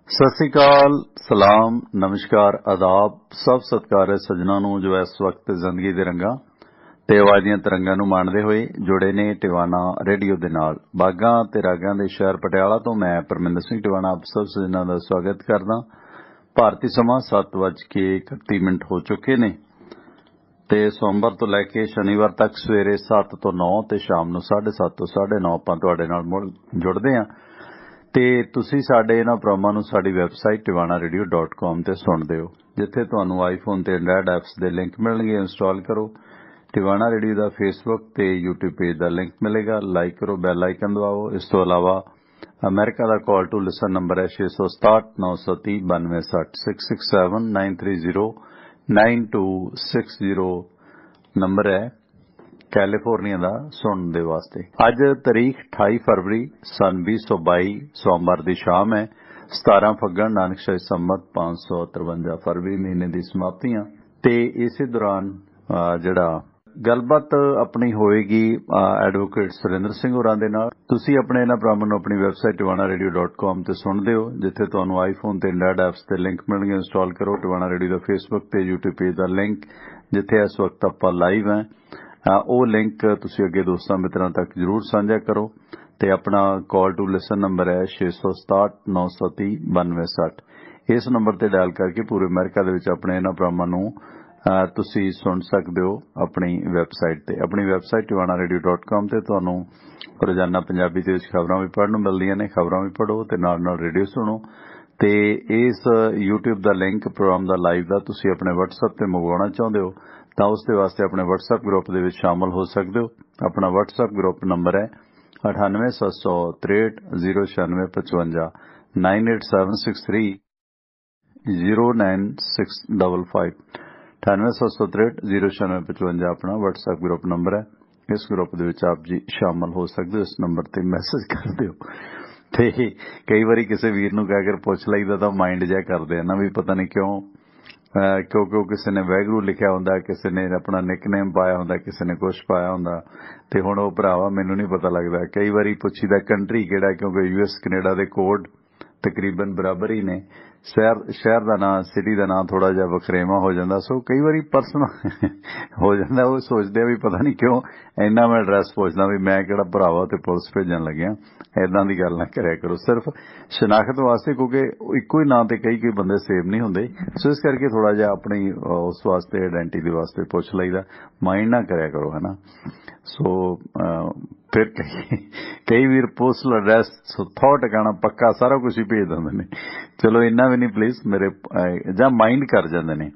सत श्री अकाल, सलाम, नमस्कार, आदाब सब सत्कार सज्जनों ਨੂੰ ਜੋ ਇਸ ਵਕਤ ਜ਼ਿੰਦਗੀ ਦੇ ਰੰਗਾਂ ਤੇ ਆਵਾਜ਼ ਦੀਆਂ ਤਰੰਗਾਂ ਨੂੰ ਮਾਣਦੇ ਹੋਏ ਜੁੜੇ ਨੇ ਟਿਵਾਣਾ ਰੇਡੀਓ ਦੇ ਨਾਲ। ਬਾਗਾਂ ਤੇ ਰਾਗਾਂ ਦੇ ਸ਼ਹਿਰ ਪਟਿਆਲਾ ਤੋਂ ਮੈਂ ਪਰਮਿੰਦਰ ਸਿੰਘ ਟਿਵਾਣਾ ਆਪ ਸਭ ਸੱਜਣਾਂ ਦਾ ਸਵਾਗਤ ਕਰਦਾ। ਭਾਰਤੀ ਸਮਾਂ 7:31 ਹੋ ਚੁੱਕੇ ਨੇ ਤੇ ਸੋਮਵਾਰ ਤੋਂ ਲੈ ਕੇ ਸ਼ਨੀਵਾਰ ਤੱਕ ਸਵੇਰੇ 7 ਤੋਂ 9 ਤੇ ਸ਼ਾਮ ਨੂੰ 7:30 ਤੋਂ 9:30 ਆਪਾਂ ਤੁਹਾਡੇ ਨਾਲ ਮੁੜ ਜੁੜਦੇ ਹਾਂ ਤੇ ਤੁਸੀਂ ਸਾਡੇ ਇਹਨਾਂ ਪ੍ਰੋਗਰਾਮਾਂ ਨੂੰ ਸਾਡੀ ਵੈਬਸਾਈਟ tivanaradio.com ਤੇ ਸੁਣਦੇ ਹੋ, ਜਿੱਥੇ ਤੁਹਾਨੂੰ ਆਈਫੋਨ ਤੇ ਐਂਡਰਾਇਡ ਐਪਸ ਦੇ ਲਿੰਕ ਮਿਲਣਗੇ। ਇੰਸਟਾਲ ਕਰੋ। ਟਿਵਾਣਾ ਰੇਡੀਓ ਦਾ ਫੇਸਬੁੱਕ ਤੇ YouTube ਪੇਜ ਦਾ ਲਿੰਕ ਮਿਲੇਗਾ, ਲਾਈਕ ਕਰੋ, ਬੈਲ ਆਈਕਨ ਦਬਾਓ। ਇਸ ਤੋਂ ਇਲਾਵਾ ਅਮਰੀਕਾ ਦਾ ਕਾਲ ਟੂ ਲਿਸਨ ਨੰਬਰ ਹੈ 667 930 9260 667 930 9260 ਨੰਬਰ ਹੈ कैलिफोर्निया ਦਾ ਸੁਣਨ ਦੇ ਵਾਸਤੇ। ਅੱਜ ਤਾਰੀਖ 28 ਫਰਵਰੀ ਸਨ 2022 ਸੋਮਵਾਰ ਦੀ ਸ਼ਾਮ ਹੈ। 17 ਫੱਗਣ ਨਾਨਕਸ਼ਾਹੀ ਸੰਮਤ 553 ਫਰਵਰੀ ਮਹੀਨੇ ਦੀ ਸਮਾਪਤੀਆਂ ਤੇ ਇਸੇ ਦੌਰਾਨ ਜਿਹੜਾ ਗੱਲਬਾਤ ਆਪਣੀ ਹੋਏਗੀ ਐਡਵੋਕੇਟ ਸੁਰਿੰਦਰ ਸਿੰਘ ਹੋਰਾਂ ਦੇ ਨਾਲ। ਤੁਸੀਂ ਆਪਣੇ ਇਹਨਾਂ ਪ੍ਰੋਗਰਾਮਾਂ ਨੂੰ ਆਪਣੀ ਵੈਬਸਾਈਟ tivanaradio.com ਤੇ ਸੁਣਦੇ ਹੋ, ਜਿੱਥੇ ਤੁਹਾਨੂੰ ਆਈਫੋਨ ਤੇ ਐਂਡਰਾਇਡ ਐਪਸ ਤੇ ਲਿੰਕ ਮਿਲਣਗੇ। ਇੰਸਟਾਲ ਕਰੋ। ਟਿਵਾਣਾ ਰੇਡੀਓ ਦਾ ਫੇਸਬੁੱਕ ਤੇ YouTube ਪੇਜ ਦਾ ਲਿੰਕ, ਜਿੱਥੇ ਇਸ ਵਕਤ ਆਪਾਂ ਲਾਈਵ ਹਾਂ, ਉਹ ਲਿੰਕ ਤੁਸੀਂ ਅੱਗੇ ਦੋਸਤਾਂ ਮਿੱਤਰਾਂ ਤੱਕ ਜ਼ਰੂਰ ਸਾਂਝਾ ਕਰੋ। ਤੇ ਆਪਣਾ ਕਾਲ ਟੂ ਲਿਸਨ ਨੰਬਰ ਹੈ 667 930 9260। ਇਸ ਨੰਬਰ ਤੇ ਡਾਇਲ ਕਰਕੇ ਪੂਰੇ ਅਮਰੀਕਾ ਦੇ ਵਿੱਚ ਆਪਣੇ ਇਹਨਾਂ ਪ੍ਰੋਗਰਾਮਾਂ ਨੂੰ ਤੁਸੀਂ ਸੁਣ ਸਕਦੇ ਹੋ ਆਪਣੀ ਵੈਬਸਾਈਟ ਤੇ। ਆਪਣੀ ਵੈਬਸਾਈਟ tivanaradio.com ਤੇ ਤੁਹਾਨੂੰ ਰੋਜ਼ਾਨਾ ਪੰਜਾਬੀ ਦੇ ਵਿੱਚ ਖਬਰਾਂ ਵੀ ਪੜ੍ਹਨ ਨੂੰ ਮਿਲਦੀਆਂ ਨੇ। ਖਬਰਾਂ ਵੀ ਪੜ੍ਹੋ ਤੇ ਨਾਲ ਨਾਲ ਰੇਡੀਓ ਸੁਣੋ। ਤੇ ਇਸ YouTube ਦਾ ਲਿੰਕ ਪ੍ਰੋਗਰਾਮ ਦਾ ਲਾਈਵ ਦਾ ਤੁਸੀਂ ਆਪਣੇ WhatsApp ਤੇ ਮੰਗਵਾਉਣਾ ਚਾਹੁੰਦੇ ਹੋ ਤਾਂ ਉਸ ਦੇ ਵਾਸਤੇ ਆਪਣੇ WhatsApp ਗਰੁੱਪ ਦੇ ਵਿੱਚ ਸ਼ਾਮਲ ਹੋ ਸਕਦੇ ਹੋ। ਆਪਣਾ WhatsApp ਗਰੁੱਪ ਨੰਬਰ ਹੈ 9876309655 98763 09655 9876309655 ਆਪਣਾ WhatsApp ਗਰੁੱਪ ਨੰਬਰ ਹੈ। ਇਸ ਗਰੁੱਪ ਦੇ ਵਿੱਚ ਆਪ ਜੀ ਸ਼ਾਮਲ ਹੋ ਸਕਦੇ ਹੋ। ਇਸ ਨੰਬਰ ਤੇ ਮੈਸੇਜ ਕਰ ਦਿਓ। ਤੇ ਕਈ ਵਾਰੀ ਕਿਸੇ ਵੀਰ ਨੂੰ ਕਹਿ ਕੇ ਪੁੱਛ ਲਈਦਾ ਤਾਂ ਮਾਈਂਡ ਜਿਹਾ ਕਰਦੇ ਆ ਨਾ ਵੀ ਪਤਾ ਨਹੀਂ ਕਿਉਂ, ਕਿਉਂਕਿ ਕਿਸੇ ਨੇ ਵੈਗਰੂ ਲਿਖਿਆ ਹੁੰਦਾ, ਕਿਸੇ ਨੇ ਆਪਣਾ ਨਿਕਨੇਮ ਪਾਇਆ ਹੁੰਦਾ, ਕਿਸੇ ਨੇ ਕੁਛ ਪਾਇਆ ਹੁੰਦਾ। ਤੇ ਹੁਣ ਉਹ ਭਰਾਵਾ ਮੈਨੂੰ ਨਹੀਂ ਪਤਾ ਲੱਗਦਾ। ਕਈ ਵਾਰੀ ਪੁੱਛੀਦਾ ਕੰਟਰੀ ਕਿਹੜਾ, ਕਿਉਂਕਿ US ਕੈਨੇਡਾ ਦੇ ਕੋਡ ਤਕਰੀਬਨ ਬਰਾਬਰ ਹੀ ਨੇ। ਸ਼ਹਿਰ ਦਾ ਨਾਂ, ਸਿਟੀ ਦਾ ਨਾਂ ਥੋੜਾ ਜਿਹਾ ਵਖਰੇਵਾਂ ਹੋ ਜਾਂਦਾ। ਸੋ ਕਈ ਵਾਰੀ ਪਰਸਨਲ ਹੋ ਜਾਂਦਾ। ਉਹ ਸੋਚਦੇ ਆ ਵੀ ਪਤਾ ਨਹੀਂ ਕਿਉਂ ਇੰਨਾ ਮੈਂ ਐਡਰੈਸ ਪੁੱਛਦਾ, ਵੀ ਮੈਂ ਕਿਹੜਾ ਭਰਾਵਾ ਤੇ ਪੁਲਿਸ ਭੇਜਣ ਲੱਗਿਆ। ਏਦਾਂ ਦੀ ਗੱਲ ਨਾ ਕਰਿਆ ਕਰੋ, ਸਿਰਫ ਸ਼ਨਾਖਤ ਵਾਸਤੇ, ਕਿਉਂਕਿ ਇੱਕੋ ਹੀ ਨਾਂ ਤੇ ਕਈ ਬੰਦੇ ਸੇਵ ਨਹੀਂ ਹੁੰਦੇ। ਸੋ ਇਸ ਕਰਕੇ ਥੋੜਾ ਜਿਹਾ ਆਪਣੀ ਉਸ ਵਾਸਤੇ ਆਇਡੈਂਟੀ ਵਾਸਤੇ ਪੁੱਛ ਲਈਦਾ। ਮਾਈਂਡ ਨਾ ਕਰਿਆ ਕਰੋ, ਹੈ ਨਾ। ਸੋ ਫਿਰ ਕਈ ਵੀਰ ਪੋਸਟਲ ਐਡਰੈਸ, ਥਾਂ ਟਿਕਾਣਾ ਪੱਕਾ ਸਾਰਾ ਕੁਝ ਹੀ ਭੇਜ ਦਿੰਦੇ ਨੇ। ਚਲੋ ਇੰਨਾ ਵੀ ਨਹੀਂ ਪਲੀਜ਼ ਮੇਰੇ, ਜਾਂ ਮਾਈਂਡ ਕਰ ਜਾਂਦੇ ਨੇ।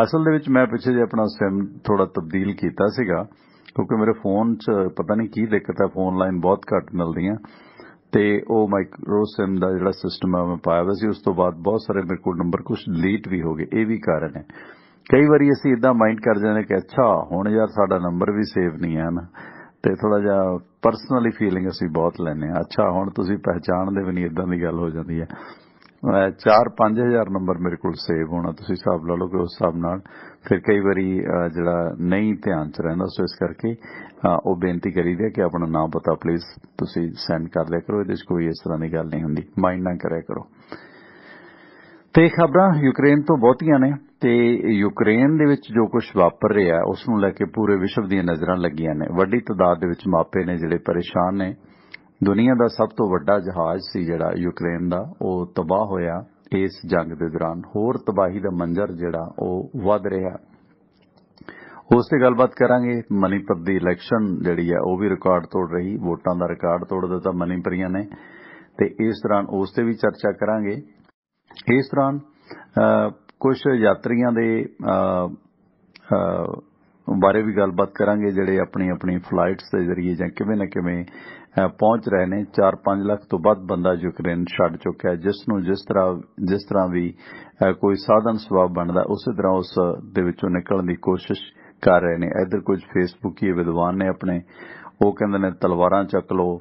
ਅਸਲ ਦੇ ਵਿੱਚ ਮੈਂ ਪਿੱਛੇ ਜੇ ਆਪਣਾ ਸਿਮ ਥੋੜਾ ਤਬਦੀਲ ਕੀਤਾ ਸੀਗਾ, ਕਿਉਂਕਿ ਮੇਰੇ ਫੋਨ 'ਚ ਪਤਾ ਨਹੀਂ ਕੀ ਦਿੱਕਤ ਹੈ, ਫੋਨ ਲਾਈਨ ਬਹੁਤ ਘੱਟ ਮਿਲਦੀਆਂ ਤੇ ਉਹ ਮਾਈਕਰੋ ਸਿਮ ਦਾ ਜਿਹੜਾ ਸਿਸਟਮ ਹੈ ਮੈਂ ਪਾਇਆ ਹੋਇਆ ਸੀ। ਉਸ ਤੋਂ ਬਾਅਦ ਬਹੁਤ ਸਾਰੇ ਮੇਰੇ ਕੋਲ ਨੰਬਰ ਕੁਝ ਡਿਲੀਟ ਵੀ ਹੋ ਗਏ। ਇਹ ਵੀ ਕਾਰਨ ਹੈ। ਕਈ ਵਾਰੀ ਅਸੀਂ ਇਦਾਂ ਮਾਈਂਡ ਕਰ ਜਾਂਦੇ ਕਿ ਅੱਛਾ ਹੁਣ ਯਾਰ ਸਾਡਾ ਨੰਬਰ ਵੀ ਸੇਵ ਨਹੀਂ ਹੈ ਨਾ, ਤੇ ਥੋੜਾ ਜਿਹਾ ਪਰਸਨਲੀ ਫੀਲਿੰਗ ਅਸੀਂ ਬਹੁਤ ਲੈਂਦੇ ਹਾਂ। ਅੱਛਾ ਹੁਣ ਤੁਸੀਂ ਪਹਿਚਾਣਦੇ ਵੀ ਨਹੀਂ, ਇਦਾਂ ਦੀ ਗੱਲ ਹੋ ਜਾਂਦੀ ਹੈ। 4-5 ਹਜ਼ਾਰ ਨੰਬਰ ਮੇਰੇ ਕੋਲ ਸੇਵ ਹੋਣਾ, ਤੁਸੀਂ ਹਿਸਾਬ ਲਾ ਲਓ ਕਿ ਉਸ ਹਿਸਾਬ ਨਾਲ ਫਿਰ ਕਈ ਵਾਰੀ ਜਿਹੜਾ ਨਹੀਂ ਧਿਆਨ 'ਚ ਰਹਿੰਦਾ। ਸੋ ਇਸ ਕਰਕੇ ਉਹ ਬੇਨਤੀ ਕਰੀਦੀ ਹੈ ਕਿ ਆਪਣਾ ਨਾਮ ਪਤਾ ਪਲੀਜ਼ ਤੁਸੀਂ ਸੈਂਡ ਕਰ ਦਿਆ ਕਰੋ। ਇਹਦੇ 'ਚ ਕੋਈ ਇਸ ਤਰ੍ਹਾਂ ਦੀ ਗੱਲ ਨਹੀਂ ਹੁੰਦੀ, ਮਾਈਂਡ ਨਾ ਕਰਿਆ ਕਰੋ। ਤੇ ਖਬਰਾਂ ਯੂਕਰੇਨ ਤੋਂ ਬਹੁਤੀਆਂ ਨੇ ਤੇ ਯੂਕਰੇਨ ਦੇ ਵਿੱਚ ਜੋ ਕੁਝ ਵਾਪਰ ਰਿਹਾ ਉਸ ਨੂੰ ਲੈ ਕੇ ਪੂਰੇ ਵਿਸ਼ਵ ਦੀਆਂ ਨਜ਼ਰਾਂ ਲੱਗੀਆਂ ਨੇ। ਵੱਡੀ ਤਾਦਾਦ ਦੇ ਵਿੱਚ ਮਾਪੇ ਨੇ ਜਿਹੜੇ ਪਰੇਸ਼ਾਨ ਨੇ। ਦੁਨੀਆ ਦਾ ਸਭ ਤੋਂ ਵੱਡਾ ਜਹਾਜ਼ ਸੀ ਜਿਹੜਾ ਯੂਕਰੇਨ ਦਾ, ਉਹ ਤਬਾਹ ਹੋਇਆ ਇਸ ਜੰਗ ਦੇ ਦੌਰਾਨ। ਹੋਰ ਤਬਾਹੀ ਦਾ ਮੰਜ਼ਰ ਜਿਹੜਾ ਉਹ ਵੱਧ ਰਿਹਾ, ਉਸ ਤੇ ਗੱਲਬਾਤ ਕਰਾਂਗੇ। ਮਨੀਪੁਰ ਦੀ ਇਲੈਕਸ਼ਨ ਜਿਹੜੀ ਹੈ ਉਹ ਵੀ ਰਿਕਾਰਡ ਤੋੜ ਰਹੀ, ਵੋਟਾਂ ਦਾ ਰਿਕਾਰਡ ਤੋੜ ਦਿੱਤਾ ਮਨੀਪੁਰੀਆਂ ਨੇ, ਤੇ ਇਸ ਦੌਰਾਨ ਉਸ ਤੇ ਵੀ ਚਰਚਾ ਕਰਾਂਗੇ। ਇਸ ਦੌਰਾਨ ਕੁਝ ਯਾਤਰੀਆਂ ਦੇ ਬਾਰੇ ਵੀ ਗੱਲਬਾਤ ਕਰਾਂਗੇ, ਜਿਹੜੇ ਆਪਣੀ ਆਪਣੀ ਫਲਾਈਟਸ ਦੇ ਜ਼ਰੀਏ ਜਾਂ ਕਿਵੇਂ ਨਾ ਕਿਵੇਂ ਪਹੁੰਚ ਰਹੇ ਨੇ। 4-5 ਲੱਖ ਤੋਂ ਵੱਧ ਬੰਦਾ ਯੂਕਰੇਨ ਛੱਡ ਚੁੱਕਿਆ, ਜਿਸ ਨੂੰ ਜਿਸ ਤਰ੍ਹਾਂ ਵੀ ਕੋਈ ਸਾਧਨ ਸਬੱਬ ਬਣਦਾ ਉਸੇ ਤਰ੍ਹਾਂ ਉਸ ਦੇ ਵਿੱਚੋਂ ਨਿਕਲਣ ਦੀ ਕੋਸ਼ਿਸ਼ ਕਰ ਰਹੇ ਨੇ। ਇੱਧਰ ਕੁਝ ਫੇਸਬੁੱਕੀ ਵਿਦਵਾਨ ਨੇ ਆਪਣੇ, ਉਹ ਕਹਿੰਦੇ ਨੇ ਤਲਵਾਰਾਂ ਚੱਕ ਲਓ।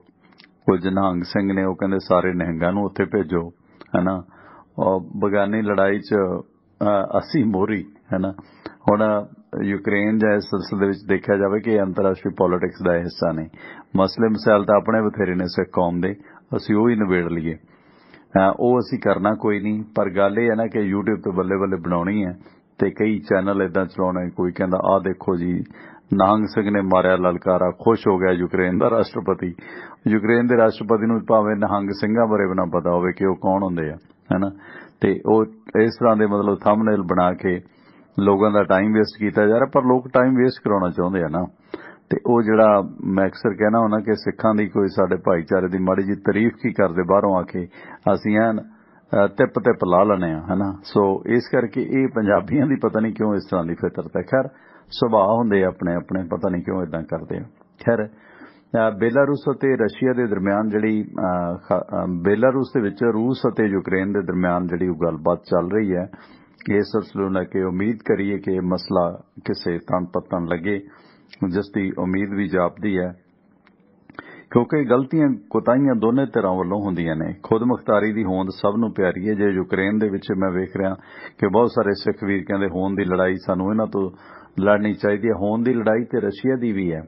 ਕੁਝ ਨਿਹੰਗ ਸਿੰਘ ਨੇ, ਉਹ ਕਹਿੰਦੇ ਸਾਰੇ ਨਿਹੰਗਾਂ ਨੂੰ ਉੱਥੇ ਭੇਜੋ, ਹੈ ਨਾ। ਬਗਾਨੀ ਲੜਾਈ 'ਚ ਅਸੀਂ ਮੋਹਰੀ, ਹੈ ਨਾ। ਹੁਣ ਯੂਕਰੇਨ ਜਾਂ ਇਸ ਸਿਲਸਿਲੇ ਵਿੱਚ ਦੇਖਿਆ ਜਾਵੇ ਕਿ ਅੰਤਰਰਾਸ਼ਟਰੀ ਪੋਲੀਟਿਕਸ ਦਾ ਹਿੱਸਾ ਨੇ। ਮਸਲੇ ਮਸਾਇਲ ਤਾਂ ਆਪਣੇ ਬਥੇਰੇ ਨੇ ਸਿੱਖ ਕੌਮ ਦੇ, ਅਸੀਂ ਉਹ ਹੀ ਨਿਬੇੜ ਲਈਏ। ਉਹ ਅਸੀਂ ਕਰਨਾ ਕੋਈ ਨਹੀਂ, ਪਰ ਗੱਲ ਇਹ ਹੈ ਨਾ ਕਿ YouTube ਤੋਂ ਬੱਲੇ ਬੱਲੇ ਬਣਾਉਣੀ ਹੈ ਤੇ ਕਈ ਚੈਨਲ ਇਦਾਂ ਚਲਾਉਣੇ। ਕੋਈ ਕਹਿੰਦਾ ਆਹ ਦੇਖੋ ਜੀ ਨਿਹੰਗ ਸਿੰਘ ਨੇ ਮਾਰਿਆ ਲਲਕਾਰਾ, ਖੁਸ਼ ਹੋ ਗਿਆ ਯੂਕਰੇਨ ਦਾ ਰਾਸ਼ਟਰਪਤੀ। ਯੂਕਰੇਨ ਦੇ ਰਾਸ਼ਟਰਪਤੀ ਨੂੰ ਭਾਵੇਂ ਨਿਹੰਗ ਸਿੰਘਾਂ ਬਾਰੇ ਵੀ ਨਾ ਪਤਾ ਹੋਵੇ ਕਿ ਉਹ ਕੌਣ ਹੁੰਦੇ ਆ, ਹੈਨਾ। ਤੇ ਉਹ ਇਸ ਤਰ੍ਹਾਂ ਦੇ ਮਤਲਬ ਥੰਬਨੇਲ ਬਣਾ ਕੇ ਲੋਕਾਂ ਦਾ ਟਾਈਮ ਵੇਸਟ ਕੀਤਾ ਜਾ ਰਿਹਾ, ਪਰ ਲੋਕ ਟਾਈਮ ਵੇਸਟ ਕਰਾਉਣਾ ਚਾਹੁੰਦੇ ਆ ਨਾ। ਤੇ ਉਹ ਜਿਹੜਾ ਮੈਂ ਅਕਸਰ ਕਹਿਣਾ ਹੁੰਦਾ ਕਿ ਸਿੱਖਾਂ ਦੀ ਕੋਈ ਸਾਡੇ ਭਾਈਚਾਰੇ ਦੀ ਮਾੜੀ ਜੀ ਤਾਰੀਫ ਕੀ ਕਰਦੇ ਬਾਹਰੋਂ ਆ ਕੇ, ਅਸੀਂ ਐਨ ਤਿਪ ਲਾ ਲੈਣੇ ਆ, ਹੈਨਾ। ਸੋ ਇਸ ਕਰਕੇ ਇਹ ਪੰਜਾਬੀਆਂ ਦੀ ਪਤਾ ਨਹੀਂ ਕਿਉਂ ਇਸ ਤਰ੍ਹਾਂ ਦੀ ਫਿਤਰਤ ਹੈ। ਖੈਰ ਸੁਭਾਅ ਹੁੰਦੇ ਆਪਣੇ ਆਪਣੇ, ਪਤਾ ਨਹੀਂ ਕਿਉਂ ਇਦਾਂ ਕਰਦੇ ਆ। ਖੈਰ ਬੇਲਾਰੂਸ ਅਤੇ ਰਸ਼ੀਆ ਦੇ ਦਰਮਿਆਨ ਜਿਹੜੀ ਬੇਲਾਰੂਸ ਦੇ ਵਿੱਚ ਰੂਸ ਅਤੇ ਯੂਕਰੇਨ ਦੇ ਦਰਮਿਆਨ ਜਿਹੜੀ ਉਹ ਗੱਲਬਾਤ ਚੱਲ ਰਹੀ ਹੈ, ਇਸ ਸਿਲਸਿਲੇ ਨੂੰ ਲੈ ਕੇ ਉਮੀਦ ਕਰੀਏ ਕਿ ਮਸਲਾ ਕਿਸੇ ਤਣ ਪੱਤਣ ਲੱਗੇ, ਜਿਸ ਦੀ ਉਮੀਦ ਵੀ ਜਾਪਦੀ ਹੈ, ਕਿਉਂਕਿ ਗਲਤੀਆਂ ਕੋਤਾਹੀਆਂ ਦੋਨੇ ਧਿਰਾਂ ਵੱਲੋਂ ਹੁੰਦੀਆਂ ਨੇ। ਖੁਦ ਮੁਖਤਾਰੀ ਦੀ ਹੋਂਦ ਸਭ ਨੂੰ ਪਿਆਰੀ ਹੈ। ਜੇ ਯੂਕਰੇਨ ਦੇ ਵਿੱਚ ਮੈਂ ਵੇਖ ਰਿਹਾ ਕਿ ਬਹੁਤ ਸਾਰੇ ਸਿੱਖ ਵੀਰ ਕਹਿੰਦੇ ਹੋਂਦ ਦੀ ਲੜਾਈ ਸਾਨੂੰ ਇਹਨਾਂ ਤੋਂ ਲੜਨੀ ਚਾਹੀਦੀ ਹੈ, ਹੋਂਦ ਦੀ ਲੜਾਈ ਤੇ ਰਸ਼ੀਆ ਦੀ ਵੀ ਹੈ।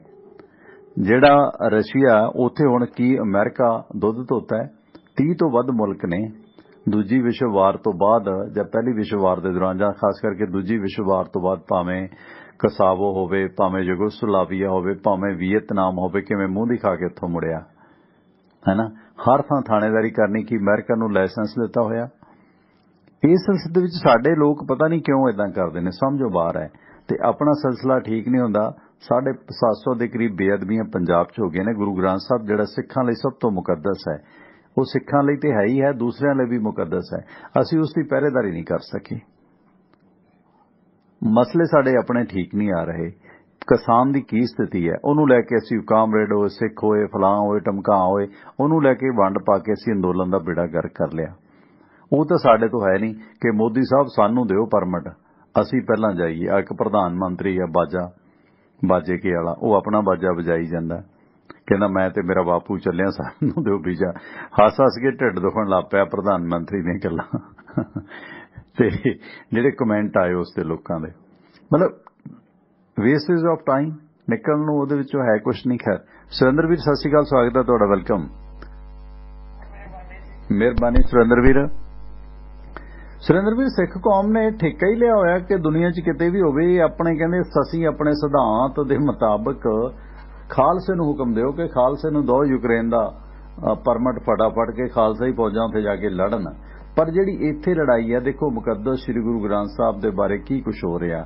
ਜਿਹੜਾ ਰਸ਼ੀਆ ਉੱਥੇ ਹੁਣ ਕੀ ਅਮਰੀਕਾ ਦੁੱਧ ਧੋਤਾ ਹੈ। 30 ਤੋਂ ਵੱਧ ਮੁਲਕ ਨੇ ਦੂਜੀ ਵਿਸ਼ਵ ਵਾਰ ਤੋਂ ਬਾਅਦ ਜਾਂ ਪਹਿਲੀ ਵਿਸ਼ਵ ਵਾਰ ਦੇ ਦੌਰਾਨ, ਜਾਂ ਖਾਸ ਕਰਕੇ ਦੂਜੀ ਵਿਸ਼ਵ ਵਾਰ ਤੋਂ ਬਾਅਦ, ਭਾਵੇਂ ਕਸਾਵੋ ਹੋਵੇ, ਭਾਵੇਂ ਯੂਗੋਸਲਾਵੀਆ ਹੋਵੇ, ਭਾਵੇਂ ਵੀਅਤਨਾਮ ਹੋਵੇ, ਕਿਵੇਂ ਮੂੰਹ ਦਿਖਾ ਕੇ ਇੱਥੋਂ ਮੁੜਿਆ, ਹੈਨਾ। ਹਰ ਥਾਂ ਥਾਣੇਦਾਰੀ ਕਰਨੀ ਕੀ ਅਮਰੀਕਾ ਨੂੰ ਲਾਇਸੈਂਸ ਦਿੱਤਾ ਹੋਇਆ। ਇਸ ਸਿਲਸਿਲੇ ਵਿੱਚ ਸਾਡੇ ਲੋਕ ਪਤਾ ਨਹੀਂ ਕਿਉਂ ਇਦਾਂ ਕਰਦੇ ਨੇ, ਸਮਝੋ ਬਾਹਰ ਹੈ। ਤੇ ਆਪਣਾ ਸਿਲਸਿਲਾ ਠੀਕ ਨਹੀਂ ਹੁੰਦਾ। 750 ਦੇ ਕਰੀਬ ਬੇਅਦਬੀਆਂ ਪੰਜਾਬ 'ਚ ਹੋ ਗਈਆਂ ਨੇ। ਗੁਰੂ ਗ੍ਰੰਥ ਸਾਹਿਬ ਜਿਹੜਾ ਸਿੱਖਾਂ ਲਈ ਸਭ ਤੋਂ ਮੁਕੱਦਸ ਹੈ, ਉਹ ਸਿੱਖਾਂ ਲਈ ਤੇ ਹੈ ਹੀ ਹੈ, ਦੂਸਰਿਆਂ ਲਈ ਵੀ ਮੁਕੱਦਸ ਹੈ। ਅਸੀਂ ਉਸ ਦੀ ਪਹਿਰੇਦਾਰੀ ਨਹੀਂ ਕਰ ਸਕੇ। ਮਸਲੇ ਸਾਡੇ ਆਪਣੇ ਠੀਕ ਨਹੀਂ ਆ ਰਹੇ। ਕਿਸਾਨ ਦੀ ਕੀ ਸਥਿਤੀ ਹੈ, ਉਹਨੂੰ ਲੈ ਕੇ ਅਸੀਂ ਕਾਮਰੇਡ ਹੋਏ, ਸਿੱਖ ਹੋਏ, ਫਲਾਂ ਹੋਏ, ਟਮਕਾਂ ਹੋਏ, ਉਹਨੂੰ ਲੈ ਕੇ ਵੰਡ ਪਾ ਕੇ ਅਸੀਂ ਅੰਦੋਲਨ ਦਾ ਬੇੜਾ ਗਰਕ ਕਰ ਲਿਆ। ਉਹ ਤਾਂ ਸਾਡੇ ਤੋਂ ਹੈ ਨਹੀਂ ਕਿ ਮੋਦੀ ਸਾਹਿਬ ਸਾਨੂੰ ਦਿਓ ਪਰਮਿਟ, ਅਸੀਂ ਪਹਿਲਾਂ ਜਾਈਏ। ਇੱਕ ਪ੍ਰਧਾਨ ਮੰਤਰੀ ਆ ਬਾਜੇ ਕੇ ਵਾਲਾ, ਉਹ ਆਪਣਾ ਬਾਜਾ ਵਜਾਈ ਜਾਂਦਾ, ਕਹਿੰਦਾ ਮੈਂ ਤੇ ਮੇਰਾ ਬਾਪੂ ਚੱਲਿਆ, ਸਾਨੂੰ ਦਿਓ ਵੀਜ਼ਾ। ਹੱਸ ਹੱਸ ਕੇ ਢਿੱਡ ਦੁਖਣ ਲੱਗ ਪਿਆ ਪ੍ਰਧਾਨ ਮੰਤਰੀ ਦੀਆਂ ਗੱਲਾਂ ਤੇ ਜਿਹੜੇ ਕਮੈਂਟ ਆਏ ਉਸ ਤੇ ਲੋਕਾਂ ਦੇ, ਮਤਲਬ ਵੇਸਟੇਜ ਆਫ ਟਾਈਮ ਨਿਕਲਣ ਨੂੰ ਉਹਦੇ ਵਿੱਚੋਂ ਹੈ ਕੁਛ ਨਹੀਂ। ਖੈਰ ਸੁਰਿੰਦਰ ਵੀਰ ਸਤਿ ਸ਼੍ਰੀ ਅਕਾਲ, ਸਵਾਗਤ ਹੈ ਤੁਹਾਡਾ, ਵੈਲਕਮ। ਮਿਹਰਬਾਨੀ ਸੁਰਿੰਦਰ ਵੀਰ। ਸੁਰਿੰਦਰ ਵੀਰ, ਸਿੱਖ ਕੌਮ ਨੇ ਠੇਕਾ ਹੀ ਲਿਆ ਹੋਇਆ ਕਿ ਦੁਨੀਆ 'ਚ ਕਿਤੇ ਵੀ ਹੋਵੇ ਆਪਣੇ, ਕਹਿੰਦੇ ਅਸੀਂ ਆਪਣੇ ਸਿਧਾਂਤ ਦੇ ਮੁਤਾਬਕ ਖਾਲਸੇ ਨੂੰ ਹੁਕਮ ਦਿਓ ਕਿ ਖਾਲਸੇ ਨੂੰ ਦੋ ਯੂਕਰੇਨ ਦਾ ਪਰਮਿਟ, ਫਟਾਫਟ ਕੇ ਖਾਲਸਾ ਹੀ ਫੌਜਾਂ ਉੱਥੇ ਜਾ ਕੇ ਲੜਨ। ਪਰ ਜਿਹੜੀ ਇੱਥੇ ਲੜਾਈ ਹੈ, ਦੇਖੋ ਮੁਕੱਦਸ ਸ੍ਰੀ ਗੁਰੂ ਗ੍ਰੰਥ ਸਾਹਿਬ ਦੇ ਬਾਰੇ ਕੀ ਕੁਝ ਹੋ ਰਿਹਾ,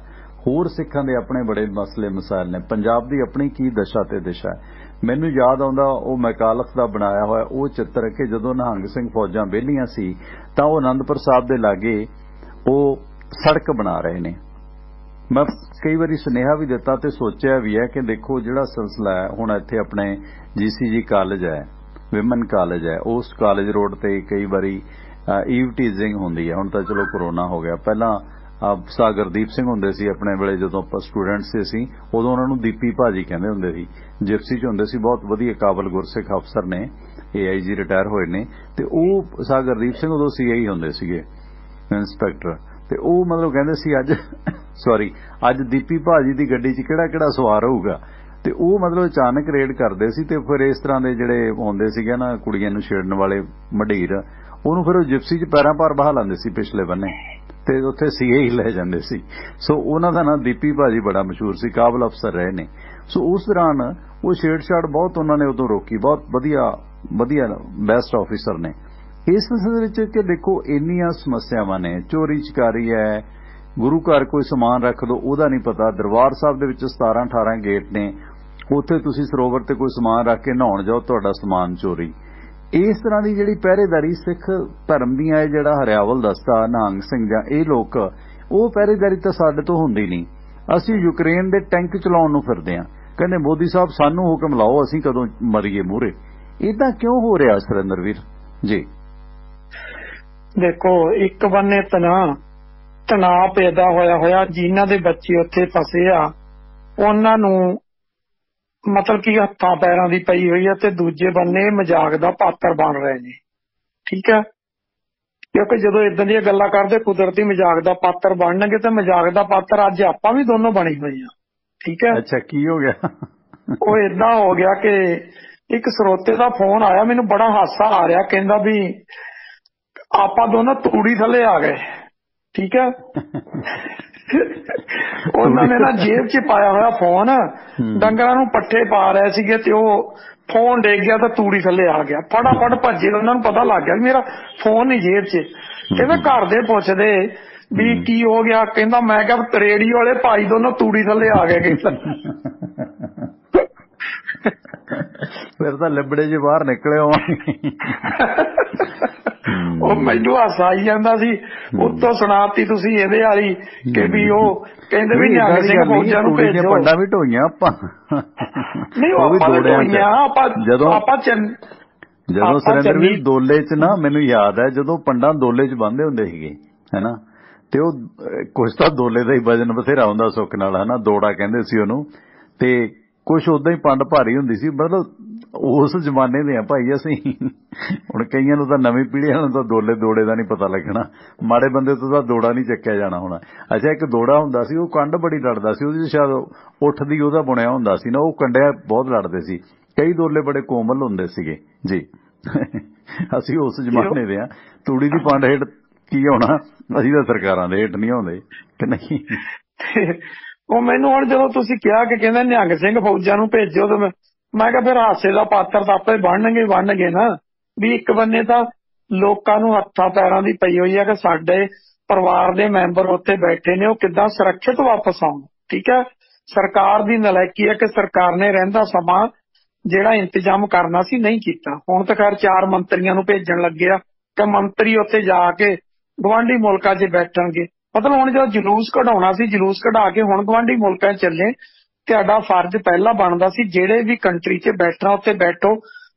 ਹੋਰ ਸਿੱਖਾਂ ਦੇ ਆਪਣੇ ਬੜੇ ਮਸਲੇ ਮਸਾਇਲ ਨੇ, ਪੰਜਾਬ ਦੀ ਆਪਣੀ ਕੀ ਦਸ਼ਾ ਤੇ ਦਿਸ਼ਾ ਹੈ। ਮੈਨੂੰ ਯਾਦ ਆਉਂਦਾ ਉਹ ਮੈਕਾਲਫ ਦਾ ਬਣਾਇਆ ਹੋਇਆ ਉਹ ਚਿੱਤਰ ਕਿ ਜਦੋਂ ਨਿਹੰਗ ਸਿੰਘ ਫੌਜਾਂ ਵਿਹਲੀਆਂ ਸੀ ਤਾਂ ਉਹ ਅਨੰਦਪੁਰ ਸਾਹਿਬ ਦੇ ਲਾਗੇ ਉਹ ਸੜਕ ਬਣਾ ਰਹੇ ਨੇ। ਮੈਂ ਕਈ ਵਾਰੀ ਸੁਨੇਹਾ ਵੀ ਦਿੱਤਾ ਤੇ ਸੋਚਿਆ ਵੀ ਹੈ ਕਿ ਦੇਖੋ ਜਿਹੜਾ ਸਿਲਸਿਲਾ ਹੈ ਹੁਣ ਇੱਥੇ ਆਪਣੇ GCG ਕਾਲਜ ਹੈ, ਵਿਮਨ ਕਾਲਜ ਹੈ, ਉਸ ਕਾਲਜ ਰੋਡ ਤੇ ਕਈ ਵਾਰੀ ਈਵ ਟੀਜ਼ਿੰਗ ਹੁੰਦੀ ਹੈ। ਹੁਣ ਤਾਂ ਚਲੋ ਕਰੋਨਾ ਹੋ ਗਿਆ, ਪਹਿਲਾਂ ਸਾਗਰਦੀਪ ਸਿੰਘ ਹੁੰਦੇ ਸੀ ਆਪਣੇ ਵੇਲੇ ਜਦੋਂ ਆਪਾਂ ਸਟੂਡੈਂਟ ਸੀ ਅਸੀਂ, ਉਦੋਂ ਉਹਨਾਂ ਨੂੰ ਦੀਪੀ ਭਾਜੀ ਕਹਿੰਦੇ ਹੁੰਦੇ ਸੀ, ਜਿਪਸੀ 'ਚ ਹੁੰਦੇ ਸੀ, ਬਹੁਤ ਵਧੀਆ ਕਾਬਲ ਗੁਰਸਿੱਖ ਅਫਸਰ ਨੇ, AIG ਰਿਟਾਇਰ ਹੋਏ ਨੇ। ਤੇ ਉਹ ਸਾਗਰਦੀਪ ਸਿੰਘ ਉਦੋਂ CI ਹੁੰਦੇ ਸੀਗੇ, ਇੰਸਪੈਕਟਰ। ਤੇ ਉਹ ਮਤਲਬ ਕਹਿੰਦੇ ਸੀ ਅੱਜ ਦੀਪੀ ਭਾਜੀ ਦੀ ਗੱਡੀ 'ਚ ਕਿਹੜਾ ਸਵਾਰ ਹੋਊਗਾ। ਤੇ ਉਹ ਮਤਲਬ ਅਚਾਨਕ ਰੇਡ ਕਰਦੇ ਸੀ ਤੇ ਫਿਰ ਇਸ ਤਰ੍ਹਾਂ ਦੇ ਜਿਹੜੇ ਹੁੰਦੇ ਸੀਗੇ ਨਾ ਕੁੜੀਆਂ ਨੂੰ ਛੇੜਨ ਵਾਲੇ ਮਢੀਰ, ਉਹਨੂੰ ਫਿਰ ਉਹ ਜਿਪਸੀ 'ਚ ਪੈਰਾਂ ਭਾਰ ਬਹਾ ਲਾਂਦੇ ਸੀ ਪਿਛਲੇ ਬੰਨੇ ਤੇ ਉੱਥੇ CI ਲੈ ਜਾਂਦੇ ਸੀ। ਸੋ ਉਹਨਾਂ ਦਾ ਨਾਂ ਦੀਪੀ ਭਾਜੀ ਬੜਾ ਮਸ਼ਹੂਰ ਸੀ, ਕਾਬਲ ਅਫਸਰ ਰਹੇ ਨੇ। ਸੋ ਉਸ ਦੌਰਾਨ ਉਹ ਛੇੜਛਾੜ ਬਹੁਤ ਉਹਨਾਂ ਨੇ ਉਦੋਂ ਰੋਕੀ, ਬਹੁਤ ਵਧੀਆ ਬੈਸਟ ਆਫੀਸਰ ਨੇ। ਇਸ ਸਿਲਸਿਲੇ ਵਿੱਚ ਕਿ ਦੇਖੋ ਇੰਨੀਆਂ ਸਮੱਸਿਆਵਾਂ ਨੇ, ਚੋਰੀ ਚਕਾਰੀ ਹੈ, ਗੁਰੂ ਘਰ ਕੋਈ ਸਮਾਨ ਰੱਖ ਦੋ ਉਹਦਾ ਨਹੀਂ ਪਤਾ, ਦਰਬਾਰ ਸਾਹਿਬ ਦੇ ਵਿੱਚ 17-18 ਗੇਟ ਨੇ, ਉੱਥੇ ਤੁਸੀਂ ਸਰੋਵਰ ਤੇ ਕੋਈ ਸਮਾਨ ਰੱਖ ਕੇ ਨਹਾਉਣ ਜਾਓ ਤੁਹਾਡਾ ਸਮਾਨ ਚੋਰੀ। ਇਸ ਤਰ੍ਹਾਂ ਦੀ ਜਿਹੜੀ ਪਹਿਰੇਦਾਰੀ ਸਿੱਖ ਧਰਮ ਦੀਆਂ ਹੈ, ਜਿਹੜਾ ਹਰਿਆਵਲ ਦਸਤਾ, ਨਿਹੰਗ ਸਿੰਘ ਜਾਂ ਇਹ ਲੋਕ, ਉਹ ਪਹਿਰੇਦਾਰੀ ਤਾਂ ਸਾਡੇ ਤੋਂ ਹੁੰਦੀ ਨਹੀਂ। ਅਸੀਂ ਯੂਕਰੇਨ ਦੇ ਟੈਂਕ ਚਲਾਉਣ ਨੂੰ ਫਿਰਦੇ ਹਾਂ, ਕਹਿੰਦੇ ਮੋਦੀ ਸਾਹਿਬ ਸਾਨੂੰ ਹੁਕਮ ਲਾਓ, ਅਸੀਂ ਕਦੋਂ ਮਰੀਏ ਮੂਹਰੇ। ਇਦਾਂ ਕਿਉਂ ਹੋ ਰਿਹਾ ਸੁਰਿੰਦਰ ਵੀਰ ਜੀ? ਦੇਖੋ ਇੱਕ ਬੰਨੇ ਤਣਾਅ ਪੈਦਾ ਹੋਇਆ ਜਿਨ੍ਹਾਂ ਦੇ ਬੱਚੇ ਉੱਥੇ ਫਸੇ ਆ ਉਹਨਾਂ ਨੂੰ ਮਤਲਬ ਕਿ ਹੱਥਾਂ ਪੈਰਾਂ ਦੀ ਪਈ ਹੋਈ ਹੈ, ਤੇ ਦੂਜੇ ਬੰਨੇ ਮਜ਼ਾਕ ਦਾ ਪਾਤਰ ਬਣ ਰਹੇ ਨੇ। ਠੀਕ ਹੈ, ਕਿਉਂਕਿ ਜਦੋਂ ਇਦਾਂ ਦੀਆਂ ਗੱਲਾਂ ਕਰਦੇ ਕੁਦਰਤੀ ਮਜ਼ਾਕ ਦਾ ਪਾਤਰ ਬਣਨਗੇ ਤੇ ਮਜ਼ਾਕ ਦਾ ਪਾਤਰ ਅੱਜ ਆਪਾਂ ਵੀ ਦੋਨੋਂ ਬਣੇ ਹੋਏ ਆ। ਠੀਕ ਹੈ, ਅੱਛਾ ਕੀ ਹੋ ਗਿਆ? ਉਹ ਏਦਾਂ ਹੋ ਗਿਆ ਕਿ ਇੱਕ ਸਰੋਤੇ ਦਾ ਫੋਨ ਆਇਆ, ਮੈਨੂੰ ਬੜਾ ਹਾਸਾ ਆ ਰਿਹਾ, ਕਹਿੰਦਾ ਵੀ ਆਪਾਂ ਦੋਨੋਂ ਤੂੜੀ ਥੱਲੇ ਆ ਗਏ, ਠੀਕ ਹੈ। ਉਹਨਾਂ ਨੇ ਨਾ ਜੇਬ 'ਚ ਪਾਇਆ ਹੋਇਆ ਫੋਨ, ਡੰਗਰਾਂ ਨੂੰ ਪੱਠੇ ਪਾ ਰਹੇ ਸੀਗੇ ਤੇ ਉਹ ਫੋਨ ਡਿੱਗ ਗਿਆ ਤਾਂ ਤੂੜੀ ਥੱਲੇ ਆ ਗਿਆ। ਫਟਾਫਟ ਭੱਜੇ, ਉਹਨਾਂ ਨੂੰ ਪਤਾ ਲੱਗ ਗਿਆ ਵੀ ਮੇਰਾ ਫੋਨ ਨਹੀਂ ਜੇਬ 'ਚ। ਕਹਿੰਦਾ ਘਰ ਦੇ ਪੁੱਛਦੇ ਵੀ ਕੀ ਹੋ ਗਿਆ, ਕਹਿੰਦਾ ਮੈਂ ਕਿਹਾ ਰੇਡੀਓ ਵਾਲੇ ਭਾਈ ਦੋਨੋਂ ਤੂੜੀ ਥੱਲੇ ਆ ਗਏ। ਫਿਰ ਤਾਂ ਲਿਬੜੇ ਜੇ ਬਾਹਰ ਨਿਕਲੇ ਹੋਵਾਂਗੇ। ਉਹ ਮੈਨੂੰ ਹਾਸਾ ਆਈ ਜਾਂਦਾ ਸੀ। ਉੱਤੋਂ ਸੁਣਾਤੀ ਤੁਸੀਂ ਇਹਦੇ ਵਾਲੀ ਕਿ ਵੀ ਉਹ ਕਹਿੰਦੇ ਵੀ ਨਿਹੰਗ ਸਿੰਘ ਫੌਜਾਂ ਨੂੰ ਭੇਜੋ। ਪੰਡਾਂ ਵੀ ਢੋਈਆਂ ਆਪਾਂ, ਨਹੀਂ ਆਪਾਂ ਢੋਈਆਂ ਆਪਾਂ ਜਦੋਂ ਸੁਰਿੰਦਰ ਵੀਰ ਦੋਲੇ 'ਚ ਨਾ, ਮੈਨੂੰ ਯਾਦ ਹੈ ਜਦੋਂ ਪੰਡਾਂ ਦੋਲੇ 'ਚ ਬੰਨ੍ਹਦੇ ਹੁੰਦੇ ਸੀਗੇ ਹੈਨਾ, ਤੇ ਉਹ ਕੁਛ ਤਾਂ ਦੋਲੇ ਦਾ ਹੀ ਵਜਨ ਬਥੇਰਾ ਹੁੰਦਾ ਸੁੱਖ ਨਾਲ ਹੈਨਾ, ਦੋੜਾ ਕਹਿੰਦੇ ਸੀ ਉਹਨੂੰ, ਤੇ ਕੁਛ ਓਦਾਂ ਹੀ ਪੰਡ ਭਾਰੀ ਹੁੰਦੀ ਸੀ। ਮਤਲਬ ਉਸ ਜ਼ਮਾਨੇ ਦੇ ਆ ਭਾਈ ਅਸੀਂ। ਹੁਣ ਕਈਆਂ ਨੂੰ ਤਾਂ ਨਵੀਂ ਪੀੜ੍ਹੀ ਨੂੰ ਤਾਂ ਦੋੜੇ ਦਾ ਨਹੀਂ ਪਤਾ ਲੱਗਣਾ, ਮਾੜੇ ਬੰਦੇ ਤੋਂ ਤਾਂ ਦੋੜਾ ਨਹੀਂ ਚੱਕਿਆ ਜਾਣਾ ਹੋਣਾ। ਅੱਛਾ, ਇੱਕ ਦੋੜਾ ਹੁੰਦਾ ਸੀ, ਉਹ ਕੰਡ ਬੜੀ ਲੜਦਾ ਸੀ, ਉਹਦੀ ਸ਼ਾਇਦ ਉੱਠ ਦੀ ਉਹਦਾ ਬੁਣਿਆ ਹੁੰਦਾ ਸੀ ਨਾ, ਉਹ ਕੰਡਿਆ ਬਹੁਤ ਲੜਦੇ ਸੀ। ਕਈ ਦੋਲੇ ਬੜੇ ਕੋਮਲ ਹੁੰਦੇ ਸੀਗੇ ਜੀ। ਅਸੀਂ ਉਸ ਜ਼ਮਾਨੇ ਦੇ ਆ। ਤੂੜੀ ਦੀ ਪੰਡ ਹੇਠ ਕੀ ਹੋਣਾ, ਅਸੀਂ ਤਾਂ ਸਰਕਾਰਾਂ ਦੇ ਹੇਠ ਨਹੀਂ ਆਉਂਦੇ ਕਿ ਨਹੀਂ। ਉਹ ਮੈਨੂੰ ਹੁਣ ਜਦੋਂ ਤੁਸੀਂ ਕਿਹਾ ਕਿ ਕਹਿੰਦੇ ਨਿਹੰਗ ਸਿੰਘ ਫੌਜਾਂ ਨੂੰ ਭੇਜੋ, ਤੇ ਮੈਂ ਕਿਹਾ ਫਿਰ ਹਾਸੇ ਦਾ ਪਾਤਰ ਤਾਂ ਆਪੇ ਬਣਨਗੇ ਨਾ। ਵੀ ਇੱਕ ਬੰਨੇ ਤਾਂ ਲੋਕਾਂ ਨੂੰ ਹੱਥਾਂ ਪੈਰਾਂ ਦੀ ਪਈ ਹੋਈ ਹੈ ਕਿ ਸਾਡੇ ਪਰਿਵਾਰ ਦੇ ਮੈਂਬਰ ਉੱਥੇ ਬੈਠੇ ਨੇ, ਉਹ ਕਿੱਦਾਂ ਸੁਰੱਖਿਅਤ ਵਾਪਸ ਆਉਣ। ਠੀਕ ਹੈ, ਸਰਕਾਰ ਦੀ ਨਲਾਇਕੀ ਹੈ ਕਿ ਸਰਕਾਰ ਨੇ ਰਹਿੰਦਾ ਸਮਾਂ ਜਿਹੜਾ ਇੰਤਜ਼ਾਮ ਕਰਨਾ ਸੀ ਨਹੀਂ ਕੀਤਾ। ਹੁਣ ਤਾਂ ਖੈਰ 4 ਮੰਤਰੀਆਂ ਨੂੰ ਭੇਜਣ ਲੱਗੇ ਆ ਕਿ ਮੰਤਰੀ ਉੱਥੇ ਜਾ ਕੇ ਗੁਆਂਢੀ ਮੁਲਕਾਂ 'ਚ ਬੈਠਣਗੇ। ਮਤਲਬ ਹੁਣ ਜਦੋਂ ਜਲੂਸ ਕਢਾਉਣਾ ਸੀ, ਜਲੂਸ ਕਢਾ ਕੇ ਹੁਣ ਗੁਆਂਢੀ ਮੁਲਕਾਂ 'ਚ ਚੱਲੇ। ਤੁਹਾਡਾ ਫਰਜ਼ ਪਹਿਲਾਂ ਬਣਦਾ ਸੀ ਜਿਹੜੇ ਵੀ ਕੰਟਰੀ 'ਚ ਬੈਠਣਾ ਉੱਥੇ ਬੈਠੋ।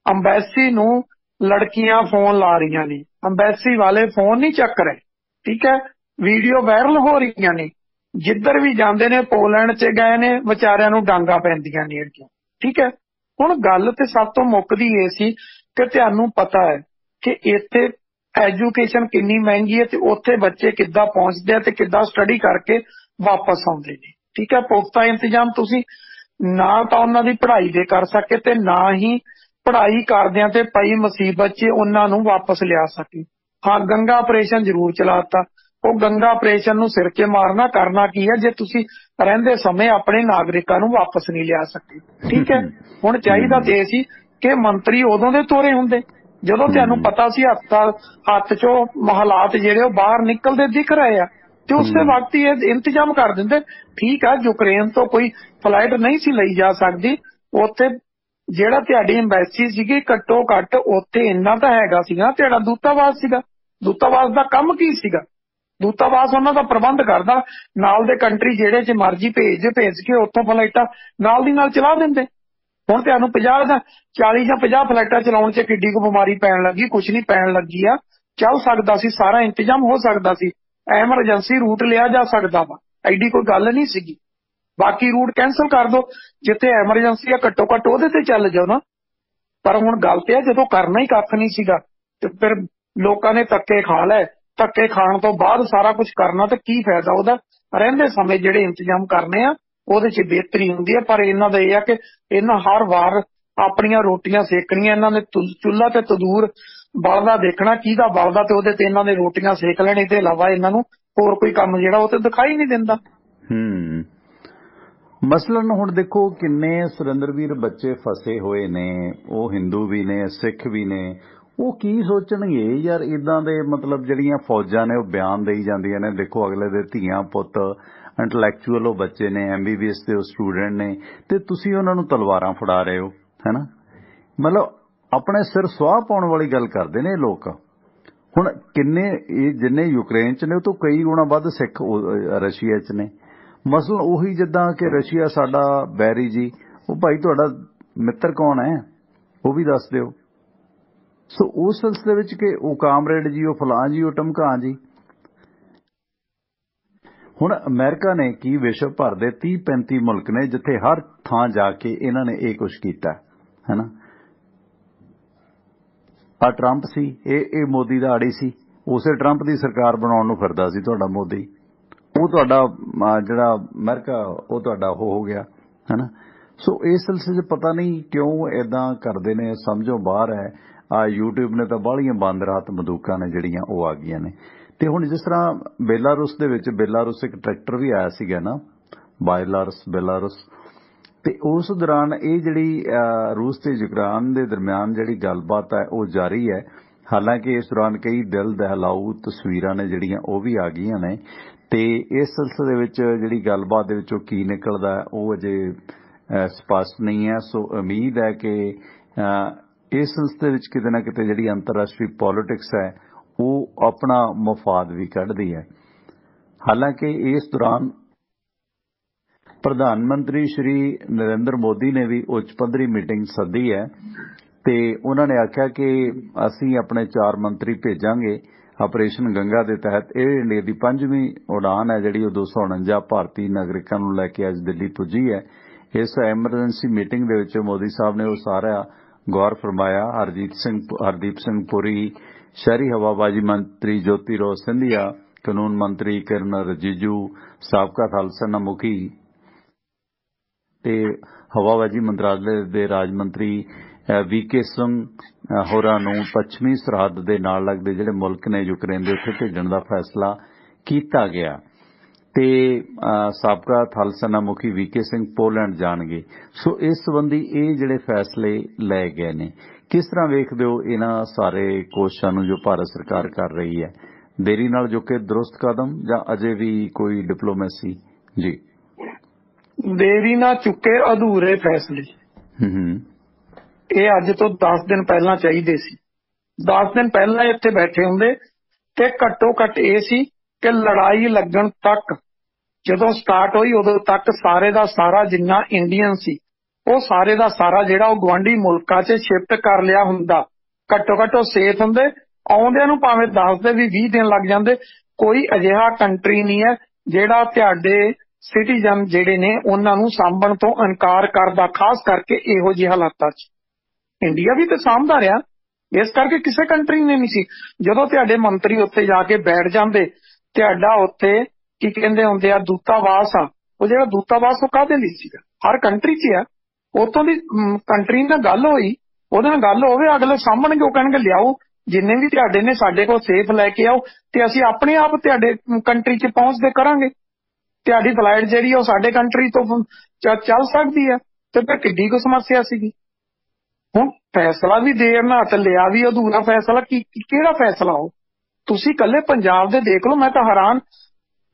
ਅੰਬੈਸੀ ਨੂੰ ਲੜਕੀਆਂ ਫੋਨ ਲਾ ਰਹੀਆਂ ਨੇ, ਅੰਬੈਸੀ ਵਾਲੇ ਫੋਨ ਨਹੀਂ ਚੱਕ ਰਹੇ। ਠੀਕ ਹੈ, ਵੀਡੀਓ ਵਾਇਰਲ ਹੋ ਰਹੀਆਂ ਨੇ, ਜਿੱਧਰ ਵੀ ਜਾਂਦੇ ਨੇ। ਪੋਲੈਂਡ 'ਚ ਗਏ ਨੇ, ਵਿਚਾਰਿਆਂ ਨੂੰ ਡਾਂਗਾ ਪੈਂਦੀਆਂ ਨੇ ਅੱਗੇ। ਠੀਕ ਹੈ, ਹੁਣ ਗੱਲ ਤੇ ਸਭ ਤੋਂ ਮੁੱਕਦੀ ਇਹ ਸੀ ਕਿ ਤੁਹਾਨੂੰ ਪਤਾ ਹੈ ਕਿ ਇੱਥੇ ਐਜੂਕੇਸ਼ਨ ਕਿੰਨੀ ਮਹਿੰਗੀ ਹੈ ਤੇ ਉੱਥੇ ਬੱਚੇ ਕਿੱਦਾਂ ਪਹੁੰਚਦੇ ਆ ਤੇ ਕਿੱਦਾਂ ਸਟੱਡੀ ਕਰਕੇ ਵਾਪਸ ਆਉਂਦੇ ਨੇ। ਠੀਕ ਹੈ, ਪੁਖਤਾ ਇੰਤਜ਼ਾਮ ਤੁਸੀਂ ਨਾ ਤਾਂ ਉਹਨਾਂ ਦੀ ਪੜ੍ਹਾਈ ਦੇ ਕਰ ਸਕੇ ਤੇ ਨਾ ਹੀ ਪੜ੍ਹਾਈ ਕਰਦਿਆਂ ਤੇ ਪਈ ਮੁਸੀਬਤ 'ਚ ਉਹਨਾਂ ਨੂੰ ਵਾਪਸ ਲਿਆ ਸਕੇ। ਹਾਂ, ਗੰਗਾ ਆਪਰੇਸ਼ਨ ਜ਼ਰੂਰ ਚਲਾਤਾ। ਉਹ ਗੰਗਾ ਆਪਰੇਸ਼ਨ ਨੂੰ ਸਿਰ 'ਚ ਮਾਰਨਾ ਕਰਨਾ ਕੀ ਹੈ ਜੇ ਤੁਸੀਂ ਰਹਿੰਦੇ ਸਮੇਂ ਆਪਣੇ ਨਾਗਰਿਕਾਂ ਨੂੰ ਵਾਪਸ ਨਹੀਂ ਲਿਆ ਸਕੇ। ਠੀਕ ਹੈ, ਹੁਣ ਚਾਹੀਦਾ ਤੇ ਸੀ ਕਿ ਮੰਤਰੀ ਉਦੋਂ ਦੇ ਤੋਰੇ ਹੁੰਦੇ ਜਦੋਂ ਤੁਹਾਨੂੰ ਪਤਾ ਸੀ ਹੱਥ 'ਚੋਂ ਹਾਲਾਤ ਜਿਹੜੇ ਉਹ ਬਾਹਰ ਨਿਕਲਦੇ ਦਿਖ ਰਹੇ ਆ, ਤੇ ਉਸੇ ਵਕਤ ਹੀ ਇਹ ਇੰਤਜ਼ਾਮ ਕਰ ਦਿੰਦੇ। ਠੀਕ ਆ, ਯੂਕਰੇਨ ਤੋਂ ਕੋਈ ਫਲਾਈਟ ਨਹੀਂ ਸੀ ਲਈ ਜਾ ਸਕਦੀ, ਉੱਥੇ ਜਿਹੜਾ ਤੁਹਾਡੀ ਐਮਬੈਸੀ ਸੀਗੀ ਘੱਟੋ ਘੱਟ ਉੱਥੇ ਇੰਨਾ ਤਾਂ ਹੈਗਾ ਸੀਗਾ, ਤੁਹਾਡਾ ਦੂਤਾਵਾਸ ਸੀਗਾ। ਦੂਤਾਵਾਸ ਦਾ ਕੰਮ ਕੀ ਸੀਗਾ? ਦੂਤਾਵਾਸ ਉਹਨਾਂ ਦਾ ਪ੍ਰਬੰਧ ਕਰਦਾ, ਨਾਲ ਦੇ ਕੰਟਰੀ ਜਿਹੜੇ 'ਚ ਮਰਜ਼ੀ ਭੇਜ ਕੇ ਉੱਥੋਂ ਫਲਾਈਟਾਂ ਨਾਲ ਦੀ ਨਾਲ ਚਲਾ ਦਿੰਦੇ। ਹੁਣ ਤੁਹਾਨੂੰ 50 ਜਾਂ 40 ਜਾਂ 50 ਫਲਾਈਟਾਂ ਚਲਾਉਣ 'ਚ ਕਿੱਡੀ ਕੁ ਬਿਮਾਰੀ ਪੈਣ ਲੱਗੀ? ਕੁਛ ਨਹੀਂ ਪੈਣ ਲੱਗੀ ਆ, ਚੱਲ ਸਕਦਾ ਸੀ, ਸਾਰਾ ਇੰਤਜ਼ਾਮ ਹੋ ਸਕਦਾ ਸੀ। ਐਮਰਜੈਂਸੀ ਰੂਟ ਲਿਆ ਜਾ ਸਕਦਾ ਵਾ, ਐਡੀ ਕੋਈ ਗੱਲ ਨਹੀਂ ਸੀਗੀ। ਬਾਕੀ ਰੂਟ ਕੈਂਸਲ ਕਰ ਦੋ, ਜਿੱਥੇ ਐਮਰਜੈਂਸੀ ਆ ਘੱਟੋ ਘੱਟ ਉਹਦੇ ਤੇ ਚੱਲ ਜਾਓ ਨਾ। ਪਰ ਹੁਣ ਗੱਲ ਤੇ ਆ ਜਦੋਂ ਕਰਨਾ ਹੀ ਕੱਖ ਨਹੀਂ ਸੀਗਾ ਤੇ ਫਿਰ ਲੋਕਾਂ ਨੇ ਧੱਕੇ ਖਾ ਲਏ। ਧੱਕੇ ਖਾਣ ਤੋਂ ਬਾਅਦ ਸਾਰਾ ਕੁਝ ਕਰਨਾ ਤੇ ਕੀ ਫਾਇਦਾ ਉਹਦਾ? ਰਹਿੰਦੇ ਸਮੇਂ ਜਿਹੜੇ ਇੰਤਜ਼ਾਮ ਕਰਨੇ ਆ ਉਹਦੇ 'ਚ ਬਿਹਤਰੀ ਹੁੰਦੀ ਹੈ। ਪਰ ਇਹਨਾਂ ਦਾ ਇਹ ਆ ਕਿ ਇਹਨਾਂ ਹਰ ਵਾਰ ਆਪਣੀਆਂ ਰੋਟੀਆਂ ਸੇਕਣੀਆਂ, ਇਹਨਾਂ ਨੇ ਚੁੱਲ੍ਹਾ ਤੇ ਤੰਦੂਰ ਬਲਦਾ ਦੇਖਣਾ ਕਿਹਦਾ ਬਲਦਾ, ਤੇ ਉਹਦੇ ਤੇ ਇਹਨਾਂ ਨੇ ਰੋਟੀਆਂ ਸੇਕ ਲੈਣ। ਇਹਦੇ ਇਲਾਵਾ ਇਹਨਾਂ ਨੂੰ ਹੋਰ ਕੋਈ ਕੰਮ ਜਿਹੜਾ ਉਹ ਤੇ ਦਿਖਾਈ ਨਹੀਂ ਦਿੰਦਾ। ਮਸਲਨ ਹੁਣ ਦੇਖੋ ਕਿੰਨੇ ਸੁਰਿੰਦਰਵੀਰ ਬੱਚੇ ਫਸੇ ਹੋਏ ਨੇ, ਉਹ ਹਿੰਦੂ ਵੀ ਨੇ, ਸਿੱਖ ਵੀ ਨੇ। ਉਹ ਕੀ ਸੋਚਣਗੇ ਯਾਰ ਇਦਾਂ ਦੇ, ਮਤਲਬ ਜਿਹੜੀਆਂ ਫੌਜਾਂ ਨੇ ਉਹ ਬਿਆਨ ਦੇਈ ਜਾਂਦੀਆਂ ਨੇ। ਦੇਖੋ ਅਗਲੇ ਦੇ ਧੀਆਂ ਪੁੱਤ ਇੰਟਲੈਕਚੁਅਲ ਉਹ ਬੱਚੇ ਨੇ, MBBS ਦੇ ਉਹ ਸਟੂਡੈਂਟ ਨੇ, ਤੇ ਤੁਸੀਂ ਉਹਨਾਂ ਨੂੰ ਤਲਵਾਰਾਂ ਫੜਾ ਰਹੇ ਹੋ, ਹੈਨਾ। ਮਤਲਬ ਆਪਣੇ ਸਿਰ ਸੁਆਹ ਪਾਉਣ ਵਾਲੀ ਗੱਲ ਕਰਦੇ ਨੇ ਇਹ ਲੋਕ। ਹੁਣ ਕਿੰਨੇ ਇਹ ਜਿੰਨੇ ਯੂਕਰੇਨ 'ਚ ਨੇ ਉਹ ਤੋਂ ਕਈ ਗੁਣਾ ਵੱਧ ਸਿੱਖ ਰਸ਼ੀਆ 'ਚ ਨੇ। ਮਸਲਨ ਉਹੀ ਜਿੱਦਾਂ ਕਿ ਰਸ਼ੀਆ ਸਾਡਾ ਬੈਰੀ ਜੀ, ਉਹ ਭਾਈ ਤੁਹਾਡਾ ਮਿੱਤਰ ਕੌਣ ਹੈ ਉਹ ਵੀ ਦੱਸ ਦਿਓ। ਸੋ ਉਸ ਸਿਲਸਿਲੇ ਵਿੱਚ ਕਿ ਉਹ ਕਾਮਰੇਡ ਜੀ, ਉਹ ਫਲਾਂ ਜੀ, ਉਹ ਟਮਕਾਂ ਜੀ। ਹੁਣ ਅਮਰੀਕਾ ਨੇ ਕੀ ਵਿਸ਼ਵ ਭਰ ਦੇ 30-35 ਮੁਲਕ ਨੇ ਜਿੱਥੇ ਹਰ ਥਾਂ ਜਾ ਕੇ ਇਹਨਾਂ ਨੇ ਇਹ ਕੁਛ ਕੀਤਾ ਹੈ ਨਾ। ਆ ਟਰੰਪ ਸੀ, ਇਹ ਮੋਦੀ ਦਾ ਆੜੀ ਸੀ, ਉਸੇ ਟਰੰਪ ਦੀ ਸਰਕਾਰ ਬਣਾਉਣ ਨੂੰ ਫਿਰਦਾ ਸੀ ਤੁਹਾਡਾ ਮੋਦੀ। ਉਹ ਤੁਹਾਡਾ ਜਿਹੜਾ ਅਮਰੀਕਾ ਉਹ ਤੁਹਾਡਾ ਹੋ ਗਿਆ ਹੈ ਨਾ। ਸੋ ਇਸ ਸਿਲਸਿਲੇ 'ਚ ਪਤਾ ਨਹੀਂ ਕਿਉਂ ਇਦਾਂ ਕਰਦੇ ਨੇ, ਸਮਝੋਂ ਬਾਹਰ ਹੈ। YouTube ਨੇ ਤਾਂ ਬਾਹਲੀਆਂ ਬੰਦ ਰਾਤ ਬੰਦੂਕਾਂ ਨੇ ਜਿਹੜੀਆਂ ਉਹ ਆ ਗਈਆਂ ਨੇ। ਤੇ ਹੁਣ ਜਿਸ ਤਰ੍ਹਾਂ ਬੇਲਾਰੂਸ ਦੇ ਵਿੱਚ ਬੇਲਾਰੂਸ ਇੱਕ ਟਰੈਕਟਰ ਵੀ ਆਇਆ ਸੀਗਾ ਨਾ, ਬੇਲਾਰੂਸ, ਤੇ ਉਸ ਦੌਰਾਨ ਇਹ ਜਿਹੜੀ ਰੂਸ ਤੇ ਯੂਕਰਾਨ ਦੇ ਦਰਮਿਆਨ ਜਿਹੜੀ ਗੱਲਬਾਤ ਹੈ ਉਹ ਜਾਰੀ ਹੈ। ਹਾਲਾਂਕਿ ਇਸ ਦੌਰਾਨ ਕਈ ਦਿਲ ਦਹਿਲਾਊ ਤਸਵੀਰਾਂ ਨੇ ਜਿਹੜੀਆਂ ਉਹ ਵੀ ਆ ਗਈਆਂ ਨੇ, ਤੇ ਇਸ ਸਿਲਸਿਲੇ ਦੇ ਵਿੱਚ ਜਿਹੜੀ ਗੱਲਬਾਤ ਦੇ ਵਿੱਚੋਂ ਕੀ ਨਿਕਲਦਾ ਉਹ ਅਜੇ ਸਪਸ਼ਟ ਨਹੀਂ ਹੈ। ਸੋ ਉਮੀਦ ਹੈ ਕਿ ਇਸ ਸਿਲਸਿਲੇ ਵਿੱਚ ਕਿਤੇ ਨਾ ਕਿਤੇ ਜਿਹੜੀ ਅੰਤਰਰਾਸ਼ਟਰੀ ਪੋਲਿਟਿਕਸ ਹੈ ਉਹ ਆਪਣਾ ਮਫਾਦ ਵੀ ਕੱਢਦੀ ਹੈ। ਹਾਲਾਂਕਿ ਇਸ ਦੌਰਾਨ ਪ੍ਰਧਾਨ ਮੰਤਰੀ ਸ਼੍ਰੀ ਨਰਿੰਦਰ ਮੋਦੀ ਨੇ ਵੀ ਉੱਚ ਪੱਧਰੀ ਮੀਟਿੰਗ ਸੱਦੀ ਹੈ ਤੇ ਉਹਨਾਂ ਨੇ ਆਖਿਆ ਕਿ ਅਸੀਂ ਆਪਣੇ 4 ਮੰਤਰੀ ਭੇਜਾਂਗੇ ਆਪਰੇਸ਼ਨ ਗੰਗਾ ਦੇ ਤਹਿਤ। ਇਹ ਇੰਡੀਆ ਦੀ 5ਵੀਂ ਉਡਾਨ ਹੈ ਜਿਹੜੀ ਉਹ 249 ਭਾਰਤੀ ਨਾਗਰਿਕਾਂ ਨੂੰ ਲੈ ਕੇ ਅੱਜ ਦਿੱਲੀ ਪੁੱਜੀ ਹੈ। ਇਸ ਐਮਰਜੈਂਸੀ ਮੀਟਿੰਗ ਦੇ ਵਿੱਚ ਮੋਦੀ ਸਾਹਿਬ ਨੇ ਉਹ ਸਾਰਾ ਗੌਰ ਫਰਮਾਇਆ। ਹਰਦੀਪ ਸਿੰਘ ਪੁਰੀ, ਸ਼ਹਿਰੀ ਹਵਾਬਾਜ਼ੀ ਮੰਤਰੀ ਜੋਤੀਰਾਓ ਸਿੰਧੀਆ, ਕਾਨੂੰਨ ਮੰਤਰੀ ਕਿਰਨ ਰਿਜੀਜੂ, ਸਾਬਕਾ ਥਲ ਸੈਨਾ ਮੁਖੀ ਤੇ ਹਵਾਬਾਜ਼ੀ ਮੰਤਰਾਲੇ ਦੇ ਰਾਜ ਮੰਤਰੀ VK ਸਿੰਘ ਹੋਰਾਂ ਨੂੰ ਪੱਛਮੀ ਸਰਹੱਦ ਦੇ ਨਾਲ ਲੱਗਦੇ ਜਿਹੜੇ ਮੁਲਕ ਨੇ ਯੂਕਰੇਨ ਦੇ ਉੱਥੇ ਭੇਜਣ ਦਾ ਫੈਸਲਾ ਕੀਤਾ ਗਿਆ ਤੇ ਸਾਬਕਾ ਥਲ ਸੈਨਾ ਮੁਖੀ VK ਸਿੰਘ ਪੋਲੈਂਡ ਜਾਣਗੇ। ਸੋ ਇਸ ਸੰਬੰਧੀ ਇਹ ਜਿਹੜੇ ਫੈਸਲੇ ਲਏ ਗਏ ਨੇ, ਕਿਸ ਤਰ੍ਹਾਂ ਵੇਖਦੇ ਹੋ ਇਹਨਾਂ ਸਾਰੇ ਕੋਸ਼ਿਸ਼ਾਂ ਨੂੰ ਜੋ ਭਾਰਤ ਸਰਕਾਰ ਕਰ ਰਹੀ ਹੈ? ਦੇਰੀ ਨਾਲ ਜੋ ਕਿ ਦਰੁਸਤ ਕਦਮ ਜਾਂ ਅਜੇ ਵੀ ਕੋਈ ਡਿਪਲੋਮੇਸੀ? ਜੀ, ਦੇਰੀ ਨਾਲ ਚੁੱਕੇ ਅਧੂਰੇ ਫੈਸਲੇ ਇਹ ਅੱਜ ਤੋਂ 10 ਦਿਨ ਪਹਿਲਾਂ ਚਾਹੀਦੇ ਸੀ। 10 ਦਿਨ ਪਹਿਲਾਂ ਇੱਥੇ ਬੈਠੇ ਹੁੰਦੇ ਤੇ ਘੱਟੋ ਘੱਟ ਇਹ ਸੀ ਕਿ ਲੜਾਈ ਲੱਗਣ ਤੱਕ, ਜਦੋਂ ਸਟਾਰਟ ਹੋਈ ਉਦੋਂ ਤੱਕ ਸਾਰੇ ਦਾ ਸਾਰਾ ਜਿੰਨਾ ਇੰਡੀਅਨ ਸੀ ਉਹ ਸਾਰੇ ਦਾ ਸਾਰਾ ਜਿਹੜਾ ਉਹ ਗੁਆਂਢੀ ਮੁਲਕਾਂ 'ਚ ਸ਼ਿਫਟ ਕਰ ਲਿਆ ਹੁੰਦਾ। ਘੱਟੋ ਘੱਟ ਉਹ ਸੇਫ ਹੁੰਦੇ। ਆਉਂਦਿਆਂ ਨੂੰ ਭਾਵੇਂ 10 ਦੇ ਵੀ 20 ਦਿਨ ਲੱਗ ਜਾਂਦੇ। ਕੋਈ ਅਜਿਹਾ ਕੰਟਰੀ ਨਹੀਂ ਹੈ ਜਿਹੜਾ ਤੁਹਾਡੇ ਸਿਟੀਜ਼ਨ ਜਿਹੜੇ ਨੇ ਉਹਨਾਂ ਨੂੰ ਸਾਂਭਣ ਤੋਂ ਇਨਕਾਰ ਕਰਦਾ, ਖਾਸ ਕਰਕੇ ਇਹੋ ਜਿਹੇ ਹਾਲਾਤਾਂ 'ਚ। ਇੰਡੀਆ ਵੀ ਤਾਂ ਸਾਂਭਦਾ ਰਿਹਾ, ਇਸ ਕਰਕੇ ਕਿਸੇ ਕੰਟਰੀ ਨੇ ਨਹੀਂ ਸੀ। ਜਦੋਂ ਤੁਹਾਡੇ ਮੰਤਰੀ ਉੱਥੇ ਜਾ ਕੇ ਬੈਠ ਜਾਂਦੇ, ਤੁਹਾਡਾ ਉੱਥੇ ਕੀ ਕਹਿੰਦੇ ਹੁੰਦੇ ਆ ਦੂਤਾਵਾਸ ਆ, ਉਹ ਜਿਹੜਾ ਦੂਤਾਵਾਸ ਉਹ ਕਾਹਦੇ ਲਈ ਸੀਗਾ? ਹਰ ਕੰਟਰੀ 'ਚ ਆ। ਉੱਥੋਂ ਦੀ ਕੰਟਰੀ ਨਾਲ ਗੱਲ ਹੋਈ, ਉਹਦੇ ਨਾਲ ਗੱਲ ਹੋਵੇ, ਅਗਲੇ ਸਾਹਮਣੇ ਉਹ ਕਹਿਣਗੇ ਲਿਆਓ ਜਿੰਨੇ ਵੀ ਤੁਹਾਡੇ ਨੇ ਸਾਡੇ ਕੋਲ ਸੇਫ ਲੈ ਕੇ ਆਓ ਤੇ ਅਸੀਂ ਆਪਣੇ ਆਪ ਤੁਹਾਡੇ ਕੰਟਰੀ 'ਚ ਪਹੁੰਚਦੇ ਕਰਾਂਗੇ। ਤੁਹਾਡੀ ਫਲਾਈਟ ਜਿਹੜੀ ਉਹ ਸਾਡੇ ਕੰਟਰੀ ਤੋਂ ਚੱਲ ਸਕਦੀ ਹੈ ਤੇ ਫਿਰ ਕਿੱਡੀ ਕੁ ਸਮੱਸਿਆ ਸੀਗੀ। ਹੁਣ ਫੈਸਲਾ ਵੀ ਦੇਰ ਨਾਲ ਤੇ ਲਿਆ ਵੀ ਅਧੂਰਾ ਫੈਸਲਾ। ਕਿਹੜਾ ਫੈਸਲਾ? ਉਹ ਤੁਸੀਂ ਇਕੱਲੇ ਪੰਜਾਬ ਦੇ ਦੇਖ ਲਓ, ਮੈਂ ਤਾਂ ਹੈਰਾਨ।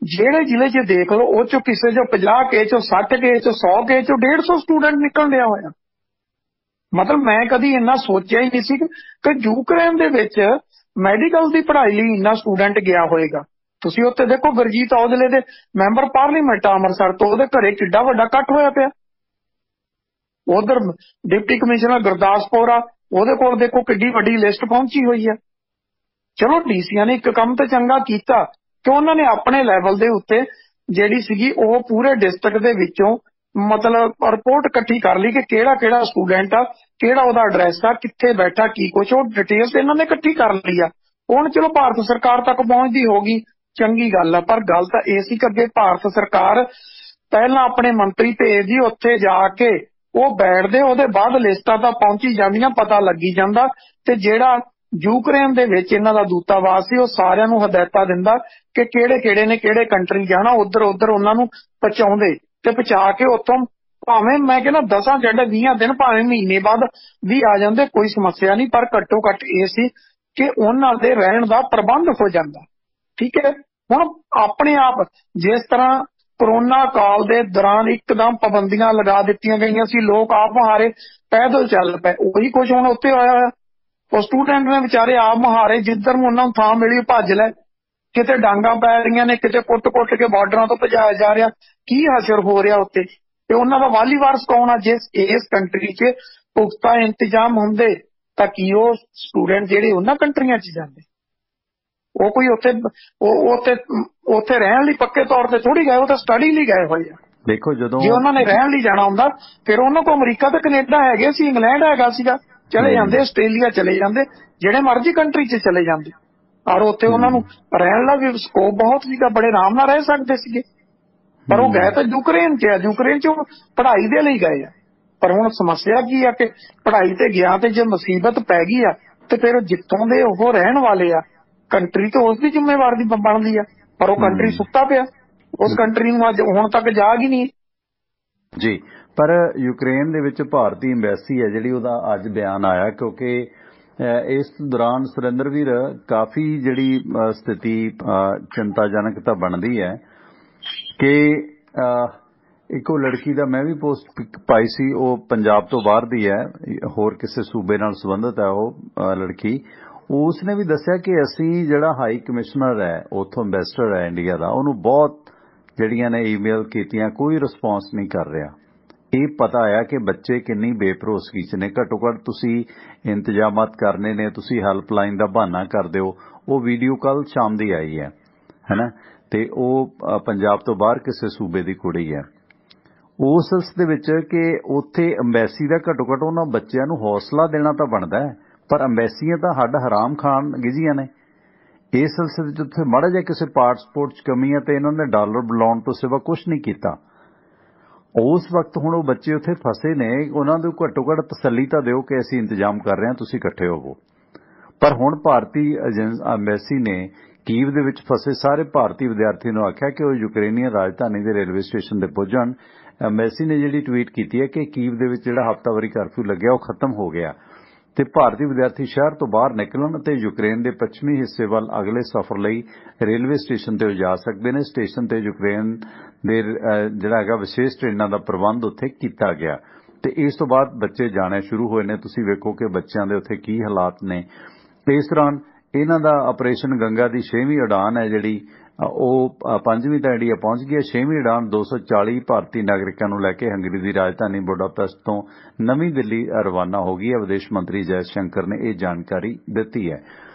ਜਿਹੜੇ ਜ਼ਿਲ੍ਹੇ 'ਚ ਦੇਖ ਲਓ ਉਹ 'ਚੋਂ ਕਿਸੇ 'ਚੋਂ 50 ਕੇ 'ਚੋਂ 60 ਕੇ 'ਚੋਂ 100 ਕੇ 'ਚੋਂ 150 ਸਟੂਡੈਂਟ ਨਿਕਲ ਰਿਹਾ ਹੋਇਆ। ਮਤਲਬ ਮੈਂ ਕਦੀ ਇੰਨਾ ਸੋਚਿਆ ਹੀ ਨਹੀਂ ਸੀ ਕਿ ਯੂਕਰੇਨ ਦੇ ਵਿੱਚ ਮੈਡੀਕਲ ਦੀ ਪੜ੍ਹਾਈ ਲਈ ਇੰਨਾ ਸਟੂਡੈਂਟ ਗਿਆ ਹੋਏਗਾ। ਤੁਸੀਂ ਉੱਥੇ ਦੇਖੋ ਗੁਰਜੀਤ ਔਜਲੇ ਦੇ ਮੈਂਬਰ ਪਾਰਲੀਮੈਂਟ ਅੰਮ੍ਰਿਤਸਰ ਤੋਂ ਉਹਦੇ ਘਰੇ ਕਿੱਡਾ ਵੱਡਾ ਇਕੱਠ ਹੋਇਆ ਪਿਆ। ਉਧਰ ਡਿਪਟੀ ਕਮਿਸ਼ਨਰ ਗੁਰਦਾਸਪੁਰ ਆ, ਉਹਦੇ ਕੋਲ ਦੇਖੋ ਕਿੱਡੀ ਵੱਡੀ ਲਿਸਟ ਪਹੁੰਚੀ ਹੋਈ ਆ। ਚਲੋ ਡੀਸੀਆਂ ਨੇ ਇੱਕ ਕੰਮ ਤਾਂ ਚੰਗਾ ਕੀਤਾ ਕਿ ਉਹਨਾਂ ਨੇ ਆਪਣੇ ਲੈਵਲ ਦੇ ਉੱਤੇ ਜਿਹੜੀ ਸੀਗੀ ਉਹ ਪੂਰੇ ਡਿਸਟ੍ਰਿਕਟ ਦੇ ਵਿੱਚੋਂ ਮਤਲਬ ਰਿਪੋਰਟ ਇਕੱਠੀ ਕਰ ਲਈ ਕਿ ਕਿਹੜਾ ਕਿਹੜਾ ਸਟੂਡੈਂਟ ਆ, ਕਿਹੜਾ ਉਹਦਾ ਐਡਰੈਸ ਆ, ਕਿੱਥੇ ਬੈਠਾ, ਕੀ ਕੁਛ, ਉਹ ਡਿਟੇਲਸ ਇਹਨਾਂ ਨੇ ਇਕੱਠੀ ਕਰ ਲਈ ਆ। ਹੁਣ ਚਲੋ ਭਾਰਤ ਸਰਕਾਰ ਤੱਕ ਪਹੁੰਚਦੀ ਹੋਗੀ, ਚੰਗੀ ਗੱਲ ਆ। ਪਰ ਗੱਲ ਤਾਂ ਇਹ ਸੀ ਕਿ ਅੱਗੇ ਭਾਰਤ ਸਰਕਾਰ ਪਹਿਲਾਂ ਆਪਣੇ ਮੰਤਰੀ ਭੇਜਦੀ, ਉੱਥੇ ਜਾ ਕੇ ਉਹ ਬੈਠਦੇ, ਉਹਦੇ ਬਾਅਦ ਲਿਸਟਾਂ ਤਾਂ ਪਹੁੰਚੀ ਜਾਂਦੀਆਂ, ਪਤਾ ਲੱਗੀ ਜਾਂਦਾ। ਤੇ ਜਿਹੜਾ ਯੂਕਰੇਨ ਦੇ ਵਿੱਚ ਇਹਨਾਂ ਦਾ ਦੂਤਾਵਾਸ ਸੀ ਉਹ ਸਾਰਿਆਂ ਨੂੰ ਹਦਾਇਤਾਂ ਦਿੰਦਾ ਕਿ ਕਿਹੜੇ ਕਿਹੜੇ ਨੇ ਕਿਹੜੇ ਕੰਟਰੀ ਜਾਣਾ, ਉਧਰ ਉਹਨਾਂ ਨੂੰ ਪਹੁੰਚਾਉਂਦੇ ਤੇ ਪਹੁੰਚਾ ਕੇ ਉੱਥੋਂ ਭਾਵੇਂ ਮੈਂ ਕਹਿੰਦਾ 10 ਜਿਹੜੇ 20 ਦਿਨ ਭਾਵੇਂ ਮਹੀਨੇ ਬਾਅਦ ਵੀ ਆ ਜਾਂਦੇ, ਕੋਈ ਸਮੱਸਿਆ ਨਹੀਂ। ਪਰ ਘੱਟੋ ਘੱਟ ਇਹ ਸੀ ਕਿ ਉਹਨਾਂ ਦੇ ਰਹਿਣ ਦਾ ਪ੍ਰਬੰਧ ਹੋ ਜਾਂਦਾ। ਠੀਕ ਹੈ। ਹੁਣ ਆਪਣੇ ਆਪ ਜਿਸ ਤਰ੍ਹਾਂ ਕਰੋਨਾ ਕਾਲ ਦੇ ਦੌਰਾਨ ਇੱਕਦਮ ਪਾਬੰਦੀਆਂ ਲਗਾ ਦਿੱਤੀਆਂ ਗਈਆਂ ਸੀ, ਲੋਕ ਆਪ ਮੁਹਾਰੇ ਪੈਦਲ ਚੱਲ ਪਏ, ਉਹੀ ਕੁਝ ਹੁਣ ਉੱਥੇ ਹੋਇਆ ਹੋਇਆ। ਉਹ ਸਟੂਡੈਂਟ ਨੇ ਵਿਚਾਰੇ ਆਪ ਮੁਹਾਰੇ, ਜਿੱਧਰ ਨੂੰ ਉਹਨਾਂ ਨੂੰ ਥਾਂ ਮਿਲੀ ਭੱਜ ਲੈ। ਕਿਤੇ ਡਾਂਗਾਂ ਪੈ ਰਹੀਆਂ ਨੇ, ਕਿਤੇ ਕੁੱਟ-ਕੁੱਟ ਕੇ ਬਾਰਡਰਾਂ ਤੋਂ ਭਜਾਇਆ ਜਾ ਰਿਹਾ। ਕੀ ਅਸਰ ਹੋ ਰਿਹਾ ਉੱਤੇ? ਤੇ ਉਹਨਾਂ ਦਾ ਵਾਲੀ ਵਾਰਸ ਕੌਣ ਆ? ਜਿਸ ਇਸ ਕੰਟਰੀ 'ਚ ਪੁਖਤਾ ਇੰਤਜ਼ਾਮ ਹੁੰਦੇ ਤਾਂ ਕੀ ਉਹ ਸਟੂਡੈਂਟ ਜਿਹੜੇ ਉਹਨਾਂ ਕੰਟਰੀਆਂ 'ਚ ਜਾਂਦੇ? ਉਹ ਕੋਈ ਉੱਥੇ ਰਹਿਣ ਲਈ ਪੱਕੇ ਤੌਰ ਤੇ ਥੋੜੀ ਗਏ, ਉਹ ਤਾਂ ਸਟੱਡੀ ਲਈ ਗਏ ਹੋਏ ਆ। ਦੇਖੋ ਜਦੋਂ ਜੇ ਉਹਨਾਂ ਨੇ ਰਹਿਣ ਲਈ ਜਾਣਾ ਹੁੰਦਾ ਫਿਰ ਉਹਨਾਂ ਕੋਲ ਅਮਰੀਕਾ ਤੇ ਕੈਨੇਡਾ ਹੈਗੇ ਸੀ, ਇੰਗਲੈਂਡ ਹੈਗਾ ਸੀਗਾ, ਚਲੇ ਜਾਂਦੇ, ਆਸਟ੍ਰੇਲੀਆ ਚਲੇ ਜਾਂਦੇ, ਜਿਹੜੇ ਮਰਜ਼ੀ ਕੰਟਰੀ 'ਚ ਚਲੇ ਜਾਂਦੇ। ਔਰ ਉੱਥੇ ਉਹਨਾਂ ਨੂੰ ਰਹਿਣ ਦਾ ਵੀ ਸਕੋਪ ਬਹੁਤ ਸੀਗਾ, ਬੜੇ ਆਰਾਮ ਨਾਲ ਰਹਿ ਸਕਦੇ ਸੀਗੇ। ਪਰ ਉਹ ਗਏ ਤਾਂ ਯੂਕਰੇਨ 'ਚ ਆ, ਯੂਕਰੇਨ 'ਚ ਪੜ੍ਹਾਈ ਦੇ ਲਈ ਗਏ ਆ। ਪਰ ਹੁਣ ਸਮੱਸਿਆ ਕੀ ਆ ਕਿ ਪੜ੍ਹਾਈ ਤੇ ਗਿਆ ਤੇ ਜੇ ਮੁਸੀਬਤ ਪੈ ਗਈ ਆ ਤੇ ਫਿਰ ਜਿੱਥੋਂ ਦੇ ਉਹ ਰਹਿਣ ਵਾਲੇ ਆ, ਕੰਟਰੀ ਤੇ ਉਸ ਦੀ ਜ਼ਿੰਮੇਵਾਰ ਦੀ ਬਣਦੀ ਆ, ਪਰ ਉਹ ਕੰਟਰੀ ਸੁੱਤਾ ਪਿਆ। ਉਸ ਕੰਟਰੀ ਨੂੰ ਅੱਜ ਹੁਣ ਤੱਕ ਜਾਗ ਹੀ ਨਹੀਂ ਜੀ। ਪਰ ਯੂਕਰੇਨ ਦੇ ਵਿੱਚ ਭਾਰਤੀ ਐਮਬੈਸੀ ਹੈ ਜਿਹੜੀ, ਉਹਦਾ ਅੱਜ ਬਿਆਨ ਆਇਆ, ਕਿਉਂਕਿ ਇਸ ਦੌਰਾਨ ਸੁਰਿੰਦਰਵੀਰ ਕਾਫੀ ਜਿਹੜੀ ਸਥਿਤੀ ਚਿੰਤਾਜਨਕ ਤਾਂ ਬਣਦੀ ਹੈ ਕਿ ਇੱਕ ਉਹ ਲੜਕੀ ਦਾ ਮੈਂ ਵੀ ਪੋਸਟ ਪਾਈ ਸੀ, ਉਹ ਪੰਜਾਬ ਤੋਂ ਬਾਹਰ ਦੀ ਹੈ, ਹੋਰ ਕਿਸੇ ਸੂਬੇ ਨਾਲ ਸੰਬੰਧਿਤ ਹੈ ਉਹ ਲੜਕੀ। ਉਸ ਨੇ ਵੀ ਦੱਸਿਆ ਕਿ ਅਸੀਂ ਜਿਹੜਾ ਹਾਈ ਕਮਿਸ਼ਨਰ ਹੈ ਉੱਥੋਂ, ਐਮਬੈਸਡਰ ਹੈ ਇੰਡੀਆ ਦਾ, ਉਹਨੂੰ ਬਹੁਤ ਜਿਹੜੀਆਂ ਨੇ ਈਮੇਲ ਕੀਤੀਆਂ, ਕੋਈ ਰਿਸਪੌਂਸ ਨਹੀਂ ਕਰ ਰਿਹਾ। ਇਹ ਪਤਾ ਆ ਕਿ ਬੱਚੇ ਕਿੰਨੀ ਬੇਭਰੋਸਗੀ 'ਚ ਨੇ। ਘੱਟੋ ਘੱਟ ਤੁਸੀਂ ਇੰਤਜ਼ਾਮਾਤ ਕਰਨੇ ਨੇ, ਤੁਸੀਂ ਹੈਲਪਲਾਈਨ ਦਾ ਬਹਾਨਾ ਕਰਦੇ ਹੋ। ਉਹ ਵੀਡੀਓ ਕੱਲ ਸ਼ਾਮ ਦੀ ਆਈ ਹੈ ਨਾ, ਤੇ ਉਹ ਪੰਜਾਬ ਤੋਂ ਬਾਹਰ ਕਿਸੇ ਸੂਬੇ ਦੀ ਕੁੜੀ ਹੈ। ਉਸ ਦੇ ਵਿੱਚ ਕਿ ਉੱਥੇ ਐਮਬੈਸੀ ਦਾ ਘੱਟੋ ਘੱਟ ਉਹਨਾਂ ਬੱਚਿਆਂ ਨੂੰ ਹੌਸਲਾ ਦੇਣਾ ਤਾਂ ਬਣਦਾ ਹੈ, ਪਰ ਐਮਬੈਸੀਆਂ ਤਾਂ ਹੱਡ ਹਰਾਮ ਖਾਣ ਗਿਝੀਆਂ ਨੇ। ਇਸ ਸਿਲਸਿਲੇ 'ਚ ਉੱਥੇ ਮਾੜਾ ਜਿਹਾ ਕਿਸੇ ਪਾਸਪੋਰਟ 'ਚ ਕਮੀ ਹੈ ਤੇ ਇਹਨਾਂ ਨੇ ਡਾਲਰ ਬੁਲਾਉਣ ਤੋਂ ਸਿਵਾ ਕੁਝ ਨਹੀਂ ਕੀਤਾ। ਉਸ ਵਕਤ ਹੁਣ ਉਹ ਬੱਚੇ ਉੱਥੇ ਫਸੇ ਨੇ, ਉਹਨਾਂ ਨੂੰ ਘੱਟੋ ਘੱਟ ਤਸੱਲੀ ਤਾਂ ਦਿਓ ਕਿ ਅਸੀਂ ਇੰਤਜ਼ਾਮ ਕਰ ਰਹੇ ਹਾਂ, ਤੁਸੀਂ ਇਕੱਠੇ ਹੋਵੋ। ਪਰ ਹੁਣ ਭਾਰਤੀ ਐਮਬੈਸੀ ਨੇ ਕੀਵ ਦੇ ਵਿੱਚ ਫਸੇ ਸਾਰੇ ਭਾਰਤੀ ਵਿਦਿਆਰਥੀਆਂ ਨੂੰ ਆਖਿਆ ਕਿ ਉਹ ਯੂਕਰੇਨੀਅਨ ਰਾਜਧਾਨੀ ਦੇ ਰੇਲਵੇ ਸਟੇਸ਼ਨ ਤੇ ਪੁੱਜਣ। ਐਮਬੈਸੀ ਨੇ ਜਿਹੜੀ ਟਵੀਟ ਕੀਤੀ ਹੈ ਕਿ ਕੀਵ ਦੇ ਵਿੱਚ ਜਿਹੜਾ ਹਫ਼ਤਾਵਾਰੀ ਕਰਫਿਊ ਲੱਗਿਆ ਉਹ ਖਤਮ ਹੋ ਗਿਆ ਤੇ ਭਾਰਤੀ ਵਿਦਿਆਰਥੀ ਸ਼ਹਿਰ ਤੋਂ ਬਾਹਰ ਨਿਕਲਣ ਅਤੇ ਯੂਕਰੇਨ ਦੇ ਪੱਛਮੀ ਹਿੱਸੇ ਵੱਲ ਅਗਲੇ ਸਫ਼ਰ ਲਈ ਰੇਲਵੇ ਸਟੇਸ਼ਨ ਤੇ ਜਾ ਸਕਦੇ ਨੇ। ਸਟੇਸ਼ਨ ਤੇ ਯੂਕਰੇਨ ਦੇ ਜਿਹੜਾ ਹੈਗਾ ਵਿਸ਼ੇਸ਼ ਟ੍ਰੇਨਾਂ ਦਾ ਪ੍ਰਬੰਧ ਉੱਥੇ ਕੀਤਾ ਗਿਆ ਤੇ ਇਸ ਤੋਂ ਬਾਅਦ ਬੱਚੇ ਜਾਣੇ ਸ਼ੁਰੂ ਹੋਏ ਨੇ। ਤੁਸੀਂ ਵੇਖੋ ਕਿ ਬੱਚਿਆਂ ਦੇ ਉੱਥੇ ਕੀ ਹਾਲਾਤ ਨੇ। ਇਸ ਦੌਰਾਨ ਇਹਨਾਂ ਦਾ ਆਪਰੇਸ਼ਨ ਗੰਗਾ ਦੀ 6ਵੀਂ ਉਡਾਨ ਹੈ ਜਿਹੜੀ, ਉਹ 5ਵੀਂ ਤਾਂ ਇੰਡੀਆ ਪਹੁੰਚ ਗਈ ਹੈ। 6ਵੀਂ ਉਡਾਨ 240 ਭਾਰਤੀ ਨਾਗਰਿਕਾਂ ਨੂੰ ਲੈ ਕੇ ਹੰਗਰੀ ਦੀ ਰਾਜਧਾਨੀ ਬੁਡਾਪੈਸਟ ਤੋਂ ਨਵੀਂ ਦਿੱਲੀ ਰਵਾਨਾ ਹੋ ਗਈ ਹੈ। ਵਿਦੇਸ਼ ਮੰਤਰੀ ਜੈ ਸ਼ੰਕਰ ਨੇ ਇਹ ਜਾਣਕਾਰੀ ਦਿੱਤੀ ਹੈ।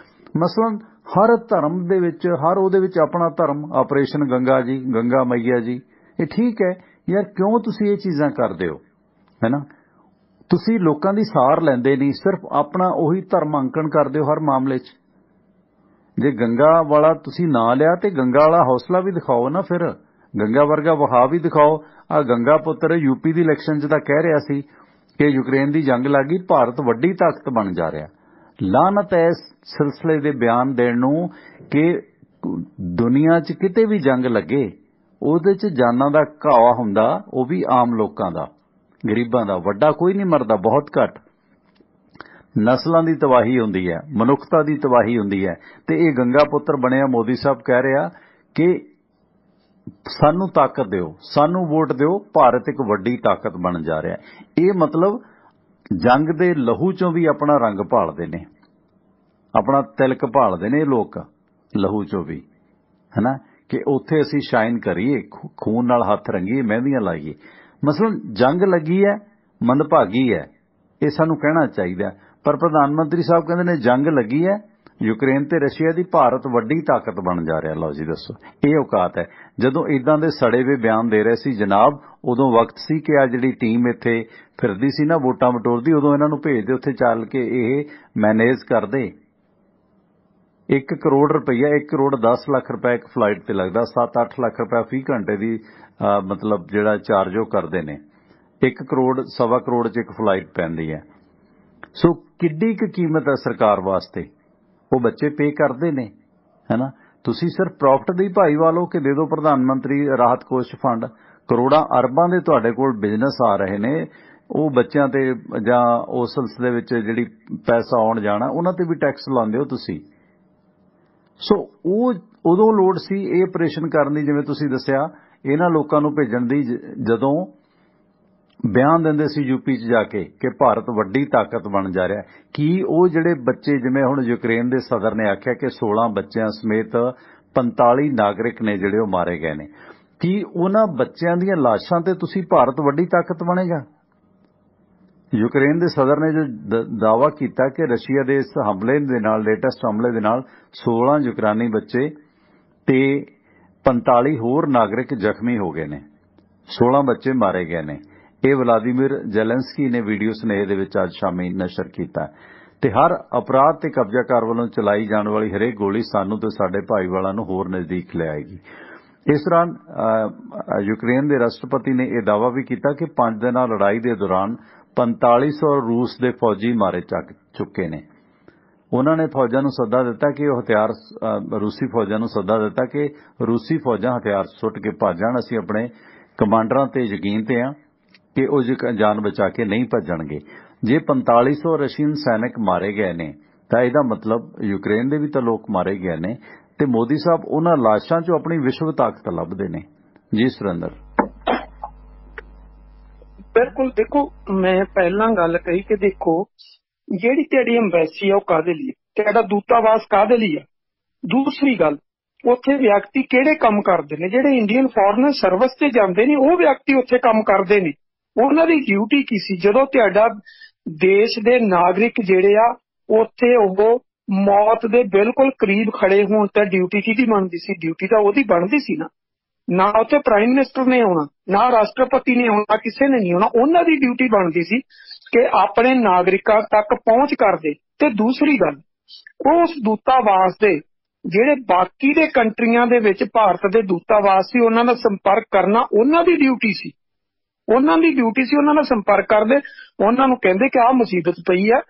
ਮਸਲਨ ਹਰ ਧਰਮ ਦੇ ਵਿੱਚ, ਹਰ ਉਹਦੇ ਵਿੱਚ ਆਪਣਾ ਧਰਮ, ਆਪਰੇਸ਼ਨ ਗੰਗਾ ਜੀ, ਗੰਗਾ ਮਈਆ ਜੀ, ਇਹ ਠੀਕ ਹੈ ਯਾਰ, ਕਿਉਂ ਤੁਸੀਂ ਇਹ ਚੀਜ਼ਾਂ ਕਰਦੇ ਹੋ, ਹੈ ਨਾ? ਤੁਸੀਂ ਲੋਕਾਂ ਦੀ ਸਾਰ ਲੈਂਦੇ ਨਹੀਂ, ਸਿਰਫ ਆਪਣਾ ਉਹੀ ਧਰਮ ਅੰਕਣ ਕਰਦੇ ਹੋ ਹਰ ਮਾਮਲੇ 'ਚ। ਜੇ ਗੰਗਾ ਵਾਲਾ ਤੁਸੀਂ ਨਾਂ ਲਿਆ ਤੇ ਗੰਗਾ ਵਾਲਾ ਹੌਸਲਾ ਵੀ ਦਿਖਾਓ ਨਾ, ਫਿਰ ਗੰਗਾ ਵਰਗਾ ਵਹਾ ਵੀ ਦਿਖਾਓ। ਆ ਗੰਗਾ ਪੁੱਤਰ ਯੂਪੀ ਦੀ ਇਲੈਕਸ਼ਨ 'ਚ ਤਾਂ ਕਹਿ ਰਿਹਾ ਸੀ ਕਿ ਯੂਕਰੇਨ ਦੀ ਜੰਗ ਲੱਗੀ, ਭਾਰਤ ਵੱਡੀ ਤਾਕਤ ਬਣ ਜਾ ਰਿਹਾ। ਲਾਹਨਤ ਹੈ ਇਸ ਸਿਲਸਿਲੇ ਦੇ ਬਿਆਨ ਦੇਣ ਨੂੰ ਕਿ ਦੁਨੀਆ 'ਚ ਕਿਤੇ ਵੀ ਜੰਗ ਲੱਗੇ ਉਹਦੇ 'ਚ ਜਾਨਾਂ ਦਾ ਘਾਵਾ ਹੁੰਦਾ, ਉਹ ਵੀ ਆਮ ਲੋਕਾਂ ਦਾ, ਗਰੀਬਾਂ ਦਾ। ਵੱਡਾ ਕੋਈ ਨਹੀਂ ਮਰਦਾ, ਬਹੁਤ ਘੱਟ। ਨਸਲਾਂ ਦੀ ਤਬਾਹੀ ਹੁੰਦੀ ਹੈ, ਮਨੁੱਖਤਾ ਦੀ ਤਬਾਹੀ ਹੁੰਦੀ ਹੈ। ਤੇ ਇਹ ਗੰਗਾ ਪੁੱਤਰ ਬਣਿਆ ਮੋਦੀ ਸਾਹਿਬ ਕਹਿ ਰਿਹਾ ਕਿ ਸਾਨੂੰ ਤਾਕਤ ਦਿਓ, ਸਾਨੂੰ ਵੋਟ ਦਿਓ, ਭਾਰਤ ਇੱਕ ਵੱਡੀ ਤਾਕਤ ਬਣ ਜਾ ਰਿਹਾ। ਇਹ ਮਤਲਬ ਜੰਗ ਦੇ ਲਹੂ 'ਚੋਂ ਵੀ ਆਪਣਾ ਰੰਗ ਭਾਲਦੇ ਨੇ, ਆਪਣਾ ਤਿਲਕ ਭਾਲਦੇ ਨੇ ਇਹ ਲੋਕ ਲਹੂ 'ਚੋਂ ਵੀ, ਹੈ ਨਾ, ਕਿ ਉੱਥੇ ਅਸੀਂ ਸ਼ਾਈਨ ਕਰੀਏ, ਖੂਨ ਨਾਲ ਹੱਥ ਰੰਗੀਏ, ਮਹਿੰਦੀਆਂ ਲਾਈਏ। ਮਸਲਨ ਜੰਗ ਲੱਗੀ ਹੈ, ਮੰਦਭਾਗੀ ਹੈ, ਇਹ ਸਾਨੂੰ ਕਹਿਣਾ ਚਾਹੀਦਾ। ਪਰ ਪ੍ਰਧਾਨ ਮੰਤਰੀ ਸਾਹਿਬ ਕਹਿੰਦੇ ਨੇ ਜੰਗ ਲੱਗੀ ਹੈ ਯੂਕਰੇਨ ਤੇ ਰਸ਼ੀਆ ਦੀ, ਭਾਰਤ ਵੱਡੀ ਤਾਕਤ ਬਣ ਜਾ ਰਿਹਾ। ਲਓ ਜੀ ਦੱਸੋ, ਇਹ ਔਕਾਤ ਹੈ? ਜਦੋਂ ਇਦਾਂ ਦੇ ਸੜੇ ਵੇ ਬਿਆਨ ਦੇ ਰਹੇ ਸੀ ਜਨਾਬ, ਉਦੋਂ ਵਕਤ ਸੀ ਕਿ ਆ ਜਿਹੜੀ ਟੀਮ ਇੱਥੇ ਫਿਰਦੀ ਸੀ ਨਾ ਵੋਟਾਂ ਬਟੋਰਦੀ, ਉਦੋਂ ਇਹਨਾਂ ਨੂੰ ਭੇਜਦੇ ਉੱਥੇ ਚੱਲ ਕੇ ਇਹ ਮੈਨੇਜ ਕਰਦੇ। 1 ਕਰੋੜ ਰੁਪਈਆ, 1 ਕਰੋੜ 10 ਲੱਖ ਰੁਪਏ ਇੱਕ ਫਲਾਈਟ ਤੇ ਲੱਗਦਾ, 7-8 ਲੱਖ ਰੁਪਏ ਫੀ ਘੰਟੇ ਦੀ ਮਤਲਬ ਜਿਹੜਾ ਚਾਰਜ ਉਹ ਕਰਦੇ ਨੇ। 1 ਕਰੋੜ, 1.25 ਕਰੋੜ 'ਚ ਇੱਕ ਫਲਾਈਟ ਪੈਂਦੀ ਹੈ। ਸੋ ਕਿੱਡੀ ਕੁ ਕੀਮਤ ਹੈ ਸਰਕਾਰ ਵਾਸਤੇ, ਉਹ ਬੱਚੇ ਪੇ ਕਰਦੇ ਨੇ, ਹੈ ਨਾ। ਤੁਸੀਂ ਸਿਰਫ ਪ੍ਰੋਫਿਟ ਦੀ ਭਾਈਵਾਲ ਹੋ ਕਿ ਦੇ ਦਿਓ ਪ੍ਰਧਾਨ ਮੰਤਰੀ ਰਾਹਤ ਕੋਸ਼ ਫੰਡ, ਕਰੋੜਾਂ ਅਰਬਾਂ ਦੇ ਤੁਹਾਡੇ ਕੋਲ ਬਿਜ਼ਨਸ ਆ ਰਹੇ ਨੇ, ਉਹ ਬੱਚਿਆਂ ਤੇ ਜਾਂ ਉਸ ਸਿਲਸਿਲੇ ਵਿੱਚ ਜਿਹੜੀ ਪੈਸਾ ਆਉਣ ਜਾਣਾ ਉਹਨਾਂ ਤੇ ਵੀ ਟੈਕਸ ਲਾਉਂਦੇ ਹੋ ਤੁਸੀਂ। ਸੋ ਉਹ ਉਦੋਂ ਲੋੜ ਸੀ ਇਹ ਆਪਰੇਸ਼ਨ ਕਰਨ ਦੀ, ਜਿਵੇਂ ਤੁਸੀਂ ਦੱਸਿਆ, ਇਹਨਾਂ ਲੋਕਾਂ ਨੂੰ ਭੇਜਣ ਦੀ ਜਦੋਂ ਬਿਆਨ ਦਿੰਦੇ ਸੀ ਯੂਪੀ 'ਚ ਜਾ ਕੇ ਕਿ ਭਾਰਤ ਵੱਡੀ ਤਾਕਤ ਬਣ ਜਾ ਰਿਹਾ। ਕੀ ਉਹ ਜਿਹੜੇ ਬੱਚੇ, ਜਿਵੇਂ ਹੁਣ ਯੂਕਰੇਨ ਦੇ ਸਦਰ ਨੇ ਆਖਿਆ ਕਿ 16 ਬੱਚਿਆਂ ਸਮੇਤ 45 ਨਾਗਰਿਕ ਨੇ ਜਿਹੜੇ ਉਹ ਮਾਰੇ ਗਏ ਨੇ, ਕੀ ਉਹਨਾਂ ਬੱਚਿਆਂ ਦੀਆਂ ਲਾਸ਼ਾਂ ਤੇ ਤੁਸੀਂ ਭਾਰਤ ਵੱਡੀ ਤਾਕਤ ਬਣੇਗਾ? ਯੂਕਰੇਨ ਦੇ ਸਦਰ ਨੇ ਜੋ ਦਾਅਵਾ ਕੀਤਾ ਕਿ ਰਸ਼ੀਆ ਦੇ ਇਸ ਹਮਲੇ ਦੇ ਨਾਲ, ਲੇਟੈਸਟ ਹਮਲੇ ਦੇ ਨਾਲ 16 ਯੂਕਰਾਨੀ ਬੱਚੇ ਤੇ 45 ਹੋਰ ਨਾਗਰਿਕ ਜ਼ਖਮੀ ਹੋ ਗਏ ਨੇ, 16 ਬੱਚੇ ਮਾਰੇ ਗਏ ਨੇ। ਇਹ ਵਲਾਦੀਮੀਰ ਜ਼ੈਲੈਂਸਕੀ ਨੇ ਵੀਡੀਓ ਸੁਨੇਹੇ ਦੇ ਵਿੱਚ ਅੱਜ ਸ਼ਾਮੀ ਨਸ਼ਰ ਕੀਤਾ। ਤੇ ਹਰ ਅਪਰਾਧ ਤੇ ਕਬਜ਼ਾਕਾਰ ਵੱਲੋਂ ਚਲਾਈ ਜਾਣ ਵਾਲੀ ਹਰੇਕ ਗੋਲੀ ਸਾਨੂੰ ਤੇ ਸਾਡੇ ਭਾਈਵਾਲਾਂ ਨੂੰ ਹੋਰ ਨਜ਼ਦੀਕ ਲੈ ਆਏਗੀ। ਇਸ ਦੌਰਾਨ ਯੂਕਰੇਨ ਦੇ ਰਾਸ਼ਟਰਪਤੀ ਨੇ ਇਹ ਦਾਅਵਾ ਵੀ ਕੀਤਾ ਕਿ 5 ਦਿਨਾਂ ਲੜਾਈ ਦੇ ਦੌਰਾਨ 4500 ਰੂਸ ਦੇ ਫੌਜੀ ਮਾਰੇ ਚੁੱਕੇ ਨੇ। ਉਹਨਾਂ ਨੇ ਫੌਜਾਂ ਨੂੰ ਸੱਦਾ ਦਿੱਤਾ ਕਿ ਉਹ ਹਥਿਆਰ ਰੂਸੀ ਫੌਜਾਂ ਨੂੰ ਸੱਦਾ ਦਿੱਤਾ ਕਿ ਰੂਸੀ ਫੌਜਾਂ ਹਥਿਆਰ ਸੁੱਟ ਕੇ ਭੱਜ ਜਾਣ। ਅਸੀਂ ਆਪਣੇ ਕਮਾਂਡਰਾਂ ਤੇ ਯਕੀਨ ਤੇ ਆ ਕਿ ਉਹ ਜਾਨ ਬਚਾ ਕੇ ਨਹੀਂ ਭੱਜਣਗੇ। ਜੇ 4500 ਰਸ਼ੀਅਨ ਸੈਨਿਕ ਮਾਰੇ ਗਏ ਨੇ ਤਾਂ ਇਹਦਾ ਮਤਲਬ ਯੂਕਰੇਨ ਦੇ ਵੀ ਤਾਂ ਲੋਕ ਮਾਰੇ ਗਏ ਨੇ ਤੇ ਮੋਦੀ ਸਾਹਿਬ ਉਹਨਾਂ ਲਾਸ਼ਾਂ 'ਚੋਂ ਆਪਣੀ ਵਿਸ਼ਵ ਤਾਕਤ ਲੱਭਦੇ ਨੇ। ਜੀ ਸੁਰਿੰਦਰ। ਬਿਲਕੁਲ। ਦੇਖੋ, ਮੈਂ ਪਹਿਲਾਂ ਗੱਲ ਕਹੀ ਕਿ ਦੇਖੋ ਜਿਹੜੀ ਤੁਹਾਡੀ ਐਮਬੈਸੀ ਆ ਉਹ ਕਾਹਦੇ ਲਈ, ਤੁਹਾਡਾ ਦੂਤਾਵਾਸ ਕਾਹਦੇ ਲਈ ਆ। ਦੂਸਰੀ ਗੱਲ, ਉੱਥੇ ਵਿਅਕਤੀ ਕਿਹੜੇ ਕੰਮ ਕਰਦੇ ਨੇ। ਜਿਹੜੇ ਇੰਡੀਅਨ ਫੋਰਨ ਸਰਵਿਸ ਤੇ ਜਾਂਦੇ ਨੇ ਉਹ ਵਿਅਕਤੀ ਉੱਥੇ ਕੰਮ ਕਰਦੇ ਨੇ, ਉਹਨਾਂ ਦੀ ਡਿਊਟੀ ਕੀ ਸੀ। ਜਦੋਂ ਤੁਹਾਡਾ ਦੇਸ਼ ਦੇ ਨਾਗਰਿਕ ਜਿਹੜੇ ਆ ਉੱਥੇ ਉਹ ਮੌਤ ਦੇ ਬਿਲਕੁਲ ਕਰੀਬ ਖੜੇ ਹੋਣ ਤਾਂ ਡਿਊਟੀ ਕਿਹਦੀ ਬਣਦੀ ਸੀ? ਡਿਊਟੀ ਤਾਂ ਉਹਦੀ ਬਣਦੀ ਸੀ ਨਾ। ਨਾ ਉੱਥੇ ਪ੍ਰਾਈਮ ਮਿਨਿਸਟਰ ਨੇ ਆਉਣਾ, ਨਾ ਰਾਸ਼ਟਰਪਤੀ ਨੇ ਆਉਣਾ, ਕਿਸੇ ਨੇ ਨਹੀਂ ਆਉਣਾ। ਉਹਨਾਂ ਦੀ ਡਿਊਟੀ ਬਣਦੀ ਸੀ ਕਿ ਆਪਣੇ ਨਾਗਰਿਕਾਂ ਤੱਕ ਪਹੁੰਚ ਕਰਦੇ। ਤੇ ਦੂਸਰੀ ਗੱਲ, ਉਸ ਦੂਤਾਵਾਸ ਦੇ ਜਿਹੜੇ ਬਾਕੀ ਦੇ ਕੰਟਰੀਆਂ ਦੇ ਵਿੱਚ ਭਾਰਤ ਦੇ ਦੂਤਾਵਾਸ ਸੀ ਉਹਨਾਂ ਦਾ ਸੰਪਰਕ ਕਰਨਾ ਉਹਨਾਂ ਦੀ ਡਿਊਟੀ ਸੀ। ਉਹਨਾਂ ਦੀ ਡਿਊਟੀ ਸੀ, ਉਹਨਾਂ ਨਾਲ ਸੰਪਰਕ ਕਰਦੇ, ਉਹਨਾਂ ਨੂੰ ਕਹਿੰਦੇ ਕਿ ਆਹ ਮੁਸੀਬਤ ਪਈ ਆ,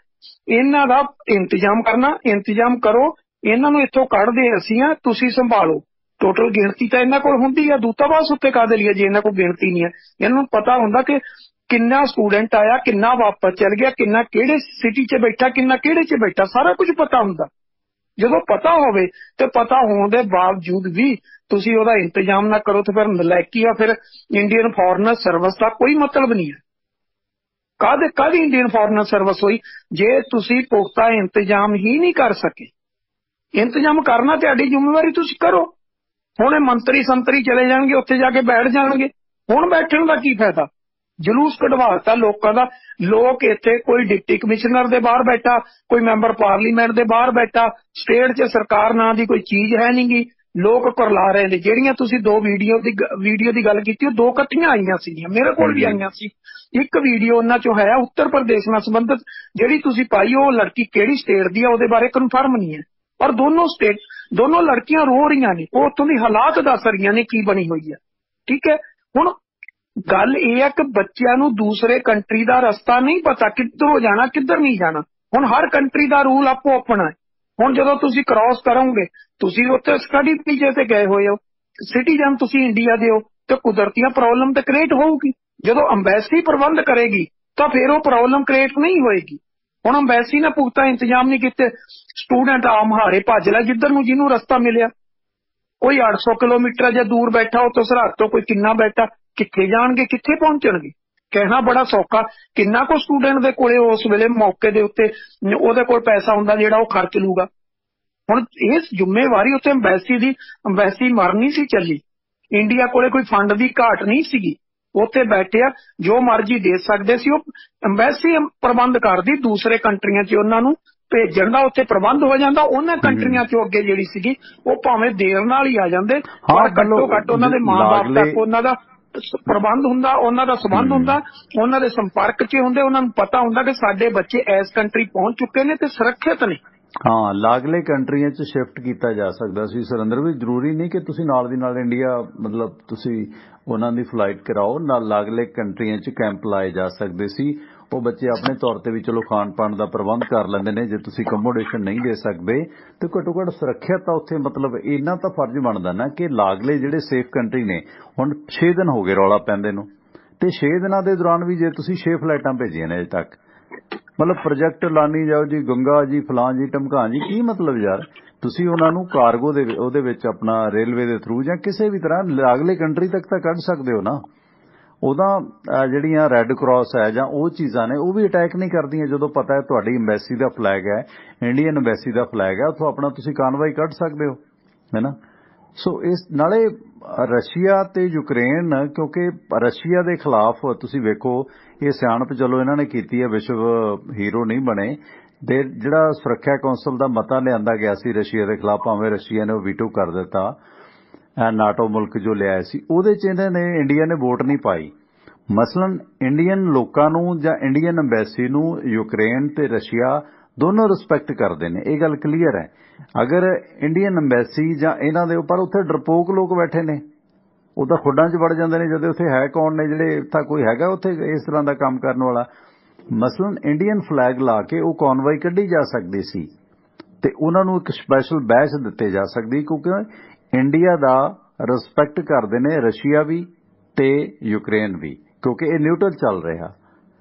ਇਹਨਾਂ ਦਾ ਇੰਤਜ਼ਾਮ ਕਰਨਾ, ਇੰਤਜ਼ਾਮ ਕਰੋ, ਇਹਨਾਂ ਨੂੰ ਇੱਥੋਂ ਕੱਢਦੇ ਅਸੀਂ ਆ, ਤੁਸੀਂ ਸੰਭਾਲੋ। ਟੋਟਲ ਗਿਣਤੀ ਤਾਂ ਇਹਨਾਂ ਕੋਲ ਹੁੰਦੀ ਆ, ਦੂਤਾਵਾਸ ਉੱਤੇ ਕਾਹਦੇ ਲਈ ਆ ਜੇ ਇਹਨਾਂ ਕੋਲ ਗਿਣਤੀ ਨਹੀਂ ਹੈ। ਇਹਨਾਂ ਨੂੰ ਪਤਾ ਹੁੰਦਾ ਕਿ ਕਿੰਨਾ ਸਟੂਡੈਂਟ ਆਇਆ, ਕਿੰਨਾ ਵਾਪਸ ਚਲ ਗਿਆ, ਕਿੰਨਾ ਕਿਹੜੇ ਸਿਟੀ 'ਚ ਬੈਠਾ, ਕਿੰਨਾ ਕਿਹੜੇ 'ਚ ਬੈਠਾ, ਸਾਰਾ ਕੁਝ ਪਤਾ ਹੁੰਦਾ। ਜਦੋਂ ਪਤਾ ਹੋਵੇ ਤੇ ਪਤਾ ਹੋਣ ਦੇ ਬਾਵਜੂਦ ਵੀ ਤੁਸੀਂ ਉਹਦਾ ਇੰਤਜ਼ਾਮ ਨਾ ਕਰੋ ਤੇ ਫਿਰ ਨਲਾਇਕੀ ਆ। ਫਿਰ ਇੰਡੀਅਨ ਫੋਰਨ ਸਰਵਿਸ ਦਾ ਕੋਈ ਮਤਲਬ ਨਹੀਂ ਹੈ। ਕਾਹਦੀ ਇੰਡੀਅਨ ਫੋਰਨ ਸਰਵਿਸ ਹੋਈ ਜੇ ਤੁਸੀਂ ਪੁਖਤਾ ਇੰਤਜ਼ਾਮ ਹੀ ਨਹੀਂ ਕਰ ਸਕੇ। ਇੰਤਜ਼ਾਮ ਕਰਨਾ ਤੁਹਾਡੀ ਜ਼ਿੰਮੇਵਾਰੀ, ਤੁਸੀਂ ਕਰੋ। ਹੁਣ ਇਹ ਮੰਤਰੀ ਸੰਤਰੀ ਚਲੇ ਜਾਣਗੇ, ਉੱਥੇ ਜਾ ਕੇ ਬੈਠ ਜਾਣਗੇ। ਹੁਣ ਬੈਠਣ ਦਾ ਕੀ ਫਾਇਦਾ? ਜਲੂਸ ਕਢਵਾਤਾ ਲੋਕਾਂ ਦਾ। ਲੋਕ ਇੱਥੇ ਕੋਈ ਡਿਪਟੀ ਕਮਿਸ਼ਨਰ ਦੇ ਬਾਹਰ ਬੈਠਾ, ਕੋਈ ਮੈਂਬਰ ਪਾਰਲੀਮੈਂਟ ਦੇ ਬਾਹਰ ਬੈਠਾ, ਸਟੇਟ 'ਚ ਸਰਕਾਰ ਨਾਂ ਦੀ ਕੋਈ ਚੀਜ਼ ਹੈ ਨਹੀਂ ਗੀ, ਲੋਕ ਕਰਲਾ ਰਹੇ ਨੇ। ਜਿਹੜੀਆਂ ਤੁਸੀਂ ਦੋ ਵੀਡੀਓ ਦੀ ਗੱਲ ਕੀਤੀ, ਉਹ ਦੋ ਇਕੱਠੀਆਂ ਆਈਆਂ ਸੀਗੀਆਂ, ਮੇਰੇ ਕੋਲ ਵੀ ਆਈਆਂ ਸੀ। ਇੱਕ ਵੀਡੀਓ ਉਹਨਾਂ 'ਚੋਂ ਹੈ ਉੱਤਰ ਪ੍ਰਦੇਸ਼ ਨਾਲ ਸੰਬੰਧਿਤ, ਜਿਹੜੀ ਤੁਸੀਂ ਪਾਈ ਉਹ ਲੜਕੀ ਕਿਹੜੀ ਸਟੇਟ ਦੀ ਆ ਉਹਦੇ ਬਾਰੇ ਕਨਫਰਮ ਨਹੀਂ ਹੈ। ਪਰ ਦੋਨੋਂ ਲੜਕੀਆਂ ਰੋ ਰਹੀਆਂ ਨੇ, ਉਹ ਉੱਥੋਂ ਦੀ ਹਾਲਾਤ ਦੱਸ ਰਹੀਆਂ ਨੇ ਕੀ ਬਣੀ ਹੋਈ ਹੈ। ਠੀਕ ਹੈ। ਹੁਣ ਗੱਲ ਇਹ ਹੈ ਕਿ ਬੱਚਿਆਂ ਨੂੰ ਦੂਸਰੇ ਕੰਟਰੀ ਦਾ ਰਸਤਾ ਨਹੀਂ ਪਤਾ, ਕਿੱਧਰੋਂ ਜਾਣਾ ਕਿੱਧਰ ਨਹੀਂ ਜਾਣਾ। ਹੁਣ ਹਰ ਕੰਟਰੀ ਦਾ ਰੂਲ ਆਪੋ ਆਪਣਾ ਹੈ। ਹੁਣ ਜਦੋਂ ਤੁਸੀਂ ਕ੍ਰਾਸ ਕਰੋਗੇ, ਤੁਸੀਂ ਉੱਥੇ ਸਟੱਡੀ ਵੀਜ਼ੇ ਤੇ ਗਏ ਹੋਏ ਹੋ, ਸਿਟੀਜ਼ਨ ਤੁਸੀਂ ਇੰਡੀਆ ਦੇ ਹੋ, ਤੇ ਕੁਦਰਤੀਆਂ ਪ੍ਰੋਬਲਮ ਤੇ ਕ੍ਰੀਏਟ ਹੋਊਗੀ। ਜਦੋਂ ਅੰਬੈਸੀ ਪ੍ਰਬੰਧ ਕਰੇਗੀ ਤਾਂ ਫਿਰ ਉਹ ਪ੍ਰੋਬਲਮ ਕ੍ਰੀਏਟ ਨਹੀਂ ਹੋਏਗੀ। ਹੁਣ ਅੰਬੈਸੀ ਨੇ ਪੁਖਤਾ ਇੰਤਜ਼ਾਮ ਨਹੀਂ ਕੀਤੇ, ਸਟੂਡੈਂਟ ਆਮ ਹਾਰੇ ਭੱਜ ਲਿਆ ਜਿੱਧਰ ਨੂੰ ਜਿਹਨੂੰ ਰਸਤਾ ਮਿਲਿਆ। ਕੋਈ 800 ਕਿਲੋਮੀਟਰ ਜੇ ਦੂਰ ਬੈਠਾ, ਉੱਥੋਂ ਸਰਹੱਦ ਤੋਂ ਕੋਈ ਕਿੰਨਾ ਬੈਠਾ, ਕਿੱਥੇ ਜਾਣਗੇ, ਕਿੱਥੇ ਪਹੁੰਚਣਗੇ? ਕਹਿਣਾ ਬੜਾ ਸੌਖਾ। ਕਿੰਨਾ ਕੁ ਸਟੂਡੈਂਟ ਦੇ ਕੋਲੇ ਉਸ ਵੇਲੇ ਮੌਕੇ ਦੇ ਉੱਤੇ ਉਹਦੇ ਕੋਲ ਪੈਸਾ ਹੁੰਦਾ ਜਿਹੜਾ ਉਹ ਖਰਚ ਲੂਗਾ। ਹੁਣ ਇਸ ਜ਼ਿੰਮੇਵਾਰੀ ਉੱਤੇ ਅੰਬੈਸੀ ਮਰਨੀ ਸੀ ਚੱਲੀ। ਇੰਡੀਆ ਕੋਲੇ ਕੋਈ ਫੰਡ ਦੀ ਘਾਟ ਨਹੀਂ ਸੀਗੀ, ਉੱਥੇ ਬੈਠਿਆ ਜੋ ਮਰਜ਼ੀ ਦੇ ਸਕਦੇ ਸੀ। ਉਹ ਅੰਬੈਸੀ ਪ੍ਰਬੰਧ ਕਰਦੀ, ਦੂਸਰੇ ਕੰਟਰੀਆਂ 'ਚ ਉਹਨਾਂ ਨੂੰ ਭੇਜਣ ਦਾ ਉੱਥੇ ਪ੍ਰਬੰਧ ਹੋ ਜਾਂਦਾ। ਉਹਨਾਂ ਕੰਟਰੀਆਂ 'ਚੋਂ ਅੱਗੇ ਜਿਹੜੀ ਸੀਗੀ ਉਹ ਭਾਵੇਂ ਦੇਰ ਨਾਲ ਹੀ ਆ ਜਾਂਦੇ, ਪਰ ਘੱਟੋ ਘੱਟ ਉਹਨਾਂ ਦੇ ਮਾਂ-ਬਾਪ ਤੱਕ ਉਹਨਾਂ ਦਾ ਪ੍ਰਬੰਧ ਹੁੰਦਾ, ਉਹਨਾਂ ਦਾ ਸੰਬੰਧ ਹੁੰਦਾ, ਉਹਨਾਂ ਦੇ ਸੰਪਰਕ 'ਚ ਹੁੰਦੇ। ਉਹਨਾਂ ਨੂੰ ਪਤਾ ਹੁੰਦਾ ਕਿ ਸਾਡੇ ਬੱਚੇ ਇਸ ਕੰਟਰੀ ਪਹੁੰਚ ਚੁੱਕੇ ਨੇ ਤੇ ਸੁਰੱਖਿਅਤ ਨੇ। ਹਾਂ, ਲਾਗਲੇ ਕੰਟਰੀਆਂ 'ਚ ਸ਼ਿਫਟ ਕੀਤਾ ਜਾ ਸਕਦਾ ਸੀ ਸੁਰਿੰਦਰ। ਵੀ ਜ਼ਰੂਰੀ ਨਹੀਂ ਕਿ ਤੁਸੀਂ ਨਾਲ ਦੀ ਨਾਲ ਇੰਡੀਆ ਮਤਲਬ ਤੁਸੀਂ ਉਹਨਾਂ ਦੀ ਫਲਾਈਟ ਕਰਾਓ, ਨਾਲ ਲਾਗਲੇ ਕੰਟਰੀਆਂ 'ਚ ਕੈਂਪ ਲਾਏ ਜਾ ਸਕਦੇ ਸੀ। ਉਹ ਬੱਚੇ ਆਪਣੇ ਤੌਰ ਤੇ ਵੀ ਚਲੋ ਖਾਣ ਪਾਣ ਦਾ ਪ੍ਰਬੰਧ ਕਰ ਲੈਂਦੇ ਨੇ। ਜੇ ਤੁਸੀਂ ਅਕੋਮੋਡੇਸ਼ਨ ਨਹੀਂ ਦੇ ਸਕਦੇ ਤੇ ਘੱਟੋ ਘੱਟ ਸੁਰੱਖਿਆ ਤਾਂ ਉੱਥੇ ਮਤਲਬ ਇੰਨਾ ਤਾਂ ਫਰਜ਼ ਬਣਦਾ ਨਾ ਕਿ ਲਾਗਲੇ ਜਿਹੜੇ ਸੇਫ ਕੰਟਰੀ ਨੇ। ਹੁਣ 6 ਦਿਨ ਹੋ ਗਏ ਰੌਲਾ ਪੈਂਦੇ ਨੂੰ, ਤੇ 6 ਦਿਨਾਂ ਦੇ ਦੌਰਾਨ ਵੀ ਜੇ ਤੁਸੀਂ 6 ਫਲਾਈਟਾਂ ਭੇਜੀਆਂ ਨੇ ਅਜੇ ਤੱਕ, ਮਤਲਬ ਪ੍ਰੋਜੈਕਟ ਲਾਣੀ ਜਾਓ ਜੀ, ਗੰਗਾ ਜੀ, ਫਲਾਂ ਜੀ, ਢਮਕਾਂ ਜੀ, ਕੀ ਮਤਲਬ ਯਾਰ? ਤੁਸੀਂ ਉਹਨਾਂ ਨੂੰ ਕਾਰਗੋ ਦੇ ਉਹਦੇ ਵਿੱਚ ਆਪਣਾ ਰੇਲਵੇ ਦੇ ਥਰੂ ਜਾਂ ਕਿਸੇ ਵੀ ਤਰ੍ਹਾਂ ਲਾਗਲੇ ਕੰਟਰੀ ਤੱਕ ਤਾਂ ਕੱਢ ਸਕਦੇ ਹੋ ਨਾ। ਉਹਦਾ ਜਿਹੜੀਆਂ ਰੈੱਡ ਕਰਾਸ ਹੈ ਜਾਂ ਉਹ ਚੀਜ਼ਾਂ ਨੇ ਉਹ ਵੀ ਅਟੈਕ ਨਹੀਂ ਕਰਦੀਆਂ ਜਦੋਂ ਪਤਾ ਹੈ ਤੁਹਾਡੀ ਅੰਬੈਸੀ ਦਾ ਫਲੈਗ ਹੈ, ਇੰਡੀਅਨ ਅੰਬੈਸੀ ਦਾ ਫਲੈਗ ਹੈ, ਉੱਥੋਂ ਆਪਣਾ ਤੁਸੀਂ ਕਾਨਵਾਈ ਕੱਢ ਸਕਦੇ ਹੋ, ਹੈ ਨਾ। ਸੋ ਇਸ ਨਾਲੇ ਰਸ਼ੀਆ ਤੇ ਯੂਕਰੇਨ, ਕਿਉਂਕਿ ਰਸ਼ੀਆ ਦੇ ਖਿਲਾਫ ਤੁਸੀਂ ਵੇਖੋ ਇਹ ਸਿਆਣਪ ਚਲੋ ਇਹਨਾਂ ਨੇ ਕੀਤੀ ਹੈ, ਵਿਸ਼ਵ ਹੀਰੋ ਨਹੀਂ ਬਣੇ। ਤੇ ਜਿਹੜਾ ਸੁਰੱਖਿਆ ਕੌਂਸਲ ਦਾ ਮਤਾ ਲਿਆਂਦਾ ਗਿਆ ਸੀ ਰਸ਼ੀਆ ਦੇ ਖਿਲਾਫ, ਭਾਵੇਂ ਰਸ਼ੀਆ ਨੇ ਉਹ ਵੀਟੋ ਕਰ ਦਿੱਤਾ, ਨਾਟੋ ਮੁਲਕ ਜੋ ਲਿਆਇਆ ਸੀ, ਉਹਦੇ 'ਚ ਇਹਨਾਂ ਨੇ ਇੰਡੀਆ ਨੇ ਵੋਟ ਨਹੀਂ ਪਾਈ। ਮਸਲਨ ਇੰਡੀਅਨ ਲੋਕਾਂ ਨੂੰ ਜਾਂ ਇੰਡੀਅਨ ਅੰਬੈਸੀ ਨੂੰ ਯੂਕਰੇਨ ਤੇ ਰਸ਼ੀਆ ਦੋਨੋਂ ਰਿਸਪੈਕਟ ਕਰਦੇ ਨੇ, ਇਹ ਗੱਲ ਕਲੀਅਰ ਹੈ। ਅਗਰ ਇੰਡੀਅਨ ਅੰਬੈਸੀ ਜਾਂ ਇਹਨਾਂ ਦੇ ਉੱਪਰ ਉੱਥੇ ਡਰਪੋਕ ਲੋਕ ਬੈਠੇ ਨੇ, ਉਹ ਤਾਂ ਖੁੱਡਾਂ 'ਚ ਵੜ ਜਾਂਦੇ ਨੇ ਜਦੋਂ ਉੱਥੇ ਹੈ ਕੌਣ ਨੇ ਜਿਹੜੇ ਤਾਂ ਕੋਈ ਹੈਗਾ ਉੱਥੇ ਇਸ ਤਰ੍ਹਾਂ ਦਾ ਕੰਮ ਕਰਨ ਵਾਲਾ। ਮਸਲਨ ਇੰਡੀਅਨ ਫਲੈਗ ਲਾ ਕੇ ਉਹ ਕਾਨਵਾਈ ਕੱਢੀ ਜਾ ਸਕਦੀ ਸੀ, ਤੇ ਉਹਨਾਂ ਨੂੰ ਇੱਕ ਸਪੈਸ਼ਲ ਬੈਚ ਦਿੱਤੇ ਜਾ ਸਕਦੀ, ਕਿਉਂਕਿ ਇੰਡੀਆ ਦਾ ਰਿਸਪੈਕਟ ਕਰਦੇ ਨੇ ਰਸ਼ੀਆ ਵੀ ਤੇ ਯੂਕਰੇਨ ਵੀ, ਕਿਉਂਕਿ ਇਹ ਨਿਊਟਰਲ ਚੱਲ ਰਿਹਾ।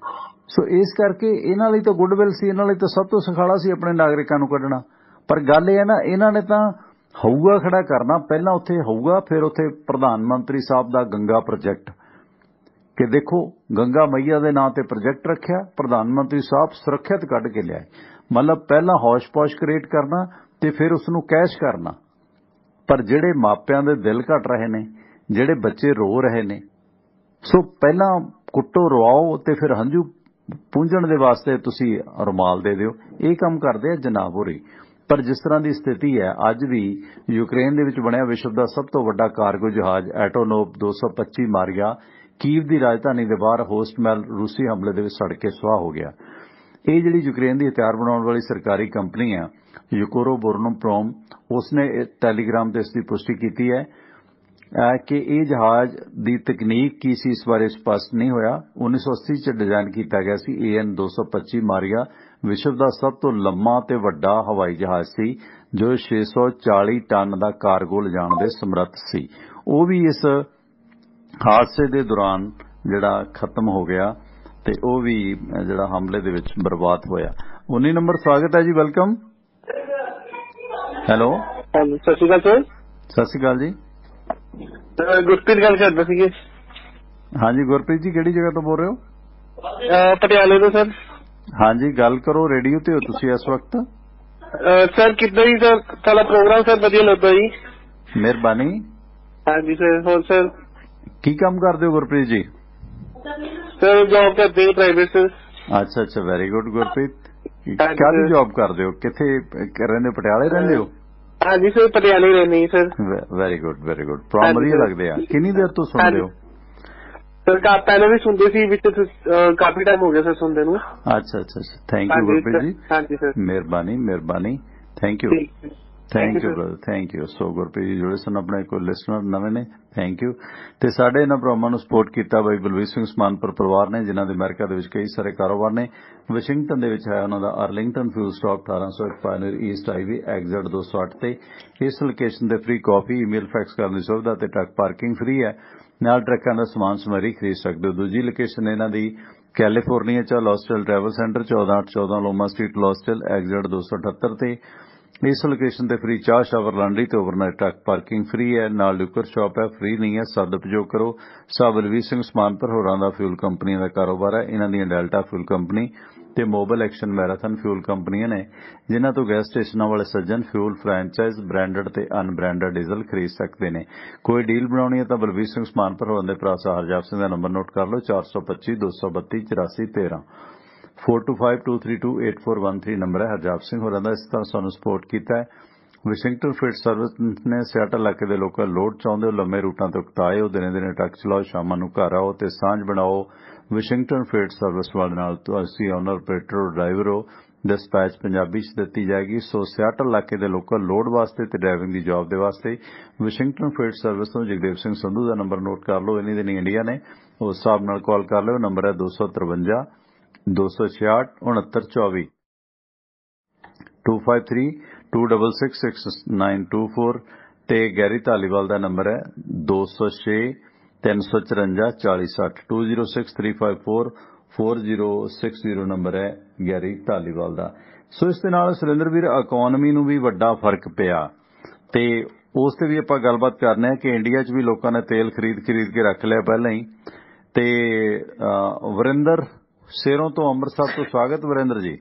ਸੋ ਇਸ ਕਰਕੇ ਇਹਨਾਂ ਲਈ ਤਾਂ ਗੁੱਡਵਿਲ ਸੀ, ਇਹਨਾਂ ਲਈ ਤਾਂ ਸਭ ਤੋਂ ਸੁਖਾਲਾ ਸੀ ਆਪਣੇ ਨਾਗਰਿਕਾਂ ਨੂੰ ਕੱਢਣਾ। ਪਰ ਗੱਲ ਇਹ ਹੈ ਨਾ, ਇਹਨਾਂ ਨੇ ਤਾਂ ਹਊਗਾ ਖੜਾ ਕਰਨਾ, ਪਹਿਲਾਂ ਉੱਥੇ ਹਊਗਾ, ਫਿਰ ਉੱਥੇ ਪ੍ਰਧਾਨ ਮੰਤਰੀ ਸਾਹਿਬ ਦਾ ਗੰਗਾ ਪ੍ਰੋਜੈਕਟ, ਕਿ ਦੇਖੋ ਗੰਗਾ ਮਈਆ ਦੇ ਨਾਂ ਤੇ ਪ੍ਰੋਜੈਕਟ ਰੱਖਿਆ, ਪ੍ਰਧਾਨ ਮੰਤਰੀ ਸਾਹਿਬ ਸੁਰੱਖਿਅਤ ਕੱਢ ਕੇ ਲਿਆਏ। ਮਤਲਬ ਪਹਿਲਾਂ ਹੌਸ਼-ਪੌਸ਼ ਕ੍ਰੀਏਟ ਕਰਨਾ ਤੇ ਫਿਰ ਉਸ ਨੂੰ ਕੈਸ਼ ਕਰਨਾ। ਪਰ ਜਿਹੜੇ ਮਾਪਿਆਂ ਦੇ ਦਿਲ ਘਟ ਰਹੇ ਨੇ, ਜਿਹੜੇ ਬੱਚੇ ਰੋ ਰਹੇ ਨੇ, ਸੋ ਪਹਿਲਾਂ ਕੁੱਟੋ, ਰਵਾਓ ਤੇ ਫਿਰ ਹੰਝੂ ਪੂੰਝਣ ਦੇ ਵਾਸਤੇ ਤੁਸੀਂ ਰੁਮਾਲ ਦੇ ਦਿਓ। ਇਹ ਕੰਮ ਕਰਦੇ ਆ ਜਨਾਬ ਹੋਰੀ। ਪਰ ਜਿਸ ਤਰ੍ਹਾਂ ਦੀ ਸਥਿਤੀ ਹੈ ਅੱਜ ਵੀ, ਯੂਕਰੇਨ ਦੇ ਵਿੱਚ ਬਣਿਆ ਵਿਸ਼ਵ ਦਾ ਸਭ ਤੋਂ ਵੱਡਾ ਕਾਰਗੋ ਜਹਾਜ਼ ਐਟੋਨੋਵ 225 ਮਾਰ ਗਿਆ। ਕੀਵ ਦੀ ਰਾਜਧਾਨੀ ਦੇ ਬਾਹਰ ਹੋਸਟਮੈਲ ਰੂਸੀ ਹਮਲੇ ਦੇ ਵਿੱਚ ਸੜ ਕੇ ਸੁਆਹ ਹੋ ਗਿਆ। ਇਹ ਜਿਹੜੀ ਯੂਕਰੇਨ ਦੀ ਹਥਿਆਰ ਬਣਾਉਣ ਵਾਲੀ ਸਰਕਾਰੀ ਕੰਪਨੀ ਹੈ ਯੂਕਰੋਬੋਰਨਪ੍ਰੋਮ, ਉਸਨੇ ਟੈਲੀਗ੍ਰਾਮ ਤੇ ਇਸ ਦੀ ਪੁਸ਼ਟੀ ਕੀਤੀ ਹੈ ਕਿ ਇਹ ਜਹਾਜ਼ ਦੀ ਤਕਨੀਕ ਕੀ ਸੀ, ਇਸ ਬਾਰੇ ਸਪਸ਼ਟ ਨਹੀਂ ਹੋਇਆ। 1980 ਚ ਡਿਜ਼ਾਈਨ ਕੀਤਾ ਗਿਆ ਸੀ। AN 225 ਮਾਰੀਆ ਵਿਸ਼ਵ ਦਾ ਸਭ ਤੋਂ ਲੰਮਾ ਤੇ ਵੱਡਾ ਹਵਾਈ ਜਹਾਜ਼ ਸੀ, ਜੋ 640 ਟਨ ਦਾ ਕਾਰਗੋ ਲਿਜਾਣ ਦੇ ਸਮਰੱਥ ਸੀ। ਉਹ ਵੀ ਇਸ ਹਾਦਸੇ ਦੇ ਦੌਰਾਨ ਜਿਹੜਾ ਖਤਮ ਹੋ ਗਿਆ ਤੇ ਉਹ ਵੀ ਜਿਹੜਾ ਹਮਲੇ ਦੇ ਵਿੱਚ ਬਰਬਾਦ ਹੋਇਆ। 19 ਨੰਬਰ ਸਵਾਗਤ ਹੈ ਜੀ, ਵੈਲਕਮ। ਹੈਲੋ, ਸਤਿ ਸ਼੍ਰੀ ਅਕਾਲ ਸਰ। ਸਤਿ ਸ਼੍ਰੀ ਅਕਾਲ ਜੀ। ਗੁਰਪ੍ਰੀਤ ਗੱਲ ਕਰਦੇ ਸੀਗੇ। ਹਾਂਜੀ ਗੁਰਪ੍ਰੀਤ ਜੀ, ਕਿਹੜੀ ਜਗ੍ਹਾ ਤੋਂ ਬੋਲ ਰਹੇ ਹੋ? ਪਟਿਆਲੇ ਤੋਂ ਸਰ। ਹਾਂਜੀ ਗੱਲ ਕਰੋ, ਰੇਡੀਓ ਤੇ ਹੋ ਤੁਸੀਂ ਇਸ ਵਕਤ? ਸਰ ਕਿੱਦਾਂ ਹੀ ਸਰ, ਤੁਹਾਡਾ ਪ੍ਰੋਗਰਾਮ ਸਰ ਵਧੀਆ ਲੱਗਦਾ ਜੀ। ਮਿਹਰਬਾਨੀ। ਹਾਂਜੀ ਸਰ। ਹੋਰ ਸਰ ਕੀ ਕੰਮ ਕਰਦੇ ਹੋ ਗੁਰਪ੍ਰੀਤ ਜੀ? ਸਰ ਜੌਬ ਕਰਦੇ ਹੋ ਪ੍ਰਾਈਵੇਟ ਸਰ। ਅੱਛਾ ਅੱਛਾ, ਵੈਰੀ ਗੁੱਡ ਗੁਰਪ੍ਰੀਤ। ਕਾਹਦੀ ਜੌਬ ਕਰਦੇ ਹੋ? ਕਿੱਥੇ ਰਹਿੰਦੇ? ਪਟਿਆਲੇ ਰਹਿੰਦੇ ਹੋ? ਹਾਂਜੀ ਸਰ, ਪਟਿਆਲੇ ਰਹਿੰਦੇ sir. Very good very good. Program ਵਧੀਆ ਲੱਗਦੇ ਆ। ਕਿੰਨੀ ਦੇਰ ਤੋਂ ਸੁਣਦੇ ਹੋ? ਸਰ ਪਹਿਲਾਂ ਵੀ ਸੁਣਦੇ ਸੀ, ਵਿੱਚ ਕਾਫੀ ਟਾਈਮ ਹੋ ਗਿਆ ਸਰ ਸੁਣਦੇ ਨੂੰ। ਅੱਛਾ ਅੱਛਾ, ਥੈਂਕ ਯੂ ਗੁਰਪ੍ਰੀਤ ਜੀ। ਹਾਂਜੀ ਸਰ, ਮਿਹਰਬਾਨੀ ਮਿਹਰਬਾਨੀ, thank you thank you brother, thank you. So Gurpreet ji ਜੁੜੇ ਸਨ, ਆਪਣੇ ਕੋਈ ਲਿਸਨਰ ਨਵੇਂ ਨੇ, ਥੈਂਕ ਯੂ। ਤੇ ਸਾਡੇ ਇਹਨਾਂ ਪ੍ਰੋਗਰਾਮਾਂ ਨੂੰ ਸਪੋਰਟ ਕੀਤਾ ਬਾਈ ਬਲਵੀਰ ਸਿੰਘ ਸਮਾਨਪੁਰ ਪਰਿਵਾਰ ਨੇ, ਜਿਨ੍ਹਾਂ ਦੇ ਅਮਰੀਕਾ ਦੇ ਵਿੱਚ ਕਈ ਸਾਰੇ ਕਾਰੋਬਾਰ ਨੇ। ਵਾਸ਼ਿੰਗਟਨ ਦੇ ਵਿੱਚ ਹੈ ਉਹਨਾਂ ਦਾ Arlington fuel stop 1801 Pioneer East Highway exit 208 ਤੇ। ਇਸ ਲੋਕੇਸ਼ਨ ਤੇ ਫ੍ਰੀ ਕਾਫੀ, ਈਮੇਲ, ਫੈਕਸ ਕਰਨ ਦੀ ਸੁਵਿਧਾ ਤੇ ਟਰੱਕ ਪਾਰਕਿੰਗ ਫ੍ਰੀ ਹੈ। ਨਾਲ ਟਰੱਕਾਂ ਦਾ ਸਮਾਨ ਸਮੱਗਰੀ ਖਰੀਦ ਸਕਦੇ ਹੋ। ਦੂਜੀ ਲੋਕੇਸ਼ਨ ਇਹਨਾਂ ਦੀ ਕੈਲੀਫੋਰਨੀਆ ਚ ਲੌਸਟਲ ਟਰੈਵਲ ਸੈਂਟਰ 14814 ਲੋਮਾ ਸਟਰੀਟ ਲੌਸਟਲ ਐਗਜ਼ਿਟ 278 ਤੇ। ਇਸ ਲੋਕੇਸ਼ਨ ਤੇ ਫ੍ਰੀ ਚਾਹ, ਸ਼ਾਵਰ, ਲਾਂਡਰੀ ਤੇ ਓਵਰਨਾਈਟ ਟਰੱਕ ਪਾਰਕਿੰਗ ਫ੍ਰੀ ਹੈ। ਨਾਲ ਲਿਕਰ ਸ਼ਾਪ ਹੈ, ਫ੍ਰੀ ਨਹੀਂ ਹੈ, ਸਦਉਪਯੋਗ ਕਰੋ। ਸਾਹ ਬਲਵੀਰ ਸਿੰਘ ਸਮਾਨਪੁਰ ਹੋਰਾਂ ਦਾ ਫਿਊਲ ਕੰਪਨੀਆਂ ਦਾ ਕਾਰੋਬਾਰ ਹੈ। ਇਹਨਾਂ ਦੀਆਂ ਡੈਲਟਾ ਫਿਊਲ ਕੰਪਨੀ ਤੇ ਮੋਬਾਈਲ ਐਕਸ਼ਨ ਮੈਰਾਥਨ ਫਿਊਲ ਕੰਪਨੀਆਂ ਨੇ, ਜਿਨ੍ਹਾਂ ਤੋਂ ਗੈਸ ਸਟੇਸ਼ਨਾਂ ਵਾਲੇ ਸੱਜਣ ਫਿਊਲ ਫਰੈਂਚਾਈਜ਼ ਬ੍ਰਾਂਡਡ ਤੇ ਅਨਬ੍ਰਾਂਡਡ ਡੀਜ਼ਲ ਖਰੀਦ ਸਕਦੇ ਨੇ। ਕੋਈ ਡੀਲ ਬਣਾਉਣੀ ਹੈ ਤਾਂ ਬਲਵੀਰ ਸਿੰਘ ਸਮਾਨਪੁਰ ਹੋਰਾਂ ਦੇ ਭਰਾ ਸਾਹ ਹਰਜਾਪ ਸਿੰਘ ਦਾ ਨੰਬਰ ਨੋਟ ਕਰ ਲਓ, 425 232 8413 4252328413 ਨੰਬਰ ਹੈ। ਹਰਜਾਪ ਸਿੰਘ ਹੋਰਾਂ ਦਾ। ਇਸ ਤਰ੍ਹਾਂ ਸਾਨੂੰ ਸਪੋਰਟ ਕੀਤਾ ਹੈ ਵਾਸ਼ਿੰਗਟਨ ਫੀਡ ਸਰਵਿਸ ਨੇ। ਸਿਆਟਲ ਇਲਾਕੇ ਦੇ ਲੋਕਾਂ ਲੋਡ ਚਾਹੁੰਦੇ ਹੋ, ਲੰਮੇ ਰੂਟਾਂ ਤੋਂ ਉਕਤਾਏ ਹੋ, ਦਿਨੇ ਦਿਨੇ ਟਰੱਕ ਚਲਾਓ, ਸ਼ਾਮਾਂ ਨੂੰ ਘਰ ਆਓ ਤੇ ਸਾਂਝ ਬਣਾਓ ਵਾਸ਼ਿੰਗਟਨ ਫੀਡ ਸਰਵਿਸ ਵਾਲੇ ਨਾਲ। ਤੁਸੀਂ ਓਨਰ, ਆਪਰੇਟਰ, ਡਰਾਈਵਰ ਹੋ। ਡਿਸਪੈਚ ਪੰਜਾਬੀ ਚ ਦਿੱਤੀ ਜਾਏਗੀ। ਸੋ ਸਿਆਟਲ ਇਲਾਕੇ ਦੇ ਲੋਕਾਂ ਲੋਡ ਵਾਸਤੇ ਤੇ ਡਰਾਈਵਿੰਗ ਦੀ ਜੌਬ ਦੇ ਵਾਸਤੇ ਵਾਸ਼ਿੰਗਟਨ ਫੀਡ ਸਰਵਿਸ ਤੋਂ ਜਗਦੇਵ ਸਿੰਘ ਸੰਧੂ ਦਾ ਨੰਬਰ ਨੋਟ ਕਰ ਲਓ। ਇੰਨੀ ਦਿਨੀ ਇੰਡੀਆ ਨੇ, ਉਸ ਹਿਸਾਬ ਨਾਲ ਕਾਲ ਕਰ ਲਿਓ। ਨੰਬਰ ਹੈ 253 266 6924 253 266 6924 ਤੇ ਗੈਰੀ ਧਾਲੀਵਾਲ ਦਾ ਨੰਬਰ ਹੈ 206 354 4060 206 354 4060 ਨੰਬਰ ਹੈ ਗੈਰੀ ਧਾਲੀਵਾਲ ਦਾ। ਸੋ ਇਸ ਦੇ ਨਾਲ ਸੁਰਿੰਦਰ ਵੀਰ, ਇਕਨੋਮੀ ਨੂੰ ਵੀ ਵੱਡਾ ਫਰਕ ਪਿਆ ਤੇ ਉਸ ਤੇ ਵੀ ਆਪਾਂ ਗੱਲਬਾਤ ਕਰਨੇ ਆ ਕਿ ਇੰਡੀਆ 'ਚ ਵੀ ਲੋਕਾਂ ਨੇ ਤੇਲ ਖਰੀਦ ਕੇ ਰੱਖ ਲਿਆ ਪਹਿਲਾਂ ਹੀ। ਤੇ ਵਰਿੰਦਰ ਸ਼ੇਰੋਂ ਤੋਂ ਅੰਮ੍ਰਿਤਸਰ ਤੋਂ ਸਵਾਗਤ ਵਰਿੰਦਰ ਜੀ।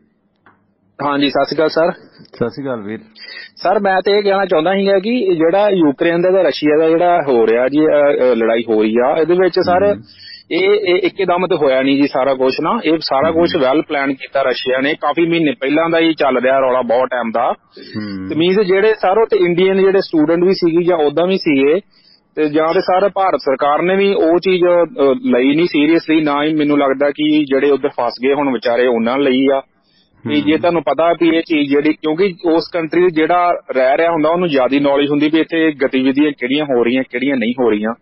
ਹਾਂਜੀ ਸਤਿ ਸ਼੍ਰੀ ਅਕਾਲ ਸਰ। ਸਤਿ ਸ਼੍ਰੀ ਅਕਾਲ ਵੀਰ। ਸਰ ਮੈਂ ਤੇ ਇਹ ਕਹਿਣਾ ਚਾਹੁੰਦਾ ਸੀਗਾ ਕਿ ਜਿਹੜਾ ਯੂਕਰੇਨ ਦਾ ਤੇ ਰਸ਼ੀਆ ਦਾ ਜਿਹੜਾ ਹੋ ਰਿਹਾ ਜੀ ਲੜਾਈ ਹੋ ਰਹੀ ਆ, ਇਹਦੇ ਵਿੱਚ ਸਰ ਇਹ ਇੱਕਦਮ ਤੇ ਹੋਇਆ ਨਹੀਂ ਜੀ ਸਾਰਾ ਕੁਝ ਨਾ। ਇਹ ਸਾਰਾ ਕੁਝ ਵੈਲ ਪਲਾਨ ਕੀਤਾ ਰਸ਼ੀਆ ਨੇ, ਕਾਫੀ ਮਹੀਨੇ ਪਹਿਲਾਂ ਦਾ ਹੀ ਚੱਲ ਰਿਹਾ ਰੌਲਾ, ਬਹੁਤ ਟਾਈਮ ਦਾ। ਤੇ ਮੀਨਸ ਜਿਹੜੇ ਸਾਰੋਂ ਤੇ ਇੰਡੀਅਨ ਜਿਹੜੇ ਸਟੂਡੈਂਟ ਵੀ ਸੀਗੇ ਜਾਂ ਉਦਾਂ ਵੀ ਸੀਗੇ ਤੇ ਜਾਂ ਤੇ ਸਰ ਭਾਰਤ ਸਰਕਾਰ ਨੇ ਵੀ ਉਹ ਚੀਜ਼ ਲਈ ਨਹੀਂ ਸੀਰੀਅਸਲੀ, ਨਾ ਹੀ ਮੈਨੂੰ ਲੱਗਦਾ ਕਿ ਜਿਹੜੇ ਉੱਧਰ ਫਸ ਗਏ ਹੁਣ ਵਿਚਾਰੇ ਉਹਨਾਂ ਲਈ ਆ। ਵੀ ਜੇ ਤੁਹਾਨੂੰ ਪਤਾ ਵੀ ਇਹ ਚੀਜ਼ ਜਿਹੜੀ, ਕਿਉਂਕਿ ਉਸ ਕੰਟਰੀ ਜਿਹੜਾ ਰਹਿ ਰਿਹਾ ਹੁੰਦਾ ਉਹਨੂੰ ਜ਼ਿਆਦਾ ਨੌਲੇਜ ਹੁੰਦੀ ਵੀ ਇੱਥੇ ਗਤੀਵਿਧੀਆਂ ਕਿਹੜੀਆਂ ਹੋ ਰਹੀਆਂ ਕਿਹੜੀਆਂ ਨਹੀਂ ਹੋ ਰਹੀਆਂ।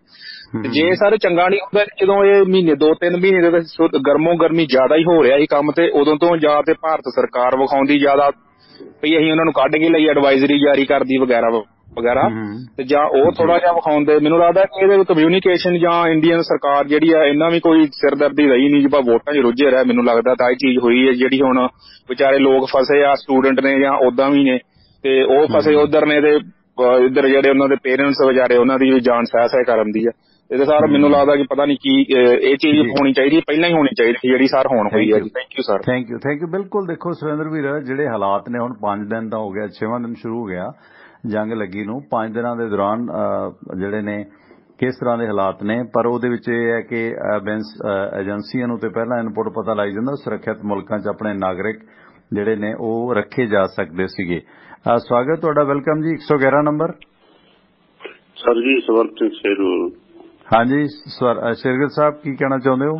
ਤੇ ਜੇ ਸਰ ਚੰਗਾ ਨਹੀਂ ਹੁੰਦਾ, ਜਦੋਂ ਇਹ ਮਹੀਨੇ 2-3 ਮਹੀਨੇ ਦੇ ਗਰਮੋ ਗਰਮੀ ਜ਼ਿਆਦਾ ਹੀ ਹੋ ਰਿਹਾ ਇਹ ਕੰਮ, ਤੇ ਉਦੋਂ ਤੋਂ ਜਾਂ ਤੇ ਭਾਰਤ ਸਰਕਾਰ ਵਿਖਾਉਂਦੀ ਜ਼ਿਆਦਾ ਵੀ ਅਸੀਂ ਉਹਨਾਂ ਨੂੰ ਕੱਢ ਕੇ ਲਈ ਐਡਵਾਈਜ਼ਰੀ ਜਾਰੀ ਕਰਦੀ ਵਗੈਰਾ ਵਗੈਰਾ, ਤੇ ਜਾਂ ਉਹ ਥੋੜਾ ਜਿਹਾ ਵਿਖਾਉਂਦੇ। ਮੈਨੂੰ ਲੱਗਦਾ ਕਿ ਇਹਦੇ ਕਮਿਊਨੀਕੇਸ਼ਨ ਜਾਂ ਇੰਡੀਅਨ ਸਰਕਾਰ ਜਿਹੜੀ ਆ ਇਹਨਾਂ ਵੀ ਕੋਈ ਸਿਰਦਰਦੀ ਰਹੀ ਨਹੀਂ, ਜਿਵੇਂ ਵੋਟਾਂ 'ਚ ਰੁੱਝੇ ਰਿਹਾ। ਮੈਨੂੰ ਲੱਗਦਾ ਤਾਂ ਇਹ ਚੀਜ਼ ਹੋਈ ਹੈ ਜਿਹੜੀ ਹੁਣ ਵਿਚਾਰੇ ਲੋਕ ਫਸੇ ਆ, ਸਟੂਡੈਂਟ ਨੇ ਜਾਂ ਓਦਾਂ ਵੀ ਨੇ, ਤੇ ਉਹ ਫਸੇ ਉਧਰ ਨੇ, ਤੇ ਇੱਧਰ ਜਿਹੜੇ ਉਹਨਾਂ ਦੇ ਪੇਰੈਂਟਸ ਵਿਚਾਰੇ ਉਹਨਾਂ ਦੀ ਵੀ ਜਾਨ ਸਹਿ ਕਰਨ ਦੀ ਆ। ਇਹਦੇ ਸਾਰ ਮੈਨੂੰ ਲੱਗਦਾ ਕਿ ਪਤਾ ਨਹੀਂ ਕੀ ਇਹ ਚੀਜ਼ ਹੋਣੀ ਚਾਹੀਦੀ, ਪਹਿਲਾਂ ਹੀ ਹੋਣੀ ਚਾਹੀਦੀ ਜਿਹੜੀ ਸਰ ਹੁਣ ਹੋਈ ਹੈ ਜੀ। Thank you sir. Thank you. ਬਿਲਕੁਲ ਦੇਖੋ ਸੁਰਿੰਦਰ ਵੀਰ, ਜਿਹੜੇ ਹਾਲਾਤ ਨੇ ਹੁਣ 5 ਦਿਨ ਦਾ ਹੋ ਗਿਆ, 6ਵਾਂ ਦਿਨ ਸ਼ੁਰੂ ਹੋ ਗਿਆ ਜੰਗ ਲੱਗੀ ਨੂੰ। 5 ਦਿਨਾਂ ਦੇ ਦੌਰਾਨ ਜਿਹੜੇ ਨੇ ਕਿਸ ਤਰ੍ਹਾਂ ਦੇ ਹਾਲਾਤ ਨੇ, ਪਰ ਉਹਦੇ ਵਿੱਚ ਇਹ ਹੈ ਕਿ ਏਜੰਸੀਆਂ ਨੂੰ ਤੇ ਪਹਿਲਾਂ ਇਨਪੁਟ ਪਤਾ ਲੱਗ ਜਾਂਦਾ, ਸੁਰੱਖਿਅਤ ਮੁਲਕਾਂ 'ਚ ਆਪਣੇ ਨਾਗਰਿਕ ਜਿਹੜੇ ਨੇ ਉਹ ਰੱਖੇ ਜਾ ਸਕਦੇ ਸੀਗੇ। ਸਵਾਗਤ ਤੁਹਾਡਾ, ਵੈਲਕਮ ਜੀ। 111 ਨੰਬਰ ਸਰ ਜੀ, ਸਵਰਤ ਸ਼ੇਰੂ। ਹਾਂਜੀ ਸ਼ੇਰਗਿਲ ਸਾਹਿਬ, ਕੀ ਕਹਿਣਾ ਚਾਹੁੰਦੇ ਹੋ?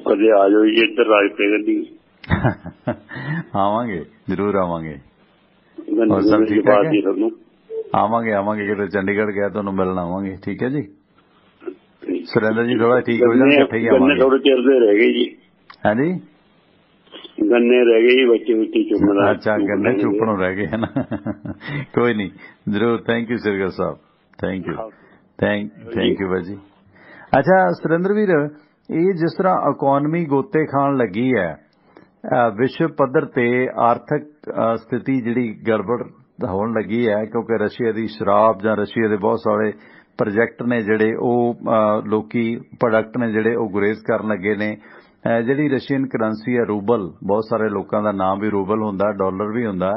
ਕਦੇ ਆ ਜਾਓ ਜੀ ਇੱਧਰ ਰਾਜਪੁਰ ਦੀ। ਆਵਾਂਗੇ, ਜ਼ਰੂਰ ਆਵਾਂਗੇ। ਹੋਰ ਸਭ ਠੀਕ ਹੈ ਜੀ? ਆਵਾਂਗੇ ਕਿਤੇ ਚੰਡੀਗੜ੍ਹ ਗਿਆ ਤੁਹਾਨੂੰ ਮਿਲਣ ਆਵਾਂਗੇ। ਠੀਕ ਹੈ ਜੀ ਸੁਰਿੰਦਰ ਜੀ, ਥੋੜਾ ਠੀਕ ਹੋ ਜਾਣ, ਇਕੱਠੇ ਹੀ ਆਵਾਂਗੇ। ਥੋੜੇ ਚਿਰ ਦੇ ਰਹਿ ਗਏ ਜੀ। ਹਾਂਜੀ, ਗੰਨੇ ਰਹਿ ਗਏ ਜੀ, ਬੱਚੇ ਚੁੱਪਣ। ਅੱਛਾ, ਗੰਨੇ ਚੁੱਪਣੋਂ ਰਹਿ ਗਏ ਹੈ ਨਾ। ਕੋਈ ਨਹੀਂ, ਜ਼ਰੂਰ। Thank you Shergill Sahib, thank you ਭਾਜੀ। ਅੱਛਾ ਸੁਰਿੰਦਰ ਵੀਰ, ਇਹ ਜਿਸ ਤਰ੍ਹਾਂ ਇਕੋਨਮੀ ਗੋਤੇ ਖਾਣ ਲੱਗੀ ਹੈ, ਵਿਸ਼ਵ ਪੱਧਰ ਤੇ ਆਰਥਿਕ ਸਥਿਤੀ ਜਿਹੜੀ ਗੜਬੜ ਹੋਣ ਲੱਗੀ ਹੈ, ਕਿਉਂਕਿ ਰਸ਼ੀਆ ਦੀ ਸ਼ਰਾਬ ਜਾਂ ਰਸ਼ੀਆ ਦੇ ਬਹੁਤ ਸਾਰੇ ਪ੍ਰੋਜੈਕਟ ਨੇ ਜਿਹੜੇ ਉਹ ਲੋਕੀ ਪ੍ਰੋਡਕਟ ਨੇ ਜਿਹੜੇ ਉਹ ਗੁਰੇਜ਼ ਕਰਨ ਲੱਗੇ ਨੇ। ਜਿਹੜੀ ਰਸ਼ੀਅਨ ਕਰੰਸੀ ਹੈ ਰੂਬਲ, ਬਹੁਤ ਸਾਰੇ ਲੋਕਾਂ ਦਾ ਨਾਮ ਵੀ ਰੂਬਲ ਹੁੰਦਾ, ਡਾਲਰ ਵੀ ਹੁੰਦਾ।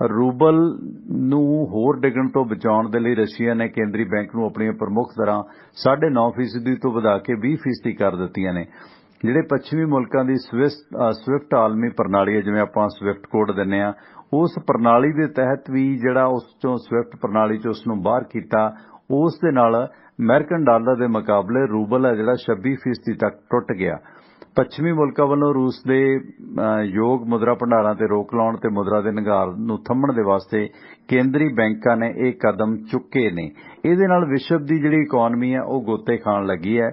ਰੂਬਲ ਨੂੰ ਹੋਰ ਡਿੱਗਣ ਤੋਂ ਬਚਾਉਣ ਦੇ ਲਈ ਰਸ਼ੀਆ ਨੇ ਕੇਂਦਰੀ ਬੈਂਕ ਨੂੰ ਆਪਣੀਆਂ ਪ੍ਰਮੁੱਖ ਦਰਾਂ 9.5% ਤੋਂ ਵਧਾ ਕੇ 20% ਕਰ ਦਿੱਤੀਆਂ ਨੇ। ਜਿਹੜੇ ਪੱਛਮੀ ਮੁਲਕਾਂ ਦੀ ਸਵਿਫਟ ਆਲਮੀ ਪ੍ਰਣਾਲੀ ਹੈ, ਜਿਵੇਂ ਆਪਾਂ ਸਵਿਫਟ ਕੋਡ ਦਿੰਦੇ ਆ, ਉਸ ਪ੍ਰਣਾਲੀ ਦੇ ਤਹਿਤ ਵੀ ਜਿਹੜਾ ਉਸ ਚੋਂ ਸਵਿਫਟ ਪ੍ਰਣਾਲੀ 'ਚ ਉਸ ਨੂੰ ਬਾਹਰ ਕੀਤਾ, ਉਸ ਦੇ ਨਾਲ ਅਮਰੀਕਨ ਡਾਲਰ ਦੇ ਮੁਕਾਬਲੇ ਰੂਬਲ ਹੈ ਜਿਹੜਾ 26% ਤੱਕ ਟੁੱਟ ਗਿਆ। ਪੱਛਮੀ ਮੁਲਕਾਂ ਵੱਲੋਂ ਰੂਸ ਦੇ ਯੋਗ ਮੁਦਰਾ ਭੰਡਾਰਾਂ ਤੇ ਰੋਕ ਲਾਉਣ ਤੇ ਮੁਦਰਾ ਦੇ ਨਿਘਾਰ ਨੂੰ ਥੰਮਣ ਦੇ ਵਾਸਤੇ ਕੇਂਦਰੀ ਬੈਂਕਾਂ ਨੇ ਇਹ ਕਦਮ ਚੁੱਕੇ ਨੇ। ਇਹਦੇ ਨਾਲ ਵਿਸ਼ਵ ਦੀ ਜਿਹੜੀ ਇਕੋਨਮੀ ਹੈ ਉਹ ਗੋਤੇ ਖਾਣ ਲੱਗੀ ਹੈ।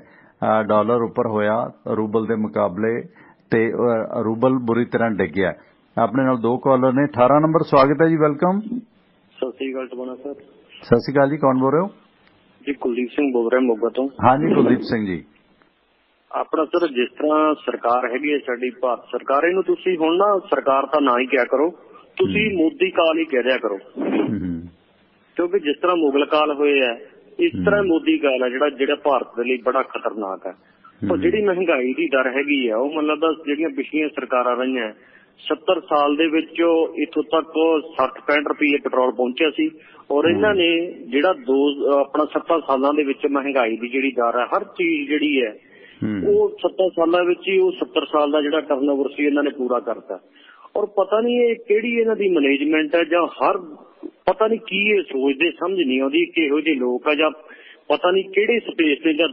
ਡਾਲਰ ਉੱਪਰ ਹੋਇਆ ਰੂਬਲ ਦੇ ਮੁਕਾਬਲੇ, ਤੇ ਰੂਬਲ ਬੁਰੀ ਤਰ੍ਹਾਂ ਡਿੱਗਿਆ। ਆਪਣੇ ਨਾਲ 2 ਕਾਲਰ ਨੇ। 18 ਨੰਬਰ, ਸਵਾਗਤ ਹੈ ਜੀ, ਵੈਲਕਮ। ਸਤਿ ਸ੍ਰੀ ਅਕਾਲ ਟਵਾਣਾ ਸਰ। ਸਤਿ ਸ੍ਰੀ ਅਕਾਲ ਜੀ, ਕੌਣ ਬੋਲ ਰਹੇ ਹੋ? ਜੀ ਕੁਲਦੀਪ ਸਿੰਘ ਬੋਲ ਰਿਹਾ ਮੋਗਾ ਤੋਂ। ਹਾਂਜੀ ਕੁਲਦੀਪ ਸਿੰਘ ਜੀ। ਆਪਣਾ ਸਰ, ਜਿਸ ਤਰ੍ਹਾਂ ਸਰਕਾਰ ਹੈਗੀ ਹੈ ਸਾਡੀ ਭਾਰਤ ਸਰਕਾਰ, ਇਹਨੂੰ ਤੁਸੀਂ ਹੁਣ ਨਾ ਸਰਕਾਰ ਤਾਂ ਨਾ ਹੀ ਕਿਹਾ ਕਰੋ, ਤੁਸੀਂ ਮੋਦੀ ਕਾਲ ਹੀ ਕਹਿ ਦਿਆ ਕਰੋ। ਕਿਉਂਕਿ ਜਿਸ ਤਰ੍ਹਾਂ ਮੁਗਲ ਕਾਲ ਹੋਏ ਹੈ, ਇਸ ਤਰ੍ਹਾਂ ਮੋਦੀ ਕਾਲ ਹੈ ਜਿਹੜਾ ਭਾਰਤ ਦੇ ਲਈ ਬੜਾ ਖਤਰਨਾਕ ਹੈ। ਪਰ ਜਿਹੜੀ ਮਹਿੰਗਾਈ ਦੀ ਦਰ ਹੈਗੀ ਆ, ਉਹ ਮਤਲਬ ਦਾ ਜਿਹੜੀਆਂ ਪਿਛਲੀਆਂ ਸਰਕਾਰਾਂ ਰਹੀਆਂ 70 ਸਾਲ ਦੇ ਵਿੱਚ ਇੱਥੋਂ ਤੱਕ 60-65 ਰੁਪਏ ਪੈਟਰੋਲ ਪਹੁੰਚਿਆ ਸੀ, ਔਰ ਇਹਨਾਂ ਨੇ ਜਿਹੜਾ 7 ਸਾਲਾਂ ਦੇ ਵਿੱਚ ਮਹਿੰਗਾਈ ਦੀ ਜਿਹੜੀ ਦਰ ਹੈ, ਹਰ ਚੀਜ਼ ਜਿਹੜੀ ਹੈ ਉਹ 7 ਸਾਲਾਂ ਵਿੱਚ ਹੀ ਉਹ 70 ਸਾਲ ਦਾ ਜਿਹੜਾ ਟਰਨਓਵਰ ਸੀ ਇਹਨਾਂ ਨੇ ਪੂਰਾ ਕਰਤਾ। ਔਰ ਪਤਾ ਨਹੀਂ ਇਹ ਕਿਹੜੀ ਇਹਨਾਂ ਦੀ ਮੈਨੇਜਮੈਂਟ ਹੈ, ਜਾਂ ਪਤਾ ਨਹੀਂ ਕੀ ਇਹ ਸੋਚਦੇ, ਸਮਝ ਨਹੀਂ ਆਉਂਦੀ ਕਿਹੋ ਜਿਹੇ ਲੋਕ ਆ, ਜਾਂ ਪਤਾ ਨਹੀਂ ਕਿਹੜੇ ਸਪੇਸ ਤੇ ਜਾਂ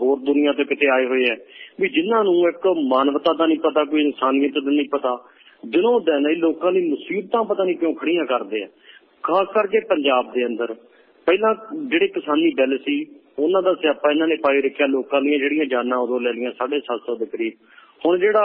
ਹੋਰ ਦੁਨੀਆ ਤੇ ਕਿਤੇ ਆਏ ਹੋਏ ਆ, ਵੀ ਜਿਨ੍ਹਾਂ ਨੂੰ ਇੱਕ ਮਾਨਵਤਾ ਦਾ ਨਹੀਂ ਪਤਾ, ਕੋਈ ਇਨਸਾਨੀਅਤ ਦਾ ਨਹੀਂ ਪਤਾ। ਦਿਨੋਂ ਦਿਨ ਇਹ ਲੋਕਾਂ ਦੀ ਮੁਸੀਬਤਾਂ ਪਤਾ ਨਹੀਂ ਕਿਉਂ ਖੜੀਆਂ ਕਰਦੇ ਆ। ਖਾਸ ਕਰਕੇ ਪੰਜਾਬ ਦੇ ਅੰਦਰ ਪਹਿਲਾਂ ਜਿਹੜੇ ਕਿਸਾਨੀ ਬਿੱਲ ਸੀ, ਉਹਨਾਂ ਦਾ ਸਿਆਪਾ ਇਹਨਾਂ ਨੇ ਪਾਈ ਰੱਖਿਆ, ਲੋਕਾਂ ਦੀਆਂ ਜਿਹੜੀਆਂ ਜਾਨਾਂ ਉਦੋਂ ਲੈ ਲਈਆਂ 750 ਦੇ ਕਰੀਬ। ਹੁਣ ਜਿਹੜਾ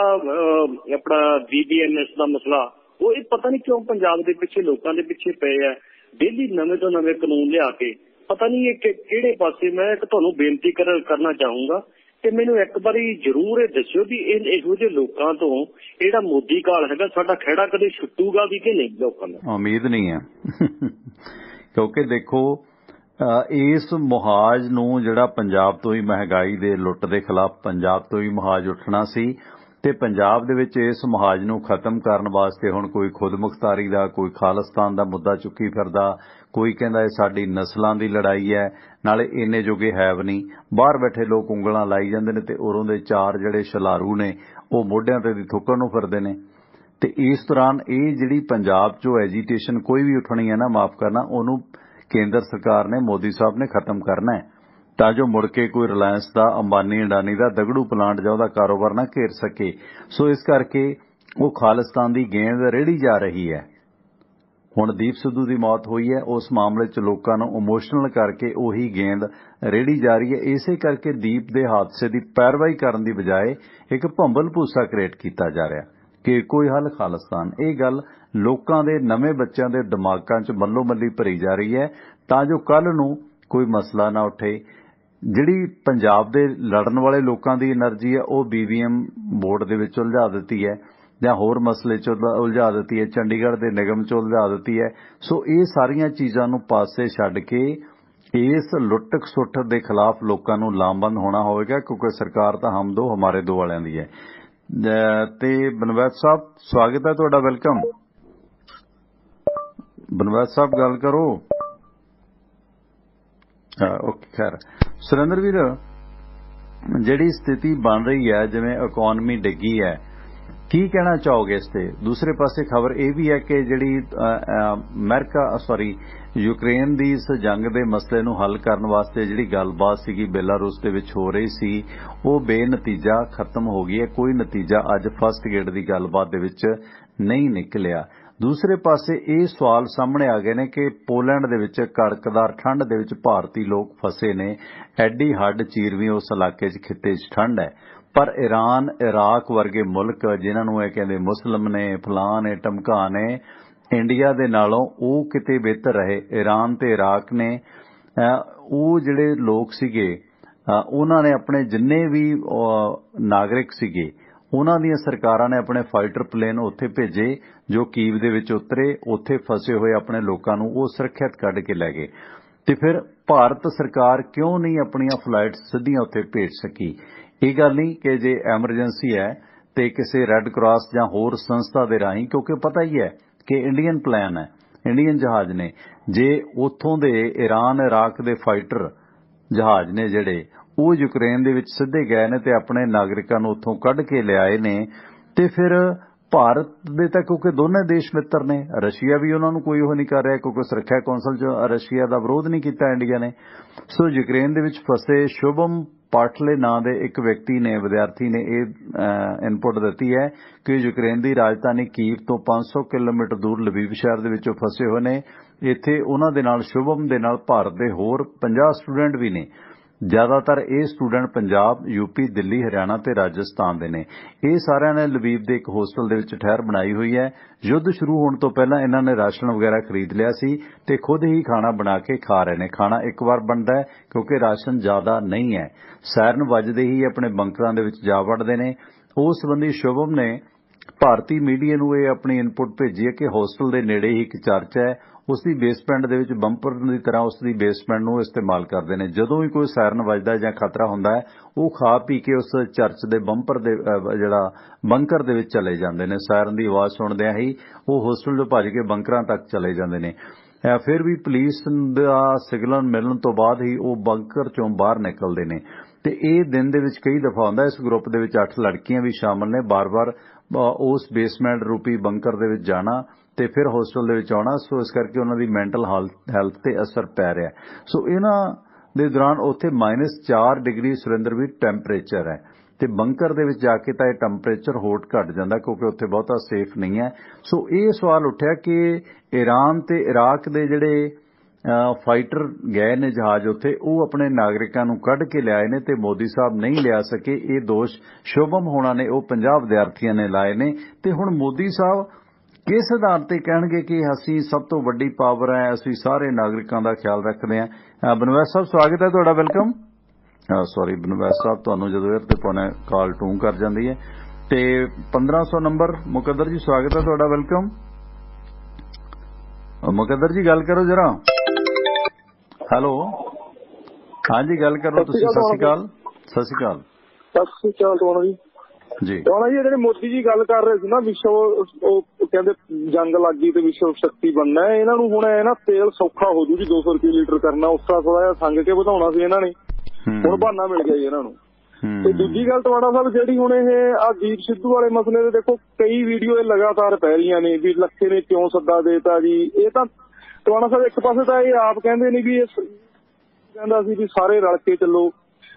ਆਪਣਾ BBNS ਦਾ ਮਸਲਾ, ਉਹ ਇਹ ਪਤਾ ਨਹੀਂ ਕਿਉਂ ਪੰਜਾਬ ਦੇ ਪਿੱਛੇ ਲੋਕਾਂ ਦੇ ਪਿੱਛੇ ਪਏ ਆ, ਡੇਲੀ ਨਵੇਂ ਤੋਂ ਨਵੇਂ ਕਾਨੂੰਨ ਲਿਆ ਕੇ। ਪਤਾ ਨਹੀਂ ਇਹ ਕਿਹੜੇ ਪਾਸੇ। ਮੈਂ ਇੱਕ ਤੁਹਾਨੂੰ ਬੇਨਤੀ ਕਰਨਾ ਚਾਹੂੰਗਾ ਕਿ ਮੈਨੂੰ ਇੱਕ ਵਾਰੀ ਜ਼ਰੂਰ ਇਹ ਦੱਸਿਓ ਵੀ ਇਹੋ ਜਿਹੇ ਲੋਕਾਂ ਤੋਂ ਜਿਹੜਾ ਮੋਦੀ ਕਾਲ ਹੈਗਾ, ਸਾਡਾ ਖਹਿੜਾ ਕਦੇ ਛੁੱਟੂਗਾ ਵੀ ਕਿ ਨਹੀਂ? ਲੋਕਾਂ ਨੂੰ ਉਮੀਦ ਨਹੀਂ ਹੈ, ਕਿਉਂਕਿ ਦੇਖੋ ਇਸ ਮੁਹਾਜ ਨੂੰ ਜਿਹੜਾ ਪੰਜਾਬ ਤੋਂ ਹੀ ਮਹਿੰਗਾਈ ਦੇ ਲੁੱਟ ਦੇ ਖਿਲਾਫ ਪੰਜਾਬ ਤੋਂ ਹੀ ਮੁਹਾਜ ਉੱਠਣਾ ਸੀ, ਤੇ ਪੰਜਾਬ ਦੇ ਵਿੱਚ ਇਸ ਮੁਹਾਜ ਨੂੰ ਖਤਮ ਕਰਨ ਵਾਸਤੇ ਹੁਣ ਕੋਈ ਖੁਦ ਮੁਖਤਾਰੀ ਦਾ, ਕੋਈ ਖਾਲਿਸਤਾਨ ਦਾ ਮੁੱਦਾ ਚੁੱਕੀ ਫਿਰਦਾ, ਕੋਈ ਕਹਿੰਦਾ ਇਹ ਸਾਡੀ ਨਸਲਾਂ ਦੀ ਲੜਾਈ ਹੈ, ਨਾਲੇ ਇੰਨੇ ਜੋਗੇ ਹੈ ਵੀ ਨਹੀਂ। ਬਾਹਰ ਬੈਠੇ ਲੋਕ ਉਂਗਲਾਂ ਲਾਈ ਜਾਂਦੇ ਨੇ, ਤੇ ਉਰੋਂ ਦੇ 4 ਜਿਹੜੇ ਛਲਾਰੂ ਨੇ ਉਹ ਮੋਢਿਆਂ ਤੇ ਦੀ ਥੁੱਕਣ ਨੂੰ ਫਿਰਦੇ ਨੇ। ਤੇ ਇਸ ਦੌਰਾਨ ਇਹ ਜਿਹੜੀ ਪੰਜਾਬ 'ਚੋਂ ਐਜੀਟੇਸ਼ਨ ਕੋਈ ਵੀ ਉੱਠਣੀ ਹੈ ਨਾ, ਮਾਫ ਕਰਨਾ, ਉਹਨੂੰ ਕੇਂਦਰ ਸਰਕਾਰ ਨੇ, ਮੋਦੀ ਸਾਹਿਬ ਨੇ ਖਤਮ ਕਰਨਾ ਹੈ, ਤਾਂ ਜੋ ਮੁੜ ਕੇ ਕੋਈ ਰਿਲਾਇੰਸ ਦਾ, ਅੰਬਾਨੀ ਅਡਾਨੀ ਦਾ ਦਗੜੂ ਪਲਾਂਟ ਜਾਂ ਉਹਦਾ ਕਾਰੋਬਾਰ ਨਾ ਘੇਰ ਸਕੇ। ਸੋ ਇਸ ਕਰਕੇ ਉਹ ਖਾਲਿਸਤਾਨ ਦੀ ਗੇਂਦ ਰੇੜੀ ਜਾ ਰਹੀ ਹੈ। ਹੁਣ ਦੀਪ ਸਿੱਧੂ ਦੀ ਮੌਤ ਹੋਈ ਹੈ, ਉਸ ਮਾਮਲੇ 'ਚ ਲੋਕਾਂ ਨੂੰ ਇਮੋਸ਼ਨਲ ਕਰਕੇ ਉਹੀ ਗੇਂਦ ਰੇੜੀ ਜਾ ਰਹੀ ਹੈ। ਇਸੇ ਕਰਕੇ ਦੀਪ ਦੇ ਹਾਦਸੇ ਦੀ ਪੈਰਵਾਈ ਕਰਨ ਦੀ ਬਜਾਏ ਇੱਕ ਭੰਬਲ ਭੂਸਾ ਕ੍ਰੀਏਟ ਕੀਤਾ ਜਾ ਰਿਹਾ ਕਿ ਕੋਈ ਹੱਲ ਖਾਲਿਸਤਾਨ। ਇਹ ਗੱਲ ਲੋਕਾਂ ਦੇ ਨਵੇਂ ਬੱਚਿਆਂ ਦੇ ਦਿਮਾਗਾਂ 'ਚ ਮੱਲੋ ਮੱਲੀ ਭਰੀ ਜਾ ਰਹੀ ਹੈ ਤਾਂ ਜੋ ਕੱਲ੍ਹ ਨੂੰ ਕੋਈ ਮਸਲਾ ਨਾ ਉੱਠੇ। ਜਿਹੜੀ ਪੰਜਾਬ ਦੇ ਲੜਨ ਵਾਲੇ ਲੋਕਾਂ ਦੀ એનર્ਜੀ ਹੈ ਉਹ BVM ਬੋਰਡ ਦੇ ਵਿੱਚ ਉਲਝਾ ਦਿੱਤੀ ਹੈ ਜਾਂ ਹੋਰ ਮਸਲੇ 'ਚ ਉਲਝਾ ਦਿੱਤੀ ਹੈ, ਚੰਡੀਗੜ੍ਹ ਦੇ ਨਿਗਮ 'ਚ ਉਲਝਾ ਦਿੱਤੀ ਹੈ। ਸੋ ਇਹ ਸਾਰੀਆਂ ਚੀਜ਼ਾਂ ਨੂੰ ਪਾਸੇ ਛੱਡ ਕੇ ਇਸ ਲੁੱਟ ਖਸੁੱਟ ਦੇ ਖਿਲਾਫ ਲੋਕਾਂ ਨੂੰ ਲਾਮਬੰਦ ਹੋਣਾ ਹੋਵੇਗਾ ਕਿਉਂਕਿ ਸਰਕਾਰ ਤਾਂ ਹਮ ਦੋ ਹਮਾਰੇ ਦੋ ਵਾਲਿਆਂ ਦੀ ਹੈ। ਤੇ ਬਨਵੈਤ ਸਾਹਿਬ ਸਵਾਗਤ ਹੈ ਤੁਹਾਡਾ, ਵੈਲਕਮ। ਬਨਵੈਤ ਸਾਹਿਬ ਗੱਲ ਕਰੋ। ਓਕੇ ਖੈਰ ਸੁਰਿੰਦਰ ਵੀਰ, ਜਿਹੜੀ ਸਥਿਤੀ ਬਣ ਰਹੀ ਹੈ ਜਿਵੇਂ ਇਕਨੋਮੀ ਡਿੱਗੀ ਹੈ, ਕੀ ਕਹਿਣਾ ਚਾਹੋਗੇ ਇਸ ਤੇ? ਦੂਸਰੇ ਪਾਸੇ ਖਬਰ ਇਹ ਵੀ ਹੈ ਕਿ ਜਿਹੜੀ ਯੂਕਰੇਨ ਦੀ ਇਸ ਜੰਗ ਦੇ ਮਸਲੇ ਨੂੰ ਹੱਲ ਕਰਨ ਵਾਸਤੇ ਜਿਹੜੀ ਗੱਲਬਾਤ ਸੀਗੀ ਬੇਲਾਰੂਸ ਦੇ ਵਿੱਚ ਹੋ ਰਹੀ ਸੀ ਉਹ ਬੇਨਤੀਜਾ ਖਤਮ ਹੋ ਗਈ ਹੈ। ਕੋਈ ਨਤੀਜਾ ਅੱਜ ਫਸਟ ਗੇਟ ਦੀ ਗੱਲਬਾਤ ਦੇ ਵਿੱਚ ਨਹੀਂ ਨਿਕਲਿਆ। ਦੂਸਰੇ ਪਾਸੇ ਇਹ ਸਵਾਲ ਸਾਹਮਣੇ ਆ ਗਏ ਨੇ ਕਿ ਪੋਲੈਂਡ ਦੇ ਵਿੱਚ ਕੜਕਦਾਰ ਠੰਡ ਦੇ ਵਿੱਚ ਭਾਰਤੀ ਲੋਕ ਫਸੇ ਨੇ। ਐਡੀ ਹੱਡ ਚੀਰਵੀਂ ਉਸ ਇਲਾਕੇ 'ਚ ਖਿੱਤੇ 'ਚ ਠੰਡ ਹੈ, ਪਰ ਈਰਾਨ, ਇਰਾਕ ਵਰਗੇ ਮੁਲਕ ਜਿਨ੍ਹਾਂ ਨੂੰ ਇਹ ਕਹਿੰਦੇ ਮੁਸਲਿਮ ਨੇ, ਫਲਾਂ ਨੇ, ਟਮਕਾ ਨੇ, ਇੰਡੀਆ ਦੇ ਨਾਲੋਂ ਉਹ ਕਿਤੇ ਬਿਹਤਰ ਰਹੇ। ਈਰਾਨ ਤੇ ਇਰਾਕ ਨੇ ਉਹ ਜਿਹੜੇ ਲੋਕ ਸੀਗੇ ਉਹਨਾਂ ਨੇ ਆਪਣੇ ਜਿੰਨੇ ਵੀ ਨਾਗਰਿਕ ਸੀਗੇ ਉਹਨਾਂ ਦੀਆਂ ਸਰਕਾਰਾਂ ਨੇ ਆਪਣੇ ਫਾਈਟਰ ਪਲੇਨ ਉੱਥੇ ਭੇਜੇ ਜੋ ਕੀਵ ਦੇ ਵਿੱਚ ਉਤਰੇ। ਉੱਥੇ ਫਸੇ ਹੋਏ ਆਪਣੇ ਲੋਕਾਂ ਨੂੰ ਉਹ ਸੁਰੱਖਿਅਤ ਕੱਢ ਕੇ ਲੈ ਗਏ। ਤੇ ਫਿਰ ਭਾਰਤ ਸਰਕਾਰ ਕਿਉਂ ਨਹੀਂ ਆਪਣੀਆਂ ਫਲਾਈਟ ਸਿੱਧੀਆਂ ਉੱਥੇ ਭੇਜ ਸਕੀ? ਇਹ ਗੱਲ ਨਹੀਂ ਕਿ ਜੇ ਐਮਰਜੈਂਸੀ ਹੈ ਤੇ ਕਿਸੇ ਰੈੱਡ ਕਰਾਸ ਜਾਂ ਹੋਰ ਸੰਸਥਾ ਦੇ ਰਾਹੀਂ, ਕਿਉਂਕਿ ਪਤਾ ਹੀ ਹੈ ਕਿ ਇੰਡੀਅਨ ਪਲਾਨ ਹੈ, ਇੰਡੀਅਨ ਜਹਾਜ਼ ਨੇ। ਜੇ ਉੱਥੋਂ ਦੇ ਈਰਾਨ, ਇਰਾਕ ਦੇ ਫਾਈਟਰ ਜਹਾਜ਼ ਨੇ ਜਿਹੜੇ ਉਹ ਯੂਕਰੇਨ ਦੇ ਵਿੱਚ ਸਿੱਧੇ ਗਏ ਨੇ ਤੇ ਆਪਣੇ ਨਾਗਰਿਕਾਂ ਨੂੰ ਉੱਥੋਂ ਕੱਢ ਕੇ ਲਿਆਏ ਨੇ, ਤੇ ਫਿਰ ਭਾਰਤ ਦੇ ਤਾਂ ਕਿਉਂਕਿ ਦੋਨੇ ਦੇਸ਼ ਮਿੱਤਰ ਨੇ, ਰਸ਼ੀਆ ਵੀ ਉਹਨਾਂ ਨੂੰ ਕੋਈ ਉਹ ਨਹੀਂ ਕਰ ਰਿਹਾ ਕਿਉਂਕਿ ਸੁਰੱਖਿਆ ਕੌਂਸਲ 'ਚ ਰਸ਼ੀਆ ਦਾ ਵਿਰੋਧ ਨਹੀਂ ਕੀਤਾ ਇੰਡੀਆ ਨੇ। ਸੋ ਯੂਕਰੇਨ ਦੇ ਵਿੱਚ ਫਸੇ ਸ਼ੁਭਮ ਪਾਟਲੇ ਨਾਂ ਦੇ ਇੱਕ ਵਿਅਕਤੀ ਨੇ, ਵਿਦਿਆਰਥੀ ਨੇ ਇਹ ਇਨਪੁਟ ਦਿੱਤੀ ਹੈ ਕਿ ਯੂਕਰੇਨ ਦੀ ਰਾਜਧਾਨੀ ਕੀਵ ਤੋਂ 500 ਕਿਲੋਮੀਟਰ ਦੂਰ ਲਵੀਵ ਸ਼ਹਿਰ ਦੇ ਵਿੱਚੋਂ ਫਸੇ ਹੋਏ ਨੇ। ਇੱਥੇ ਉਹਨਾਂ ਦੇ ਨਾਲ ਸ਼ੁਭਮ ਦੇ ਨਾਲ ਭਾਰਤ ਦੇ ਹੋਰ 50 ਸਟੂਡੈਂਟ ਵੀ ਨੇ। ਜ਼ਿਆਦਾਤਰ ਇਹ ਸਟੂਡੈਂਟ ਪੰਜਾਬ, ਯੂਪੀ, ਦਿੱਲੀ, ਹਰਿਆਣਾ ਤੇ ਰਾਜਸਥਾਨ ਦੇ ਨੇ। ਇਹ ਸਾਰਿਆਂ ਨੇ ਲਵੀਵ ਦੇ ਇੱਕ ਹੋਸਟਲ ਦੇ ਵਿੱਚ ਠਹਿਰ ਬਣਾਈ ਹੋਈ ਹੈ। ਯੁੱਧ ਸ਼ੁਰੂ ਹੋਣ ਤੋਂ ਪਹਿਲਾਂ ਇਹਨਾਂ ਨੇ ਰਾਸ਼ਨ ਵਗੈਰਾ ਖਰੀਦ ਲਿਆ ਸੀ ਤੇ ਖੁਦ ਹੀ ਖਾਣਾ ਬਣਾ ਕੇ ਖਾ ਰਹੇ ਨੇ। ਖਾਣਾ ਇੱਕ ਵਾਰ ਬਣਦਾ ਹੈ ਕਿਉਂਕਿ ਰਾਸ਼ਨ ਜ਼ਿਆਦਾ ਨਹੀਂ ਹੈ। ਸਾਇਰਨ ਵੱਜਦੇ ਹੀ ਆਪਣੇ ਬੰਕਰਾਂ ਦੇ ਵਿੱਚ ਜਾ ਵੜਦੇ ਨੇ। ਉਸ ਸੰਬੰਧੀ ਸ਼ੁਭਮ ਨੇ ਭਾਰਤੀ ਮੀਡੀਆ ਨੂੰ ਇਹ ਆਪਣੀ ਇਨਪੁਟ ਭੇਜੀ ਹੈ ਕਿ ਹੋਸਟਲ ਦੇ ਨੇੜੇ ਹੀ ਇੱਕ ਚਰਚ ਹੈ, ਉਸ ਦੀ ਬੇਸਮੈਂਟ ਦੇ ਵਿੱਚ ਬੰਪਰ ਦੀ ਤਰ੍ਹਾਂ ਉਸ ਦੀ ਬੇਸਮੈਂਟ ਨੂੰ ਇਸਤੇਮਾਲ ਕਰਦੇ ਨੇ। ਜਦੋਂ ਵੀ ਕੋਈ ਸਾਇਰਨ ਵੱਜਦਾ ਜਾਂ ਖਤਰਾ ਹੁੰਦਾ ਹੈ ਉਹ ਖਾ ਪੀ ਕੇ ਉਸ ਚਰਚ ਦੇ ਬੰਪਰ ਦੇ ਜਿਹੜਾ ਬੰਕਰ ਦੇ ਵਿੱਚ ਚਲੇ ਜਾਂਦੇ ਨੇ। ਸਾਇਰਨ ਦੀ ਆਵਾਜ਼ ਸੁਣਦਿਆਂ ਹੀ ਉਹ ਹੋਸਟਲ ਤੋਂ ਭੱਜ ਕੇ ਬੰਕਰਾਂ ਤੱਕ ਚਲੇ ਜਾਂਦੇ ਨੇ। ਫਿਰ ਵੀ ਪੁਲਿਸ ਦਾ ਸਿਗਨਲ ਮਿਲਣ ਤੋਂ ਬਾਅਦ ਹੀ ਉਹ ਬੰਕਰ ਚੋਂ ਬਾਹਰ ਨਿਕਲਦੇ ਨੇ। ਤੇ ਇਹ ਦਿਨ ਦੇ ਵਿੱਚ ਕਈ ਦਫਾ ਹੁੰਦਾ। ਇਸ ਗਰੁੱਪ ਦੇ ਵਿੱਚ 8 ਲੜਕੀਆਂ ਵੀ ਸ਼ਾਮਲ ਨੇ। ਬਾਰ-ਬਾਰ ਉਸ ਬੇਸਮੈਂਟ ਰੂਪੀ ਬੰਕਰ ਦੇ ਵਿੱਚ ਜਾਣਾ ਤੇ ਫਿਰ ਹੋਸਟਲ ਦੇ ਵਿੱਚ ਆਉਣਾ। ਸੋ ਇਸ ਕਰਕੇ ਉਹਨਾਂ ਦੀ ਮੈਂਟਲ ਹੈਲਥ ਤੇ ਅਸਰ ਪੈ ਰਿਹਾ। ਸੋ ਇਹਨਾਂ ਦੇ ਦੌਰਾਨ ਉੱਥੇ -4 ਡਿਗਰੀ ਸੁਰਿੰਦਰ ਵੀ ਟੈਂਪਰੇਚਰ ਹੈ ਤੇ ਬੰਕਰ ਦੇ ਵਿੱਚ ਜਾ ਕੇ ਤਾਂ ਇਹ ਟੈਂਪਰੇਚਰ ਹੋਰ ਘਟ ਜਾਂਦਾ ਕਿਉਂਕਿ ਉੱਥੇ ਬਹੁਤਾ ਸੇਫ ਨਹੀਂ ਹੈ। ਸੋ ਇਹ ਸਵਾਲ ਉੱਠਿਆ ਕਿ ਈਰਾਨ ਤੇ ਇਰਾਕ ਦੇ ਜਿਹੜੇ ਫਾਈਟਰ ਗਏ ਨੇ ਜਹਾਜ਼ ਉੱਥੇ, ਉਹ ਆਪਣੇ ਨਾਗਰਿਕਾਂ ਨੂੰ ਕੱਢ ਕੇ ਲਿਆਏ ਨੇ ਤੇ ਮੋਦੀ ਸਾਹਿਬ ਨਹੀਂ ਲਿਆ ਸਕੇ। ਇਹ ਦੋਸ਼ ਸ਼ੁਭਮ ਹੋਣਾ ਨੇ ਉਹ 50 ਵਿਦਿਆਰਥੀਆਂ ਨੇ ਲਾਏ ਨੇ। ਤੇ ਹੁਣ ਮੋਦੀ ਸਾਹਿਬ ਕਿਸ ਆਧਾਰ ਤੇ ਕਹਿਣਗੇ ਕਿ ਅਸੀਂ ਸਭ ਤੋਂ ਵੱਡੀ ਪਾਵਰ ਹੈ, ਅਸੀਂ ਸਾਰੇ ਨਾਗਰਿਕਾਂ ਦਾ ਖਿਆਲ ਰੱਖਦੇ ਹਾਂ? ਬਨਵੈਸ ਸਾਹਿਬ ਸਵਾਗਤ ਹੈ ਤੁਹਾਡਾ, ਵੈਲਕਮ। ਸੌਰੀ ਬਨਵੈਸ ਸਾਹਿਬ, ਤੁਹਾਨੂੰ ਜਦੋਂ 에ਅਰ ਤੇ ਪਾਉਣਾ ਕਾਲ ਟੂੰ ਕਰ ਜਾਂਦੀ ਹੈ। ਤੇ 1500 ਨੰਬਰ ਮੁਕੱਦਰ ਜੀ ਸਵਾਗਤ ਹੈ ਤੁਹਾਡਾ, ਵੈਲਕਮ। ਮੁਕੱਦਰ ਜੀ ਗੱਲ ਕਰੋ ਜਰਾ। ਹੈਲੋ, ਹਾਂਜੀ ਗੱਲ ਕਰੋ ਤੁਸੀਂ। ਸਤਿ ਸ਼੍ਰੀ ਅਕਾਲ। ਸਤਿ ਸ਼੍ਰੀ ਅਕਾਲ। ਸਤਿ ਸ਼੍ਰੀ ਅਕਾਲ ਟੋਣਾ ਜੀ। ਜੀ ਟੋਣਾ ਜੀ, ਜਿਹੜੇ ਮੋਦੀ ਜੀ ਗੱਲ ਕਰ ਰਹੇ ਸੀ ਨਾ, ਵਿਸ਼ਵ ਉਹ ਕਹਿੰਦੇ ਜੰਗ ਲੱਗ ਗਈ ਤੇ ਵਿਸ਼ਵ ਸ਼ਕਤੀ ਬਣਨਾ। ਇਹਨਾਂ ਨੂੰ ਹੁਣ ਇਹ ਨਾ ਤੇਲ ਸੌਖਾ ਹੋ ਜੂ ਜੀ, 200 ਰੁਪਏ ਲੀਟਰ ਕਰਨਾ, ਉਸ ਤਰ੍ਹਾਂ ਥੋੜਾ ਜਿਹਾ ਸੰਗ ਕੇ ਵਧਾਉਣਾ ਸੀ ਇਹਨਾਂ ਨੇ। ਹੁਣ ਬਹਾਨਾ ਮਿਲ ਗਿਆ ਜੀ ਇਹਨਾਂ ਨੂੰ। ਤੇ ਦੂਜੀ ਗੱਲ ਟਵਾਣਾ ਸਾਹਿਬ, ਜਿਹੜੀ ਹੁਣ ਇਹ ਆ ਦੀਪ ਸਿੱਧੂ ਵਾਲੇ ਮਸਲੇ ਦੇ ਦੇਖੋ ਕਈ ਵੀਡੀਓ ਇਹ ਲਗਾਤਾਰ ਪੈ ਰਹੀਆਂ ਨੇ ਵੀ ਲੱਖੇ ਨੇ ਕਿਉਂ ਸੱਦਾ ਦੇਤਾ ਜੀ। ਇਹ ਤਾਂ ਟਵਾਣਾ ਸਾਹਿਬ ਇੱਕ ਪਾਸੇ ਤਾਂ ਇਹ ਆਪ ਕਹਿੰਦੇ ਨੇ ਵੀ ਇਹ ਕਹਿੰਦਾ ਸੀ ਵੀ ਸਾਰੇ ਰਲ ਕੇ ਚੱਲੋ,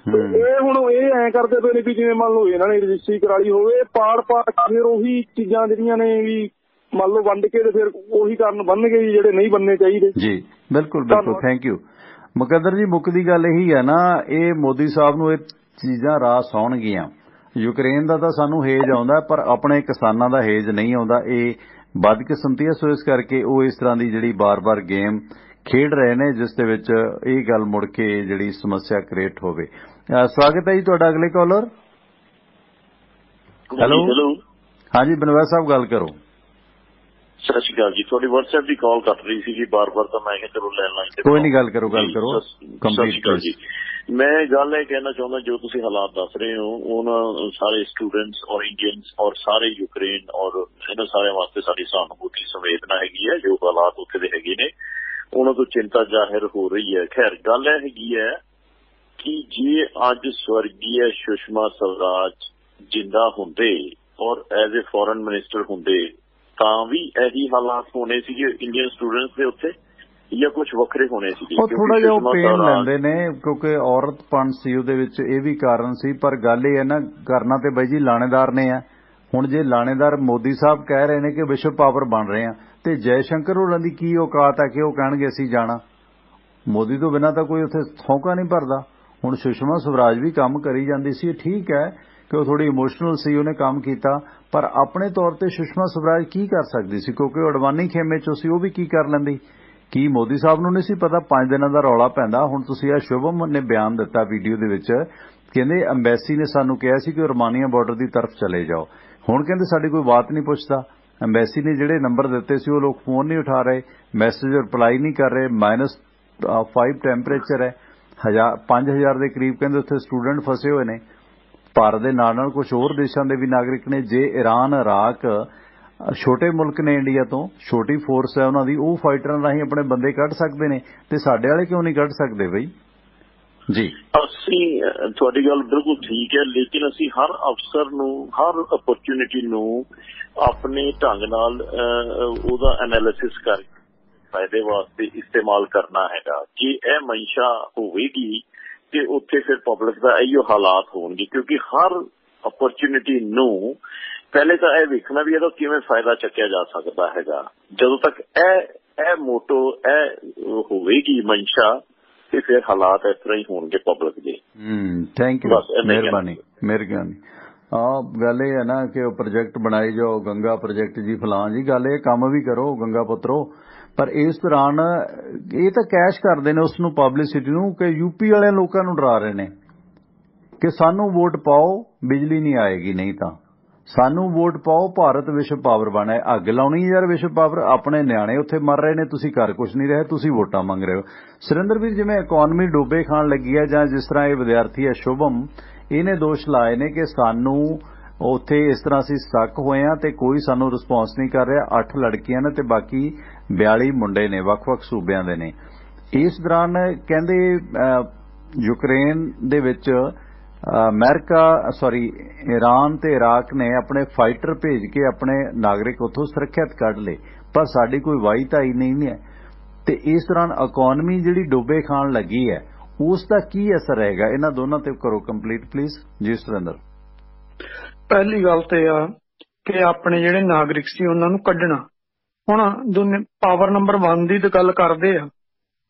ਇਹ ਹੁਣ ਇਹ ਐਂ ਕਰਦੇ ਪਏ ਨੇ ਵੀ ਜਿਵੇਂ ਮੰਨ ਲਓ ਇਹਨਾਂ ਨੇ ਰਜਿਸਟਰੀ ਕਰਾ ਲਈ ਹੋਵੇ, ਪਾੜ ਕੇ ਫਿਰ ਉਹੀ ਚੀਜ਼ਾਂ ਜਿਹੜੀਆਂ ਨੇ ਵੀ ਮੰਨ ਲਓ ਵੰਡ ਕੇ ਤੇ ਫਿਰ ਉਹੀ ਕਾਰਨ ਬਣਨਗੇ ਜੀ ਜਿਹੜੇ ਨਹੀਂ ਬਣਨੇ ਚਾਹੀਦੇ। ਜੀ ਬਿਲਕੁਲ ਬਿਲਕੁਲ, ਥੈਂਕ ਯੂ ਮੁਕੱਦਰ ਜੀ। ਮੁੱਖ ਦੀ ਗੱਲ ਇਹੀ ਹੈ ਨਾ, ਇਹ ਮੋਦੀ ਸਾਹਿਬ ਨੂੰ ਇਹ ਚੀਜ਼ਾਂ ਰਾਸ ਆਉਣਗੀਆਂ। ਯੂਕਰੇਨ ਦਾ ਤਾਂ ਸਾਨੂੰ ਹੇਜ ਆਉਂਦਾ ਪਰ ਆਪਣੇ ਕਿਸਾਨਾਂ ਦਾ ਹੇਜ ਨਹੀਂ ਆਉਂਦਾ। ਇਹ ਬਦਕਿਸਮਤੀ ਹੈ, ਸੋ ਇਸ ਕਰਕੇ ਉਹ ਇਸ ਤਰ੍ਹਾਂ ਦੀ ਜਿਹੜੀ ਬਾਰ-ਬਾਰ ਗੇਮ ਖੇਡ ਰਹੇ ਨੇ ਜਿਸ ਦੇ ਵਿੱਚ ਇਹ ਗੱਲ ਮੁੜ ਕੇ ਜਿਹੜੀ ਸਮੱਸਿਆ ਕ੍ਰੀਏਟ ਹੋਵੇ। ਸਵਾਗਤ ਹੈ ਜੀ ਤੁਹਾਡਾ। ਅਗਲੇ ਕਾਲਰ। ਹੈਲੋ। ਹਾਂਜੀ ਬਨਵਾਸ ਸਾਹਿਬ ਗੱਲ ਕਰੋ। ਸਤਿ ਸ਼੍ਰੀ ਅਕਾਲ ਜੀ। ਤੁਹਾਡੀ WhatsApp ਦੀ ਕਾਲ ਕੱਟ ਰਹੀ ਸੀ ਜੀ ਬਾਰ-ਬਾਰ, ਤਾਂ ਮੈਂ ਕਿਹਾ ਚਲੋ ਲੈਣ ਲਾਈਨ ਤੇ ਕੋਈ ਨਹੀਂ, ਗੱਲ ਕਰੋ। ਸਤਿ ਸ਼੍ਰੀ ਅਕਾਲ ਜੀ। ਮੈਂ ਗੱਲ ਇਹ ਕਹਿਣਾ ਚਾਹੁੰਦਾ, ਜੋ ਤੁਸੀਂ ਹਾਲਾਤ ਦੱਸ ਰਹੇ ਹੋ ਉਹਨਾਂ ਸਾਰੇ ਸਟੂਡੈਂਟਸ ਔਰ ਇੰਡੀਅਨਸ ਔਰ ਸਾਰੇ ਯੂਕਰੇਨ ਔਰ ਇਹਨਾਂ ਸਾਰਿਆਂ ਵਾਸਤੇ ਸਾਡੀ ਸਹਾਨੁਭੂਤੀ ਸੰਵੇਦਨਾ ਹੈਗੀ ਹੈ। ਜੋ ਹਾਲਾਤ ਉੱਥੇ ਦੇ ਹੈਗੇ ਨੇ ਉਹਨਾਂ ਤੋਂ ਚਿੰਤਾ ਜ਼ਾਹਿਰ ਹੋ ਰਹੀ ਹੈ। ਖੈਰ ਗੱਲ ਇਹ ਹੈਗੀ ਹੈ ਕਿ ਜੇ ਅੱਜ ਸਵਰਗੀ ਸੁਸ਼ਮਾ ਸਵਰਾਜ ਜਿੰਦਾ ਹੁੰਦੇ ਔਰ ਐਜ਼ ਏ ਫੋਰਨ ਮਿਨਿਸਟਰ ਹੁੰਦੇ ਤਾਂ ਵੀ ਇਹੀ ਹਾਲਾਤ ਹੋਣੇ ਸੀਗੇ ਇੰਡੀਅਨ ਸਟੂਡੈਂਟਸ ਦੇ ਉੱਥੇ ਜਾਂ ਕੁਝ ਵੱਖਰੇ ਹੋਣੇ ਸੀਗੇ? ਉਹ ਥੋੜਾ ਜਿਹਾ ਪੇਨ ਲੈਂਦੇ ਨੇ ਕਿਉਂਕਿ ਔਰਤਪਣ ਸੀ ਉਹਦੇ ਵਿੱਚ, ਇਹ ਵੀ ਕਾਰਨ ਸੀ। ਪਰ ਗੱਲ ਇਹ ਹੈ ਨਾ, ਕਰਨਾ ਤੇ ਬਾਈ ਜੀ ਲਾਣੇਦਾਰ ਨੇ ਆ। ਹੁਣ ਜੇ ਲਾਣੇਦਾਰ ਮੋਦੀ ਸਾਹਿਬ ਕਹਿ ਰਹੇ ਨੇ ਕਿ ਵਿਸ਼ਵ ਪਾਵਰ ਬਣ ਰਹੇ ਆ ਤੇ ਜੈ ਸ਼ੰਕਰ ਹੋਰਾਂ ਦੀ ਕੀ ਔਕਾਤ ਹੈ ਕਿ ਉਹ ਕਹਿਣਗੇ ਅਸੀਂ ਜਾਣਾ? ਮੋਦੀ ਤੋਂ ਬਿਨਾਂ ਤਾਂ ਕੋਈ ਉੱਥੇ ਥੌਂਕਾ ਨਹੀਂ ਭਰਦਾ। ਹੁਣ ਸੁਸ਼ਮਾ ਸਵਰਾਜ ਵੀ ਕੰਮ ਕਰੀ ਜਾਂਦੀ ਸੀ, ਠੀਕ ਹੈ ਕਿ ਉਹ ਥੋੜੀ ਇਮੋਸ਼ਨਲ ਸੀ, ਉਹਨੇ ਕੰਮ ਕੀਤਾ, ਪਰ ਆਪਣੇ ਤੌਰ ਤੇ ਸੁਸ਼ਮਾ ਸਵਰਾਜ ਕੀ ਕਰ ਸਕਦੀ ਸੀ ਕਿਉਂਕਿ ਉਹ ਅਡਵਾਨੀ ਖੇਮੇ ਚੋਂ ਸੀ, ਉਹ ਵੀ ਕੀ ਕਰ ਲੈਂਦੀ? ਕੀ ਮੋਦੀ ਸਾਹਿਬ ਨੂੰ ਨਹੀਂ ਸੀ ਪਤਾ? 5 ਦਿਨਾਂ ਦਾ ਰੌਲਾ ਪੈਂਦਾ। ਹੁਣ ਤੁਸੀਂ ਆ ਸ਼ੁਭਮ ਨੇ ਬਿਆਨ ਦਿੱਤਾ ਵੀਡੀਓ ਦੇ ਵਿੱਚ, ਕਹਿੰਦੇ ਅੰਬੈਸੀ ਨੇ ਸਾਨੂੰ ਕਿਹਾ ਸੀ ਕਿ ਰੋਮਾਨੀਆ ਬਾਰਡਰ ਦੀ ਤਰਫ ਚਲੇ ਜਾਓ। ਹੁਣ ਕਹਿੰਦੇ ਸਾਡੀ ਕੋਈ ਬਾਤ ਨਹੀਂ ਪੁੱਛਦਾ। ਅੰਬੈਸੀ ਨੇ ਜਿਹੜੇ ਨੰਬਰ ਦਿੱਤੇ ਸੀ ਉਹ ਲੋਕ ਫੋਨ ਨਹੀਂ ਉਠਾ ਰਹੇ, ਮੈਸੇਜ ਰਿਪਲਾਈ ਨਹੀਂ ਕਰ ਰਹੇ। -5 ਟੈਂਪਰੇਚਰ ਹੈ, 5000 ਦੇ ਕਰੀਬ ਕਹਿੰਦੇ ਉੱਥੇ ਸਟੂਡੈਂਟ ਫਸੇ ਹੋਏ ਨੇ। ਭਾਰਤ ਦੇ ਨਾਲ ਕੁਝ ਹੋਰ ਦੇਸ਼ਾਂ ਦੇ ਵੀ ਨਾਗਰਿਕ ਨੇ। ਜੇ ਈਰਾਨ, ਇਰਾਕ ਛੋਟੇ ਮੁਲਕ ਨੇ, ਇੰਡੀਆ ਤੋਂ ਛੋਟੀ ਫੋਰਸ ਹੈ ਉਹਨਾਂ ਦੀ, ਉਹ ਫਾਈਟਰਾਂ ਰਾਹੀਂ ਆਪਣੇ ਬੰਦੇ ਕੱਢ ਸਕਦੇ ਨੇ ਤੇ ਸਾਡੇ ਵਾਲੇ ਕਿਉਂ ਨਹੀਂ ਕੱਢ ਸਕਦੇ ਬਈ? ਜੀ ਅਸੀਂ ਤੁਹਾਡੀ ਗੱਲ ਬਿਲਕੁਲ ਠੀਕ ਹੈ, ਲੇਕਿਨ ਅਸੀਂ ਹਰ ਅਫਸਰ ਨੂੰ, ਹਰ ਅਪਰਚੂਨਿਟੀ ਨੂੰ ਆਪਣੇ ਢੰਗ ਨਾਲ ਉਹਦਾ ਐਨਾਲਿਸਿਸ ਕਰਕੇ ਫਾਇਦੇ ਵਾਸਤੇ ਇਸਤੇਮਾਲ ਕਰਨਾ ਹੈਗਾ। ਜੇ ਇਹ ਮਨਸ਼ਾ ਹੋਵੇਗੀ ਤੇ ਉੱਥੇ ਫਿਰ ਪਬਲਿਕ ਦਾ ਇਹੋ ਹਾਲਾਤ ਹੋਣਗੇ, ਕਿਉਂਕਿ ਹਰ ਅਪਰਚੂਨਿਟੀ ਨੂੰ ਪਹਿਲੇ ਤਾਂ ਇਹ ਵੇਖਣਾ ਵੀ ਇਹਦਾ ਕਿਵੇਂ ਫਾਇਦਾ ਚੱਕਿਆ ਜਾ ਸਕਦਾ ਹੈਗਾ। ਜਦੋਂ ਤੱਕ ਇਹ ਮੋਟੋ ਇਹ ਹੋਵੇਗੀ ਮਨਸ਼ਾ ਤੇ ਫਿਰ ਹਾਲਾਤ ਇਸ ਤਰ੍ਹਾਂ ਹੀ ਹੋਣਗੇ ਪਬਲਿਕ ਦੇ। ਥੈਂਕ ਯੂ, ਮਿਹਰਬਾਨੀ। ਗੱਲ ਇਹ ਹੈ ਨਾ ਕਿ ਉਹ ਪ੍ਰੋਜੈਕਟ ਬਣਾਈ ਜਾਓ, ਗੰਗਾ ਪ੍ਰੋਜੈਕਟ ਜੀ ਫਲਾਂ ਜੀ, ਗੱਲ ਇਹ ਕੰਮ ਵੀ ਕਰੋ ਗੰਗਾ ਪੁੱਤਰੋ। ਪਰ ਇਸ ਦੌਰਾਨ ਇਹ ਤਾਂ ਕੈਸ਼ ਕਰਦੇ ਨੇ ਉਸ ਨੂੰ, ਪਬਲਿਸਿਟੀ ਨੂੰ, ਕਿ ਯੂਪੀ ਵਾਲੇ ਲੋਕਾਂ ਨੂੰ ਡਰਾ ਰਹੇ ਨੇ ਕਿ ਸਾਨੂੰ ਵੋਟ ਪਾਓ ਬਿਜਲੀ ਨਹੀਂ ਆਏਗੀ, ਨਹੀਂ ਤਾਂ ਸਾਨੂੰ ਵੋਟ ਪਾਓ ਭਾਰਤ ਵਿਸ਼ਵ ਪਾਵਰ ਬਣੇ। ਅੱਗ ਲਾਉਣੀ ਯਾਰ ਵਿਸ਼ਵ ਪਾਵਰ, ਆਪਣੇ ਨਿਆਣੇ ਉੱਥੇ ਮਰ ਰਹੇ ਨੇ, ਤੁਸੀਂ ਕਰ ਕੁਛ ਨਹੀਂ ਰਹੇ, ਤੁਸੀਂ ਵੋਟਾਂ ਮੰਗ ਰਹੇ ਹੋ। ਸੁਰਿੰਦਰ ਵੀਰ, ਜਿਵੇਂ ਇਕਨੋਮੀ ਡੋਬੇ ਖਾਣ ਲੱਗੀ ਹੈ, ਜਾਂ ਜਿਸ ਤਰ੍ਹਾਂ ਇਹ ਵਿਦਿਆਰਥੀ ਹੈ ਸ਼ੁਭਮ, ਇਹਨੇ ਦੋਸ਼ ਲਾਏ ਨੇ ਕਿ ਸਾਨੂੰ ਉੱਥੇ ਇਸ ਤਰ੍ਹਾਂ ਅਸੀਂ ਸਟਕ ਹੋਏ ਆ ਤੇ ਕੋਈ ਸਾਨੂੰ ਰਿਸਪੌਂਸ ਨਹੀਂ ਕਰ ਰਿਹਾ। 8 ਲੜਕੀਆਂ ਨੇ ਤੇ ਬਾਕੀ 42 ਮੁੰਡੇ ਨੇ, ਵੱਖ-ਵੱਖ ਸੂਬਿਆਂ ਦੇ ਨੇ। ਇਸ ਦੌਰਾਨ ਕਹਿੰਦੇ ਯੂਕਰੇਨ ਦੇ ਵਿੱਚ ਈਰਾਨ ਤੇ ਇਰਾਕ ਨੇ ਆਪਣੇ ਫਾਈਟਰ ਭੇਜ ਕੇ ਆਪਣੇ ਨਾਗਰਿਕ ਉੱਥੋਂ ਸੁਰੱਖਿਅਤ ਕੱਢ ਲਏ, ਪਰ ਸਾਡੀ ਕੋਈ ਵਾਹੀ ਧਾਈ ਨਹੀਂ ਹੈ। ਤੇ ਇਸ ਦੌਰਾਨ ਇਕਨੋਮੀ ਜਿਹੜੀ ਡੋਬੇ ਖਾਣ ਲੱਗੀ ਹੈ, ਉਸ ਦਾ ਕੀ ਅਸਰ ਰਹੇਗਾ? ਇਹਨਾਂ ਦੋਨਾਂ ਤੇ ਕਰੋ ਕੰਪਲੀਟ ਪਲੀਜ਼ ਜੀ ਸੁਰਿੰਦਰ। ਪਹਿਲੀ ਗੱਲ ਤੇ ਆ ਕਿ ਆਪਣੇ ਜਿਹੜੇ ਨਾਗਰਿਕ ਸੀ ਉਹਨਾਂ ਨੂੰ ਕੱਢਣਾ। ਹੁਣ ਪਾਵਰ ਨੰਬਰ 1 ਦੀ ਤਾਂ ਗੱਲ ਕਰਦੇ ਆ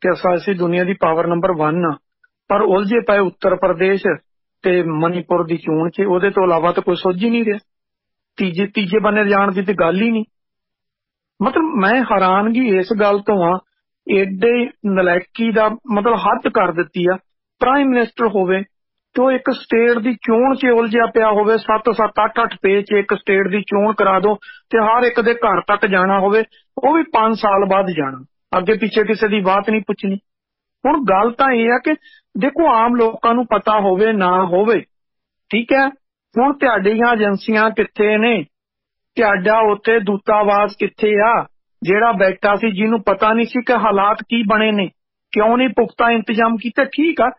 ਕਿ ਅਸੀਂ ਦੁਨੀਆ ਦੀ ਪਾਵਰ ਨੰਬਰ 1 ਆ, ਪਰ ਉਲਝੇ ਪਏ ਉੱਤਰ ਪ੍ਰਦੇਸ਼ ਤੇ ਮਨੀਪੁਰ ਦੀ ਚੋਣ 'ਚ, ਉਹਦੇ ਤੋਂ ਇਲਾਵਾ ਤਾਂ ਕੋਈ ਸੁੱਝ ਹੀ ਨਹੀਂ ਰਿਹਾ। ਤੀਜੇ ਬੰਨੇ ਜਾਣ ਦੀ ਤੇ ਗੱਲ ਹੀ ਨਹੀਂ। ਮਤਲਬ ਮੈਂ ਹੈਰਾਨਗੀ ਇਸ ਗੱਲ ਤੋਂ ਆ, ਏਡੇ ਨਲਾਇਕੀ ਦਾ ਮਤਲਬ ਹੱਦ ਕਰ ਦਿੱਤੀ ਆ। ਪ੍ਰਾਈਮ ਮਿਨਿਸਟਰ ਹੋਵੇ ਤੇ ਉਹ ਇੱਕ ਸਟੇਟ ਦੀ ਚੋਣ 'ਚ ਉਲਝਿਆ ਪਿਆ ਹੋਵੇ, 7-7, 8-8 ਪੇਜ 'ਚ ਇੱਕ ਸਟੇਟ ਦੀ ਚੋਣ ਕਰਾ ਦੋ ਤੇ ਹਰ ਇੱਕ ਦੇ ਘਰ ਤੱਕ ਜਾਣਾ ਹੋਵੇ, ਉਹ ਵੀ 5 ਸਾਲ ਬਾਅਦ ਜਾਣਾ, ਅੱਗੇ ਪਿੱਛੇ ਕਿਸੇ ਦੀ ਬਾਤ ਨਹੀਂ ਪੁੱਛਣੀ। ਹੁਣ ਗੱਲ ਤਾਂ ਇਹ ਆ ਕਿ ਦੇਖੋ ਆਮ ਲੋਕਾਂ ਨੂੰ ਪਤਾ ਹੋਵੇ ਨਾ ਹੋਵੇ, ਠੀਕ ਹੈ। ਹੁਣ ਤੁਹਾਡੀਆਂ ਏਜੰਸੀਆਂ ਕਿੱਥੇ ਨੇ? ਤੁਹਾਡਾ ਉੱਥੇ ਦੂਤਾਵਾਸ ਕਿੱਥੇ ਆ ਜਿਹੜਾ ਬੈਠਾ ਸੀ, ਜਿਹਨੂੰ ਪਤਾ ਨਹੀਂ ਸੀ ਕਿ ਹਾਲਾਤ ਕੀ ਬਣੇ ਨੇ? ਕਿਉਂ ਨਹੀਂ ਪੁਖਤਾ ਇੰਤਜ਼ਾਮ ਕੀਤੇ? ਠੀਕ ਆ,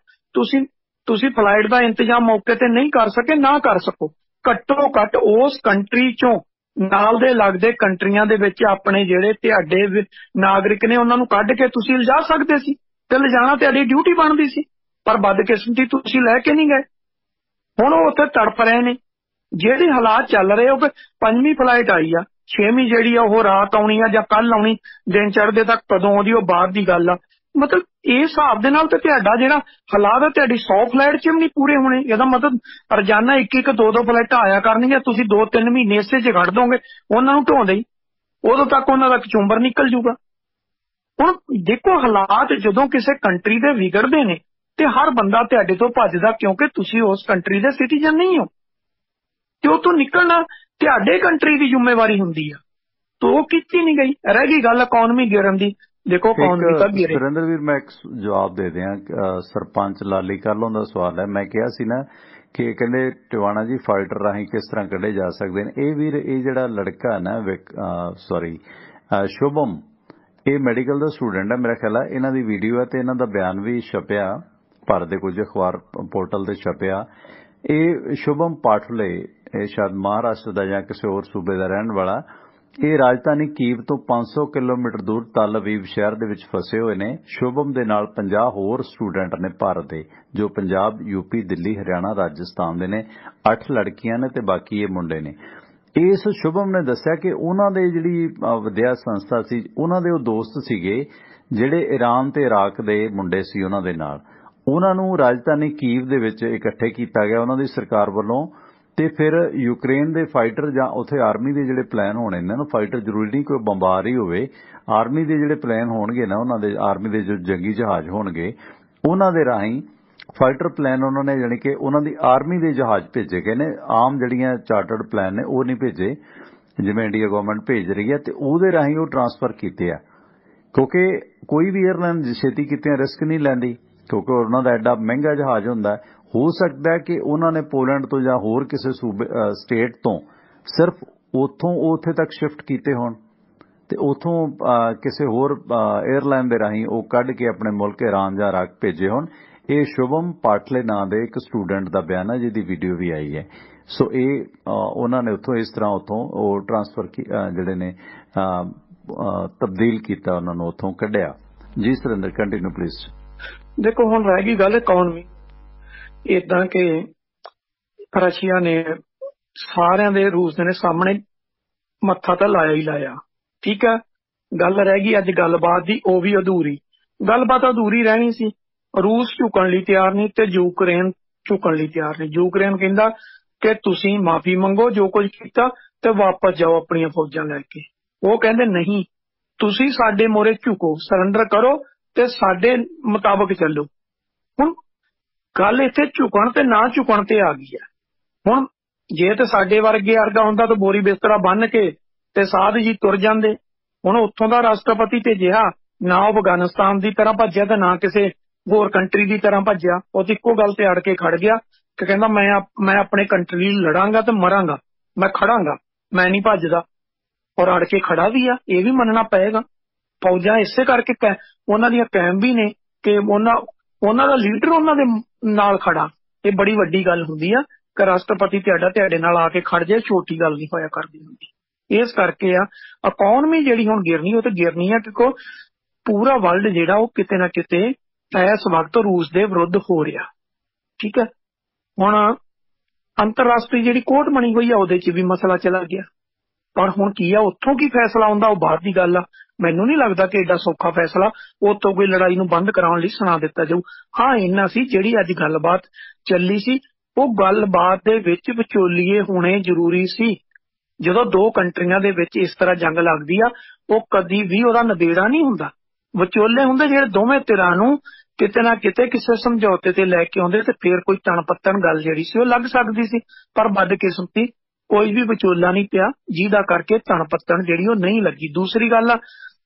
ਤੁਸੀਂ ਫਲਾਈਟ ਦਾ ਇੰਤਜ਼ਾਮ ਮੌਕੇ ਤੇ ਨਹੀਂ ਕਰ ਸਕੇ, ਨਾ ਕਰ ਸਕੋ, ਘੱਟੋ ਘੱਟ ਉਸ ਕੰਟਰੀ ਚੋਂ ਨਾਲ ਦੇ ਲੱਗਦੇ ਕੰਟਰੀਆਂ ਦੇ ਵਿੱਚ ਆਪਣੇ ਜਿਹੜੇ ਤੁਹਾਡੇ ਨਾਗਰਿਕ ਨੇ ਉਹਨਾਂ ਨੂੰ ਕੱਢ ਕੇ ਤੁਸੀਂ ਲਿਜਾ ਸਕਦੇ ਸੀ, ਤੇ ਲਿਜਾਣਾ ਤੁਹਾਡੀ ਡਿਊਟੀ ਬਣਦੀ ਸੀ। ਪਰ ਬਦਕਿਸਮਤੀ ਤੁਸੀਂ ਲੈ ਕੇ ਨਹੀਂ ਗਏ। ਹੁਣ ਉਹ ਉੱਥੇ ਤੜਫ ਰਹੇ ਨੇ। ਜਿਹੜੇ ਹਾਲਾਤ ਚੱਲ ਰਹੇ ਉਹ 5ਵੀਂ ਫਲਾਈਟ ਆਈ ਆ, 6ਵੀਂ ਜਿਹੜੀ ਆ ਉਹ ਰਾਤ ਆਉਣੀ ਆ ਜਾਂ ਕੱਲ ਆਉਣੀ, ਦਿਨ ਚੜ੍ਹਦੇ ਤੱਕ ਕਦੋਂ ਆਉਂਦੀ ਉਹ ਬਾਅਦ ਦੀ ਗੱਲ ਆ। ਮਤਲਬ ਇਹ ਹਿਸਾਬ ਦੇ ਨਾਲ ਤੇ ਤੁਹਾਡਾ ਜਿਹੜਾ ਹਾਲਾਤ ਆ ਤੁਹਾਡੀ 100 ਫਲਾਈਟ 'ਚ ਵੀ ਨਹੀਂ ਪੂਰੇ ਹੋਣੇ। ਇਹਦਾ ਮਤਲਬ ਰੋਜ਼ਾਨਾ 1-1 2-2 ਫਲਾਈਟਾਂ ਆਇਆ ਕਰਨਗੀਆਂ, ਤੁਸੀਂ 2-3 ਮਹੀਨੇ ਇਸੇ 'ਚ ਕੱਢ ਦੋਗੇ ਉਹਨਾਂ ਨੂੰ ਢੋਂਦੇ ਹੀ, ਉਦੋਂ ਤੱਕ ਉਹਨਾਂ ਦਾ ਕਚੂੰਬਰ ਨਿਕਲ ਜੂਗਾ। ਹੁਣ ਦੇਖੋ ਹਾਲਾਤ ਜਦੋਂ ਕਿਸੇ ਕੰਟਰੀ ਦੇ ਵਿਗੜਦੇ ਨੇ ਤੇ ਹਰ ਬੰਦਾ ਤੁਹਾਡੇ ਤੋਂ ਭੱਜਦਾ, ਕਿਉਂਕਿ ਤੁਸੀਂ ਉਸ ਕੰਟਰੀ ਦੇ ਸਿਟੀਜ਼ਨ ਨਹੀਂ ਹੋ ਤੇ ਉਹ ਤੋਂ ਨਿਕਲਣਾ ਤੁਹਾਡੇ ਕੰਟਰੀ ਦੀ ਜ਼ਿੰਮੇਵਾਰੀ ਹੁੰਦੀ ਆ। ਤਾਂ ਉਹ ਕੀਤੀ ਨਹੀਂ ਗਈ। ਰਹਿ ਗਈ ਗੱਲ ਇਕਨੋਮੀ ਗਿਰਨ ਦੀ, ਦੇਖੋ ਇਕਨੋਮੀ ਤਾਂ ਗਿਰੇ। ਸੁਰਿੰਦਰ ਵੀਰ ਮੈਂ ਇੱਕ ਜਵਾਬ ਦੇ ਦਿਆਂ, ਸਰਪੰਚ ਲਾਲੀ ਕਾਹਲੋਂ ਦਾ ਸਵਾਲ ਹੈ। ਮੈਂ ਕਿਹਾ ਸੀ ਨਾ ਕਿ ਕਹਿੰਦੇ ਟਿਵਾਣਾ ਜੀ ਫਾਈਟਰ ਰਾਹੀਂ ਕਿਸ ਤਰ੍ਹਾਂ ਕੱਢੇ ਜਾ ਸਕਦੇ ਨੇ। ਇਹ ਵੀਰ ਇਹ ਜਿਹੜਾ ਲੜਕਾ ਹੈ ਨਾ ਸ਼ੁਭਮ, ਇਹ ਮੈਡੀਕਲ ਦਾ ਸਟੂਡੈਂਟ ਹੈ ਮੇਰਾ ਖਿਆਲ ਹੈ। ਇਹਨਾਂ ਦੀ ਵੀਡੀਓ ਹੈ ਤੇ ਇਹਨਾਂ ਦਾ ਬਿਆਨ ਵੀ ਛਪਿਆ, ਭਾਰਤ ਦੇ ਕੁਝ ਅਖਬਾਰ ਪੋਰਟਲ ਤੇ ਛਪਿਆ। ਇਹ ਸ਼ੁਭਮ ਪਾਠਲੇ, ਇਹ ਸ਼ਾਇਦ ਮਹਾਰਾਸ਼ਟਰ ਦਾ ਜਾਂ ਕਿਸੇ ਹੋਰ ਸੂਬੇ ਦਾ ਰਹਿਣ ਵਾਲਾ, ਇਹ ਰਾਜਧਾਨੀ ਕੀਵ ਤੋਂ 500 ਕਿਲੋਮੀਟਰ ਦੂਰ ਤਲ ਅਵੀਵ ਸ਼ਹਿਰ ਦੇ ਵਿੱਚ ਫਸੇ ਹੋਏ ਨੇ। ਸ਼ੁਭਮ ਦੇ ਨਾਲ 50 ਹੋਰ ਸਟੂਡੈਂਟ ਨੇ ਭਾਰਤ ਦੇ, ਜੋ ਪੰਜਾਬ, ਯੂਪੀ, ਦਿੱਲੀ, ਹਰਿਆਣਾ, ਰਾਜਸਥਾਨ ਦੇ ਨੇ। 8 ਲੜਕੀਆਂ ਨੇ ਤੇ ਬਾਕੀ ਇਹ ਮੁੰਡੇ ਨੇ। ਇਸ ਸ਼ੁਭਮ ਨੇ ਦੱਸਿਆ ਕਿ ਉਹਨਾਂ ਦੇ ਜਿਹੜੀ ਵਿਦਿਆ ਸੰਸਥਾ ਸੀ, ਉਹਨਾਂ ਦੇ ਉਹ ਦੋਸਤ ਸੀਗੇ ਜਿਹੜੇ ਈਰਾਨ ਤੇ ਇਰਾਕ ਦੇ ਮੁੰਡੇ ਸੀ। ਉਹਨਾਂ ਦੇ ਨਾਲ ਉਹਨਾਂ ਨੂੰ ਰਾਜਧਾਨੀ ਕੀਵ ਦੇ ਵਿੱਚ ਇਕੱਠੇ ਕੀਤਾ ਗਿਆ ਉਹਨਾਂ ਦੀ ਸਰਕਾਰ ਵੱਲੋਂ, ਤੇ ਫਿਰ ਯੂਕਰੇਨ ਦੇ ਫਾਈਟਰ ਜਾਂ ਉੱਥੇ ਆਰਮੀ ਦੇ ਜਿਹੜੇ ਪਲਾਨ ਹੋਣੇ, ਇਹਨਾਂ ਨੂੰ ਫਾਈਟਰ ਜ਼ਰੂਰੀ ਨਹੀਂ ਕੋਈ ਬੰਬਾਰ ਹੀ ਹੋਵੇ, ਆਰਮੀ ਦੇ ਜਿਹੜੇ ਪਲਾਨ ਹੋਣਗੇ ਨਾ, ਉਹਨਾਂ ਦੇ ਆਰਮੀ ਦੇ ਜੋ ਜੰਗੀ ਜਹਾਜ਼ ਹੋਣਗੇ, ਉਹਨਾਂ ਦੇ ਰਾਹੀਂ ਫਾਈਟਰ ਪਲਾਨ ਉਹਨਾਂ ਨੇ, ਯਾਨੀ ਕਿ ਉਹਨਾਂ ਦੀ ਆਰਮੀ ਦੇ ਜਹਾਜ਼ ਭੇਜੇ ਗਏ ਨੇ। ਆਮ ਜਿਹੜੀਆਂ ਚਾਰਟਰਡ ਪਲਾਨ ਨੇ ਉਹ ਨਹੀਂ ਭੇਜੇ ਜਿਵੇਂ ਇੰਡੀਆ ਗਵਰਨਮੈਂਟ ਭੇਜ ਰਹੀ ਹੈ, ਤੇ ਉਹਦੇ ਰਾਹੀਂ ਉਹ ਟਰਾਂਸਫਰ ਕੀਤੇ ਆ। ਕਿਉਂਕਿ ਕੋਈ ਵੀ 에ਅਰਲਾਈਨ ਛੇਤੀ ਕੀਤਿਆਂ ਰਿਸਕ ਨਹੀਂ ਲੈਂਦੀ, ਕਿਉਂਕਿ ਉਹਨਾਂ ਦਾ ਐਡਾ ਮਹਿੰਗਾ ਜਹਾਜ਼ ਹੁੰਦਾ। ਹੋ ਸਕਦਾ ਹੈ ਕਿ ਉਹਨਾਂ ਨੇ ਪੋਲੈਂਡ ਤੋਂ ਜਾਂ ਹੋਰ ਕਿਸੇ ਸੂਬੇ ਸਟੇਟ ਤੋਂ ਸਿਰਫ ਉੱਥੋਂ ਉੱਥੇ ਤੱਕ ਸ਼ਿਫਟ ਕੀਤੇ ਹੋਣ ਤੇ ਉੱਥੋਂ ਕਿਸੇ ਹੋਰ 에ਅਰਲਾਈਨ ਦੇ ਰਾਹੀਂ ਉਹ ਕੱਢ ਕੇ ਆਪਣੇ ਮੁਲਕ ਈਰਾਨ ਜਾਂ ਇਰਾਕ ਭੇਜੇ ਹੋਣ। ਇਹ ਸ਼ੁਭਮ ਪਾਟਲੇ ਨਾਂ ਦੇ ਇੱਕ ਸਟੂਡੈਂਟ ਦਾ ਬਿਆਨ ਹੈ ਜਿਹਦੀ ਵੀਡੀਓ ਵੀ ਆਈ ਹੈ। ਸੋ ਇਹ ਉਹਨਾਂ ਨੇ ਉੱਥੋਂ ਇਸ ਤਰ੍ਹਾਂ ਉੱਥੋਂ ਉਹ ਟਰਾਂਸਫਰ ਜਿਹੜੇ ਨੇ ਤਬਦੀਲ ਕੀਤਾ, ਉਹਨਾਂ ਨੂੰ ਉੱਥੋਂ ਕੱਢਿਆ। ਜੀ ਸੁਰਿੰਦਰ, ਕੰਟੀਨਿਊ ਪਲੀਜ਼। ਦੇਖੋ ਹੁਣ ਰਹਿ ਗਈ ਗੱਲ ਇਕਨੋਮੀ। ਏਦਾਂ ਕਿ ਰਸ਼ੀਆ ਨੇ ਸਾਰਿਆਂ ਦੇ ਰੂਸ ਨੇ ਸਾਹਮਣੇ ਮੱਥਾ ਤਾਂ ਲਾਇਆ ਹੀ ਲਾਇਆ, ਠੀਕ ਹੈ। ਗੱਲ ਰਹਿ ਗਈ ਅੱਜ ਗੱਲਬਾਤ ਦੀ, ਉਹ ਵੀ ਅਧੂਰੀ। ਗੱਲਬਾਤ ਅਧੂਰੀ ਰਹਿਣੀ ਸੀ। ਰੂਸ ਝੁਕਣ ਲਈ ਤਿਆਰ ਨਹੀਂ ਤੇ ਯੂਕਰੇਨ ਝੁਕਣ ਲਈ ਤਿਆਰ ਨਹੀਂ। ਯੂਕਰੇਨ ਕਹਿੰਦਾ ਕਿ ਤੁਸੀਂ ਮਾਫੀ ਮੰਗੋ ਜੋ ਕੁਝ ਕੀਤਾ ਤੇ ਵਾਪਸ ਜਾਓ ਆਪਣੀਆਂ ਫੌਜਾਂ ਲੈ ਕੇ। ਉਹ ਕਹਿੰਦੇ ਨਹੀਂ, ਤੁਸੀਂ ਸਾਡੇ ਮੋਰੇ ਝੁਕੋ, ਸਰੈਂਡਰ ਕਰੋ ਤੇ ਸਾਡੇ ਮੁਤਾਬਕ ਚੱਲੋ। ਹੁਣ ਗੱਲ ਇੱਥੇ ਝੁਕਣ ਤੇ ਨਾ ਝੁਕਣ ਤੇ ਆ ਗਈ ਹੈ। ਹੁਣ ਜੇ ਤੇ ਸਾਡੇ ਵਰਗੇ ਵਰਗਾ ਹੁੰਦਾ ਤਾਂ ਬੋਰੀ ਬਿਸਤਰਾ ਬੰਨ ਕੇ ਤੇ ਸਾਧ ਜੀ ਤੁਰ ਜਾਂਦੇ। ਹੁਣ ਉੱਥੋਂ ਦਾ ਰਾਸ਼ਟਰਪਤੀ ਭੇਜਿਆ, ਨਾ ਉਹ ਅਫਗਾਨਿਸਤਾਨ ਦੀ ਤਰ੍ਹਾਂ ਭੱਜਿਆ ਤੇ ਨਾ ਕਿਸੇ ਹੋਰ ਕੰਟਰੀ ਦੀ ਤਰ੍ਹਾਂ ਭੱਜਿਆ। ਉਹ ਤੇ ਇੱਕੋ ਗੱਲ ਤੇ ਅੜ ਕੇ ਖੜ ਗਿਆ ਕਿ ਕਹਿੰਦਾ ਮੈਂ ਆਪਣੇ ਕੰਟਰੀ ਲਈ ਲੜਾਂਗਾ ਤੇ ਮਰਾਂਗਾ, ਮੈਂ ਖੜਾਂਗਾ, ਮੈਂ ਨਹੀਂ ਭੱਜਦਾ। ਔਰ ਅੜ ਕੇ ਖੜਾ ਵੀ ਆ, ਇਹ ਵੀ ਮੰਨਣਾ ਪਏਗਾ। ਫੌਜਾਂ ਇਸੇ ਕਰਕੇ ਉਹਨਾਂ ਦੀਆਂ ਕਾਇਮ ਵੀ ਨੇ ਕਿ ਉਹਨਾਂ ਦਾ ਲੀਡਰ ਉਹਨਾਂ ਦੇ ਨਾਲ ਖੜਾ। ਇਹ ਬੜੀ ਵੱਡੀ ਗੱਲ ਹੁੰਦੀ ਆ ਕਿ ਰਾਸ਼ਟਰਪਤੀ ਤੁਹਾਡੇ ਨਾਲ ਆ ਕੇ ਖੜ ਜਾਏ, ਛੋਟੀ ਗੱਲ ਨਹੀਂ ਹੋਇਆ ਕਰਦੀ ਹੁੰਦੀ। ਇਸ ਕਰਕੇ ਆ ਇਕਨੋਮੀ ਜਿਹੜੀ ਹੁਣ ਗਿਰਨੀ, ਉਹ ਤੇ ਗਿਰਨੀ ਆ ਕਿਉਂਕਿ ਪੂਰਾ ਵਰਲਡ ਜਿਹੜਾ ਉਹ ਕਿਤੇ ਨਾ ਕਿਤੇ ਇਸ ਵਕਤ ਰੂਸ ਦੇ ਵਿਰੁੱਧ ਹੋ ਰਿਹਾ, ਠੀਕ ਹੈ। ਹੁਣ ਅੰਤਰਰਾਸ਼ਟਰੀ ਜਿਹੜੀ ਕੋਰਟ ਬਣੀ ਹੋਈ ਆ ਉਹਦੇ 'ਚ ਵੀ ਮਸਲਾ ਚਲਾ ਗਿਆ। ਪਰ ਹੁਣ ਕੀ ਆ, ਉੱਥੋਂ ਕੀ ਫੈਸਲਾ ਆਉਂਦਾ ਉਹ ਬਾਅਦ ਦੀ ਗੱਲ ਆ। ਮੈਨੂੰ ਨਹੀਂ ਲੱਗਦਾ ਕਿ ਏਡਾ ਸੌਖਾ ਫੈਸਲਾ ਉੱਥੋਂ ਕੋਈ ਲੜਾਈ ਨੂੰ ਬੰਦ ਕਰਾਉਣ ਲਈ ਸੁਣਾ ਦਿੱਤਾ ਜਾਊ। ਹਾਂ ਇੰਨਾ ਸੀ, ਜਿਹੜੀ ਅੱਜ ਗੱਲਬਾਤ ਚੱਲੀ ਸੀ ਉਹ ਗੱਲਬਾਤ ਦੇ ਵਿੱਚ ਵਿਚੋਲੀਏ ਹੋਣੇ ਜ਼ਰੂਰੀ ਸੀ। ਜਦੋਂ ਦੋ ਕੰਟਰੀਆਂ ਦੇ ਵਿੱਚ ਇਸ ਤਰ੍ਹਾਂ ਜੰਗ ਲੱਗਦੀ ਆ, ਉਹ ਕਦੀ ਵੀ ਉਹਦਾ ਨਿਬੇੜਾ ਨਹੀਂ ਹੁੰਦਾ। ਵਿਚੋਲੇ ਹੁੰਦੇ ਜਿਹੜੇ ਦੋਵੇਂ ਧਿਰਾਂ ਨੂੰ ਕਿਤੇ ਨਾ ਕਿਤੇ ਕਿਸੇ ਸਮਝੌਤੇ ਤੇ ਲੈ ਕੇ ਆਉਂਦੇ ਤੇ ਫਿਰ ਕੋਈ ਤਣ ਪੱਤਣ ਗੱਲ ਜਿਹੜੀ ਸੀ ਉਹ ਲੱਗ ਸਕਦੀ ਸੀ। ਪਰ ਬਦਕਿਸਮਤੀ ਕੋਈ ਵੀ ਵਿਚੋਲਾ ਨਹੀਂ ਪਿਆ ਜਿਹਦਾ ਕਰਕੇ ਤਣ ਪੱਤਣ ਜਿਹੜੀ ਉਹ ਨਹੀਂ ਲੱਗੀ। ਦੂਸਰੀ ਗੱਲ ਆ,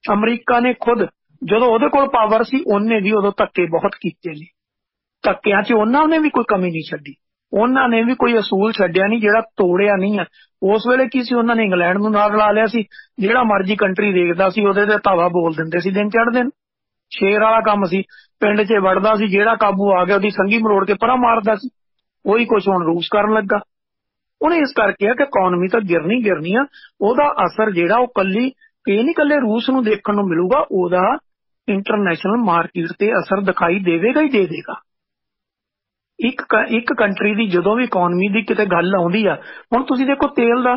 ਅਮਰੀਕਾ ਨੇ ਖੁਦ ਜਦੋਂ ਉਹਦੇ ਕੋਲ ਪਾਵਰ ਸੀ ਉਹਨੇ ਵੀ ਉਦੋਂ ਧੱਕੇ ਬਹੁਤ ਕੀਤੇ ਨੇ। ਧੱਕਿਆਂ 'ਚ ਉਹਨਾਂ ਨੇ ਵੀ ਕੋਈ ਕਮੀ ਨਹੀਂ ਛੱਡੀ, ਉਹਨਾਂ ਨੇ ਵੀ ਕੋਈ ਅਸੂਲ ਛੱਡਿਆ ਨਹੀਂ ਜਿਹੜਾ ਤੋੜਿਆ ਨਹੀਂ ਆ। ਉਸ ਵੇਲੇ ਕੀ ਸੀ, ਉਹਨਾਂ ਨੇ ਇੰਗਲੈਂਡ ਨੂੰ ਨਾਲ ਲਾ ਲਿਆ ਸੀ। ਜਿਹੜਾ ਮਰਜ਼ੀ ਕੰਟਰੀ ਦੇਖਦਾ ਸੀ ਉਹਦੇ ਤੇ ਧਾਵਾ ਬੋਲ ਦਿੰਦੇ ਸੀ ਦਿਨ ਚੜ੍ਹਦੇ ਨੂੰ। ਸ਼ੇਰ ਵਾਲਾ ਕੰਮ ਸੀ, ਪਿੰਡ 'ਚ ਵੜਦਾ ਸੀ, ਜਿਹੜਾ ਕਾਬੂ ਆ ਗਿਆ ਉਹਦੀ ਸੰਗੀ ਮਰੋੜ ਕੇ ਪਰਾਂ ਮਾਰਦਾ ਸੀ। ਉਹੀ ਕੁਛ ਹੁਣ ਰੂਸ ਕਰਨ ਲੱਗਾ। ਹੁਣ ਇਸ ਕਰਕੇ ਆ ਕਿ ਇਕਨੋਮੀ ਤਾਂ ਗਿਰਨੀ ਆ। ਉਹਦਾ ਅਸਰ ਜਿਹੜਾ ਉਹ ਇਹ ਨਹੀਂ ਕੱਲੇ ਰੂਸ ਨੂੰ ਦੇਖਣ ਨੂੰ ਮਿਲੂਗਾ, ਉਹਦਾ ਇੰਟਰਨੈਸ਼ਨਲ ਮਾਰਕੀਟ ਤੇ ਅਸਰ ਦਿਖਾਈ ਦੇਵੇਗਾ ਹੀ ਦੇਵੇਗਾ। ਇੱਕ ਕੰਟਰੀ ਦੀ ਜਦੋਂ ਵੀ ਇਕਨੋਮੀ ਦੀ ਕਿਤੇ ਗੱਲ ਆਉਂਦੀ ਆ, ਹੁਣ ਤੁਸੀਂ ਦੇਖੋ ਤੇਲ ਦਾ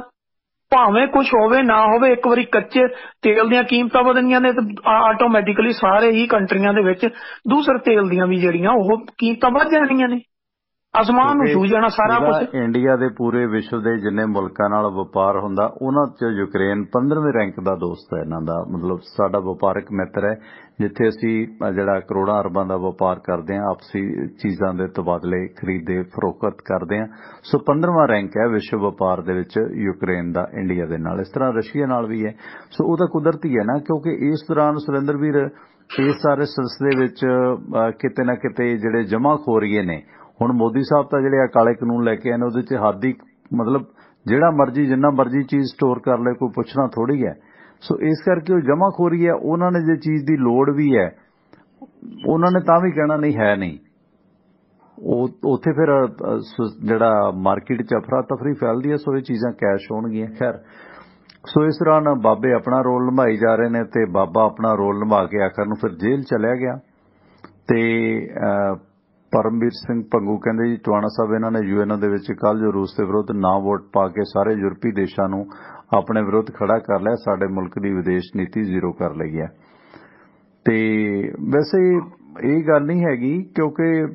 ਭਾਵੇਂ ਕੁਝ ਹੋਵੇ ਨਾ ਹੋਵੇ, ਇੱਕ ਵਾਰੀ ਕੱਚੇ ਤੇਲ ਦੀਆਂ ਕੀਮਤਾਂ ਵਧਣੀਆਂ ਨੇ ਤੇ ਆਟੋਮੈਟਿਕਲੀ ਸਾਰੇ ਹੀ ਕੰਟਰੀਆਂ ਦੇ ਵਿੱਚ ਦੂਸਰੇ ਤੇਲ ਦੀਆਂ ਵੀ ਜਿਹੜੀਆਂ ਉਹ ਕੀਮਤਾਂ ਵੱਧ ਜਾਣੀਆਂ ਨੇ, ਅਸਮਾਨ ਨੂੰ ਛੂ ਜਾਣਾ ਸਾਰਾ ਕੁਝ। ਇੰਡੀਆ ਦੇ ਪੂਰੇ ਵਿਸ਼ਵ ਦੇ ਜਿੰਨੇ ਮੁਲਕਾਂ ਨਾਲ ਵਪਾਰ ਹੁੰਦਾ ਉਹਨਾਂ 'ਚ ਯੂਕਰੇਨ 15ਵੇਂ ਰੈਂਕ ਦਾ ਦੋਸਤ ਹੈ ਇਹਨਾਂ ਦਾ, ਮਤਲਬ ਸਾਡਾ ਵਪਾਰਕ ਮਿੱਤਰ ਹੈ, ਜਿੱਥੇ ਅਸੀਂ ਜਿਹੜਾ ਕਰੋੜਾਂ ਅਰਬਾਂ ਦਾ ਵਪਾਰ ਕਰਦੇ ਹਾਂ, ਆਪਸੀ ਚੀਜ਼ਾਂ ਦੇ ਤਬਾਦਲੇ ਖਰੀਦੇ ਫਰੋਖਤ ਕਰਦੇ ਹਾਂ। ਸੋ 15ਵਾਂ ਰੈਂਕ ਹੈ ਵਿਸ਼ਵ ਵਪਾਰ ਦੇ ਵਿੱਚ ਯੂਕਰੇਨ ਦਾ ਇੰਡੀਆ ਦੇ ਨਾਲ। ਇਸ ਤਰ੍ਹਾਂ ਰਸ਼ੀਆ ਨਾਲ ਵੀ ਹੈ। ਸੋ ਉਹ ਤਾਂ ਕੁਦਰਤੀ ਹੈ ਨਾ, ਕਿਉਂਕਿ ਇਸ ਦੌਰਾਨ ਸੁਰਿੰਦਰ ਵੀਰ ਇਸ ਸਾਰੇ ਸਿਲਸਿਲੇ ਵਿੱਚ ਕਿਤੇ ਨਾ ਕਿਤੇ ਜਿਹੜੇ ਜਮਾਖੋਰੀਏ ਨੇ, ਹੁਣ ਮੋਦੀ ਸਾਹਿਬ ਤਾਂ ਜਿਹੜੇ ਕਾਲੇ ਕਾਨੂੰਨ ਲੈ ਕੇ ਆਏ ਨੇ ਉਹਦੇ 'ਚ ਹੱਦ ਹੀ, ਮਤਲਬ ਜਿਹੜਾ ਮਰਜ਼ੀ ਜਿੰਨਾ ਮਰਜ਼ੀ ਚੀਜ਼ ਸਟੋਰ ਕਰ ਲੈ, ਕੋਈ ਪੁੱਛਣਾ ਥੋੜ੍ਹੀ ਹੈ। ਸੋ ਇਸ ਕਰਕੇ ਉਹ ਜਮਾਖੋਰੀ ਹੈ, ਉਹਨਾਂ ਨੇ ਜੇ ਚੀਜ਼ ਦੀ ਲੋੜ ਵੀ ਹੈ ਉਹਨਾਂ ਨੇ ਤਾਂ ਵੀ ਕਹਿਣਾ ਨਹੀਂ ਹੈ ਨਹੀਂ, ਉਹ ਉੱਥੇ ਫਿਰ ਜਿਹੜਾ ਮਾਰਕੀਟ 'ਚ ਅਫਰਾ ਤਫਰੀ ਫੈਲਦੀ ਹੈ। ਸੋ ਇਹ ਚੀਜ਼ਾਂ ਕੈਸ਼ ਹੋਣਗੀਆਂ। ਖੈਰ, ਸੋ ਇਸ ਦੌਰਾਨ ਬਾਬੇ ਆਪਣਾ ਰੋਲ ਨਿਭਾਈ ਜਾ ਰਹੇ ਨੇ ਤੇ ਬਾਬਾ ਆਪਣਾ ਰੋਲ ਨਿਭਾ ਕੇ ਆਖਰ ਨੂੰ ਫਿਰ ਜੇਲ੍ਹ ਚਲਿਆ ਗਿਆ। ਤੇ ਪਰਮਵੀਰ ਸਿੰਘ ਭੰਗੂ ਕਹਿੰਦੇ ਜੀ ਟਵਾਣਾ ਸਾਹਿਬ ਇਹਨਾਂ ਨੇ UN ਦੇ ਵਿੱਚ ਕੱਲ੍ਹ ਜੋ ਰੂਸ ਦੇ ਵਿਰੁੱਧ ਨਾ ਵੋਟ ਪਾ ਕੇ ਸਾਰੇ ਯੂਰਪੀ ਦੇਸ਼ਾਂ ਨੂੰ ਆਪਣੇ ਵਿਰੁੱਧ ਖੜਾ ਕਰ ਲਿਆ, ਸਾਡੇ ਮੁਲਕ ਦੀ ਵਿਦੇਸ਼ ਨੀਤੀ ਜ਼ੀਰੋ ਕਰ ਲਈ ਹੈ। ਤੇ ਵੈਸੇ ਇਹ ਗੱਲ ਨਹੀਂ ਹੈਗੀ, ਕਿਉਂਕਿ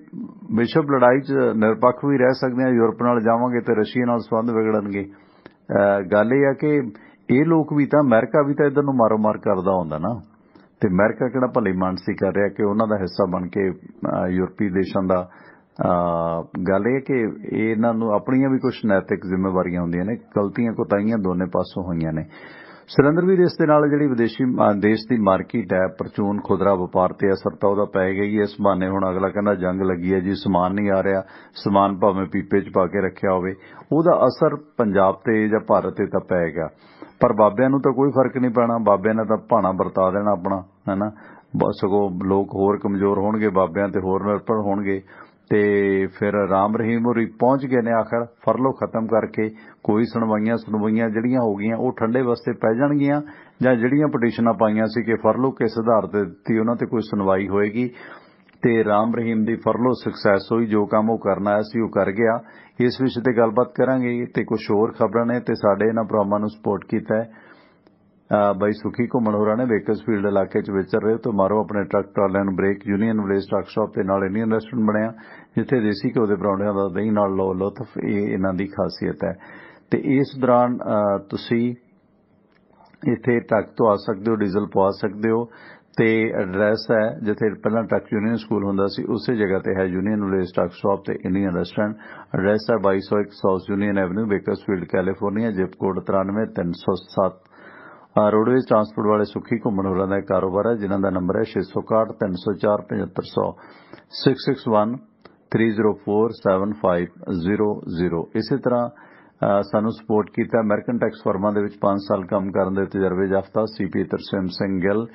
ਵਿਸ਼ਵ ਲੜਾਈ 'ਚ ਨਿਰਪੱਖ ਵੀ ਰਹਿ ਸਕਦੇ ਹਾਂ। ਯੂਰਪ ਨਾਲ ਜਾਵਾਂਗੇ ਤੇ ਰਸ਼ੀਆ ਨਾਲ ਸੰਬੰਧ ਵਿਗੜਨਗੇ। ਗੱਲ ਇਹ ਆ ਕਿ ਇਹ ਲੋਕ ਵੀ ਤਾਂ, ਅਮਰੀਕਾ ਵੀ ਤਾਂ ਇੱਧਰ ਨੂੰ ਮਾਰੋ ਮਾਰ ਕਰਦਾ ਹੁੰਦਾ ਨਾ, ਤੇ ਅਮਰੀਕਾ ਕਿਹੜਾ ਭਲੀ ਮਾਨਸੀ ਕਰ ਰਿਹਾ ਕਿ ਉਹਨਾਂ ਦਾ ਹਿੱਸਾ ਬਣ ਕੇ ਯੂਰਪੀ ਦੇਸ਼ਾਂ ਦਾ। ਗੱਲ ਇਹ ਕਿ ਇਹਨਾਂ ਨੂੰ ਆਪਣੀਆਂ ਵੀ ਕੁਝ ਨੈਤਿਕ ਜ਼ਿੰਮੇਵਾਰੀਆਂ ਹੁੰਦੀਆਂ ਨੇ, ਗਲਤੀਆਂ ਕੋਤਾਹੀਆਂ ਦੋਨੇ ਪਾਸੋਂ ਹੋਈਆਂ ਨੇ। ਸੁਰਿੰਦਰ ਵੀਰ, ਇਸ ਦੇ ਨਾਲ ਜਿਹੜੀ ਵਿਦੇਸ਼ੀ ਦੇਸ਼ ਦੀ ਮਾਰਕੀਟ ਹੈ, ਪਰਚੂਨ ਖੁਦਰਾ ਵਪਾਰ ਤੇ ਅਸਰ ਤਾਂ ਉਹਦਾ ਪੈ ਗਈ ਹੈ। ਇਸ ਬਹਾਨੇ ਹੁਣ ਅਗਲਾ ਕਹਿੰਦਾ ਜੰਗ ਲੱਗੀ ਹੈ ਜੀ, ਸਮਾਨ ਨਹੀਂ ਆ ਰਿਹਾ, ਸਮਾਨ ਭਾਵੇਂ ਪੀਪੇ 'ਚ ਪਾ ਕੇ ਰੱਖਿਆ ਹੋਵੇ, ਉਹਦਾ ਅਸਰ ਪੰਜਾਬ ਤੇ ਜਾਂ ਭਾਰਤ ਤੇ ਤਾਂ ਪਏਗਾ। ਪਰ ਬਾਬਿਆਂ ਨੂੰ ਤਾਂ ਕੋਈ ਫਰਕ ਨਹੀਂ ਪੈਣਾ, ਬਾਬਿਆਂ ਨੇ ਤਾਂ ਭਾਣਾ ਵਰਤਾ ਦੇਣਾ ਆਪਣਾ, ਹੈ ਨਾ। ਸਗੋਂ ਲੋਕ ਹੋਰ ਕਮਜ਼ੋਰ ਹੋਣਗੇ, ਬਾਬਿਆਂ ਤੇ ਹੋਰ ਨਿਰਭਰ ਹੋਣਗੇ। ਤੇ ਫਿਰ ਰਾਮ ਰਹੀਮ ਹੋਰੀ ਪਹੁੰਚ ਗਏ ਨੇ ਆਖਰ ਫਰਲੋ ਖਤਮ ਕਰਕੇ। ਕੋਈ ਸੁਣਵਾਈਆਂ ਜਿਹੜੀਆਂ ਹੋ ਗਈਆਂ ਉਹ ਠੰਡੇ ਵਾਸਤੇ ਪੈ ਜਾਣਗੀਆਂ, ਜਾਂ ਜਿਹੜੀਆਂ ਪਟੀਸ਼ਨਾਂ ਪਾਈਆਂ ਸੀ ਕਿ ਫਰਲੋ ਕਿਸ ਆਧਾਰ ਤੇ ਦਿੱਤੀ ਉਹਨਾਂ ਤੇ ਕੋਈ ਸੁਣਵਾਈ ਹੋਏਗੀ। ਤੇ ਰਾਮ ਰਹੀਮ ਦੀ ਫਰਲੋ ਸਕਸੈਸ ਹੋਈ, ਜੋ ਕੰਮ ਉਹ ਕਰਨ ਆਇਆ ਸੀ ਉਹ ਕਰ ਗਿਆ। ਇਸ ਵਿਸ਼ੇ ਤੇ ਗੱਲਬਾਤ ਕਰਾਂਗੇ ਤੇ ਕੁਝ ਹੋਰ ਖਬਰਾਂ ਨੇ। ਤੇ ਸਾਡੇ ਇਹਨਾਂ ਪ੍ਰੋਗਰਾਮਾਂ ਨੂੰ ਸਪੋਰਟ ਕੀਤਾ ਹੈ ਬਾਈ ਸੁਖੀ ਘੁੰਮਣ ਹੋਰਾਂ ਨੇ। ਵੇਕਰਸਫੀਲਡ ਇਲਾਕੇ 'ਚ ਵਿਚਰ ਰਹੇ ਤੋਂ ਮਾਰੋ ਆਪਣੇ ਟਰੱਕ ਟਰਾਲਿਆਂ ਨੂੰ brake. Union village truck shop ਦੇ ਨਾਲ ਇੰਡੀਅਨ ਰੈਸਟੋਰੈਂਟ ਬਣਿਆ, ਜਿੱਥੇ ਦੇਸੀ ਘਿਓ ਦੇ ਪਰੌਂਠਿਆਂ ਦਾ ਦਹੀਂ ਨਾਲ ਲਓ ਲੁਤਫ। ਇਹ ਇਹਨਾਂ ਦੀ ਖਾਸੀਅਤ ਹੈ। ਤੇ ਇਸ ਦੌਰਾਨ ਤੁਸੀਂ ਇੱਥੇ ਟਰੱਕ ਤੋਂ ਆ ਸਕਦੇ ਹੋ, ਡੀਜ਼ਲ ਪਵਾ ਸਕਦੇ ਹੋ। ਤੇ ਐਡਰੈਸ ਹੈ ਜਿੱਥੇ ਪਹਿਲਾਂ ਟਰੱਕ ਯੂਨੀਅਨ ਸਕੂਲ ਹੁੰਦਾ ਸੀ, ਉਸੇ ਜਗ੍ਹਾ ਤੇ ਹੈ ਯੂਨੀਅਨ ਵਿਲੇਜ ਟਰੱਕ ਸ਼ਾਪ ਤੇ ਇੰਡੀਅਨ ਰੈਸਟੋਰੈਂਟ। ਐਡਰੈਸ ਹੈ 2201 South Union Avenue, Bakersfield, California. Zip code 93307। Roadways transport ਵਾਲੇ ਸੁਖੀ ਘੁੰਮਣ ਹੋਰਾਂ ਦਾ ਕਾਰੋਬਾਰ ਹੈ, ਜਿਨ੍ਹਾਂ ਦਾ ਨੰਬਰ ਹੈ 661 304 7500 661 304 7500। ਇਸੇ ਤਰ੍ਹਾਂ ਸਾਨੂੰ ਸਪੋਰਟ ਕੀਤਾ ਅਮਰੀਕਨ ਟੈਕਸ ਫਰਮਾਂ ਦੇ ਵਿੱਚ 5 ਸਾਲ ਕੰਮ ਕਰਨ ਦੇ ਤਜਰਬੇ ਯਾਫਤਾ CPA ਤਰਸੇਮ ਸਿੰਘ ਗਿੱਲ,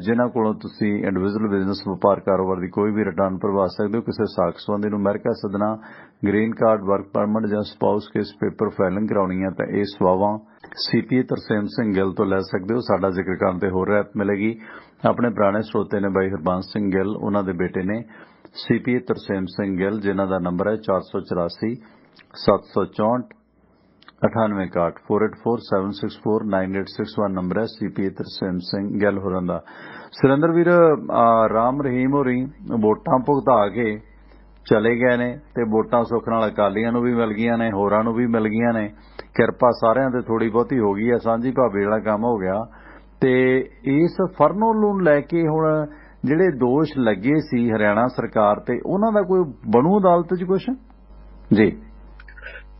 ਜਿਨ੍ਹਾਂ ਕੋਲੋਂ ਤੁਸੀਂ ਇੰਡੀਵਿਜੂਅਲ ਬਿਜ਼ਨਸ ਵਪਾਰ ਕਾਰੋਬਾਰ ਦੀ ਕੋਈ ਵੀ ਰਿਟਰਨ ਭਰਵਾ ਸਕਦੇ ਹੋ। ਕਿਸੇ ਸਾਖ ਸੰਬੰਧੀ ਨੂੰ ਅਮਰੀਕਾ ਸੱਦਣਾ, ਗ੍ਰੀਨ ਕਾਰਡ, ਵਰਕ ਪਰਮਿਟ ਜਾਂ ਸਪਾਊਸ ਕੇਸ ਪੇਪਰ ਫਾਈਲਿੰਗ ਕਰਾਉਣੀ ਹੈ ਤਾਂ ਇਹ ਸੇਵਾਵਾਂ CPA ਤਰਸੇਮ ਸਿੰਘ ਗਿੱਲ ਤੋਂ ਲੈ ਸਕਦੇ ਹੋ। ਸਾਡਾ ਜ਼ਿਕਰ ਕਰਨ ਤੇ ਹੋਰ ਰਾਹਤ ਮਿਲੇਗੀ। ਆਪਣੇ ਪੁਰਾਣੇ ਸਰੋਤੇ ਨੇ ਬਾਈ ਹਰਬੰਸ ਸਿੰਘ ਗਿੱਲ, ਉਹਨਾਂ ਦੇ ਬੇਟੇ ਨੇ CPA ਤਰਸੇਮ ਸਿੰਘ ਗਿੱਲ, ਜਿਨ੍ਹਾਂ ਦਾ ਨੰਬਰ ਹੈ 484 764 9861 4847649861 ਨੰਬਰ ਹੈ CPA ਤਰਸੇਮ ਸਿੰਘ ਗਿੱਲ ਹੋਰਾਂ ਦਾ। ਸੁਰਿੰਦਰ ਵੀਰ, ਰਾਮ ਰਹੀਮ ਹੋਰੀ ਵੋਟਾਂ ਭੁਗਤਾ ਕੇ ਚਲੇ ਗਏ ਨੇ ਤੇ ਵੋਟਾਂ ਸੁੱਖ ਨਾਲ ਅਕਾਲੀਆਂ ਨੂੰ ਵੀ ਮਿਲ ਗਈਆਂ ਨੇ, ਹੋਰਾਂ ਨੂੰ ਵੀ ਮਿਲ ਗਈਆਂ ਨੇ। ਕਿਰਪਾ ਸਾਰਿਆਂ ਤੇ ਥੋੜੀ ਬਹੁਤੀ ਹੋ ਗਈ ਹੈ, ਸਾਂਝੀ ਭਾਬੀ ਵਾਲਾ ਕੰਮ ਹੋ ਗਿਆ। ਤੇ ਇਸ ਫਰਨੋ ਨੂੰ ਲੈ ਕੇ ਹੁਣ ਜਿਹੜੇ ਦੋਸ਼ ਲੱਗੇ ਸੀ ਹਰਿਆਣਾ ਸਰਕਾਰ ਤੇ, ਉਹਨਾਂ ਦਾ ਕੋਈ ਬਣੂ ਅਦਾਲਤ 'ਚ ਕੁਛ? ਜੀ,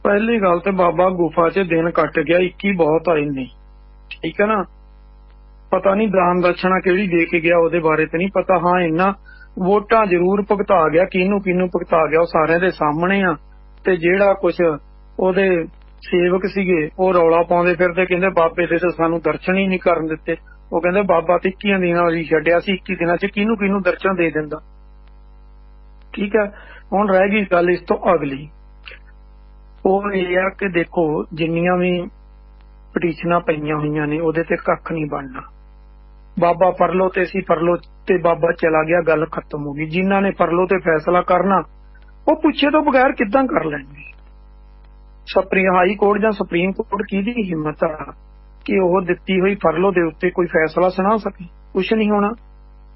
ਪਹਿਲੀ ਗੱਲ ਤੇ ਬਾਬਾ ਗੁਫਾ 'ਚ ਦਿਨ ਕੱਟ ਗਿਆ, 21 ਬਹੁਤ ਆਏ ਨੇ, ਠੀਕ ਹੈ ਨਾ। ਪਤਾ ਨਹੀਂ ਦਾਨ ਦਕਸ਼ਣਾ ਕਿਹੜੀ ਦੇ ਕੇ ਗਿਆ, ਉਹਦੇ ਬਾਰੇ ਤੇ ਨਹੀਂ ਪਤਾ। ਹਾਂ, ਇੰਨਾ ਵੋਟਾਂ ਜ਼ਰੂਰ ਭੁਗਤਾ ਗਿਆ, ਕਿਹਨੂੰ ਭੁਗਤਾ ਗਿਆ ਉਹ ਸਾਰਿਆਂ ਦੇ ਸਾਹਮਣੇ ਆ। ਤੇ ਜਿਹੜਾ ਕੁਛ ਉਹਦੇ ਸੇਵਕ ਸੀਗੇ ਉਹ ਰੌਲਾ ਪਾਉਂਦੇ ਫਿਰਦੇ, ਕਹਿੰਦੇ ਬਾਬੇ ਦੇ ਤਾਂ ਸਾਨੂੰ ਦਰਸ਼ਨ ਹੀ ਨਹੀਂ ਕਰਨ ਦਿੱਤੇ। ਉਹ ਕਹਿੰਦੇ ਬਾਬਾ ਤੇ 21 ਦਿਨਾਂ ਲਈ ਛੱਡਿਆ ਸੀ, 21 ਦਿਨਾਂ 'ਚ ਕਿਹਨੂੰ ਦਰਸ਼ਨ ਦੇ ਦਿੰਦਾ। ਠੀਕ ਹੈ, ਹੁਣ ਰਹਿ ਗਈ ਗੱਲ ਇਸ ਤੋਂ ਅਗਲੀ। ਉਹ ਇਹ ਆ ਕਿ ਦੇਖੋ, ਜਿੰਨੀਆਂ ਵੀ ਪਟੀਸ਼ਨਾਂ ਪਈਆਂ ਹੋਈਆਂ ਨੇ ਉਹਦੇ ਤੇ ਕੱਖ ਨਹੀਂ ਬਣਨਾ। ਬਾਬਾ ਪਰਲੋ ਤੇ ਸੀ, ਪਰਲੋ ਤੇ ਬਾਬਾ ਚਲਾ ਗਿਆ, ਗੱਲ ਖਤਮ ਹੋ ਗਈ। ਜਿਨ੍ਹਾਂ ਨੇ ਪਰਲੋ ਤੇ ਫੈਸਲਾ ਕਰਨਾ ਉਹ ਪੁੱਛੇ ਤੋਂ ਬਗੈਰ ਕਿੱਦਾਂ ਕਰ ਲੈਣਗੇ? ਹਾਈ ਕੋਰਟ ਜਾਂ ਸੁਪਰੀਮ ਕੋਰਟ ਕਿਹਦੀ ਹਿੰਮਤ ਆ ਕਿ ਉਹ ਦਿੱਤੀ ਹੋਈ ਫਰਲੋ ਦੇ ਉੱਤੇ ਕੋਈ ਫੈਸਲਾ ਸੁਣਾ ਸਕੇ? ਕੁਛ ਨਹੀਂ ਹੋਣਾ।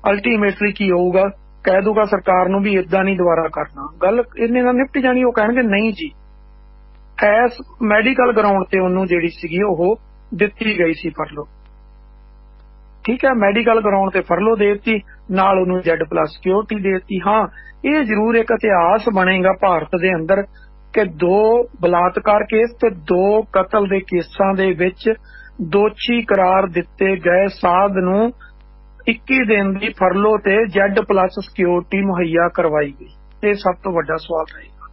ਅਲਟੀਮੇਟਲੀ ਕੀ ਹੋਊਗਾ, ਕਹਿ ਦੂਗਾ ਸਰਕਾਰ ਨੂੰ ਵੀ ਏਦਾਂ ਨਹੀਂ ਦੁਬਾਰਾ ਕਰਨਾ, ਗੱਲ ਇਹਨੇ ਨਾਲ ਨਿਪਟ ਜਾਣੀ। ਉਹ ਕਹਿਣਗੇ ਨਹੀਂ ਜੀ, ਐਸ ਮੈਡੀਕਲ ਗਰਾਊਂਡ ਤੇ ਉਹਨੂੰ ਜਿਹੜੀ ਸੀਗੀ ਉਹ ਦਿੱਤੀ ਗਈ ਸੀ ਫਰਲੋ, ਠੀਕ ਹੈ, ਮੈਡੀਕਲ ਗਰਾਊਂਡ ਤੇ ਫਰਲੋ ਦੇ ਦਿੱਤੀ, ਨਾਲ ਉਹਨੂੰ Z+ ਸਿਕਿਉਰਿਟੀ ਦੇ ਦਿੱਤੀ। ਹਾਂ, ਇਹ ਜ਼ਰੂਰ ਇੱਕ ਇਤਿਹਾਸ ਬਣੇਗਾ ਭਾਰਤ ਦੇ ਅੰਦਰ ਕਿ 2 ਬਲਾਤਕਾਰ ਕੇਸ ਤੇ 2 ਕਤਲ ਦੇ ਕੇਸਾਂ ਦੇ ਵਿੱਚ ਦੋਸ਼ੀ ਕਰਾਰ ਦਿੱਤੇ ਗਏ ਸਾਧ ਨੂੰ 21 ਦਿਨ ਦੀ ਫਰਲੋ ਤੇ Z+ ਸਿਕਿਉਰਿਟੀ ਮੁਹੱਈਆ ਕਰਵਾਈ ਗਈ। ਇਹ ਸਭ ਤੋਂ ਵੱਡਾ ਸਵਾਲ ਰਹੇਗਾ,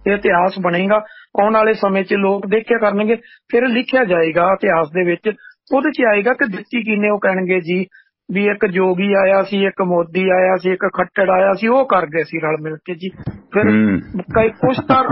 ਇਹ ਇਤਿਹਾਸ ਬਣੇਗਾ। ਆਉਣ ਵਾਲੇ ਸਮੇਂ 'ਚ ਲੋਕ ਦੇਖਿਆ ਕਰਨਗੇ, ਫਿਰ ਲਿਖਿਆ ਜਾਏਗਾ ਇਤਿਹਾਸ ਦੇ ਵਿੱਚ, ਉਹਦੇ 'ਚ ਆਏਗਾ ਕਿ ਦਿੱਤੀ ਕਿਹਨੇ। ਉਹ ਕਹਿਣਗੇ ਜੀ ਵੀ ਇੱਕ ਜੋਗੀ ਆਇਆ ਸੀ, ਇੱਕ ਮੋਦੀ ਆਇਆ ਸੀ, ਇੱਕ ਖੱਟੜ ਆਇਆ ਸੀ, ਉਹ ਕਰ ਗਏ ਸੀ ਰਲ ਮਿਲ ਕੇ ਜੀ। ਫਿਰ ਕਈ ਕੁਛ ਤਾਂ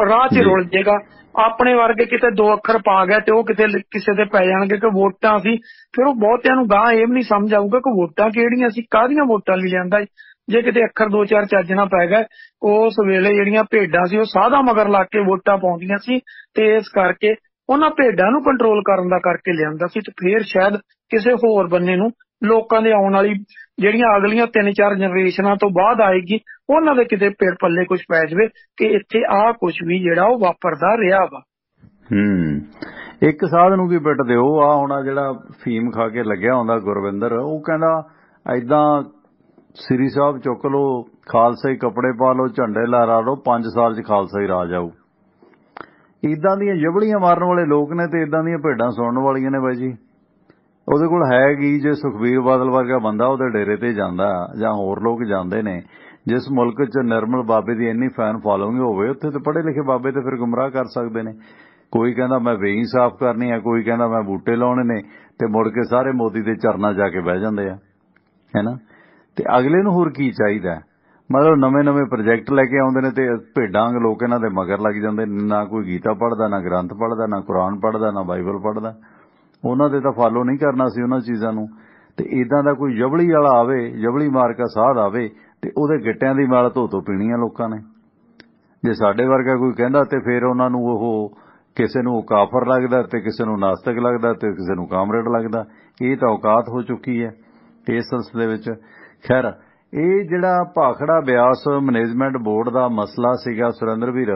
ਰਾਹ 'ਚ ਰੁਲ ਜਾਏਗਾ। ਆਪਣੇ ਵਰਗੇ ਕਿਤੇ 2 ਅੱਖਰ ਪਾ ਗਿਆ ਤੇ ਉਹ ਕਿਤੇ ਕਿਸੇ ਦੇ ਪੈ ਜਾਣਗੇ ਕਿ ਵੋਟਾਂ ਸੀ। ਫਿਰ ਉਹ ਬਹੁਤਿਆਂ ਨੂੰ ਗਾਂ ਇਹ ਵੀ ਨਹੀਂ ਸਮਝ ਆਊਗਾ ਕਿ ਵੋਟਾਂ ਕਿਹੜੀਆਂ ਸੀ, ਕਾਹਦੀਆਂ ਵੋਟਾਂ ਲਈ ਜਾਂਦਾ। ਜੇ ਕਿਤੇ ਅੱਖਰ 2-4 ਚੱਜ ਨਾ ਪੈ ਗਏ, ਉਸ ਵੇਲੇ ਜਿਹੜੀਆਂ ਭੇਡਾਂ ਸੀ ਉਹ ਸਾਦਾ ਮਗਰ ਲਾ ਕੇ ਵੋਟਾਂ ਪਾਉਂਦੀਆਂ ਸੀ, ਤੇ ਇਸ ਕਰਕੇ ਉਹਨਾਂ ਭੇਡਾਂ ਨੂੰ ਕੰਟਰੋਲ ਕਰਨ ਦਾ ਕਰਕੇ ਲਿਆਂਦਾ ਸੀ। ਤੇ ਫਿਰ ਸ਼ਾਇਦ ਕਿਸੇ ਹੋਰ ਬੰਨੇ ਨੂੰ ਲੋਕਾਂ ਦੇ ਆਉਣ ਵਾਲੀ ਜਿਹੜੀਆਂ ਅਗਲੀਆਂ 3-4 ਜਨਰੇਸ਼ਨਾਂ ਤੋਂ ਬਾਅਦ ਆਏਗੀ, ਉਹਨਾਂ ਦੇ ਕਿਤੇ ਪੇੜ ਪੱਲੇ ਕੁਝ ਪੈ ਜਾਵੇ ਕਿ ਇੱਥੇ ਆਹ ਕੁਝ ਵੀ ਜਿਹੜਾ ਉਹ ਵਾਪਰਦਾ ਰਿਹਾ ਵਾ। ਇੱਕ ਸਾਧ ਨੂੰ ਕੀ ਪਿੱਟ ਦਿਓ। ਆ ਹੁਣ ਜਿਹੜਾ ਫੀਮ ਖਾ ਕੇ ਲੱਗਿਆ ਹੁੰਦਾ ਗੁਰਵਿੰਦਰ, ਉਹ ਕਹਿੰਦਾ ਏਦਾਂ ਸ੍ਰੀ ਸਾਹਿਬ ਚੁੱਕ ਲੋ, ਖਾਲਸਾਈ ਕੱਪੜੇ ਪਾ ਲਓ, ਝੰਡੇ ਲਹਿਰਾ ਲਓ, 5 ਸਾਲ 'ਚ ਖਾਲਸਾ ਹੀ ਰਾਜ ਆਊ। ਇਦਾਂ ਦੀਆਂ ਜਬੜੀਆਂ ਮਾਰਨ ਵਾਲੇ ਲੋਕ ਨੇ ਤੇ ਇਦਾਂ ਦੀਆਂ ਭੇਡਾਂ ਸੁਣਨ ਵਾਲੀਆਂ ਨੇ ਬਾਈ ਜੀ। ਉਹਦੇ ਕੋਲ ਹੈਗੀ, ਜੇ ਸੁਖਬੀਰ ਬਾਦਲ ਵਰਗਾ ਬੰਦਾ ਉਹਦੇ ਡੇਰੇ ਤੇ ਜਾਂਦਾ ਜਾਂ ਹੋਰ ਲੋਕ ਜਾਂਦੇ ਨੇ, ਜਿਸ ਮੁਲਕ 'ਚ ਨਿਰਮਲ ਬਾਬੇ ਦੀ ਇੰਨੀ ਫੈਨ ਫਾਲੋਇੰਗ ਹੋਵੇ, ਉੱਥੇ ਤੇ ਪੜ੍ਹੇ ਲਿਖੇ ਬਾਬੇ ਤੇ ਫਿਰ ਗੁੰਮਰਾਹ ਕਰ ਸਕਦੇ ਨੇ। ਕੋਈ ਕਹਿੰਦਾ ਮੈਂ ਵੇਈ ਸਾਫ਼ ਕਰਨੀ ਹੈ, ਕੋਈ ਕਹਿੰਦਾ ਮੈਂ ਬੂਟੇ ਲਾਉਣੇ ਨੇ, ਤੇ ਮੁੜ ਕੇ ਸਾਰੇ ਮੋਦੀ ਦੇ ਚਰਨਾਂ ਜਾ ਕੇ ਬਹਿ ਜਾਂਦੇ ਆ, ਹੈ ਨਾ। ਤੇ ਅਗਲੇ ਨੂੰ ਹੋਰ ਕੀ ਚਾਹੀਦਾ? ਮਤਲਬ ਨਵੇਂ ਪ੍ਰੋਜੈਕਟ ਲੈ ਕੇ ਆਉਂਦੇ ਨੇ ਤੇ ਭੇਡਾਂ ਲੋਕ ਇਹਨਾਂ ਦੇ ਮਗਰ ਲੱਗ ਜਾਂਦੇ। ਨਾ ਕੋਈ ਗੀਤਾ ਪੜ੍ਹਦਾ, ਨਾ ਗ੍ਰੰਥ ਪੜ੍ਹਦਾ, ਨਾ ਕੁਰਾਨ ਪੜ੍ਹਦਾ, ਨਾ ਬਾਈਬਲ ਪੜ੍ਹਦਾ। ਉਹਨਾਂ ਦੇ ਤਾਂ ਫਾਲੋ ਨਹੀਂ ਕਰਨਾ ਸੀ ਉਹਨਾਂ ਚੀਜ਼ਾਂ ਨੂੰ। ਤੇ ਇਦਾਂ ਦਾ ਕੋਈ ਜਬਲੀ ਵਾਲਾ ਆਵੇ, ਜਬਲੀ ਮਾਰ ਕੇ ਸਾਧ ਆਵੇ, ਤੇ ਉਹਦੇ ਗਿੱਟਿਆਂ ਦੀ ਮੈਲ ਧੋ ਪੀਣੀ ਆ ਲੋਕਾਂ ਨੇ। ਜੇ ਸਾਡੇ ਵਰਗਾ ਕੋਈ ਕਹਿੰਦਾ ਤੇ ਫਿਰ ਉਹਨਾਂ ਨੂੰ ਉਹ ਕਿਸੇ ਨੂੰ ਕਾਫਰ ਲੱਗਦਾ, ਤੇ ਕਿਸੇ ਨੂੰ ਨਾਸਤਕ ਲੱਗਦਾ, ਤੇ ਕਿਸੇ ਨੂੰ ਕਾਮਰੇਡ ਲੱਗਦਾ। ਇਹ ਤਾਂ ਔਕਾਤ ਹੋ ਚੁੱਕੀ ਹੈ ਇਸ ਸਿਲਸਿਲੇ ਵਿੱਚ। ਖੈਰ, ਇਹ ਜਿਹੜਾ ਭਾਖੜਾ ਬਿਆਸ ਮੈਨੇਜਮੈਂਟ ਬੋਰਡ ਦਾ ਮਸਲਾ ਸੀਗਾ ਸੁਰਿੰਦਰ ਵੀਰ,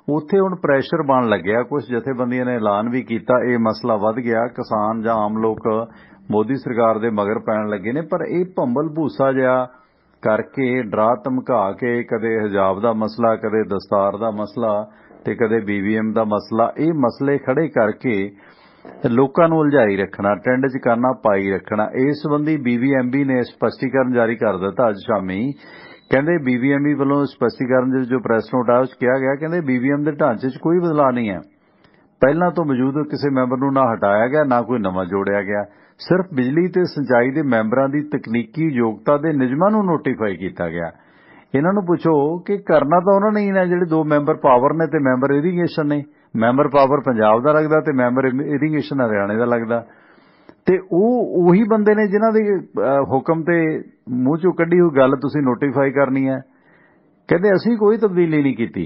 ਉੱਥੇ ਹੁਣ ਪ੍ਰੈਸ਼ਰ ਬਣ ਲੱਗਿਆ। ਕੁਝ ਜਥੇਬੰਦੀਆਂ ਨੇ ਐਲਾਨ ਵੀ ਕੀਤਾ, ਇਹ ਮਸਲਾ ਵੱਧ ਗਿਆ, ਕਿਸਾਨ ਜਾਂ ਆਮ ਲੋਕ ਮੋਦੀ ਸਰਕਾਰ ਦੇ ਮਗਰ ਪੈਣ ਲੱਗੇ ਨੇ। ਪਰ ਇਹ ਭੰਬਲ ਭੂਸਾ ਜਿਹਾ ਕਰਕੇ, ਡਰਾ ਧਮਕਾ ਕੇ, ਕਦੇ ਹਿਜਾਬ ਦਾ ਮਸਲਾ, ਕਦੇ ਦਸਤਾਰ ਦਾ ਮਸਲਾ, ਤੇ ਕਦੇ BVM ਦਾ ਮਸਲਾ, ਇਹ ਮਸਲੇ ਖੜੇ ਕਰਕੇ ਲੋਕਾਂ ਨੂੰ ਉਲਝਾਈ ਰੱਖਣਾ, ਟ੍ਰੈਂਡ 'ਚ ਕਰਨਾ, ਪਾਈ ਰੱਖਣਾ। ਇਸ ਸੰਬੰਧੀ BVMB ਨੇ ਸਪਸ਼ਟੀਕਰਨ ਜਾਰੀ ਕਰ ਦਿੱਤਾ ਅੱਜ ਸ਼ਾਮੀ। ਕਹਿੰਦੇ BVMB ਵੱਲੋਂ ਸਪਸ਼ਟੀਕਰਨ ਜੋ ਪ੍ਰੈਸ ਨੋਟ ਆਇਆ, ਉਸ ਕਿਹਾ ਗਿਆ, ਕਹਿੰਦੇ BVM ਦੇ ਢਾਂਚੇ 'ਚ ਕੋਈ ਬਦਲਾਅ ਨਹੀਂ ਹੈ। ਪਹਿਲਾਂ ਤੋਂ ਮੌਜੂਦ ਕਿਸੇ ਮੈਂਬਰ ਨੂੰ ਨਾ ਹਟਾਇਆ ਗਿਆ, ਨਾ ਕੋਈ ਨਵਾਂ ਜੋੜਿਆ ਗਿਆ। ਸਿਰਫ ਬਿਜਲੀ ਤੇ ਸਿੰਚਾਈ ਦੇ ਮੈਂਬਰਾਂ ਦੀ ਤਕਨੀਕੀ ਯੋਗਤਾ ਦੇ ਨਿਯਮਾਂ ਨੂੰ ਨੋਟੀਫਾਈ ਕੀਤਾ ਗਿਆ। ਇਹਨਾਂ ਨੂੰ ਪੁੱਛੋ ਕਿ ਕਰਨਾ ਤਾਂ ਉਹਨਾਂ ਨੇ ਹੀ ਨਾ, ਜਿਹੜੇ 2 ਮੈਂਬਰ ਪਾਵਰ ਨੇ ਤੇ ਮੈਂਬਰ ਇਰੀਗੇਸ਼ਨ ਨੇ। ਮੈਂਬਰ ਪਾਵਰ ਪੰਜਾਬ ਦਾ ਲੱਗਦਾ ਤੇ ਮੈਂਬਰ ਇਰੀਗੇਸ਼ਨ ਹਰਿਆਣੇ ਦਾ ਲੱਗਦਾ। ਤੇ ਉਹ ਉਹੀ ਬੰਦੇ ਨੇ ਜਿਨ੍ਹਾਂ ਦੇ ਹੁਕਮ ਤੇ ਮੂੰਹ ਚੋਂ ਕੱਢੀ ਹੋਈ ਗੱਲ ਤੁਸੀਂ ਨੋਟੀਫਾਈ ਕਰਨੀ ਹੈ। ਕਹਿੰਦੇ ਅਸੀਂ ਕੋਈ ਤਬਦੀਲੀ ਨਹੀਂ ਕੀਤੀ,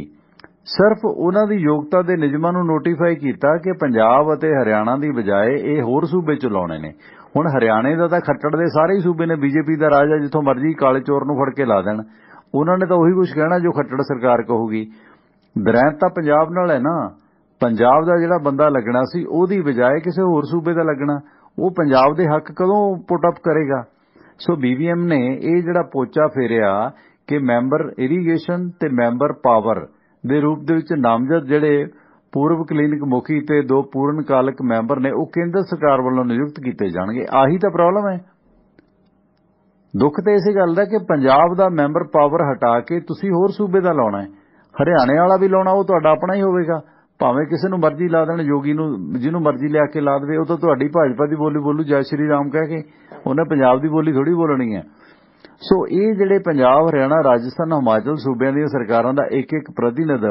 ਸਿਰਫ ਉਹਨਾਂ ਦੀ ਯੋਗਤਾ ਦੇ ਨਿਯਮਾਂ ਨੂੰ ਨੋਟੀਫਾਈ ਕੀਤਾ ਕਿ ਪੰਜਾਬ ਅਤੇ ਹਰਿਆਣਾ ਦੀ ਬਜਾਏ ਇਹ ਹੋਰ ਸੂਬੇ ਚਲਾਉਣੇ ਨੇ। ਹੁਣ ਹਰਿਆਣੇ ਦਾ ਤਾਂ ਖੱਟੜ ਦੇ ਸਾਰੇ ਹੀ ਸੂਬੇ ਨੇ BJP ਦਾ ਰਾਜ ਹੈ, ਜਿੱਥੋਂ ਮਰਜ਼ੀ ਕਾਲੇ ਚੋਰ ਨੂੰ ਫੜ ਕੇ ਲਾ ਦੇਣ। ਉਹਨਾਂ ਨੇ ਤਾਂ ਉਹੀ ਕੁਝ ਕਹਿਣਾ ਜੋ ਖੱਟੜ ਸਰਕਾਰ ਕਹੂਗੀ। ਦਰੈਂਤ ਤਾਂ ਪੰਜਾਬ ਨਾਲ ਹੈ ਨਾ। ਪੰਜਾਬ ਦਾ ਜਿਹੜਾ ਬੰਦਾ ਲੱਗਣਾ ਸੀ ਉਹਦੀ ਬਜਾਏ ਕਿਸੇ ਹੋਰ ਸੂਬੇ ਦਾ ਲੱਗਣਾ, ਉਹ ਪੰਜਾਬ ਦੇ ਹੱਕ ਕਦੋਂ ਪੁੱਟ ਅਪ ਕਰੇਗਾ? ਸੋ BVM ਨੇ ਇਹ ਜਿਹੜਾ ਪੋਚਾ ਫੇਰਿਆ ਕਿ ਮੈਂਬਰ ਇਰੀਗੇਸ਼ਨ ਤੇ ਮੈਂਬਰ ਪਾਵਰ ਦੇ ਰੂਪ ਦੇ ਵਿੱਚ ਨਾਮਜ਼ਦ ਜਿਹੜੇ ਪੂਰਵ ਕਲੀਨਿਕ ਮੁਖੀ ਤੇ 2 ਪੂਰਨ ਕਾਲਕ ਮੈਂਬਰ ਨੇ, ਉਹ ਕੇਂਦਰ ਸਰਕਾਰ ਵੱਲੋਂ ਨਿਯੁਕਤ ਕੀਤੇ ਜਾਣਗੇ। ਆਹੀ ਤਾਂ ਪ੍ਰੋਬਲਮ ਹੈ। ਦੁੱਖ ਤੇ ਇਸੇ ਗੱਲ ਦਾ ਕਿ ਪੰਜਾਬ ਦਾ ਮੈਂਬਰ ਪਾਵਰ ਹਟਾ ਕੇ ਤੁਸੀਂ ਹੋਰ ਸੂਬੇ ਦਾ ਲਾਉਣਾ ਹੈ। ਹਰਿਆਣੇ ਵਾਲਾ ਵੀ ਲਾਉਣਾ, ਉਹ ਤੁਹਾਡਾ ਆਪਣਾ ਹੀ ਹੋਵੇਗਾ। ਭਾਵੇਂ ਕਿਸੇ ਨੂੰ ਮਰਜ਼ੀ ਲਾ ਦੇਣ, ਯੋਗੀ ਨੂੰ, ਜਿਹਨੂੰ ਮਰਜ਼ੀ ਲਿਆ ਕੇ ਲਾ ਦੇਵੇ, ਉਹ ਤਾਂ ਤੁਹਾਡੀ ਭਾਜਪਾ ਦੀ ਬੋਲੀ ਬੋਲੂ ਜੈ ਸ਼੍ਰੀ ਰਾਮ ਕਹਿ ਕੇ। ਉਹਨੇ ਪੰਜਾਬ ਦੀ ਬੋਲੀ ਥੋੜੀ ਬੋਲਣੀ ਹੈ। ਸੋ ਇਹ ਜਿਹੜੇ ਪੰਜਾਬ, ਹਰਿਆਣਾ, ਰਾਜਸਥਾਨ, ਹਿਮਾਚਲ ਸੂਬਿਆਂ ਦੀਆਂ ਸਰਕਾਰਾਂ ਦਾ ਇੱਕ ਪ੍ਰਤੀਨਿਧ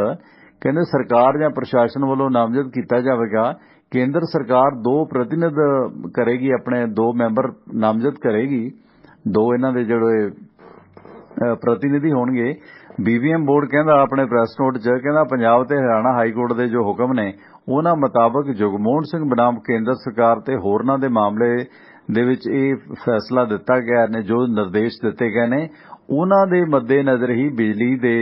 ਕਹਿੰਦੇ ਸਰਕਾਰ ਜਾਂ ਪ੍ਰਸ਼ਾਸਨ ਵੱਲੋਂ ਨਾਮਜ਼ਦ ਕੀਤਾ ਜਾਵੇਗਾ। ਕੇਂਦਰ ਸਰਕਾਰ 2 ਪ੍ਰਤੀਨਿਧ ਕਰੇਗੀ, ਆਪਣੇ 2 ਮੈਂਬਰ ਨਾਮਜ਼ਦ ਕਰੇਗੀ। 2 ਇਹਨਾਂ ਦੇ ਜਿਹੜੇ ਪ੍ਰਤੀਨਿਧੀ ਹੋਣਗੇ। BVM ਬੋਰਡ ਕਹਿੰਦਾ ਆਪਣੇ ਪ੍ਰੈਸ ਨੋਟ 'ਚ ਕਹਿੰਦਾ ਪੰਜਾਬ ਤੇ ਹਰਿਆਣਾ ਹਾਈ ਕੋਰਟ ਦੇ ਜੋ ਹੁਕਮ ਨੇ ਉਹਨਾਂ ਮੁਤਾਬਕ ਜਗਮੋਹਨ ਸਿੰਘ ਬਨਾਮ ਕੇਂਦਰ ਸਰਕਾਰ ਤੇ ਹੋਰਨਾਂ ਦੇ ਮਾਮਲੇ ਦੇ ਵਿੱਚ ਇਹ ਫੈਸਲਾ ਦਿੱਤਾ ਗਿਆ ਨੇ, ਜੋ ਨਿਰਦੇਸ਼ ਦਿੱਤੇ ਗਏ ਨੇ ਉਹਨਾਂ ਦੇ ਮੱਦੇਨਜ਼ਰ ਹੀ ਬਿਜਲੀ ਦੇ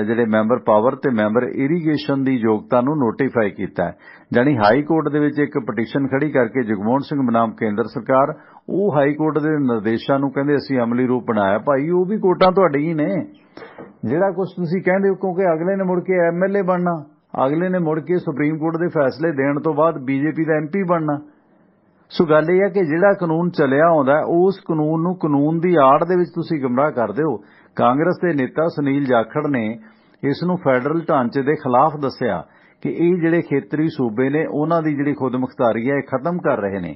ਜਿਹੜੇ ਮੈਂਬਰ ਪਾਵਰ ਤੇ ਮੈਂਬਰ ਇਰੀਗੇਸ਼ਨ ਦੀ ਯੋਗਤਾ ਨੂੰ ਨੋਟੀਫਾਈ ਕੀਤਾ। ਜਾਣੀ ਹਾਈ ਕੋਰਟ ਦੇ ਵਿੱਚ ਇੱਕ ਪਟੀਸ਼ਨ ਖੜੀ ਕਰਕੇ ਜਗਮੋਹਨ ਸਿੰਘ ਬਨਾਮ ਕੇਂਦਰ ਸਰਕਾਰ ਉਹ ਹਾਈ ਕੋਰਟ ਦੇ ਨਿਰਦੇਸ਼ਾਂ ਨੂੰ ਕਹਿੰਦੇ ਅਸੀਂ ਅਮਲੀ ਰੂਪ ਬਣਾਇਆ। ਭਾਈ ਉਹ ਵੀ ਕੋਰਟਾਂ ਤੁਹਾਡੀ ਹੀ ਨੇ, ਜਿਹੜਾ ਕੁਝ ਤੁਸੀਂ ਕਹਿੰਦੇ ਹੋ, ਕਿਉਂਕਿ ਅਗਲੇ ਨੇ ਮੁੜ ਕੇ MLA ਬਣਨਾ, ਅਗਲੇ ਨੇ ਮੁੜ ਕੇ ਸੁਪਰੀਮ ਕੋਰਟ ਦੇ ਫੈਸਲੇ ਦੇਣ ਤੋਂ ਬਾਅਦ BJP ਦਾ MP ਬਣਨਾ। ਸੋ ਗੱਲ ਇਹ ਹੈ ਕਿ ਜਿਹੜਾ ਕਾਨੂੰਨ ਚੱਲਿਆ ਆਉਂਦਾ ਉਸ ਕਾਨੂੰਨ ਨੂੰ ਕਾਨੂੰਨ ਦੀ ਆੜ ਦੇ ਵਿੱਚ ਤੁਸੀਂ ਗੁੰਮਰਾਹ ਕਰਦੇ ਹੋ। ਕਾਂਗਰਸ ਦੇ ਨੇਤਾ ਸੁਨੀਲ ਜਾਖੜ ਨੇ ਇਸ ਨੂੰ ਫੈਡਰਲ ਢਾਂਚੇ ਦੇ ਖਿਲਾਫ ਦੱਸਿਆ ਕਿ ਇਹ ਜਿਹੜੇ ਖੇਤਰੀ ਸੂਬੇ ਨੇ ਉਹਨਾਂ ਦੀ ਜਿਹੜੀ ਖੁਦਮੁਖਤਾਰੀ ਹੈ ਇਹ ਖਤਮ ਕਰ ਰਹੇ ਨੇ।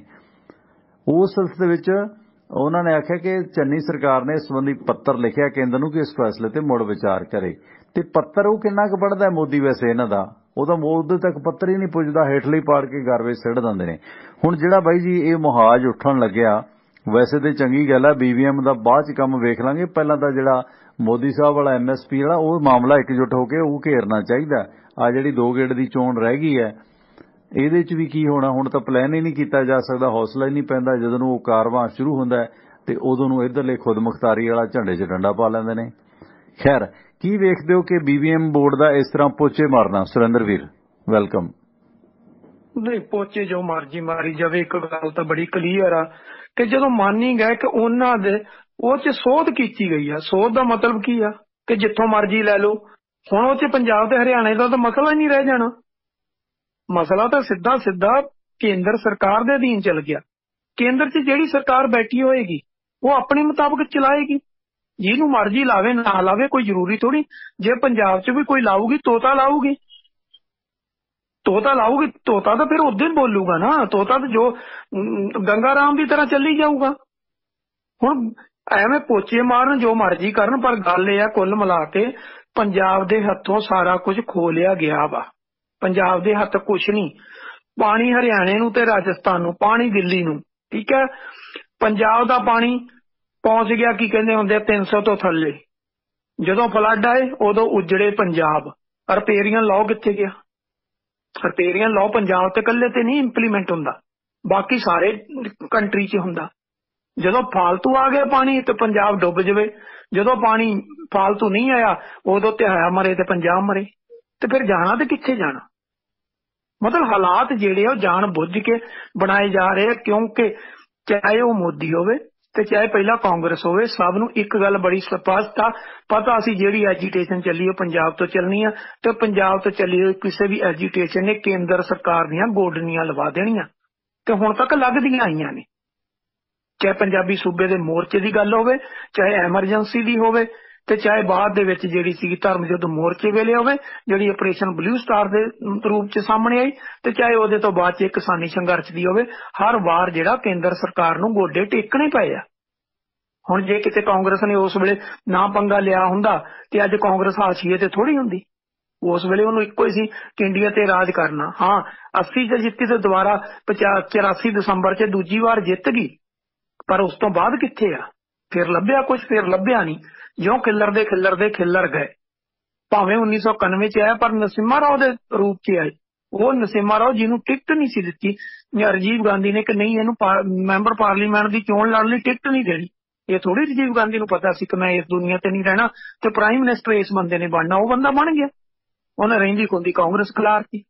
ਉਸ ਸਿਲਸਿਲੇ ਵਿੱਚ ਉਹਨਾਂ ਨੇ ਆਖਿਆ ਕਿ ਚੰਨੀ ਸਰਕਾਰ ਨੇ ਇਸ ਸੰਬੰਧੀ ਪੱਤਰ ਲਿਖਿਆ ਕੇਂਦਰ ਨੂੰ ਕਿ ਇਸ ਫੈਸਲੇ ਤੇ ਮੁੜ ਵਿਚਾਰ ਕਰੇ। ਤੇ ਪੱਤਰ ਉਹ ਕਿੰਨਾ ਕੁ ਪੜ੍ਹਦਾ ਮੋਦੀ ਵੈਸੇ ਇਹਨਾਂ ਦਾ, ਉਹਦਾ ਮੋਦੀ ਤੱਕ ਪੱਤਰ ਹੀ ਨਹੀਂ ਪੁੱਜਦਾ, ਹੇਠਲੀ ਪਾੜ ਕੇ ਘਰ ਵਿੱਚ ਸਿੱਟ ਦਿੰਦੇ ਨੇ। ਹੁਣ ਜਿਹੜਾ ਬਾਈ ਜੀ ਇਹ ਮੁਹਾਜ ਉੱਠਣ ਲੱਗਿਆ, ਵੈਸੇ ਤੇ ਚੰਗੀ ਗੱਲ ਹੈ, BVM ਦਾ ਬਾਅਦ ਚ ਕੰਮ ਵੇਖ ਲਾਂਗੇ, ਪਹਿਲਾਂ ਤਾਂ ਜਿਹੜਾ ਮੋਦੀ ਸਾਹਿਬ ਵਾਲਾ MSP ਵਾਲਾ ਉਹ ਮਾਮਲਾ ਇਕਜੁੱਟ ਹੋ ਕੇ ਉਹ ਘੇਰਨਾ ਚਾਹੀਦਾ। ਆ ਜਿਹੜੀ 2 ਗੇੜ ਦੀ ਚੋਣ ਰਹਿ ਗਈ ਹੈ ਇਹਦੇ ਚ ਵੀ ਕੀ ਹੋਣਾ, ਹੁਣ ਤਾਂ ਪਲਾਨ ਹੀ ਨਹੀਂ ਕੀਤਾ ਜਾ ਸਕਦਾ, ਹੌਸਲਾ ਹੀ ਨਹੀਂ ਪੈਂਦਾ। ਜਦੋਂ ਨੂੰ ਉਹ ਕਾਰਵਾਂ ਸ਼ੁਰੂ ਹੁੰਦਾ ਤੇ ਉਦੋਂ ਨੂੰ ਇੱਧਰਲੇ ਖੁਦਮੁਖਤਾਰੀ ਵਾਲਾ ਝੰਡੇ 'ਚ ਡੰਡਾ ਪਾ ਲੈਂਦੇ ਨੇ। ਖੈਰ, ਕੀ ਵੇਖਦੇ ਹੋ ਕਿ BVM ਬੋਰਡ ਦਾ ਇਸ ਤਰ੍ਹਾਂ ਪੋਚੇ ਮਾਰਨਾ? ਸੁਰਿੰਦਰ ਵੀਰ ਵੈਲਕਮ। ਨਹੀਂ, ਪੋਚੇ ਜੋ ਮਰਜੀ ਮਾਰੀ ਜਾਵੇ, ਇੱਕ ਗੱਲ ਤਾਂ ਬੜੀ ਕਲੀਅਰ ਆ ਕਿ ਜਦੋਂ ਮੰਨ ਹੀ ਗਏ ਕਿ ਉਹਨਾਂ ਦੇ ਉਹ 'ਚ ਸੋਧ ਕੀਤੀ ਗਈ ਆ। ਸੋਧ ਦਾ ਮਤਲਬ ਕੀ ਆ ਕਿ ਜਿੱਥੋਂ ਮਰਜੀ ਲੈ ਲਓ। ਹੁਣ ਉਹ 'ਚ ਪੰਜਾਬ ਤੇ ਹਰਿਆਣੇ ਦਾ ਤਾਂ ਮਸਲਾ ਹੀ ਨਹੀਂ ਰਹਿ ਜਾਣਾ। ਮਸਲਾ ਤਾਂ ਸਿੱਧਾ ਸਿੱਧਾ ਕੇਂਦਰ ਸਰਕਾਰ ਦੇ ਅਧੀਨ ਚਲ ਗਿਆ। ਕੇਂਦਰ 'ਚ ਜਿਹੜੀ ਸਰਕਾਰ ਬੈਠੀ ਹੋਏਗੀ ਉਹ ਆਪਣੇ ਮੁਤਾਬਕ ਚਲਾਏਗੀ, ਜਿਹਨੂੰ ਮਰਜੀ ਲਾਵੇ ਨਾ ਲਾਵੇ ਕੋਈ ਜ਼ਰੂਰੀ ਥੋੜੀ। ਜੇ ਪੰਜਾਬ 'ਚ ਵੀ ਕੋਈ ਲਾਊਗੀ ਤੋਤਾ ਲਾਊਗੀ, ਤੋਤਾ ਤਾਂ ਫਿਰ ਉਦੋਂ ਹੀ ਬੋਲੂਗਾ ਨਾ। ਤੋਤਾ ਤਾਂ ਜੋ ਗੰਗਾ ਰਾਮ ਦੀ ਤਰ੍ਹਾਂ ਚੱਲੀ ਜਾਊਗਾ। ਹੁਣ ਐਵੇਂ ਪੋਚੇ ਮਾਰਨ ਜੋ ਮਰਜੀ ਕਰਨ, ਪਰ ਗੱਲ ਇਹ ਆ ਕੁੱਲ ਮਿਲਾ ਕੇ ਪੰਜਾਬ ਦੇ ਹੱਥੋਂ ਸਾਰਾ ਕੁਝ ਖੋ ਲਿਆ ਗਿਆ ਵਾ। ਪੰਜਾਬ ਦੇ ਹੱਥ ਕੁਛ ਨਹੀਂ। ਪਾਣੀ ਹਰਿਆਣੇ ਨੂੰ ਤੇ ਰਾਜਸਥਾਨ ਨੂੰ, ਪਾਣੀ ਦਿੱਲੀ ਨੂੰ, ਠੀਕ ਹੈ। ਪੰਜਾਬ ਦਾ ਪਾਣੀ ਪਹੁੰਚ ਗਿਆ ਕੀ ਕਹਿੰਦੇ ਹੁੰਦੇ 300 ਤੋਂ ਥੱਲੇ। ਜਦੋਂ ਫਲੱਡ ਆਏ ਉਦੋਂ ਉਜੜੇ ਪੰਜਾਬ। ਰਿਪੇਰੀਅਨ ਲਾਅ ਕਿੱਥੇ ਗਿਆ? ਰਿਪੇਰੀਅਨ ਲਾਅ ਪੰਜਾਬ ਤੇ ਇਕੱਲੇ ਤੇ ਨਹੀਂ ਇੰਪਲੀਮੈਂਟ ਹੁੰਦਾ, ਬਾਕੀ ਸਾਰੇ ਕੰਟਰੀ 'ਚ ਹੁੰਦਾ। ਜਦੋਂ ਫਾਲਤੂ ਆ ਗਿਆ ਪਾਣੀ ਤੇ ਪੰਜਾਬ ਡੁੱਬ ਜਾਵੇ, ਜਦੋਂ ਪਾਣੀ ਫਾਲਤੂ ਨਹੀਂ ਆਇਆ ਉਦੋਂ ਤਿਹਾਇਆ ਮਰੇ ਤੇ ਪੰਜਾਬ ਮਰੇ। ਤੇ ਫਿਰ ਜਾਣਾ ਤੇ ਕਿੱਥੇ ਜਾਣਾ? ਮਤਲਬ ਹਾਲਾਤ ਜਿਹੜੇ ਆ ਉਹ ਜਾਣ ਬੁੱਝ ਕੇ ਬਣਾਏ ਜਾ ਰਹੇ ਆ, ਕਿਉਂਕਿ ਚਾਹੇ ਉਹ ਮੋਦੀ ਹੋਵੇ ਤੇ ਚਾਹੇ ਪਹਿਲਾਂ ਕਾਂਗਰਸ ਹੋਵੇ, ਸਭ ਨੂੰ ਇੱਕ ਗੱਲ ਬੜੀ ਸਪਸ਼ਟ ਆ, ਪਤਾ ਸੀ ਜਿਹੜੀ ਐਜੀਟੇਸ਼ਨ ਚੱਲੀ ਉਹ ਪੰਜਾਬ ਤੋਂ ਚੱਲਣੀ ਆ ਤੇ ਪੰਜਾਬ ਤੋਂ ਚੱਲੀ ਹੋਈ ਕਿਸੇ ਵੀ ਐਜੀਟੇਸ਼ਨ ਨੇ ਕੇਂਦਰ ਸਰਕਾਰ ਦੀਆਂ ਗੋਡਨੀਆਂ ਲਵਾ ਦੇਣੀਆਂ ਤੇ ਹੁਣ ਤੱਕ ਲੱਗਦੀਆਂ ਆਈਆਂ ਨੇ। ਚਾਹੇ ਪੰਜਾਬੀ ਸੂਬੇ ਦੇ ਮੋਰਚੇ ਦੀ ਗੱਲ ਹੋਵੇ, ਚਾਹੇ ਐਮਰਜੈਂਸੀ ਦੀ ਹੋਵੇ, ਤੇ ਚਾਹੇ ਬਾਅਦ ਦੇ ਵਿੱਚ ਜਿਹੜੀ ਸੀ ਧਰਮ ਯੁੱਧ ਮੋਰਚੇ ਵੇਲੇ ਹੋਵੇ ਜਿਹੜੀ ਆਪਰੇਸ਼ਨ ਬਲੂ ਸਟਾਰ ਦੇ ਰੂਪ 'ਚ ਸਾਹਮਣੇ ਆਈ, ਤੇ ਚਾਹੇ ਉਹਦੇ ਤੋਂ ਬਾਅਦ 'ਚ ਕਿਸਾਨੀ ਸੰਘਰਸ਼ ਦੀ ਹੋਵੇ। ਹਰ ਵਾਰ ਜਿਹੜਾ ਕੇਂਦਰ ਸਰਕਾਰ ਨੂੰ ਗੋਡੇ ਟੇਕਣੇ ਪਏ ਆ। ਹੁਣ ਜੇ ਕਿਤੇ ਕਾਂਗਰਸ ਨੇ ਉਸ ਵੇਲੇ ਨਾ ਪੰਗਾ ਲਿਆ ਹੁੰਦਾ ਤੇ ਅੱਜ ਕਾਂਗਰਸ ਹਾਸ਼ੀਏ ਤੇ ਥੋੜੀ ਹੁੰਦੀ। ਉਸ ਵੇਲੇ ਉਹਨੂੰ ਇੱਕੋ ਹੀ ਸੀ ਕਿ ਇੰਡੀਆ ਤੇ ਰਾਜ ਕਰਨਾ। ਹਾਂ, 80 'ਚ ਜਿੱਤੀ ਤੇ ਦੁਬਾਰਾ 84 ਦਸੰਬਰ 'ਚ ਦੂਜੀ ਵਾਰ ਜਿੱਤ ਗਈ, ਪਰ ਉਸ ਤੋਂ ਬਾਅਦ ਕਿੱਥੇ ਆ? ਫਿਰ ਲੱਭਿਆ ਕੁਝ? ਫਿਰ ਲੱਭਿਆ ਨਹੀਂ। ਜਿਉਂ ਖਿੱਲਰ ਗਏ। ਭਾਵੇਂ 1991 'ਚ ਆਇਆ ਪਰ ਨਰਸਿਮਹਾ ਰਾਓ ਦੇ ਰੂਪ 'ਚ ਆਏ। ਉਹ ਨਰਸਿਮਹਾ ਰਾਓ ਜਿਹਨੂੰ ਟਿਕਟ ਨਹੀਂ ਸੀ ਦਿੱਤੀ ਰਾਜੀਵ ਗਾਂਧੀ ਨੇ ਕਿ ਨਹੀਂ ਇਹਨੂੰ ਮੈਂਬਰ ਪਾਰਲੀਮੈਂਟ ਦੀ ਚੋਣ ਲੜਨ ਲਈ ਟਿਕਟ ਨਹੀਂ ਦੇਣੀ। ਇਹ ਥੋੜੀ ਰਾਜੀਵ ਗਾਂਧੀ ਨੂੰ ਪਤਾ ਸੀ ਕਿ ਮੈਂ ਇਸ ਦੁਨੀਆ ਤੇ ਨਹੀਂ ਰਹਿਣਾ ਤੇ ਪ੍ਰਾਈਮ ਮਿਨਿਸਟਰ ਇਸ ਬੰਦੇ ਨੇ ਬਣਨਾ। ਉਹ ਬੰਦਾ ਬਣ ਗਿਆ। ਉਹਨੇ ਰਹਿੰਦੀ ਖੁੰਦੀ ਕਾਂਗਰਸ ਖਿਲਾਰਤੀ,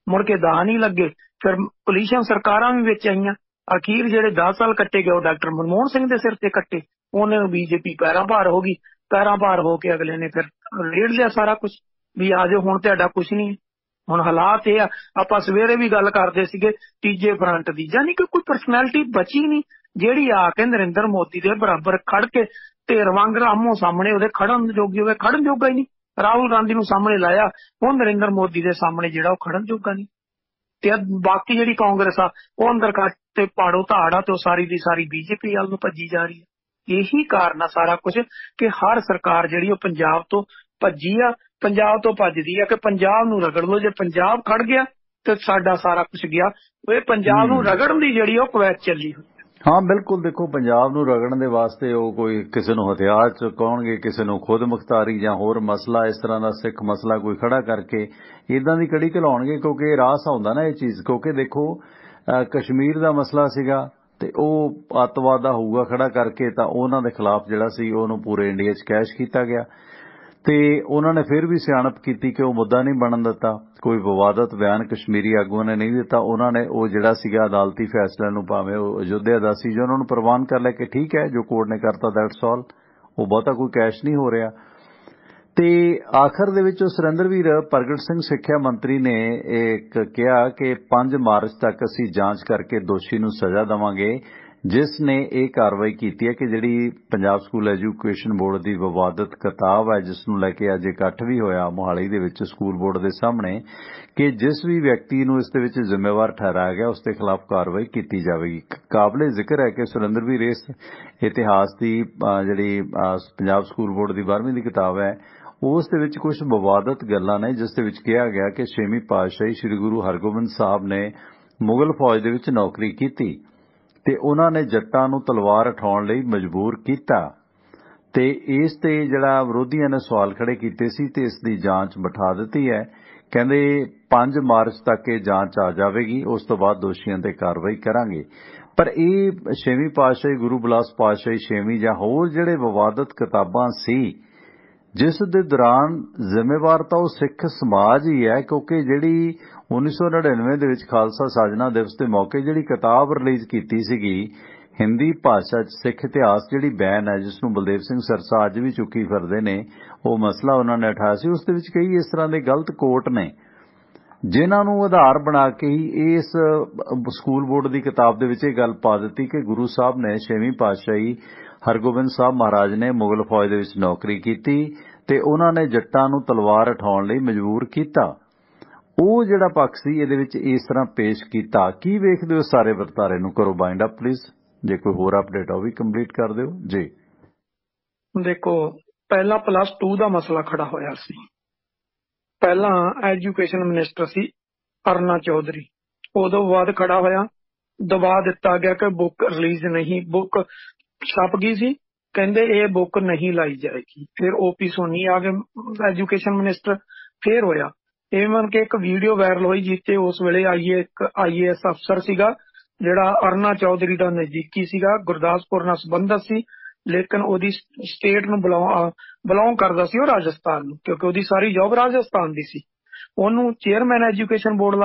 ਮੁੜ ਕੇ ਦਾ ਨਹੀਂ ਲੱਗੇ। ਫਿਰ ਪੋਲੀਸ਼ਨ ਸਰਕਾਰਾਂ ਵੀ ਵਿੱਚ ਆਈਆਂ। ਅਖੀਰ ਜਿਹੜੇ 10 ਸਾਲ ਕੱਟੇ ਗਏ ਉਹ ਡਾਕਟਰ ਮਨਮੋਹਨ ਸਿੰਘ ਦੇ ਸਿਰ ਤੇ ਕੱਟੇ। ਉਹਨੇ BJP ਪੈਰਾਂ ਭਾਰ ਹੋ ਗਈ। ਪੈਰਾਂ ਭਾਰ ਹੋ ਕੇ ਅਗਲੇ ਨੇ ਫਿਰ ਰੇੜ ਲਿਆ ਸਾਰਾ ਕੁਝ ਵੀ ਆ ਜਾਓ ਹੁਣ ਤੁਹਾਡਾ ਕੁਝ ਨਹੀਂ। ਹੁਣ ਹਾਲਾਤ ਇਹ ਆ, ਆਪਾਂ ਸਵੇਰੇ ਵੀ ਗੱਲ ਕਰਦੇ ਸੀਗੇ ਤੀਜੇ ਫਰੰਟ ਦੀ, ਯਾਨੀ ਕਿ ਕੋਈ ਪਰਸਨੈਲਿਟੀ ਬਚੀ ਨਹੀਂ ਜਿਹੜੀ ਆ ਕੇ ਨਰਿੰਦਰ ਮੋਦੀ ਦੇ ਬਰਾਬਰ ਖੜ ਕੇ ਢੇਰ ਵਾਂਗ ਆਮੋ ਸਾਹਮਣੇ ਉਹਦੇ ਖੜਨ ਜੋਗੀ ਹੋਵੇ। ਖੜਨ ਜੋਗਾ ਹੀ ਨਹੀਂ। ਰਾਹੁਲ ਗਾਂਧੀ ਨੂੰ ਸਾਹਮਣੇ ਲਾਇਆ, ਹੁਣ ਨਰਿੰਦਰ ਮੋਦੀ ਦੇ ਸਾਹਮਣੇ ਜਿਹੜਾ ਉਹ ਖੜਨ ਜੋਗਾ ਨਹੀਂ। ਤੇ ਬਾਕੀ ਜਿਹੜੀ ਕਾਂਗਰਸ ਆ ਉਹ ਅੰਦਰ ਕੱਟ ਤੇ ਪਾੜੋ ਧਾੜ ਆ ਤੇ ਉਹ ਸਾਰੀ ਦੀ ਸਾਰੀ BJP ਵੱਲ ਨੂੰ ਭੱਜੀ ਜਾ ਰਹੀ ਹੈ। ਇਹੀ ਕਾਰਨ ਆ ਸਾਰਾ ਕੁਝ ਕਿ ਹਰ ਸਰਕਾਰ ਜਿਹੜੀ ਉਹ ਪੰਜਾਬ ਤੋਂ ਭੱਜੀ ਆ, ਪੰਜਾਬ ਤੋਂ ਭੱਜਦੀ ਆ ਕਿ ਪੰਜਾਬ ਨੂੰ ਰਗੜ ਲਓ। ਜੇ ਪੰਜਾਬ ਖੜ ਗਿਆ ਤੇ ਸਾਡਾ ਸਾਰਾ ਕੁਝ ਗਿਆ। ਉਹ ਪੰਜਾਬ ਨੂੰ ਰਗੜਨ ਦੀ ਜਿਹੜੀ ਉਹ ਕਵੈਤ ਚੱਲੀ ਹੋਈ। ਹਾਂ ਬਿਲਕੁਲ। ਦੇਖੋ ਪੰਜਾਬ ਨੂੰ ਰਗੜਨ ਦੇ ਵਾਸਤੇ ਉਹ ਕੋਈ ਕਿਸੇ ਨੂੰ ਹਥਿਆਰ ਚੁਕਾਉਣਗੇ, ਕਿਸੇ ਨੂੰ ਖੁਦ ਮੁਖਤਾਰੀ ਜਾਂ ਹੋਰ ਮਸਲਾ ਇਸ ਤਰ੍ਹਾਂ ਦਾ ਸਿੱਖ ਮਸਲਾ ਕੋਈ ਖੜਾ ਕਰਕੇ ਇਦਾਂ ਦੀ ਕੜੀ ਘਲਾਉਣਗੇ, ਕਿਉਂਕਿ ਇਹ ਰਾਸ ਆਉਂਦਾ ਨਾ ਇਹ ਚੀਜ਼। ਕਿਉਂਕਿ ਦੇਖੋ ਕਸ਼ਮੀਰ ਦਾ ਮਸਲਾ ਸੀਗਾ ਤੇ ਉਹ ਅੱਤਵਾਦ ਦਾ ਹੋਊਗਾ ਖੜਾ ਕਰਕੇ, ਤਾਂ ਉਹਨਾਂ ਦੇ ਖਿਲਾਫ ਜਿਹੜਾ ਸੀ ਉਹਨੂੰ ਪੂਰੇ ਇੰਡੀਆ 'ਚ ਕੈਸ਼ ਕੀਤਾ ਗਿਆ ਤੇ ਉਹਨਾਂ ਨੇ ਫਿਰ ਵੀ ਸਿਆਣਪ ਕੀਤੀ ਕਿ ਉਹ ਮੁੱਦਾ ਨਹੀਂ ਬਣਨ ਦਿੱਤਾ। ਕੋਈ ਵਿਵਾਦਤ ਬਿਆਨ ਕਸ਼ਮੀਰੀ ਆਗੂਆਂ ਨੇ ਨਹੀਂ ਦਿੱਤਾ। ਉਹਨਾਂ ਨੇ ਉਹ ਜਿਹੜਾ ਸੀਗਾ ਅਦਾਲਤੀ ਫੈਸਲੇ ਨੂੰ, ਭਾਵੇਂ ਉਹ ਅਯੁੱਧਿਆ ਦਾ ਸੀ, ਜੋ ਉਹਨਾਂ ਨੂੰ ਪ੍ਰਵਾਨ ਕਰ ਲਿਆ ਕਿ ਠੀਕ ਹੈ ਜੋ ਕੋਰਟ ਨੇ ਕਰਤਾ ਦੈਟਸ ਆਲ, ਉਹ ਬਹੁਤਾ ਕੋਈ ਕੈਸ਼ ਨਹੀਂ ਹੋ ਰਿਹਾ। ਤੇ ਆਖਰ ਦੇ ਵਿੱਚ ਉਹ ਸੁਰਿੰਦਰਵੀਰ ਪ੍ਰਗਟ ਸਿੰਘ ਸਿੱਖਿਆ ਮੰਤਰੀ ਨੇ ਇੱਕ ਕਿਹਾ ਕਿ 5 ਮਾਰਚ ਤੱਕ ਅਸੀਂ ਜਾਂਚ ਕਰਕੇ ਦੋਸ਼ੀ ਨੂੰ ਸਜ਼ਾ ਦੇਵਾਂਗੇ, ਜਿਸ ਨੇ ਇਹ ਕਾਰਵਾਈ ਕੀਤੀ ਹੈ ਕਿ ਜਿਹੜੀ ਪੰਜਾਬ ਸਕੂਲ ਐਜੂਕੇਸ਼ਨ ਬੋਰਡ ਦੀ ਵਿਵਾਦਤ ਕਿਤਾਬ ਹੈ, ਜਿਸ ਨੂੰ ਲੈ ਕੇ ਅੱਜ ਇਕੱਠ ਵੀ ਹੋਇਆ ਮੋਹਾਲੀ ਦੇ ਵਿੱਚ ਸਕੂਲ ਬੋਰਡ ਦੇ ਸਾਹਮਣੇ, ਕਿ ਜਿਸ ਵੀ ਵਿਅਕਤੀ ਨੂੰ ਇਸ ਦੇ ਵਿੱਚ ਜ਼ਿੰਮੇਵਾਰ ਠਹਿਰਾਇਆ ਗਿਆ ਉਸ ਦੇ ਖਿਲਾਫ ਕਾਰਵਾਈ ਕੀਤੀ ਜਾਵੇਗੀ। ਕਾਬਲੇ ਜ਼ਿਕਰ ਹੈ ਕਿ ਸੁਰਿੰਦਰਵੀਰ ਇਸ ਇਤਿਹਾਸ ਦੀ ਜਿਹੜੀ ਪੰਜਾਬ ਸਕੂਲ ਬੋਰਡ ਦੀ 12ਵੀਂ ਦੀ ਕਿਤਾਬ ਹੈ, ਉਸ ਦੇ ਵਿੱਚ ਕੁਝ ਵਿਵਾਦਤ ਗੱਲਾਂ ਨੇ, ਜਿਸ ਦੇ ਵਿੱਚ ਕਿਹਾ ਗਿਆ ਕਿ 6ਵੀਂ ਪਾਤਸ਼ਾਹੀ ਸ੍ਰੀ ਗੁਰੂ ਹਰਗੋਬਿੰਦ ਸਾਹਿਬ ਨੇ ਮੁਗਲ ਫੌਜ ਦੇ ਵਿੱਚ ਨੌਕਰੀ ਕੀਤੀ ਤੇ ਉਹਨਾਂ ਨੇ ਜੱਟਾਂ ਨੂੰ ਤਲਵਾਰ ਉਠਾਉਣ ਲਈ ਮਜਬੂਰ ਕੀਤਾ ਤੇ ਇਸ ਤੇ ਜਿਹੜਾ ਵਿਰੋਧੀਆਂ ਨੇ ਸਵਾਲ ਖੜੇ ਕੀਤੇ ਸੀ ਤੇ ਇਸ ਦੀ ਜਾਂਚ ਬਿਠਾ ਦਿੱਤੀ ਹੈ। ਕਹਿੰਦੇ 5 ਮਾਰਚ ਤੱਕ ਇਹ ਜਾਂਚ ਆ ਜਾਵੇਗੀ, ਉਸ ਤੋਂ ਬਾਅਦ ਦੋਸ਼ੀਆਂ ਤੇ ਕਾਰਵਾਈ ਕਰਾਂਗੇ। ਪਰ ਇਹ 6ਵੀਂ ਪਾਤਸ਼ਾਹੀ ਗੁਰੂ ਬਿਲਾਸ ਪਾਤਸ਼ਾਹੀ 6ਵੀਂ ਜਾਂ ਹੋਰ ਜਿਹੜੇ ਵਿਵਾਦਤ ਕਿਤਾਬਾਂ ਸੀ, ਜਿਸ ਦੇ ਦੌਰਾਨ ਜ਼ਿੰਮੇਵਾਰ ਤਾਂ ਉਹ ਸਿੱਖ ਸਮਾਜ ਹੀ ਹੈ, ਕਿਉਂਕਿ ਜਿਹੜੀ 1999 ਦੇ ਵਿੱਚ ਖਾਲਸਾ ਸਾਜਨਾ ਦਿਵਸ ਦੇ ਮੌਕੇ ਜਿਹੜੀ ਕਿਤਾਬ ਰਿਲੀਜ਼ ਕੀਤੀ ਸੀਗੀ ਹਿੰਦੀ ਭਾਸ਼ਾ 'ਚ ਸਿੱਖ ਇਤਿਹਾਸ, ਜਿਹੜੀ ਬੈਨ ਹੈ, ਜਿਸ ਨੂੰ ਬਲਦੇਵ ਸਿੰਘ ਸਰਸਾ ਅੱਜ ਵੀ ਚੁੱਕੀ ਫਿਰਦੇ ਨੇ, ਉਹ ਮਸਲਾ ਉਹਨਾਂ ਨੇ ਉਠਾਇਆ ਸੀ। ਉਸ ਦੇ ਵਿੱਚ ਕਈ ਇਸ ਤਰ੍ਹਾਂ ਦੇ ਗਲਤ ਕੋਟ ਨੇ ਜਿਨ੍ਹਾਂ ਨੂੰ ਆਧਾਰ ਬਣਾ ਕੇ ਹੀ ਇਸ ਸਕੂਲ ਬੋਰਡ ਦੀ ਕਿਤਾਬ ਦੇ ਵਿੱਚ ਇਹ ਗੱਲ ਪਾ ਦਿੱਤੀ ਕਿ ਗੁਰੂ ਸਾਹਿਬ ਨੇ 6ਵੀਂ ਪਾਤਸ਼ਾਹੀ ਹਰਗੋਬਿੰਦ ਸਾਹਿਬ ਮਹਾਰਾਜ ਨੇ ਮੁਗਲ ਫੌਜ ਦੇ ਵਿੱਚ ਨੌਕਰੀ ਕੀਤੀ ਤੇ ਉਹਨਾਂ ਨੇ ਜੱਟਾਂ ਨੂੰ ਤਲਵਾਰ ਉਠਾਉਣ ਲਈ ਮਜਬੂਰ ਕੀਤਾ। ਉਹ ਜਿਹੜਾ ਪੱਖ ਸੀ ਇਹਦੇ ਵਿੱਚ ਇਸ ਤਰ੍ਹਾਂ ਪੇਸ਼ ਕੀਤਾ। ਕੀ ਵੇਖਦੇ ਹੋ ਸਾਰੇ ਵਰਤਾਰੇ ਨੂੰ? ਕਰੋ ਬਾਈਂਡ ਅਪ ਪਲੀਜ਼। ਜੇ ਕੋਈ ਹੋਰ ਅਪਡੇਟ ਆ ਉਹ ਵੀ ਕੰਪਲੀਟ ਕਰ ਦਿਓ ਜੀ। ਦੇਖੋ, ਪਹਿਲਾਂ +2 ਦਾ ਮਸਲਾ ਖੜਾ ਹੋਇਆ ਸੀ। ਪਹਿਲਾਂ ਐਜੂਕੇਸ਼ਨ ਮਿਨਿਸਟਰ ਸੀ ਅਰੁਣਾ ਚੌਧਰੀ, ਉਦੋਂ ਬਾਅਦ ਖੜਾ ਹੋਇਆ, ਦਬਾ ਦਿੱਤਾ ਗਿਆ ਕਿ ਬੁੱਕ ਰਿਲੀਜ਼ ਨਹੀਂ, ਬੁੱਕ ਛਪ ਗਈ ਸੀ, ਕਹਿੰਦੇ ਇਹ ਬੁੱਕ ਨਹੀਂ ਲਾਈ ਜਾਏਗੀ। ਫਿਰ OP ਸੋਨੀ ਆ ਗਏ ਐਜੂਕੇਸ਼ਨ ਮਿਨਿਸਟਰ, ਫੇਰ ਹੋਇਆ ਇਹ ਮੰਨ ਕੇ ਇੱਕ ਵੀਡੀਓ ਵਾਇਰਲ ਹੋਈ ਜਿੱਥੇ ਉਸ ਵੇਲੇ IAS ਅਫਸਰ ਸੀਗਾ ਜਿਹੜਾ ਅਰੁਣਾ ਚੌਧਰੀ ਦਾ ਨਜ਼ਦੀਕੀ ਸੀਗਾ, ਗੁਰਦਾਸਪੁਰ ਨਾਲ ਸੰਬੰਧਤ ਸੀ, ਲੇਕਿਨ ਉਹਦੀ ਸਟੇਟ ਨੂੰ ਬਿਲੋਂਗ ਕਰਦਾ ਸੀ, ਉਹ ਰਾਜਸਥਾਨ ਨੂੰ, ਕਿਉਂਕਿ ਉਹਦੀ ਸਾਰੀ ਜੌਬ ਰਾਜਸਥਾਨ ਦੀ ਸੀ। ਉਹਨੂੰ ਚੇਅਰਮੈਨ ਐਜੂਕੇਸ਼ਨ ਬੋਰਡ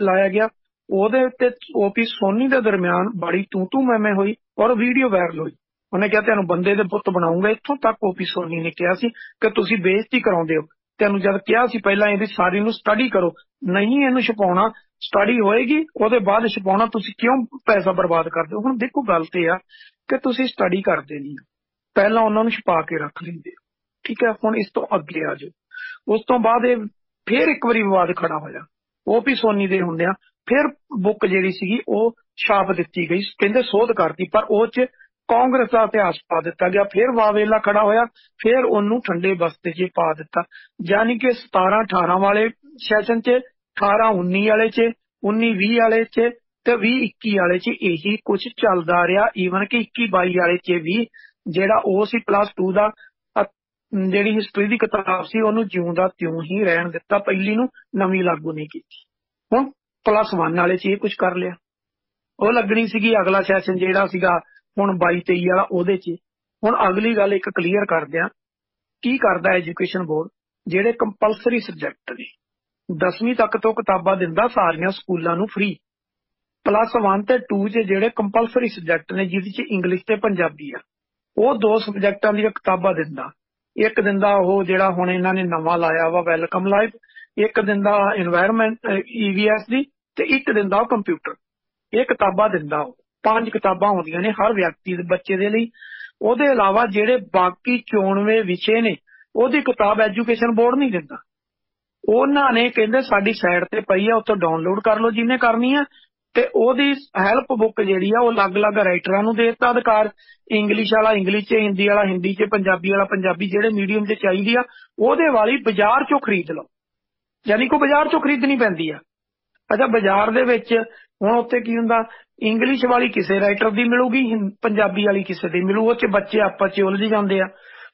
ਲਾਇਆ ਗਿਆ। ਉਹਦੇ ਉੱਤੇ OP ਸੋਨੀ ਦੇ ਦਰਮਿਆਨ ਬੜੀ ਤੂੰ ਮੈਂ ਹੋਈ ਔਰ ਵੀਡੀਓ ਵਾਇਰਲ ਹੋਈ। ਉਹਨੇ ਕਿਹਾ ਤੁਹਾਨੂੰ ਬੰਦੇ ਦੇ ਪੁੱਤ ਬਣਾਉਂਗਾ। ਇੱਥੋਂ ਤੱਕ OP ਸੋਨੀ ਨੇ ਕਿਹਾ ਸੀ ਕਿ ਤੁਸੀਂ ਬੇਇੱਜ਼ਤੀ ਕਰਾਉਂਦੇ ਹੋ, ਤੁਹਾਨੂੰ ਜਦ ਕਿਹਾ ਸੀ ਪਹਿਲਾਂ ਇਹਦੀ ਸਾਰੀ ਨੂੰ ਸਟੱਡੀ ਕਰੋ, ਨਹੀਂ ਇਹਨੂੰ ਛਪਾਉਣਾ, ਸਟੱਡੀ ਹੋਏਗੀ ਉਹਦੇ ਬਾਅਦ ਛਪਾਉਣਾ, ਤੁਸੀਂ ਕਿਉਂ ਪੈਸਾ ਬਰਬਾਦ ਕਰਦੇ ਹੋ? ਹੁਣ ਦੇਖੋ ਗੱਲ ਤੇ ਆ ਕਿ ਤੁਸੀਂ ਸਟੱਡੀ ਕਰਦੇ ਨਹੀਂ, ਪਹਿਲਾਂ ਉਹਨਾਂ ਨੂੰ ਛਪਾ ਕੇ ਰੱਖ ਲੈਂਦੇ ਹੋ, ਠੀਕ ਹੈ। ਹੁਣ ਇਸ ਤੋਂ ਅੱਗੇ ਆ ਜਾਓ। ਉਸ ਤੋਂ ਬਾਅਦ ਇਹ ਫੇਰ ਇੱਕ ਵਾਰੀ ਵਿਵਾਦ ਖੜਾ ਹੋਇਆ OP ਸੋਨੀ ਦੇ ਹੁੰਦਿਆਂ, ਫਿਰ ਬੁੱਕ ਜਿਹੜੀ ਸੀਗੀ ਉਹ ਛਾਪ ਦਿੱਤੀ ਗਈ, ਕਹਿੰਦੇ ਸੋਧ ਕਰਤੀ, ਪਰ ਉਹ 'ਚ ਕਾਂਗਰਸ ਦਾ ਇਤਿਹਾਸ ਪਾ ਦਿੱਤਾ ਗਿਆ। ਫਿਰ ਵਾਵੇਲਾ ਖੜਾ ਹੋਇਆ, ਫਿਰ ਉਹਨੂੰ ਠੰਡੇ ਬਸਤੇ 'ਚ ਪਾ ਦਿੱਤਾ, ਯਾਨੀ ਕਿ 17-18 ਵਾਲੇ ਸੈਸ਼ਨ 'ਚ, 18-19 ਵਾਲੇ 'ਚ, 19-20 ਵਾਲੇ 'ਚ ਤੇ 20-21 ਵਾਲੇ 'ਚ ਇਹੀ ਕੁਝ ਚੱਲਦਾ ਰਿਹਾ। ਈਵਨ ਕਿ 21-22 ਵਾਲੇ 'ਚ ਵੀ ਜਿਹੜਾ ਉਹ ਸੀ +2 ਦਾ ਜਿਹੜੀ ਹਿਸਟਰੀ ਦੀ ਕਿਤਾਬ ਸੀ ਉਹਨੂੰ ਜਿਉਂ ਦਾ ਤਿਉਂ ਹੀ ਰਹਿਣ ਦਿੱਤਾ, ਪਹਿਲੀ ਨੂੰ ਨਵੀਂ ਲਾਗੂ ਨਹੀਂ ਕੀਤੀ। ਹੁਣ +1 ਵਾਲੇ 'ਚ ਇਹ ਕੁਝ ਕਰ ਲਿਆ। ਉਹ ਲੱਗਣੀ ਸੀਗੀ ਅਗਲਾ ਸੈਸ਼ਨ ਜਿਹੜਾ ਸੀਗਾ ਹੁਣ 22-23 ਵਾਲਾ, ਉਹਦੇ 'ਚ। ਹੁਣ ਅਗਲੀ ਗੱਲ ਇੱਕ ਕਲੀਅਰ ਕਰਦੇ ਆ, ਕੀ ਕਰਦਾ ਐਜੂਕੇਸ਼ਨ ਬੋਰਡ? ਜਿਹੜੇ ਕੰਪਲਸਰੀ ਸਬਜੈਕਟ ਨੇ 10ਵੀਂ ਤੱਕ ਤੋਂ ਕਿਤਾਬਾਂ ਦਿੰਦਾ ਸਾਰੀਆਂ ਸਕੂਲਾਂ ਨੂੰ ਫ੍ਰੀ। +1 ਤੇ 2 'ਚ ਜਿਹੜੇ ਕੰਪਲਸਰੀ ਸਬਜੈਕਟ ਨੇ ਜਿਹਦੇ 'ਚ ਇੰਗਲਿਸ਼ ਤੇ ਪੰਜਾਬੀ ਆ, ਉਹ 2 ਸਬਜੈਕਟਾਂ ਦੀਆਂ ਕਿਤਾਬਾਂ ਦਿੰਦਾ। ਇੱਕ ਦਿੰਦਾ ਉਹ ਜਿਹੜਾ ਹੁਣ ਇਹਨਾਂ ਨੇ ਨਵਾਂ ਲਾਇਆ ਵਾ ਵੈਲਕਮ ਲਾਈਫ, ਇੱਕ ਦਿੰਦਾ এনवायरमेंट EVS ਦੀ, ਤੇ ਇੱਕ ਦਿੰਦਾ ਉਹ ਕੰਪਿਊਟਰ। ਇਹ ਕਿਤਾਬਾਂ ਦਿੰਦਾ ਉਹ 5 ਕਿਤਾਬਾਂ ਹੁੰਦੀਆਂ ਨੇ ਹਰ ਵਿਅਕਤੀ ਦੇ ਬੱਚੇ ਦੇ ਲਈ। ਉਹਦੇ ਇਲਾਵਾ ਜਿਹੜੇ ਬਾਕੀ 94 ਵਿਸ਼ੇ ਨੇ ਉਹਦੀ ਕਿਤਾਬ ਐਜੂਕੇਸ਼ਨ ਬੋਰਡ ਨਹੀਂ ਦਿੰਦਾ। ਉਹਨਾਂ ਨੇ ਕਹਿੰਦੇ ਸਾਡੀ ਸਾਈਟ ਤੇ ਪਈ ਆ, ਉੱਥੋਂ ਡਾਊਨਲੋਡ ਕਰ ਲਓ ਜਿਹਨੇ ਕਰਨੀ ਆ, ਤੇ ਉਹਦੀ ਹੈਲਪ ਬੁੱਕ ਜਿਹੜੀ ਆ ਉਹ ਅਲੱਗ-ਅਲੱਗ ਰਾਈਟਰਾਂ ਨੂੰ ਦੇ ਦਿੱਤਾ ਅਧਿਕਾਰ। ਇੰਗਲਿਸ਼ ਵਾਲਾ ਇੰਗਲਿਸ਼ 'ਚ, ਹਿੰਦੀ ਵਾਲਾ ਹਿੰਦੀ 'ਚ, ਪੰਜਾਬੀ ਵਾਲਾ ਪੰਜਾਬੀ, ਜਿਹੜੇ ਮੀਡੀਅਮ 'ਚ ਚਾਹੀਦੀ ਆ ਉਹਦੇ ਵਾਲੀ ਬਾਜ਼ਾਰ 'ਚੋਂ ਖਰੀਦ ਲਓ, ਯਾਨੀ ਕਿ ਬਾਜ਼ਾਰ 'ਚੋਂ ਖਰੀਦਣੀ ਪੈਂਦੀ ਆ। ਅੱਛਾ, ਬਾਜ਼ਾਰ ਦੇ ਵਿੱਚ ਹੁਣ ਉੱਥੇ ਕੀ ਹੁੰਦਾ, ਇੰਗਲਿਸ਼ ਵਾਲੀ ਕਿਸੇ ਰਾਈਟਰ ਦੀ ਮਿਲੂਗੀ, ਪੰਜਾਬੀ ਵਾਲੀ ਕਿਸੇ ਦੀ ਮਿਲੂ। ਉਹ 'ਚ ਬੱਚੇ ਆਪਸ 'ਚ ਉਲਝ ਜਾਂਦੇ ਆ।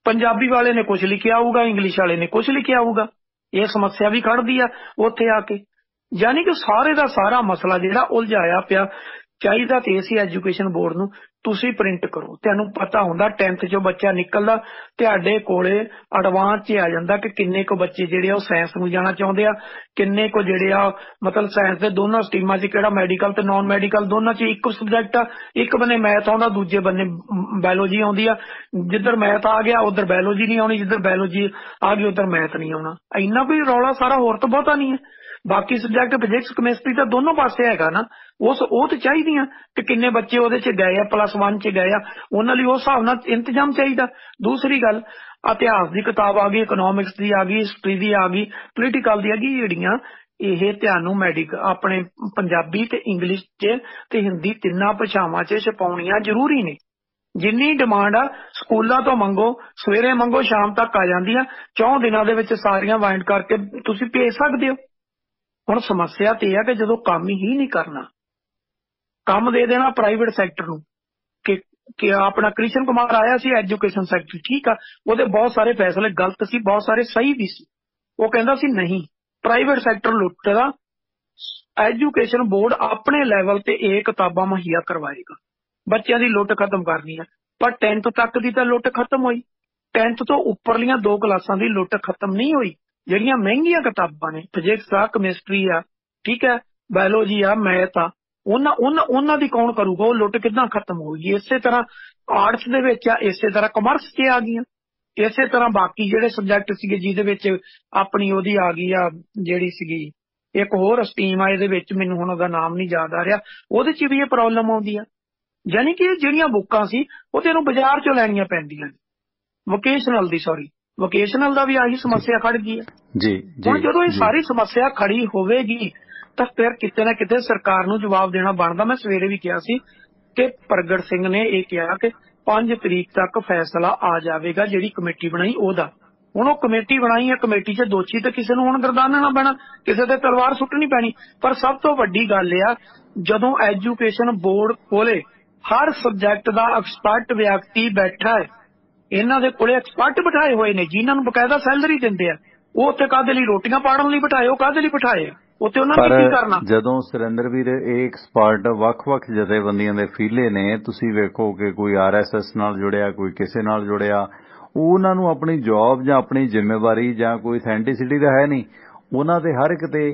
ਪੰਜਾਬੀ ਵਾਲੇ ਨੇ ਕੁਝ ਲਿਖਿਆ ਆਊਗਾ, ਇੰਗਲਿਸ਼ ਵਾਲੇ ਨੇ ਕੁਝ ਲਿਖਿਆ ਆਊਗਾ। ਇਹ ਸਮੱਸਿਆ ਵੀ ਖੜਦੀ ਆ ਉੱਥੇ ਆ ਕੇ। ਯਾਨੀ ਕਿ ਸਾਰੇ ਦਾ ਸਾਰਾ ਮਸਲਾ ਜਿਹੜਾ ਉਲਝਾਇਆ ਪਿਆ। ਚਾਹੀਦਾ ਤੇ ਸੀ ਐਜੂਕੇਸ਼ਨ ਬੋਰਡ ਨੂੰ, ਤੁਸੀਂ ਪ੍ਰਿੰਟ ਕਰੋ। ਤੁਹਾਨੂੰ ਪਤਾ ਹੁੰਦਾ 10th 'ਚੋਂ ਬੱਚਾ ਨਿਕਲਦਾ, ਤੁਹਾਡੇ ਕੋਲੇ ਐਡਵਾਂਸ 'ਚ ਆ ਜਾਂਦਾ ਕਿ ਕਿੰਨੇ ਕੁ ਬੱਚੇ ਜਿਹੜੇ ਆ ਉਹ ਸਾਇੰਸ ਨੂੰ ਜਾਣਾ ਚਾਹੁੰਦੇ ਆ, ਕਿੰਨੇ ਕੁ ਜਿਹੜੇ ਆ ਮਤਲਬ ਸਾਇੰਸ ਦੇ ਦੋਨਾਂ ਸਟਰੀਮਾਂ 'ਚ, ਕਿਹੜਾ ਮੈਡੀਕਲ ਤੇ ਨਾਨ ਮੈਡੀਕਲ ਦੋਨਾਂ 'ਚ ਇੱਕੋ ਸਬਜੈਕਟ ਆ। ਇੱਕ ਬੰਨੇ ਮੈਥ ਆਉਂਦਾ, ਦੂਜੇ ਬੰਨੇ ਬਾਇਓਲੋਜੀ ਆਉਂਦੀ ਆ। ਜਿੱਧਰ ਮੈਥ ਆ ਗਿਆ ਉਧਰ ਬਾਇਓਲੋਜੀ ਨਹੀਂ ਆਉਣੀ, ਜਿੱਧਰ ਬਾਇਓਲੋਜੀ ਆ ਗਈ ਉਧਰ ਮੈਥ ਨਹੀਂ ਆਉਣਾ। ਇੰਨਾ ਕੋਈ ਰੌਲਾ ਸਾਰਾ ਹੋਰ ਤਾਂ ਬਹੁਤਾ ਨਹੀਂ ਹੈ। ਬਾਕੀ ਸਬਜੈਕਟ ਫਿਜ਼ਿਕਸ ਕੈਮਿਸਟਰੀ ਤਾਂ ਦੋਨੋਂ ਪਾਸੇ ਹੈਗਾ ਨਾ। ਉਹ ਤੇ ਚਾਹੀਦੀਆਂ ਕਿ ਕਿੰਨੇ ਬੱਚੇ ਉਹਦੇ 'ਚ ਗਏ ਆ, +1 'ਚ ਗਏ ਆ, ਉਹਨਾਂ ਲਈ ਉਸ ਹਿਸਾਬ ਨਾਲ ਇੰਤਜ਼ਾਮ ਚਾਹੀਦਾ। ਦੂਸਰੀ ਗੱਲ, ਇਤਿਹਾਸ ਦੀ ਕਿਤਾਬ ਆ ਗਈ, ਇਕਨੋਮਿਕਸ ਦੀ ਆ ਗਈ, ਹਿਸਟਰੀ ਦੀ ਆ ਗਈ, ਪੋਲੀਟੀਕਲ ਦੀ ਆ ਗਈ, ਜਿਹੜੀਆਂ ਇਹ ਤੁਹਾਨੂੰ ਆਪਣੇ ਪੰਜਾਬੀ ਤੇ ਇੰਗਲਿਸ਼ 'ਚ ਤੇ ਹਿੰਦੀ ਤਿੰਨਾਂ ਭਾਸ਼ਾਵਾਂ 'ਚ ਛਪਾਉਣੀਆਂ ਜ਼ਰੂਰੀ ਨੇ। ਜਿੰਨੀ ਡਿਮਾਂਡ ਆ ਸਕੂਲਾਂ ਤੋਂ ਮੰਗੋ, ਸਵੇਰੇ ਮੰਗੋ ਸ਼ਾਮ ਤੱਕ ਆ ਜਾਂਦੀ ਆ। 4 ਦਿਨਾਂ ਦੇ ਵਿੱਚ ਸਾਰੀਆਂ ਵਾਇੰਡ ਕਰਕੇ ਤੁਸੀਂ ਭੇਜ ਸਕਦੇ ਹੋ। ਹੁਣ ਸਮੱਸਿਆ ਤੇ ਇਹ ਆ ਕਿ ਜਦੋਂ ਕੰਮ ਹੀ ਨਹੀਂ ਕਰਨਾ, ਕੰਮ ਦੇ ਦੇਣਾ ਪ੍ਰਾਈਵੇਟ ਸੈਕਟਰ ਨੂੰ। ਕਿ ਆਪਣਾ ਕ੍ਰਿਸ਼ਨ ਕੁਮਾਰ ਆਇਆ ਸੀ ਐਜੂਕੇਸ਼ਨ ਸੈਕਟਰ, ਠੀਕ ਆ, ਉਹਦੇ ਬਹੁਤ ਸਾਰੇ ਫੈਸਲੇ ਗਲਤ ਸੀ, ਬਹੁਤ ਸਾਰੇ ਸਹੀ ਵੀ ਸੀ। ਉਹ ਕਹਿੰਦਾ ਸੀ ਨਹੀਂ, ਪ੍ਰਾਈਵੇਟ ਸੈਕਟਰ ਲੁੱਟਦਾ, ਐਜੂਕੇਸ਼ਨ ਬੋਰਡ ਆਪਣੇ ਲੈਵਲ ਤੇ ਇਹ ਕਿਤਾਬਾਂ ਮੁਹੱਈਆ ਕਰਵਾਏਗਾ, ਬੱਚਿਆਂ ਦੀ ਲੁੱਟ ਖਤਮ ਕਰਨੀ ਹੈ। ਪਰ 10th ਤੱਕ ਦੀ ਤਾਂ ਲੁੱਟ ਖਤਮ ਹੋਈ, 10th ਤੋਂ ਉੱਪਰਲੀਆਂ 2 ਕਲਾਸਾਂ ਦੀ ਲੁੱਟ ਖਤਮ ਨਹੀਂ ਹੋਈ। ਜਿਹੜੀਆਂ ਮਹਿੰਗੀਆਂ ਕਿਤਾਬਾਂ ਨੇ, ਫਿਜ਼ਿਕਸ ਆ, ਕੈਮਿਸਟਰੀ ਆ, ਠੀਕ ਹੈ, ਬਾਇਓਲੋਜੀ ਆ, ਮੈਥ ਆ, ਉਹਨਾਂ ਦੀ ਕੌਣ ਕਰੂਗਾ? ਉਹ ਲੁੱਟ ਕਿੱਦਾਂ ਖਤਮ ਹੋਊਗੀ? ਇਸੇ ਤਰ੍ਹਾਂ ਆਰਟਸ ਦੇ ਵਿੱਚ ਆ, ਇਸੇ ਤਰ੍ਹਾਂ ਕਮਰਸ 'ਚ ਆ ਗਈਆਂ, ਇਸੇ ਤਰ੍ਹਾਂ ਬਾਕੀ ਜਿਹੜੇ ਸਬਜੈਕਟ ਸੀਗੇ ਜਿਹਦੇ ਵਿੱਚ ਆਪਣੀ ਉਹਦੀ ਆ ਗਈ ਆ, ਜਿਹੜੀ ਸੀਗੀ ਇੱਕ ਹੋਰ ਸਟਰੀਮ ਆ, ਇਹਦੇ ਵਿੱਚ ਮੈਨੂੰ ਹੁਣ ਉਹਦਾ ਨਾਮ ਨਹੀਂ ਯਾਦ ਆ ਰਿਹਾ, ਉਹਦੇ 'ਚ ਵੀ ਇਹ ਪ੍ਰੋਬਲਮ ਆਉਂਦੀ ਆ। ਯਾਨੀ ਕਿ ਜਿਹੜੀਆਂ ਬੁੱਕਾਂ ਸੀ ਉਹ ਤੈਨੂੰ ਬਾਜ਼ਾਰ 'ਚੋਂ ਲੈਣੀਆਂ ਪੈਂਦੀਆਂ ਨੇ। ਵੋਕੇਸ਼ਨਲ ਦਾ ਵੀ ਆਹੀ ਸਮੱਸਿਆ ਖੜ ਗਈ ਹੈ ਜੀ। ਹੁਣ ਜਦੋਂ ਇਹ ਸਾਰੀ ਸਮੱਸਿਆ ਖੜੀ ਹੋਵੇਗੀ ਤਾਂ ਫਿਰ ਕਿਤੇ ਨਾ ਕਿਤੇ ਸਰਕਾਰ ਨੂੰ ਜਵਾਬ ਦੇਣਾ ਬਣਦਾ। ਮੈਂ ਸਵੇਰੇ ਵੀ ਕਿਹਾ ਸੀ ਕਿ ਪ੍ਰਗਟ ਸਿੰਘ ਨੇ ਇਹ ਕਿਹਾ ਕਿ 5 ਤਰੀਕ ਤੱਕ ਫੈਸਲਾ ਆ ਜਾਵੇਗਾ ਜਿਹੜੀ ਕਮੇਟੀ ਬਣਾਈ ਉਹਦਾ। ਹੁਣ ਉਹ ਕਮੇਟੀ ਬਣਾਈ ਹੈ, ਕਮੇਟੀ 'ਚ ਦੋਸ਼ੀ ਤਾਂ ਕਿਸੇ ਨੂੰ ਹੁਣ ਗਰਦਾਨਣਾ ਪੈਣਾ, ਕਿਸੇ ਤੇ ਤਲਵਾਰ ਸੁੱਟਣੀ ਪੈਣੀ। ਪਰ ਸਭ ਤੋਂ ਵੱਡੀ ਗੱਲ ਆ, ਜਦੋਂ ਐਜੂਕੇਸ਼ਨ ਬੋਰਡ ਕੋਲੇ ਹਰ ਸਬਜੈਕਟ ਦਾ ਐਕਸਪਰਟ ਵਿਅਕਤੀ ਬੈਠਾ ਹੈ, ਇਹਨਾਂ ਦੇ ਕੋਲੇ ਐਕਸਪਰਟ ਬਿਠਾਏ ਹੋਏ ਨੇ ਜਿਨ੍ਹਾਂ ਨੂੰ ਬਕਾਇਦਾ ਸੈਲਰੀ ਦਿੰਦੇ ਆ, ਉਹ ਉੱਥੇ ਕਾਹਦੇ ਲਈ ਰੋਟੀਆਂ ਪਾੜਨ ਲਈ ਬਿਠਾਏ? ਉਹ ਕਾਹਦੇ ਲਈ ਬਿਠਾਏ? ਉੱਥੇ ਉਹਨਾਂ ਨੇ ਕੀ ਕਰਨਾ? ਜਦੋਂ ਸੁਰਿੰਦਰ ਵੀਰ ਇਹ ਐਕਸਪਰਟ ਵੱਖ-ਵੱਖ ਜਥੇਬੰਦੀਆਂ ਦੇ ਫੀਲੇ ਨੇ, ਤੁਸੀਂ ਵੇਖੋ ਕਿ ਕੋਈ RSS ਨਾਲ ਜੁੜਿਆ, ਕੋਈ ਕਿਸੇ ਨਾਲ ਜੁੜਿਆ, ਉਹਨਾਂ ਨੂੰ ਆਪਣੀ ਜੌਬ ਜਾਂ ਆਪਣੀ ਜ਼ਿੰਮੇਵਾਰੀ ਜਾਂ ਕੋਈ ਸੈਂਟੀਸਿਟੀ ਤਾਂ ਹੈ ਨਹੀਂ। ਉਹਨਾਂ ਦੇ ਹਰ ਇੱਕ ਤੇ,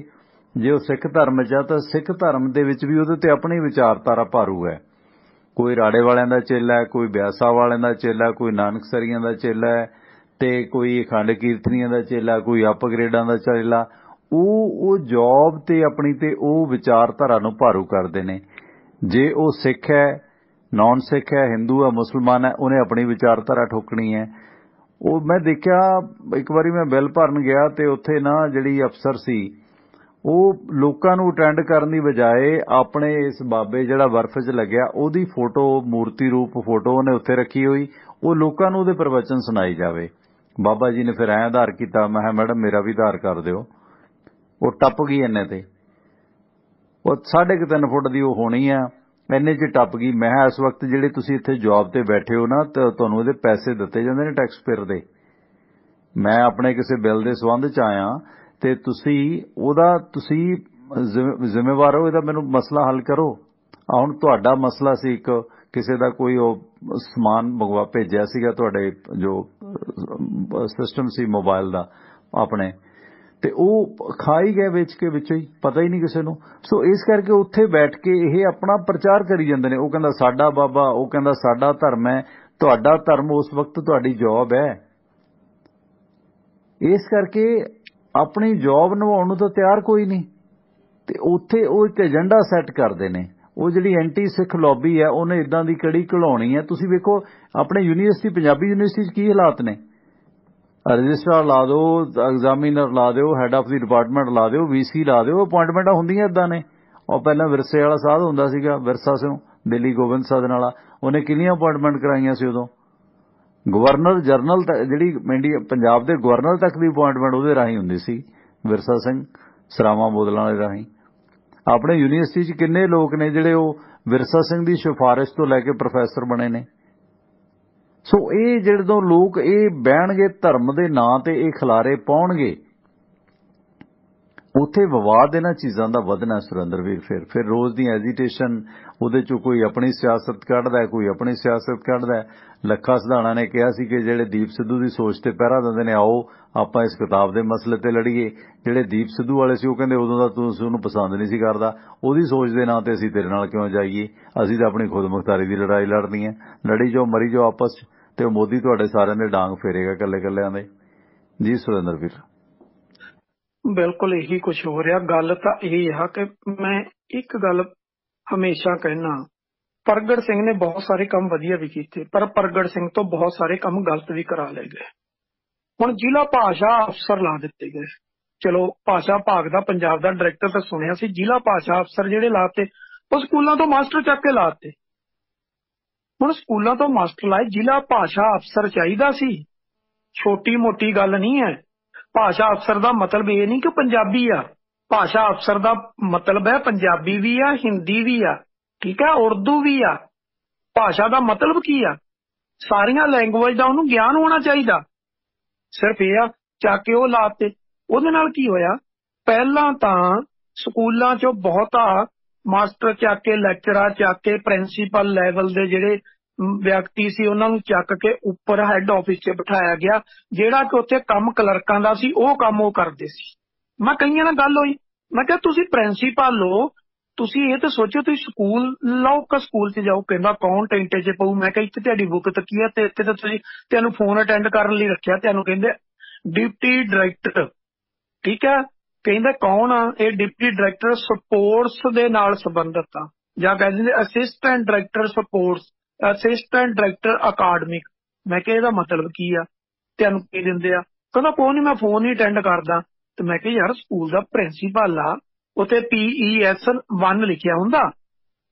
ਜੇ ਉਹ ਸਿੱਖ ਧਰਮ 'ਚ ਆ ਤਾਂ ਸਿੱਖ ਧਰਮ ਦੇ ਵਿੱਚ ਵੀ ਉਹਦੇ ਤੇ ਆਪਣੀ ਵਿਚਾਰਧਾਰਾ ਭਾਰੂ ਹੈ। ਕੋਈ ਰਾੜੇ ਵਾਲਿਆਂ ਦਾ ਚੇਲਾ ਹੈ, ਕੋਈ ਬਿਆਸਾ ਵਾਲਿਆਂ ਦਾ ਚੇਲਾ, ਕੋਈ ਨਾਨਕਸਰੀਆਂ ਦਾ ਚੇਲਾ ਹੈ, ਤੇ ਕੋਈ ਅਖੰਡ ਕੀਰਤਨੀਆਂ ਦਾ ਚੇਲਾ, ਕੋਈ ਅਪਗ੍ਰੇਡਾਂ ਦਾ ਚੇਲਾ। ਉਹ ਜੌਬ ਤੇ ਆਪਣੀ ਤੇ ਉਹ ਵਿਚਾਰਧਾਰਾ ਨੂੰ ਭਾਰੂ ਕਰਦੇ ਨੇ। ਜੇ ਉਹ ਸਿੱਖ ਹੈ, ਨਾਨ ਸਿੱਖ ਹੈ, ਹਿੰਦੂ ਹੈ, ਮੁਸਲਮਾਨ ਹੈ, ਉਹਨੇ ਆਪਣੀ ਵਿਚਾਰਧਾਰਾ ਠੋਕਣੀ ਹੈ। ਉਹ ਮੈਂ ਦੇਖਿਆ, ਇੱਕ ਵਾਰੀ ਮੈਂ ਬਿੱਲ ਭਰਨ ਗਿਆ ਤੇ ਉੱਥੇ ਨਾ ਜਿਹੜੀ ਅਫਸਰ ਸੀ, ਉਹ ਲੋਕਾਂ ਨੂੰ ਅਟੈਂਡ ਕਰਨ ਦੀ ਬਜਾਏ ਆਪਣੇ ਇਸ ਬਾਬੇ ਜਿਹੜਾ ਬਰਫ਼ 'ਚ ਲੱਗਿਆ ਉਹਦੀ ਫੋਟੋ, ਮੂਰਤੀ ਰੂਪ ਫੋਟੋ ਉਹਨੇ ਉੱਥੇ ਰੱਖੀ ਹੋਈ, ਉਹ ਲੋਕਾਂ ਨੂੰ ਉਹਦੇ ਪ੍ਰਵਚਨ ਸੁਣਾਈ ਜਾਵੇ। ਬਾਬਾ ਜੀ ਨੇ ਫਿਰ ਐਂ ਆਧਾਰ ਕੀਤਾ। ਮੈਂ ਕਿਹਾ ਮੈਡਮ ਮੇਰਾ ਵੀ ਆਧਾਰ ਕਰ ਦਿਓ। ਉਹ ਟੱਪ ਗਈ ਇੰਨੇ ਤੇ, ਉਹ 3.5 ਫੁੱਟ ਦੀ ਉਹ ਹੋਣੀ ਆ, ਇੰਨੇ 'ਚ ਟੱਪ ਗਈ। ਮੈਂ ਕਿਹਾ ਇਸ ਵਕਤ ਜਿਹੜੇ ਤੁਸੀਂ ਇੱਥੇ ਜੌਬ ਤੇ ਬੈਠੇ ਹੋ ਨਾ, ਤਾਂ ਤੁਹਾਨੂੰ ਇਹਦੇ ਪੈਸੇ ਦਿੱਤੇ ਜਾਂਦੇ ਨੇ ਟੈਕਸ ਪੇਅਰ ਦੇ। ਮੈਂ ਆਪਣੇ ਕਿਸੇ ਬਿੱਲ ਦੇ ਸੰਬੰਧ 'ਚ ਆਇਆ ਤੇ ਤੁਸੀਂ ਜ਼ਿੰਮੇਵਾਰ ਹੋ, ਇਹਦਾ ਮੈਨੂੰ ਮਸਲਾ ਹੱਲ ਕਰੋ। ਹੁਣ ਤੁਹਾਡਾ ਮਸਲਾ ਸੀ, ਇੱਕ ਕਿਸੇ ਦਾ ਕੋਈ ਉਹ ਸਮਾਨ ਭੇਜਿਆ ਸੀਗਾ ਤੁਹਾਡੇ ਜੋ ਸਿਸਟਮ ਸੀ ਮੋਬਾਈਲ ਦਾ ਆਪਣੇ, ਤੇ ਉਹ ਖਾਈ ਗਏ ਵੇਚ ਕੇ ਵਿੱਚੋਂ ਹੀ, ਪਤਾ ਹੀ ਨਹੀਂ ਕਿਸੇ ਨੂੰ। ਸੋ ਇਸ ਕਰਕੇ ਉੱਥੇ ਬੈਠ ਕੇ ਇਹ ਆਪਣਾ ਪ੍ਰਚਾਰ ਕਰੀ ਜਾਂਦੇ ਨੇ। ਉਹ ਕਹਿੰਦਾ ਸਾਡਾ ਬਾਬਾ, ਉਹ ਕਹਿੰਦਾ ਸਾਡਾ ਧਰਮ ਹੈ। ਤੁਹਾਡਾ ਧਰਮ ਉਸ ਵਕਤ ਤੁਹਾਡੀ ਜੌਬ ਹੈ। ਇਸ ਕਰਕੇ ਆਪਣੀ ਜੌਬ ਨਿਭਾਉਣ ਨੂੰ ਤਾਂ ਤਿਆਰ ਕੋਈ ਨਹੀਂ, ਤੇ ਉੱਥੇ ਉਹ ਇੱਕ ਏਜੰਡਾ ਸੈੱਟ ਕਰਦੇ ਨੇ। ਉਹ ਜਿਹੜੀ ਐਂਟੀ ਸਿੱਖ ਲੌਬੀ ਹੈ, ਉਹਨੇ ਇਦਾਂ ਦੀ ਕੜੀ ਘਲਾਉਣੀ ਹੈ। ਤੁਸੀਂ ਵੇਖੋ ਆਪਣੇ ਯੂਨੀਵਰਸਿਟੀ, ਪੰਜਾਬੀ ਯੂਨੀਵਰਸਿਟੀ 'ਚ ਕੀ ਹਾਲਾਤ ਨੇ। ਰਜਿਸਟਰਾਰ ਲਾ ਦਿਓ, ਐਗਜ਼ਾਮੀਨਰ ਲਾ ਦਿਓ, ਹੈੱਡ ਆਫ ਦੀ ਡਿਪਾਰਟਮੈਂਟ ਲਾ ਦਿਓ, VC ਲਾ ਦਿਓ, ਅਪੁਆਇੰਟਮੈਂਟਾਂ ਹੁੰਦੀਆਂ ਇਦਾਂ ਨੇ। ਉਹ ਪਹਿਲਾਂ ਵਿਰਸੇ ਵਾਲਾ ਸਾਧ ਹੁੰਦਾ ਸੀਗਾ, ਵਿਰਸਾ ਸਿੰਘ ਦਿੱਲੀ ਗੋਬਿੰਦ ਸਾਧਨ ਵਾਲਾ, ਉਹਨੇ ਕਿੰਨੀਆਂ ਅਪੁਆਇੰਟਮੈਂਟ ਕਰਾਈਆਂ ਸੀ ਉਦੋਂ। ਗਵਰਨਰ ਜਨਰਲ ਜਿਹੜੀ ਪੰਜਾਬ ਦੇ ਗਵਰਨਰ ਤੱਕ ਦੀ ਅਪੁਆਇੰਟਮੈਂਟ ਉਹਦੇ ਰਾਹੀਂ ਹੁੰਦੀ ਸੀ, ਵਿਰਸਾ ਸਿੰਘ ਸਰਾਵਾਂ ਬੋਦਲਾਂ ਦੇ ਰਾਹੀਂ। ਆਪਣੇ ਯੂਨੀਵਰਸਿਟੀ 'ਚ ਕਿੰਨੇ ਲੋਕ ਨੇ ਜਿਹੜੇ ਉਹ ਵਿਰਸਾ ਸਿੰਘ ਦੀ ਸਿਫਾਰਿਸ਼ ਤੋਂ ਲੈ ਕੇ ਪ੍ਰੋਫੈਸਰ ਬਣੇ ਨੇ। ਸੋ ਇਹ ਜਦੋਂ ਲੋਕ ਇਹ ਬਹਿਣਗੇ ਧਰਮ ਦੇ ਨਾਂ ਤੇ ਇਹ ਖਿਲਾਰੇ ਪਾਉਣਗੇ, ਉੱਥੇ ਵਿਵਾਦ ਇਹਨਾਂ ਚੀਜ਼ਾਂ ਦਾ ਵਧਣਾ ਸੁਰਿੰਦਰ ਵੀਰ। ਫਿਰ ਰੋਜ਼ ਦੀ ਐਜੀਟੇਸ਼ਨ, ਉਹਦੇ ਚੋਂ ਕੋਈ ਆਪਣੀ ਸਿਆਸਤ ਕੱਢਦਾ, ਕੋਈ ਆਪਣੀ ਸਿਆਸਤ ਕੱਢਦਾ। ਲੱਖਾ ਸਿਧਾਣਾ ਨੇ ਕਿਹਾ ਸੀ ਕਿ ਜਿਹੜੇ ਦੀਪ ਸਿੱਧੂ ਦੀ ਸੋਚ ਤੇ ਪਹਿਰਾ ਦਿੰਦੇ ਨੇ, ਆਓ ਆਪਾਂ ਇਸ ਕਿਤਾਬ ਦੇ ਮਸਲੇ ਤੇ ਲੜੀਏ। ਜਿਹੜੇ ਦੀਪ ਸਿੱਧੂ ਵਾਲੇ ਸੀ ਉਹ ਕਹਿੰਦੇ ਉਦੋਂ ਦਾ ਤੁਸੀਂ ਉਹਨੂੰ ਪਸੰਦ ਨਹੀਂ ਸੀ ਕਰਦਾ, ਉਹਦੀ ਸੋਚ ਦੇ ਨਾਂ ਤੇ ਅਸੀਂ ਤੇਰੇ ਨਾਲ ਕਿਉਂ ਜਾਈਏ, ਅਸੀਂ ਤਾਂ ਆਪਣੀ ਖੁਦ ਮੁਖਤਾਰੀ ਦੀ ਲੜਾਈ ਲੜਨੀ ਹੈ। ਲੜੀ ਜਾਓ, ਮਰੀ ਜਾਓ ਆਪਸ 'ਚ, ਤੇ ਉਹ ਮੋਦੀ ਤੁਹਾਡੇ ਸਾਰਿਆਂ ਦੇ ਡਾਂਗ ਫੇਰੇਗਾ ਇਕੱਲੇ ਦੇ। ਜੀ ਸੁਰਿੰਦਰ ਵੀਰ, ਬਿਲਕੁਲ ਇਹੀ ਕੁਝ ਹੋ ਰਿਹਾ। ਗੱਲ ਤਾਂ ਇਹ ਆ ਕਿ ਮੈਂ ਇੱਕ ਗੱਲ ਹਮੇਸ਼ਾ ਕਹਿਣਾ, ਪ੍ਰਗਟ ਸਿੰਘ ਨੇ ਬਹੁਤ ਸਾਰੇ ਕੰਮ ਵਧੀਆ ਵੀ ਕੀਤੇ, ਪਰ ਪ੍ਰਗਟ ਸਿੰਘ ਤੋਂ ਬਹੁਤ ਸਾਰੇ ਕੰਮ ਗਲਤ ਵੀ ਕਰਾ ਲਏ ਗਏ। ਹੁਣ ਜ਼ਿਲ੍ਹਾ ਭਾਸ਼ਾ ਅਫਸਰ ਲਾ ਦਿੱਤੇ ਗਏ। ਚਲੋ ਭਾਸ਼ਾ ਭਾਗ ਦਾ ਪੰਜਾਬ ਦਾ ਡਾਇਰੈਕਟਰ ਤਾਂ ਸੁਣਿਆ ਸੀ, ਜ਼ਿਲ੍ਹਾ ਭਾਸ਼ਾ ਅਫਸਰ ਜਿਹੜੇ ਲਾਤੇ ਉਹ ਸਕੂਲਾਂ ਤੋਂ ਮਾਸਟਰ ਚੱਕ ਕੇ ਲਾਤੇ। ਹੁਣ ਸਕੂਲਾਂ ਤੋਂ ਮਾਸਟਰ ਲਾਏ, ਜ਼ਿਲ੍ਹਾ ਭਾਸ਼ਾ ਅਫਸਰ ਚਾਹੀਦਾ ਸੀ, ਛੋਟੀ ਮੋਟੀ ਗੱਲ ਨਹੀਂ ਹੈ। ਭਾਸ਼ਾ ਅਫਸਰ ਦਾ ਮਤਲਬ ਇਹ ਨਹੀਂ ਕਿ ਪੰਜਾਬੀ ਆ, ਭਾਸ਼ਾ ਅਫਸਰ ਦਾ ਮਤਲਬ ਹੈ ਪੰਜਾਬੀ ਵੀ ਆ, ਹਿੰਦੀ ਵੀ ਆ, ਠੀਕ ਹੈ, ਉਰਦੂ ਵੀ ਆ। ਭਾਸ਼ਾ ਦਾ ਮਤਲਬ ਕੀ ਆ? ਸਾਰੀਆਂ ਲੈਂਗੁਏਜ ਦਾ ਉਹਨੂੰ ਗਿਆਨ ਹੋਣਾ ਚਾਹੀਦਾ। ਸਿਰਫ ਇਹ ਆ ਚੱਕ ਕੇ ਉਹ ਲਾਤੇ। ਉਹਦੇ ਨਾਲ ਕੀ ਹੋਇਆ, ਪਹਿਲਾਂ ਤਾਂ ਸਕੂਲਾਂ 'ਚੋਂ ਬਹੁਤਾ ਮਾਸਟਰ ਚੱਕ ਕੇ, ਲੈਕਚਰਰ ਚੱਕ ਕੇ, ਪ੍ਰਿੰਸੀਪਲ ਲੈਵਲ ਦੇ ਜਿਹੜੇ ਵਿਅਕਤੀ ਸੀ ਉਹਨਾਂ ਨੂੰ ਚੱਕ ਕੇ ਉੱਪਰ ਹੈੱਡ ਆਫਿਸ 'ਚ ਬਿਠਾਇਆ ਗਿਆ। ਜਿਹੜਾ ਕਿ ਉੱਥੇ ਕੰਮ ਕਲਰਕਾਂ ਦਾ ਸੀ, ਉਹ ਕੰਮ ਉਹ ਕਰਦੇ ਸੀ। ਮੈਂ ਕਈਆਂ ਨਾਲ ਗੱਲ ਹੋਈ, ਮੈਂ ਕਿਹਾ ਤੁਸੀਂ ਪ੍ਰਿੰਸੀਪਲ ਲਓ, ਤੁਸੀਂ ਇਹ ਤਾਂ ਸੋਚੋ ਤੁਸੀਂ ਸਕੂਲ ਲਓ ਕਿ ਸਕੂਲ 'ਚ ਜਾਓ। ਕਹਿੰਦਾ ਕੌਣ ਟੈਂਟੇ 'ਚ ਪਊ? ਮੈਂ ਕਿਹਾ ਇੱਥੇ ਤੁਹਾਡੀ ਬੁੱਕ ਤੱਕੀ ਆ ਤੇ ਇੱਥੇ ਤਾਂ ਤੁਸੀਂ, ਤੁਹਾਨੂੰ ਫੋਨ ਅਟੈਂਡ ਕਰਨ ਲਈ ਰੱਖਿਆ, ਤੁਹਾਨੂੰ ਕਹਿੰਦੇ ਡਿਪਟੀ ਡਾਇਰੈਕਟਰ, ਠੀਕ ਹੈ। ਕਹਿੰਦੇ ਕੌਣ ਆ? ਇਹ ਡਿਪਟੀ ਡਾਇਰੈਕਟਰ ਸਪੋਰਟਸ ਦੇ ਨਾਲ ਸੰਬੰਧਿਤ ਆ, ਜਾਂ ਕਹਿ ਦਿੰਦੇ assistant director sports, assistant director academic. ਮੈਂ ਕਿਹਾ ਇਹਦਾ ਮਤਲਬ ਕੀ ਆ, ਤੁਹਾਨੂੰ ਕੀ ਦਿੰਦੇ ਆ? ਕਹਿੰਦਾ ਕੋਈ ਨਹੀਂ, ਮੈਂ ਫੋਨ ਹੀ ਅਟੈਂਡ ਕਰਦਾ। ਤੇ ਮੈਂ ਕਿਹਾ ਯਾਰ ਸਕੂਲ ਦਾ ਪ੍ਰਿੰਸੀਪਲ ਆ, ਉੱਥੇ PES 1 ਲਿਖਿਆ ਹੁੰਦਾ,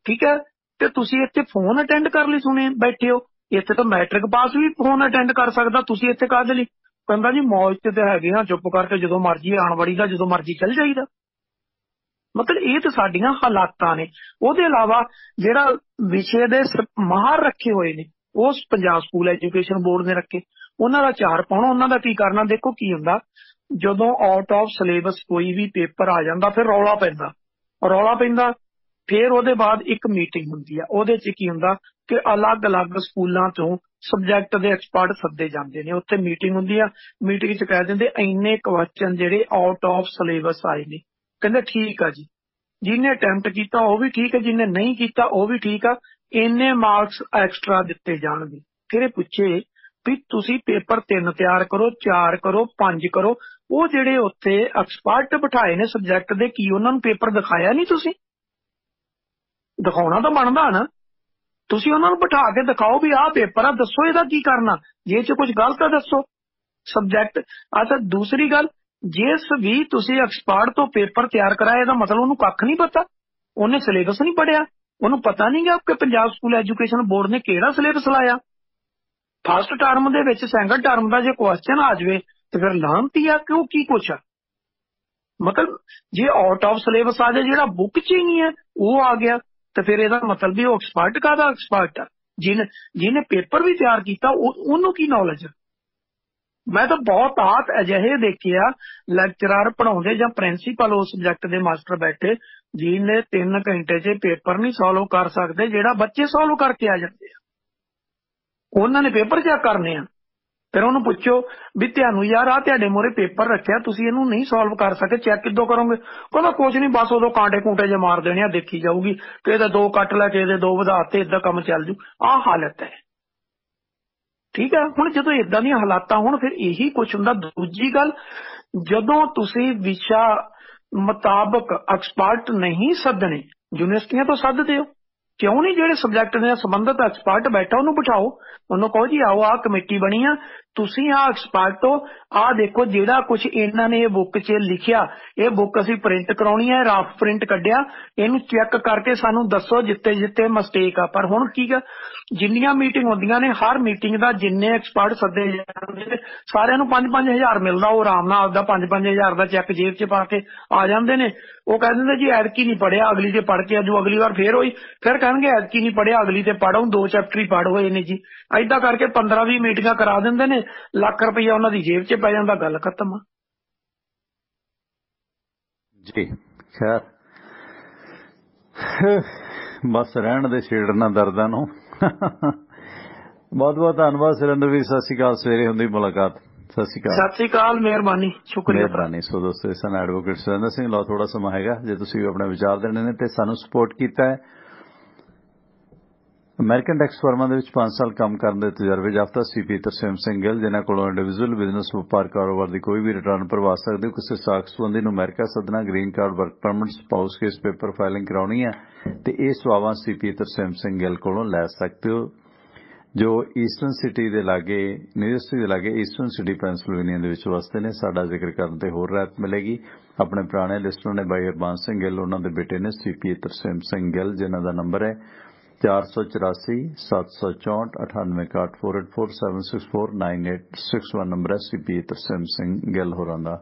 ਠੀਕ ਹੈ, ਤੇ ਤੁਸੀਂ ਇੱਥੇ ਫੋਨ ਅਟੈਂਡ ਕਰ ਲਈ ਸੁਣੇ ਬੈਠੇ ਹੋ। ਇੱਥੇ ਤਾਂ ਮੈਟ੍ਰਿਕ ਪਾਸ ਵੀ ਫੋਨ ਅਟੈਂਡ ਕਰ ਸਕਦਾ, ਤੁਸੀਂ ਇੱਥੇ ਕਾਹਦੇ ਲਈ? ਕਹਿੰਦਾ ਜੀ ਮੌਜ ਤੇ ਹੈਗੇ ਆ, ਚੁੱਪ ਕਰਕੇ ਜਦੋਂ ਮਰਜ਼ੀ ਆਣ ਵੜੀ ਦਾ, ਜਦੋਂ ਮਰਜ਼ੀ ਚੱਲ ਜਾਈਦਾ। ਮਤਲਬ ਇਹ ਤਾਂ ਸਾਡੀਆਂ ਹਾਲਾਤਾਂ ਨੇ। ਉਹਦੇ ਇਲਾਵਾ ਜਿਹੜਾ ਵਿਸ਼ੇ ਦੇ ਮਾਹਰ ਰੱਖੇ ਹੋਏ ਨੇ, ਉਹ ਪੰਜਾਬ ਸਕੂਲ ਐਜੂਕੇਸ਼ਨ ਬੋਰਡ ਨੇ ਰੱਖੇ, ਉਹਨਾਂ ਦਾ ਚਾਰ ਪਾਉਣਾ। ਉਹਨਾਂ ਦਾ ਕੀ ਕਰਨਾ, ਦੇਖੋ ਕੀ ਹੁੰਦਾ, ਜਦੋਂ ਆਊਟ ਆਫ ਸਿਲੇਬਸ ਕੋਈ ਵੀ ਪੇਪਰ ਆ ਜਾਂਦਾ, ਫਿਰ ਰੌਲਾ ਪੈਂਦਾ। ਫਿਰ ਉਹਦੇ ਬਾਅਦ ਇੱਕ ਮੀਟਿੰਗ ਹੁੰਦੀ ਆ, ਉਹਦੇ 'ਚ ਕੀ ਹੁੰਦਾ ਕਿ ਅਲੱਗ-ਅਲੱਗ ਸਕੂਲਾਂ ਤੋਂ ਸਬਜੈਕਟ ਦੇ ਐਕਸਪਰਟ ਸੱਦੇ ਜਾਂਦੇ ਨੇ। ਉੱਥੇ ਮੀਟਿੰਗ ਹੁੰਦੀ ਆ, ਮੀਟਿੰਗ 'ਚ ਕਹਿ ਦਿੰਦੇ ਇੰਨੇ ਕੁਐਸਚਨ ਜਿਹੜੇ ਆਊਟ ਆਫ ਸਿਲੇਬਸ ਆਏ ਨੇ। ਕਹਿੰਦੇ ਠੀਕ ਆ ਜੀ, ਜਿਹਨੇ ਅਟੈਂਪਟ ਕੀਤਾ ਉਹ ਵੀ ਠੀਕ ਹੈ, ਜਿਹਨੇ ਨਹੀਂ ਕੀਤਾ ਉਹ ਵੀ ਠੀਕ ਆ, ਇੰਨੇ ਮਾਰਕਸ ਐਕਸਟਰਾ ਦਿੱਤੇ ਜਾਣਗੇ। ਫਿਰ ਇਹ ਪੁੱਛੇ ਵੀ ਤੁਸੀਂ ਪੇਪਰ 3 ਤਿਆਰ ਕਰੋ, 4 ਕਰੋ, 5 ਕਰੋ। ਉਹ ਜਿਹੜੇ ਉੱਥੇ ਐਕਸਪਰਟ ਬਿਠਾਏ ਨੇ ਸਬਜੈਕਟ ਦੇ, ਕੀ ਉਹਨਾਂ ਨੂੰ ਪੇਪਰ ਦਿਖਾਇਆ ਨਹੀਂ? ਤੁਸੀਂ ਦਿਖਾਉਣਾ ਤਾਂ ਬਣਦਾ ਨਾ, ਤੁਸੀਂ ਉਹਨਾਂ ਨੂੰ ਬਿਠਾ ਕੇ ਦਿਖਾਓ ਵੀ ਆਹ ਪੇਪਰ ਆ, ਦੱਸੋ ਇਹਦਾ ਕੀ ਕਰਨਾ, ਜੇ 'ਚ ਕੁਝ ਗਲਤ ਆ ਦੱਸੋ ਸਬਜੈਕਟ। ਅੱਛਾ, ਦੂਸਰੀ ਗੱਲ, ਜਿਸ ਵੀ ਤੁਸੀਂ ਐਕਸਪਰਟ ਤੋਂ ਪੇਪਰ ਤਿਆਰ ਕਰਾਇਆ, ਇਹਦਾ ਮਤਲਬ ਉਹਨੂੰ ਕੱਖ ਨਹੀਂ ਪਤਾ, ਉਹਨੇ ਸਿਲੇਬਸ ਨਹੀਂ ਪੜ੍ਹਿਆ, ਉਹਨੂੰ ਪਤਾ ਨਹੀਂ ਗਾ ਕਿ ਪੰਜਾਬ ਸਕੂਲ ਐਜੂਕੇਸ਼ਨ ਬੋਰਡ ਨੇ ਕਿਹੜਾ ਸਿਲੇਬਸ ਲਾਇਆ। ਫਸਟ ਟਰਮ ਦੇ ਵਿੱਚ ਸੈਕੰਡ ਟਰਮ ਦਾ ਜੇ ਕੁਐਸਚਨ ਆ ਜਾਵੇ ਤੇ ਫਿਰ ਲਾਂਤੀ ਆ ਕਿ ਉਹ ਕੀ ਕੁਛ ਆ। ਮਤਲਬ ਜੇ ਆਊਟ ਆਫ ਸਿਲੇਬਸ ਆ ਜਾਏ, ਜਿਹੜਾ ਬੁੱਕ 'ਚ ਹੀ ਨਹੀਂ ਹੈ ਉਹ ਆ ਗਿਆ, ਤੇ ਫਿਰ ਇਹਦਾ ਮਤਲਬ ਵੀ ਉਹ ਐਕਸਪਰਟ ਕਾਹਦਾ ਐਕਸਪਰਟ ਆ? ਜਿਹਨੇ ਪੇਪਰ ਵੀ ਤਿਆਰ ਕੀਤਾ ਉਹਨੂੰ ਕੀ ਨੌਲੇਜ? ਮੈਂ ਤਾਂ ਬਹੁਤ ਆਤ ਅਜਿਹੇ ਦੇਖਿਆ ਲੈਕਚਰਰ ਪੜ੍ਹਾਉਂਦੇ ਜਾਂ ਪ੍ਰਿੰਸੀਪਲ ਉਸ ਸਬਜੈਕਟ ਦੇ ਮਾਸਟਰ ਬੈਠੇ, ਜਿਹਨੇ 3 ਘੰਟੇ 'ਚ ਪੇਪਰ ਨਹੀਂ ਸੋਲਵ ਕਰ ਸਕਦੇ ਜਿਹੜਾ ਬੱਚੇ ਸੋਲਵ ਕਰਕੇ ਆ ਜਾਂਦੇ ਆ। ਉਹਨਾਂ ਨੇ ਪੇਪਰ ਚੈੱਕ ਕਰਨੇ ਆ, ਫਿਰ ਉਹਨੂੰ ਪੁੱਛੋ ਵੀ ਤੁਹਾਨੂੰ ਯਾਰ ਆ ਤੁਹਾਡੇ ਮੂਹਰੇ ਪੇਪਰ ਰੱਖਿਆ, ਤੁਸੀਂ ਇਹਨੂੰ ਨਹੀਂ ਸੋਲਵ ਕਰ ਸਕੇ, ਚੈੱਕ ਕਿੱਦੋਂ ਕਰੋਗੇ? ਕਹਿੰਦਾ ਕੁਝ ਨਹੀਂ, ਬਸ ਉਦੋਂ ਕਾਂਟੇ ਕੂੰਟੇ ਜੇ ਮਾਰ ਦੇਣੇ ਆ, ਦੇਖੀ ਜਾਊਗੀ, ਕਿਤੇ 2 ਕੱਟ ਲੈ ਕੇ ਇਹਦੇ 2 ਵਧਾ ਤੇ ਏਦਾਂ ਕੰਮ ਚੱਲ ਜੂ। ਆਹ ਹਾਲਤ ਹੈ, ਠੀਕ ਹੈ। ਹੁਣ ਜਦੋਂ ਏਦਾਂ ਦੀਆਂ ਹਾਲਾਤਾਂ ਹੋਣ ਫਿਰ ਇਹੀ ਕੁਛ ਹੁੰਦਾ। ਦੂਜੀ ਗੱਲ, ਜਦੋਂ ਤੁਸੀਂ ਵਿਸ਼ਾ ਮੁਤਾਬਕ ਐਕਸਪਰਟ ਨਹੀਂ ਸੱਦਣੇ, ਯੂਨੀਵਰਸਿਟੀਆਂ ਤੋਂ ਸੱਦਦੇ ਹੋ, ਕਿਉਂ ਨਹੀਂ? ਜਿਹੜੇ ਸਬਜੈਕਟ ਨਾਲ ਸੰਬੰਧਿਤ ਐਕਸਪਰਟ ਬੈਠਾ ਉਹਨੂੰ ਬਿਠਾਓ, ਉਹਨੂੰ ਕਹੋ ਜੀ ਆਓ ਆਹ ਕਮੇਟੀ ਬਣੀ ਆ, ਤੁਸੀਂ ਆ ਐਕਸਪਰਟ ਹੋ, ਆ ਦੇਖੋ ਜਿਹੜਾ ਕੁਝ ਇਹਨਾਂ ਨੇ ਇਹ ਬੁੱਕ 'ਚ ਲਿਖਿਆ, ਇਹ ਬੁੱਕ ਅਸੀਂ ਪ੍ਰਿੰਟ ਕਰਾਉਣੀ ਹੈ, ਰਫ ਪ੍ਰਿੰਟ ਕੱਢਿਆ, ਇਹਨੂੰ ਚੈੱਕ ਕਰਕੇ ਸਾਨੂੰ ਦੱਸੋ ਜਿੱਤੇ ਜਿੱਤੇ ਮਿਸਟੇਕ ਆ। ਪਰ ਹੁਣ ਕੀ ਜਿੰਨੀਆਂ ਮੀਟਿੰਗ ਹੁੰਦੀਆਂ ਨੇ, ਹਰ ਮੀਟਿੰਗ ਦਾ ਜਿੰਨੇ ਐਕਸਪਰਟ ਸੱਦੇ ਜਾਂਦੇ ਨੇ ਸਾਰਿਆਂ ਨੂੰ 5-5 ਹਜ਼ਾਰ ਮਿਲਦਾ। ਉਹ ਆਰਾਮ ਨਾਲ ਆਪਦਾ 5-5 ਹਜ਼ਾਰ ਦਾ ਚੈੱਕ ਜੇਬ 'ਚ ਪਾ ਕੇ ਆ ਜਾਂਦੇ ਨੇ। ਉਹ ਕਹਿ ਦਿੰਦੇ ਜੀ ਐਤਕੀ ਨਹੀਂ ਪੜਿਆ, ਅਗਲੀ ਤੇ ਪੜ੍ਹ ਕੇ ਆਜੋ। ਅਗਲੀ ਵਾਰ ਫੇਰ ਹੋਈ, ਫਿਰ ਕਹਿਣਗੇ ਐਤਕੀ ਨਹੀਂ ਪੜਿਆ, ਅਗਲੀ ਤੇ ਪੜ੍ਹੋ, 2 ਚੈਪਟਰ ਹੀ ਪੜ੍ਹ ਹੋਏ ਨੇ ਜੀ। ਏਦਾਂ ਕਰਕੇ 15-20 ਮੀਟਿੰਗਾਂ ਕਰਾ ਦਿੰਦੇ ਨੇ, ਲੱਖ ਰੁਪਈਆ ਉਹਨਾਂ ਦੀ ਜੇਬ 'ਚ ਪੈ ਜਾਂਦਾ, ਗੱਲ ਖਤਮ ਜੀ। ਖੈਰ ਬਸ ਰਹਿਣ ਦੇ ਛੇੜਨਾ ਦਰਦਾਂ ਨੂੰ। ਬਹੁਤ ਬਹੁਤ ਧੰਨਵਾਦ ਸੁਰਿੰਦਰ ਵੀਰ। ਸਤਿ ਸ਼੍ਰੀ ਅਕਾਲ। ਸਵੇਰੇ ਹੁੰਦੀ ਮੁਲਾਕਾਤ। ਸਤਿ ਸ਼੍ਰੀ ਅਕਾਲ। ਸਤਿ ਸ਼੍ਰੀ ਅਕਾਲ। ਮਿਹਰਬਾਨੀ, ਸ਼ੁਕਰੀਆ। ਮਿਹਰਬਾਨੀ। ਸੋ ਦੋਸਤੋ, ਇਸ ਨਾਲ ਐਡਵੋਕੇਟ ਸੁਰਿੰਦਰ ਸਿੰਘ ਲਓ। ਥੋੜਾ ਸਮਾਂ ਹੈਗਾ ਜੇ ਤੁਸੀਂ ਵੀ ਆਪਣੇ ਵਿਚਾਰ ਦੇਣੇ ਨੇ ਤੇ ਸਾਨੂੰ ਸਪੋਰਟ ਕੀਤਾ ਹੈ। ਅਮਰੀਕਨ ਟੈਕਸ ਫਰਮਾਂ ਦੇ ਵਿੱਚ 5 ਸਾਲ ਕੰਮ ਕਰਨ ਦੇ ਤਜਰਬੇ ਯਾਫਤਾ CP ਤਰਸੇਮ ਸਿੰਘ ਗਿੱਲ, ਜਿਨ੍ਹਾਂ ਕੋਲੋਂ ਇੰਡੀਵਿਜੂਅਲ ਬਿਜ਼ਨਸ ਵਪਾਰ ਕਾਰੋਬਾਰ ਦੀ ਕੋਈ ਵੀ ਰਿਟਰਨ ਭਰਵਾ ਸਕਦੇ ਹੋ। ਕਿਸੇ ਸਾਖ ਸੰਬੰਧੀ ਨੂੰ ਅਮਰੀਕਾ ਸੱਦਣਾ, green card, work permit, spouse case paper filing ਕਰਾਉਣੀ ਹੈ ਤੇ ਇਹ ਸੇਵਾਵਾਂ CP ਤਰਸੇਮ ਸਿੰਘ ਗਿੱਲ ਕੋਲੋਂ ਲੈ ਸਕਦੇ ਹੋ, ਜੋ ਈਸਟਰਨ ਸਿਟੀ ਦੇ ਲਾਗੇ, ਨਿਊਯਰਕ ਦੇ ਲਾਗੇ ਈਸਟਰਨ ਸਿਟੀ ਪੈਂਸਿਲਵੇਨੀਆ ਦੇ ਵਿੱਚ ਵਸਦੇ ਨੇ। ਸਾਡਾ ਜ਼ਿਕਰ ਕਰਨ ਤੇ ਹੋਰ ਰਾਹਤ ਮਿਲੇਗੀ। ਆਪਣੇ ਪੁਰਾਣੇ ਲਿਸਟਰ ਨੇ ਬਾਈ ਹਰਬੰਸ ਸਿੰਘ ਗਿੱਲ, ਉਹਨਾਂ ਦੇ ਬੇਟੇ ਨੇ CP ਤਰਸੇਮ ਸਿੰਘ ਗਿੱਲ, ਜਿਨ੍ਹਾਂ ਦਾ ਨੰਬਰ ਹੈ 484 764 9861 484 764 9861 ਨੰਬਰ ਹੈ CP ਤਰਸੇਮ ਸਿੰਘ ਗਿੱਲ ਹੋਰਾਂ ਦਾ।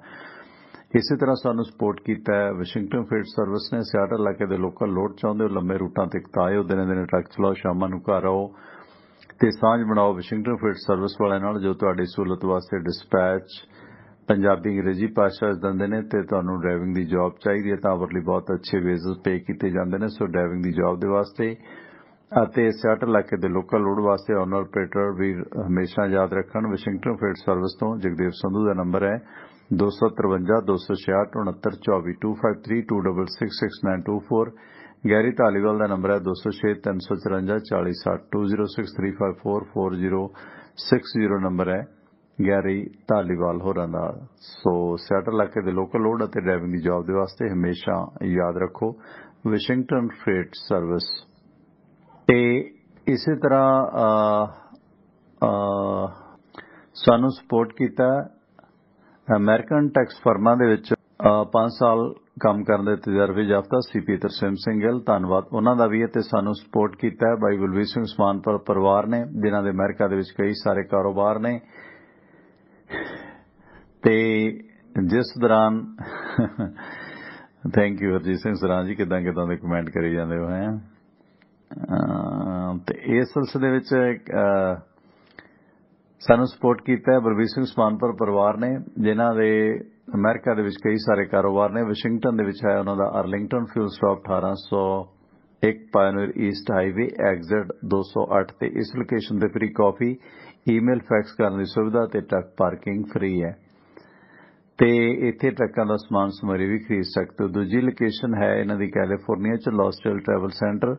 ਇਸੇ ਤਰ੍ਹਾਂ ਸਾਨੂੰ ਸਪੋਰਟ ਕੀਤਾ ਹੈ ਵਾਸ਼ਿੰਗਟਨ ਫੀਡ ਸਰਵਿਸ ਨੇ। ਸਿਆਟਲ ਇਲਾਕੇ ਦੇ ਲੋਕਲ ਲੋਡ ਚਾਹੁੰਦੇ ਹੋ, ਲੰਮੇ ਰੂਟਾਂ ਤੇ ਕਿਰਾਏ ਹੋ, ਦਿਨੇ ਦਿਨੇ ਟਰੱਕ ਚਲਾਓ, ਸ਼ਾਮਾਂ ਨੂੰ ਘਰ ਆਓ ਤੇ ਸਾਂਝ ਬਣਾਓ ਵਾਸ਼ਿੰਗਟਨ ਫੀਡ ਸਰਵਿਸ ਵਾਲਿਆਂ ਨਾਲ, ਜੋ ਤੁਹਾਡੀ ਸਹੂਲਤ ਵਾਸਤੇ ਡਿਸਪੈਚ ਪੰਜਾਬੀ ਅੰਗਰੇਜ਼ੀ ਭਾਸ਼ਾ ਦਿੰਦੇ ਨੇ। ਤੇ ਤੁਹਾਨੂੰ ਡਰਾਈਵਿੰਗ ਦੀ ਜੌਬ ਚਾਹੀਦੀ ਹੈ ਤਾਂ ਉਹਦੇ ਲਈ ਬਹੁਤ ਅੱਛੇ ਵੇਜਸ ਪੇ ਕੀਤੇ ਜਾਂਦੇ ਨੇ। ਸੋ ਡਰਾਈਵਿੰਗ ਦੀ ਜੌਬ ਦੇ ਵਾਸਤੇ ਅਤੇ ਸਿਆਟਲ ਇਲਾਕੇ ਦੇ ਲੋਕਲ ਲੋਡ ਵਾਸਤੇ ਓਨਰ ਆਪਰੇਟਰ ਵੀ ਹਮੇਸ਼ਾ ਯਾਦ ਰੱਖਣ। ਵਾਸ਼ਿੰਗਟਨ ਫੀਡ ਸਰਵਿਸ ਤੋਂ ਜਗਦੇਵ ਸੰਧੂ ਦਾ ਨੰਬਰ ਹੈ 253 266 69 24 253 2666924। ਗੈਰੀ ਧਾਲੀਵਾਲ ਦਾ ਨੰਬਰ ਹੈ 206 354 40 60 2063544 4060 ਨੰਬਰ ਹੈ ਗੈਰੀ ਧਾਲੀਵਾਲ ਹੋਰਾਂ ਦਾ। ਸੋ ਸਿਆਟਲ ਇਲਾਕੇ ਦੇ ਲੋਕਲ ਲੋਡ ਅਤੇ ਡਰਾਈਵਿੰਗ ਦੀ ਜੌਬ ਦੇ ਵਾਸਤੇ ਹਮੇਸ਼ਾ ਯਾਦ ਰੱਖੋ ਵਾਸ਼ਿੰਗਟਨ ਫੀਡ ਸਰਵਿਸ। ਤੇ ਇਸੇ ਤਰ੍ਹਾਂ ਸਾਨੂੰ ਸਪੋਰਟ ਕੀਤਾ ਅਮਰੀਕਨ ਟੈਕਸ ਫਰਮਾਂ ਦੇ ਵਿੱਚ 5 ਸਾਲ ਕੰਮ ਕਰਨ ਦੇ ਤਜਰਬੇ ਯਾਫਤਾ CP ਤਰਸੇਮ ਸਿੰਘ ਗਿੱਲ, ਧੰਨਵਾਦ ਉਹਨਾਂ ਦਾ ਵੀ ਹੈ। ਤੇ ਸਾਨੂੰ ਸਪੋਰਟ ਕੀਤਾ ਹੈ ਬਾਈ ਬਲਵੀਰ ਸਿੰਘ ਉਸਮਾਨਪੁਰ ਪਰਿਵਾਰ ਨੇ, ਜਿਨ੍ਹਾਂ ਦੇ ਅਮਰੀਕਾ ਦੇ ਵਿੱਚ ਕਈ ਸਾਰੇ ਕਾਰੋਬਾਰ ਨੇ। ਤੇ ਜਿਸ ਦੌਰਾਨ ਥੈਂਕ ਯੂ ਹਰਜੀਤ ਸਿੰਘ ਸਰਾਂ ਜੀ, ਕਿੱਦਾਂ ਦੇ ਕਮੈਂਟ ਕਰੀ ਜਾਂਦੇ ਹੋ ਹੈ। ਤੇ ਇਸ ਸਿਲਸਿਲੇ ਵਿੱਚ ਸਾਨੂੰ ਸਪੋਰਟ ਕੀਤਾ ਹੈ ਬਲਵੀਰ ਸਿੰਘ ਉਸਮਾਨਪੁਰ ਪਰਿਵਾਰ ਨੇ, ਜਿਨ੍ਹਾਂ ਦੇ ਅਮਰੀਕਾ ਦੇ ਵਿੱਚ ਕਈ ਸਾਰੇ ਕਾਰੋਬਾਰ ਨੇ। ਵਾਸ਼ਿੰਗਟਨ ਦੇ ਵਿੱਚ ਹੈ ਉਹਨਾਂ ਦਾ Arlington fuel stop 1801 Pioneer East Highway exit 208 ਤੇ ਇਸ ਲੋਕੇਸ਼ਨ ਤੇ ਫ੍ਰੀ ਕਾਫੀ, ਈਮੇਲ, ਫੈਕਸ ਕਰਨ ਦੀ ਸੁਵਿਧਾ ਤੇ ਟਰੱਕ ਪਾਰਕਿੰਗ ਫ੍ਰੀ ਹੈ ਤੇ ਇੱਥੇ ਟਰੱਕਾਂ ਦਾ ਸਮਾਨ ਸਮੱਗਰੀ ਵੀ ਖਰੀਦ ਸਕਦੇ ਹੋ। ਦੂਜੀ ਲੋਕੇਸ਼ਨ ਹੈ ਇਹਨਾਂ ਦੀ ਕੈਲੀਫੋਰਨੀਆ 'ਚ ਲੌਸਟੇਲ ਟਰੈਵਲ ਸੈਂਟਰ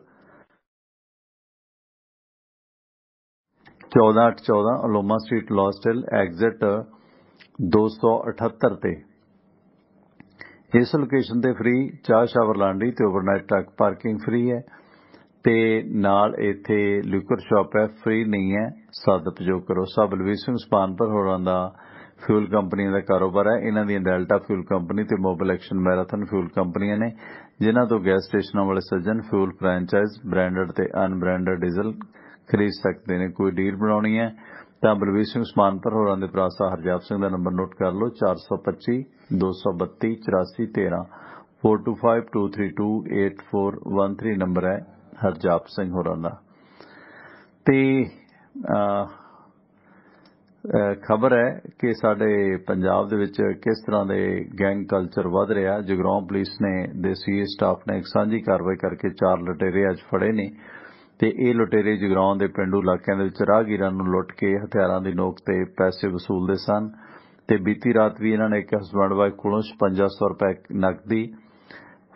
14814 ਅਲੋਮਾ ਸਟਰੀਟ ਲੌਸਟੇਲ ਐਗਜ਼ਿਟ 278 ਤੇ। ਇਸ ਲੋਕੇਸ਼ਨ ਤੇ ਫ੍ਰੀ ਚਾਹ ਸ਼ਾਵਰ ਲਾਂਡਰੀ ਤੇ ਓਵਰਨਾਈਟ ਟਰੱਕ ਪਾਰਕਿੰਗ ਫ੍ਰੀ ਹੈ ਤੇ ਨਾਲ ਇੱਥੇ ਲਿਕਰ ਸ਼ਾਪ ਹੈ, ਫ੍ਰੀ ਨਹੀਂ ਹੈ, ਸਦਉਪਯੋਗ ਕਰੋ। ਸਭ ਬਲਵੀਰ ਸਿੰਘ ਉਸਮਾਨਪੁਰ ਹੋਰਾਂ ਦਾ ਫਿਊਲ ਕੰਪਨੀ ਦਾ ਕਾਰੋਬਾਰ ਹੈ। ਇਹਨਾਂ ਦੀਆਂ ਡੈਲਟਾ ਫਿਊਲ ਕੰਪਨੀ ਤੇ ਮੋਬਿਲ ਐਕਸ਼ਨ ਮੈਰਾਥਨ ਫਿਊਲ ਕੰਪਨੀਆਂ ਨੇ, ਜਿਨ੍ਹਾਂ ਤੋਂ ਗੈਸ ਸਟੇਸ਼ਨਾਂ ਵਾਲੇ ਸੱਜਣ ਫਿਊਲ ਫਰੈਂਚਾਈਜ਼ ਬ੍ਰਾਂਡਡ ਤੇ ਅਨਬ੍ਰਾਂਡਡ ਡੀਜ਼ਲ ਖਰੀਦ ਸਕਦੇ ਨੇ। ਕੋਈ ਡੀਲ ਬਣਾਉਣੀ ਹੈ ਤਾਂ ਬਲਵੀਰ ਸਿੰਘ ਉਸਮਾਨਪੁਰ ਹੋਰਾਂ ਦੇ ਭਰਾ ਹਰਜਾਪ ਸਿੰਘ ਦਾ ਨੰਬਰ ਨੋਟ ਕਰ ਲਓ 425 232 84 13 425 232 8413 ਨੰਬਰ ਹੈ ਹਰਜਾਪ ਸਿੰਘ ਹੋਰਾਂ ਦਾ। ਤੇ ਖਬਰ ਹੈ ਕਿ ਸਾਡੇ ਪੰਜਾਬ ਦੇ ਵਿੱਚ ਕਿਸ ਤਰ੍ਹਾਂ ਦੇ ਗੈਂਗ ਕਲਚਰ ਵੱਧ ਰਿਹਾ। ਜਗਰਾਉਂ ਪੁਲਿਸ ਨੇ ਦੇ ਸੀਏ ਸਟਾਫ ਨੇ ਇੱਕ ਸਾਂਝੀ ਕਾਰਵਾਈ ਕਰਕੇ 4 ਲੁਟੇਰੇ ਅੱਜ ਫੜੇ ਨੇ ਤੇ ਇਹ ਲੁਟੇਰੇ ਜਗਰਾਉਂ ਦੇ ਪਿੰਡੂ ਇਲਾਕਿਆਂ ਦੇ ਵਿੱਚ ਰਾਹਗੀਰਾਂ ਨੂੰ ਲੁੱਟ ਕੇ ਹਥਿਆਰਾਂ ਦੀ ਨੋਕ ਤੇ ਪੈਸੇ ਵਸੂਲਦੇ ਸਨ ਤੇ ਬੀਤੀ ਰਾਤ ਵੀ ਇਹਨਾਂ ਨੇ ਇੱਕ ਹਸਬੈਂਡ ਵਾਈਫ ਕੋਲੋਂ 5600 ਰੁਪਏ ਨਕਦੀ,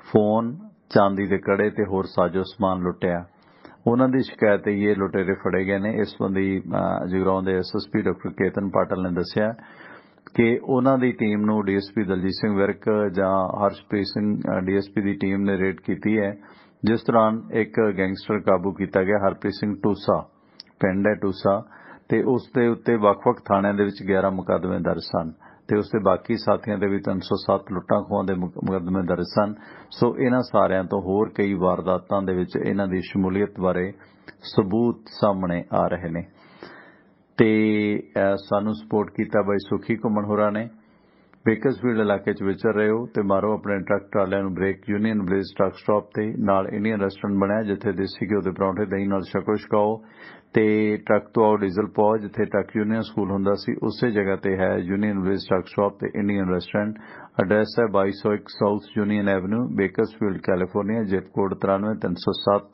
ਫੋਨ, ਚਾਂਦੀ ਦੇ ਕੜੇ ਤੇ ਹੋਰ ਸਾਜੋ ਸਮਾਨ ਲੁੱਟਿਆ। ਉਹਨਾਂ ਦੀ ਸ਼ਿਕਾਇਤ ਤੇ ਇਹ ਲੁਟੇਰੇ ਫੜੇ ਗਏ ਨੇ। ਇਸ ਸੰਬੰਧੀ ਜਗਰਾਉਂ ਦੇ SSP ਡਾਕਟਰ ਕੇਤਨ ਪਾਟਲ ਨੇ ਦੱਸਿਆ ਕਿ ਉਹਨਾਂ ਦੀ ਟੀਮ ਨੂੰ DSP ਦਲਜੀਤ ਸਿੰਘ ਵਿਰਕ ਜਾਂ ਹਰਸ਼ਪ੍ਰੀਤ ਸਿੰਘ DSP ਦੀ ਟੀਮ ਨੇ ਰੇਡ ਕੀਤੀ ਹੈ, ਜਿਸ ਦੌਰਾਨ ਇੱਕ ਗੈਂਗਸਟਰ ਕਾਬੂ ਕੀਤਾ ਗਿਆ। ਹਰਪ੍ਰੀਤ ਸਿੰਘ ਟੂਸਾ ਪਿੰਡ ਹੈ ਟੂਸਾ ਤੇ ਉਸ ਦੇ ਉੱਤੇ ਵੱਖ-ਵੱਖ ਥਾਣਿਆਂ ਦੇ ਵਿੱਚ 11 ਮੁਕੱਦਮੇ ਦਰਜ ਸਨ ਤੇ ਉਸ ਦੇ ਬਾਕੀ ਸਾਥੀਆਂ ਦੇ ਵੀ 307 ਲੁੱਟਾਂ ਖੋਹਾਂ ਦੇ ਮੁਕੱਦਮੇ ਦਰਜ ਸਨ। ਸੋ ਇਹਨਾਂ ਸਾਰਿਆਂ ਤੋਂ ਹੋਰ ਕਈ ਵਾਰਦਾਤਾਂ ਦੇ ਵਿੱਚ ਇਹਨਾਂ ਦੀ ਸ਼ਮੂਲੀਅਤ ਬਾਰੇ ਸਬੂਤ ਸਾਹਮਣੇ ਆ ਰਹੇ ਨੇ ਤੇ ਸਾਨੂੰ ਸਪੋਰਟ ਕੀਤਾ ਬਾਈ ਸੁਖੀ ਘੁੰਮਣ ਹੋਰਾਂ ਨੇ। ਬੇਕਰਸਫੀਲਡ ਇਲਾਕੇ 'ਚ ਵਿਚਰ ਰਹੇ ਹੋ ਤੇ ਮਾਰੋ ਆਪਣੇ ਟਰੱਕ ਟਰਾਲਿਆਂ ਨੂੰ ਬ੍ਰੇਕ। ਯੂਨੀਅਨ ਬਲੇਜ਼ ਟਰੱਕ ਸਟਾਪ ਤੇ ਨਾਲ ਇੰਡੀਅਨ ਰੈਸਟੋਰੈਂਟ ਬਣਿਆ ਜਿੱਥੇ ਦੇਸੀ ਘਿਓ ਦੇ ਪਰੌਂਠੇ ਦਹੀਂ ਨਾਲ ਛਕੋ ਛਕਾਓ ਤੇ ਟਰੱਕ ਤੋਂ ਆਓ ਡੀਜ਼ਲ ਪਾਓ। ਜਿੱਥੇ ਟਰੱਕ ਯੂਨੀਅਨ ਸਕੂਲ ਹੁੰਦਾ ਸੀ ਉਸੇ ਜਗ੍ਹਾ ਤੇ ਹੈ ਯੂਨੀਅਨ ਬਲੇਜ਼ ਟਰੱਕ ਸਟਾਪ ਤੇ ਇੰਡੀਅਨ ਰੈਸਟੋਰੈਂਟ। ਐਡਰੈਸ ਹੈ 2201 South Union avenue, Bakersfield, California. Zip code 93307।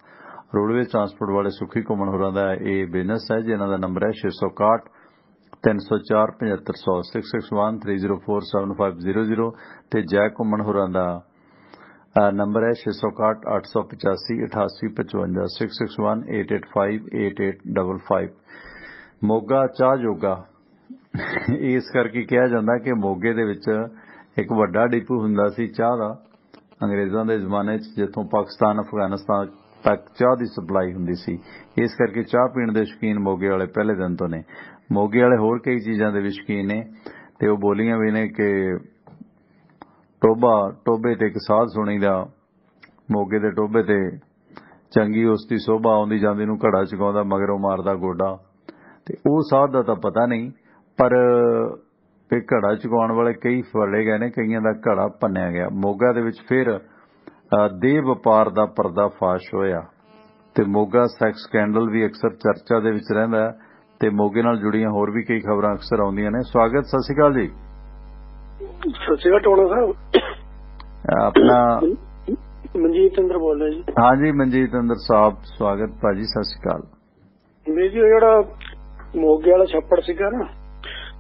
Roadways transport ਵਾਲੇ ਸੁਖੀ ਘੁੰਮਣ ਹੋਰਾਂ ਦਾ ਇਹ ਬਿਜ਼ਨਸ ਹੈ ਜਿਨ੍ਹਾਂ ਦਾ ਨੰਬਰ ਹੈ 661 304 7500 661 304 7500 ਤੇ ਜੈ ਘੁੰਮਣ ਹੋਰਾਂ ਦਾ ਨੰਬਰ ਹੈ 661 885 8855 661 885 8855। ਮੋਗਾ ਚਾਹ ਜੋਗਾ ਇਸ ਕਰਕੇ ਕਿਹਾ ਜਾਂਦਾ ਕਿ ਮੋਗੇ ਦੇ ਵਿੱਚ ਇੱਕ ਵੱਡਾ ਡਿਪੂ ਹੁੰਦਾ ਸੀ ਚਾਹ ਦਾ ਅੰਗਰੇਜ਼ਾਂ ਦੇ ਜ਼ਮਾਨੇ 'ਚ, ਜਿੱਥੋਂ ਪਾਕਿਸਤਾਨ ਅਫਗਾਨਿਸਤਾਨ ਤੱਕ ਚਾਹ ਦੀ ਸਪਲਾਈ ਹੁੰਦੀ ਸੀ। ਇਸ ਕਰਕੇ ਚਾਹ ਪੀਣ ਦੇ ਸ਼ੌਕੀਨ ਮੋਗੇ ਵਾਲੇ ਪਹਿਲੇ ਦਿਨ ਤੋਂ ਨੇ। ਮੋਗੇ ਵਾਲੇ ਹੋਰ ਕਈ ਚੀਜ਼ਾਂ ਦੇ ਵੀ ਸ਼ੌਕੀਨ ਨੇ ਤੇ ਉਹ ਬੋਲੀਆਂ ਵੀ ਨੇ ਕਿ ਟੋਬੇ ਤੇ ਇੱਕ ਸਾਧ ਸੁਣੀ ਦਾ, ਮੋਗੇ ਦੇ ਟੋਬੇ ਤੇ ਚੰਗੀ ਉਸ ਦੀ ਸੋਭਾ ਆਉਂਦੀ ਜਾਂਦੀ ਨੂੰ ਘੜਾ ਚੁਕਾਉਂਦਾ ਮਗਰੋਂ ਮਾਰਦਾ ਗੋਡਾ। ਤੇ ਉਹ ਸਾਧ ਦਾ ਤਾਂ ਪਤਾ ਨਹੀਂ, ਪਰ ਇਹ ਘੜਾ ਚੁਕਾਉਣ ਵਾਲੇ ਕਈ ਫੜੇ ਗਏ ਨੇ, ਕਈਆਂ ਦਾ ਘੜਾ ਭੰਨਿਆ ਗਿਆ। ਮੋਗਾ ਦੇ ਵਿੱਚ ਫਿਰ ਦੇਹ ਵਪਾਰ ਦਾ ਪਰਦਾਫਾਸ਼ ਹੋਇਆ ਤੇ ਮੋਗਾ ਸੈਕਸ ਸਕੈਂਡਲ ਵੀ ਅਕਸਰ ਚਰਚਾ ਦੇ ਵਿੱਚ ਰਹਿੰਦਾ ਤੇ ਮੋਗੇ ਨਾਲ ਜੁੜੀਆਂ ਹੋਰ ਵੀ ਕਈ ਖਬਰਾਂ ਅਕਸਰ ਆਉਂਦੀਆਂ ਨੇ। ਸਵਾਗਤ, ਸਤਿ ਸ਼੍ਰੀ ਅਕਾਲ ਜੀ। ਸਤਿ ਸ਼੍ਰੀ ਅਕਾਲ ਟੋਣਾ ਸਾਹਿਬ। ਆਪਣਾ ਮਨਜੀਤ ਇੰਦਰ ਬੋਲ ਰਿਹਾ ਜੀ। ਹਾਂਜੀ ਮਨਜੀਤ ਇੰਦਰ ਸਾਹਿਬ, ਸਵਾਗਤ ਭਾਜੀ, ਸਤਿ ਸ਼੍ਰੀ ਅਕਾਲ। ਵੀਰ ਜੀ ਜਿਹੜਾ ਮੋਗੇ ਵਾਲਾ ਛੱਪੜ ਸੀਗਾ ਨਾ,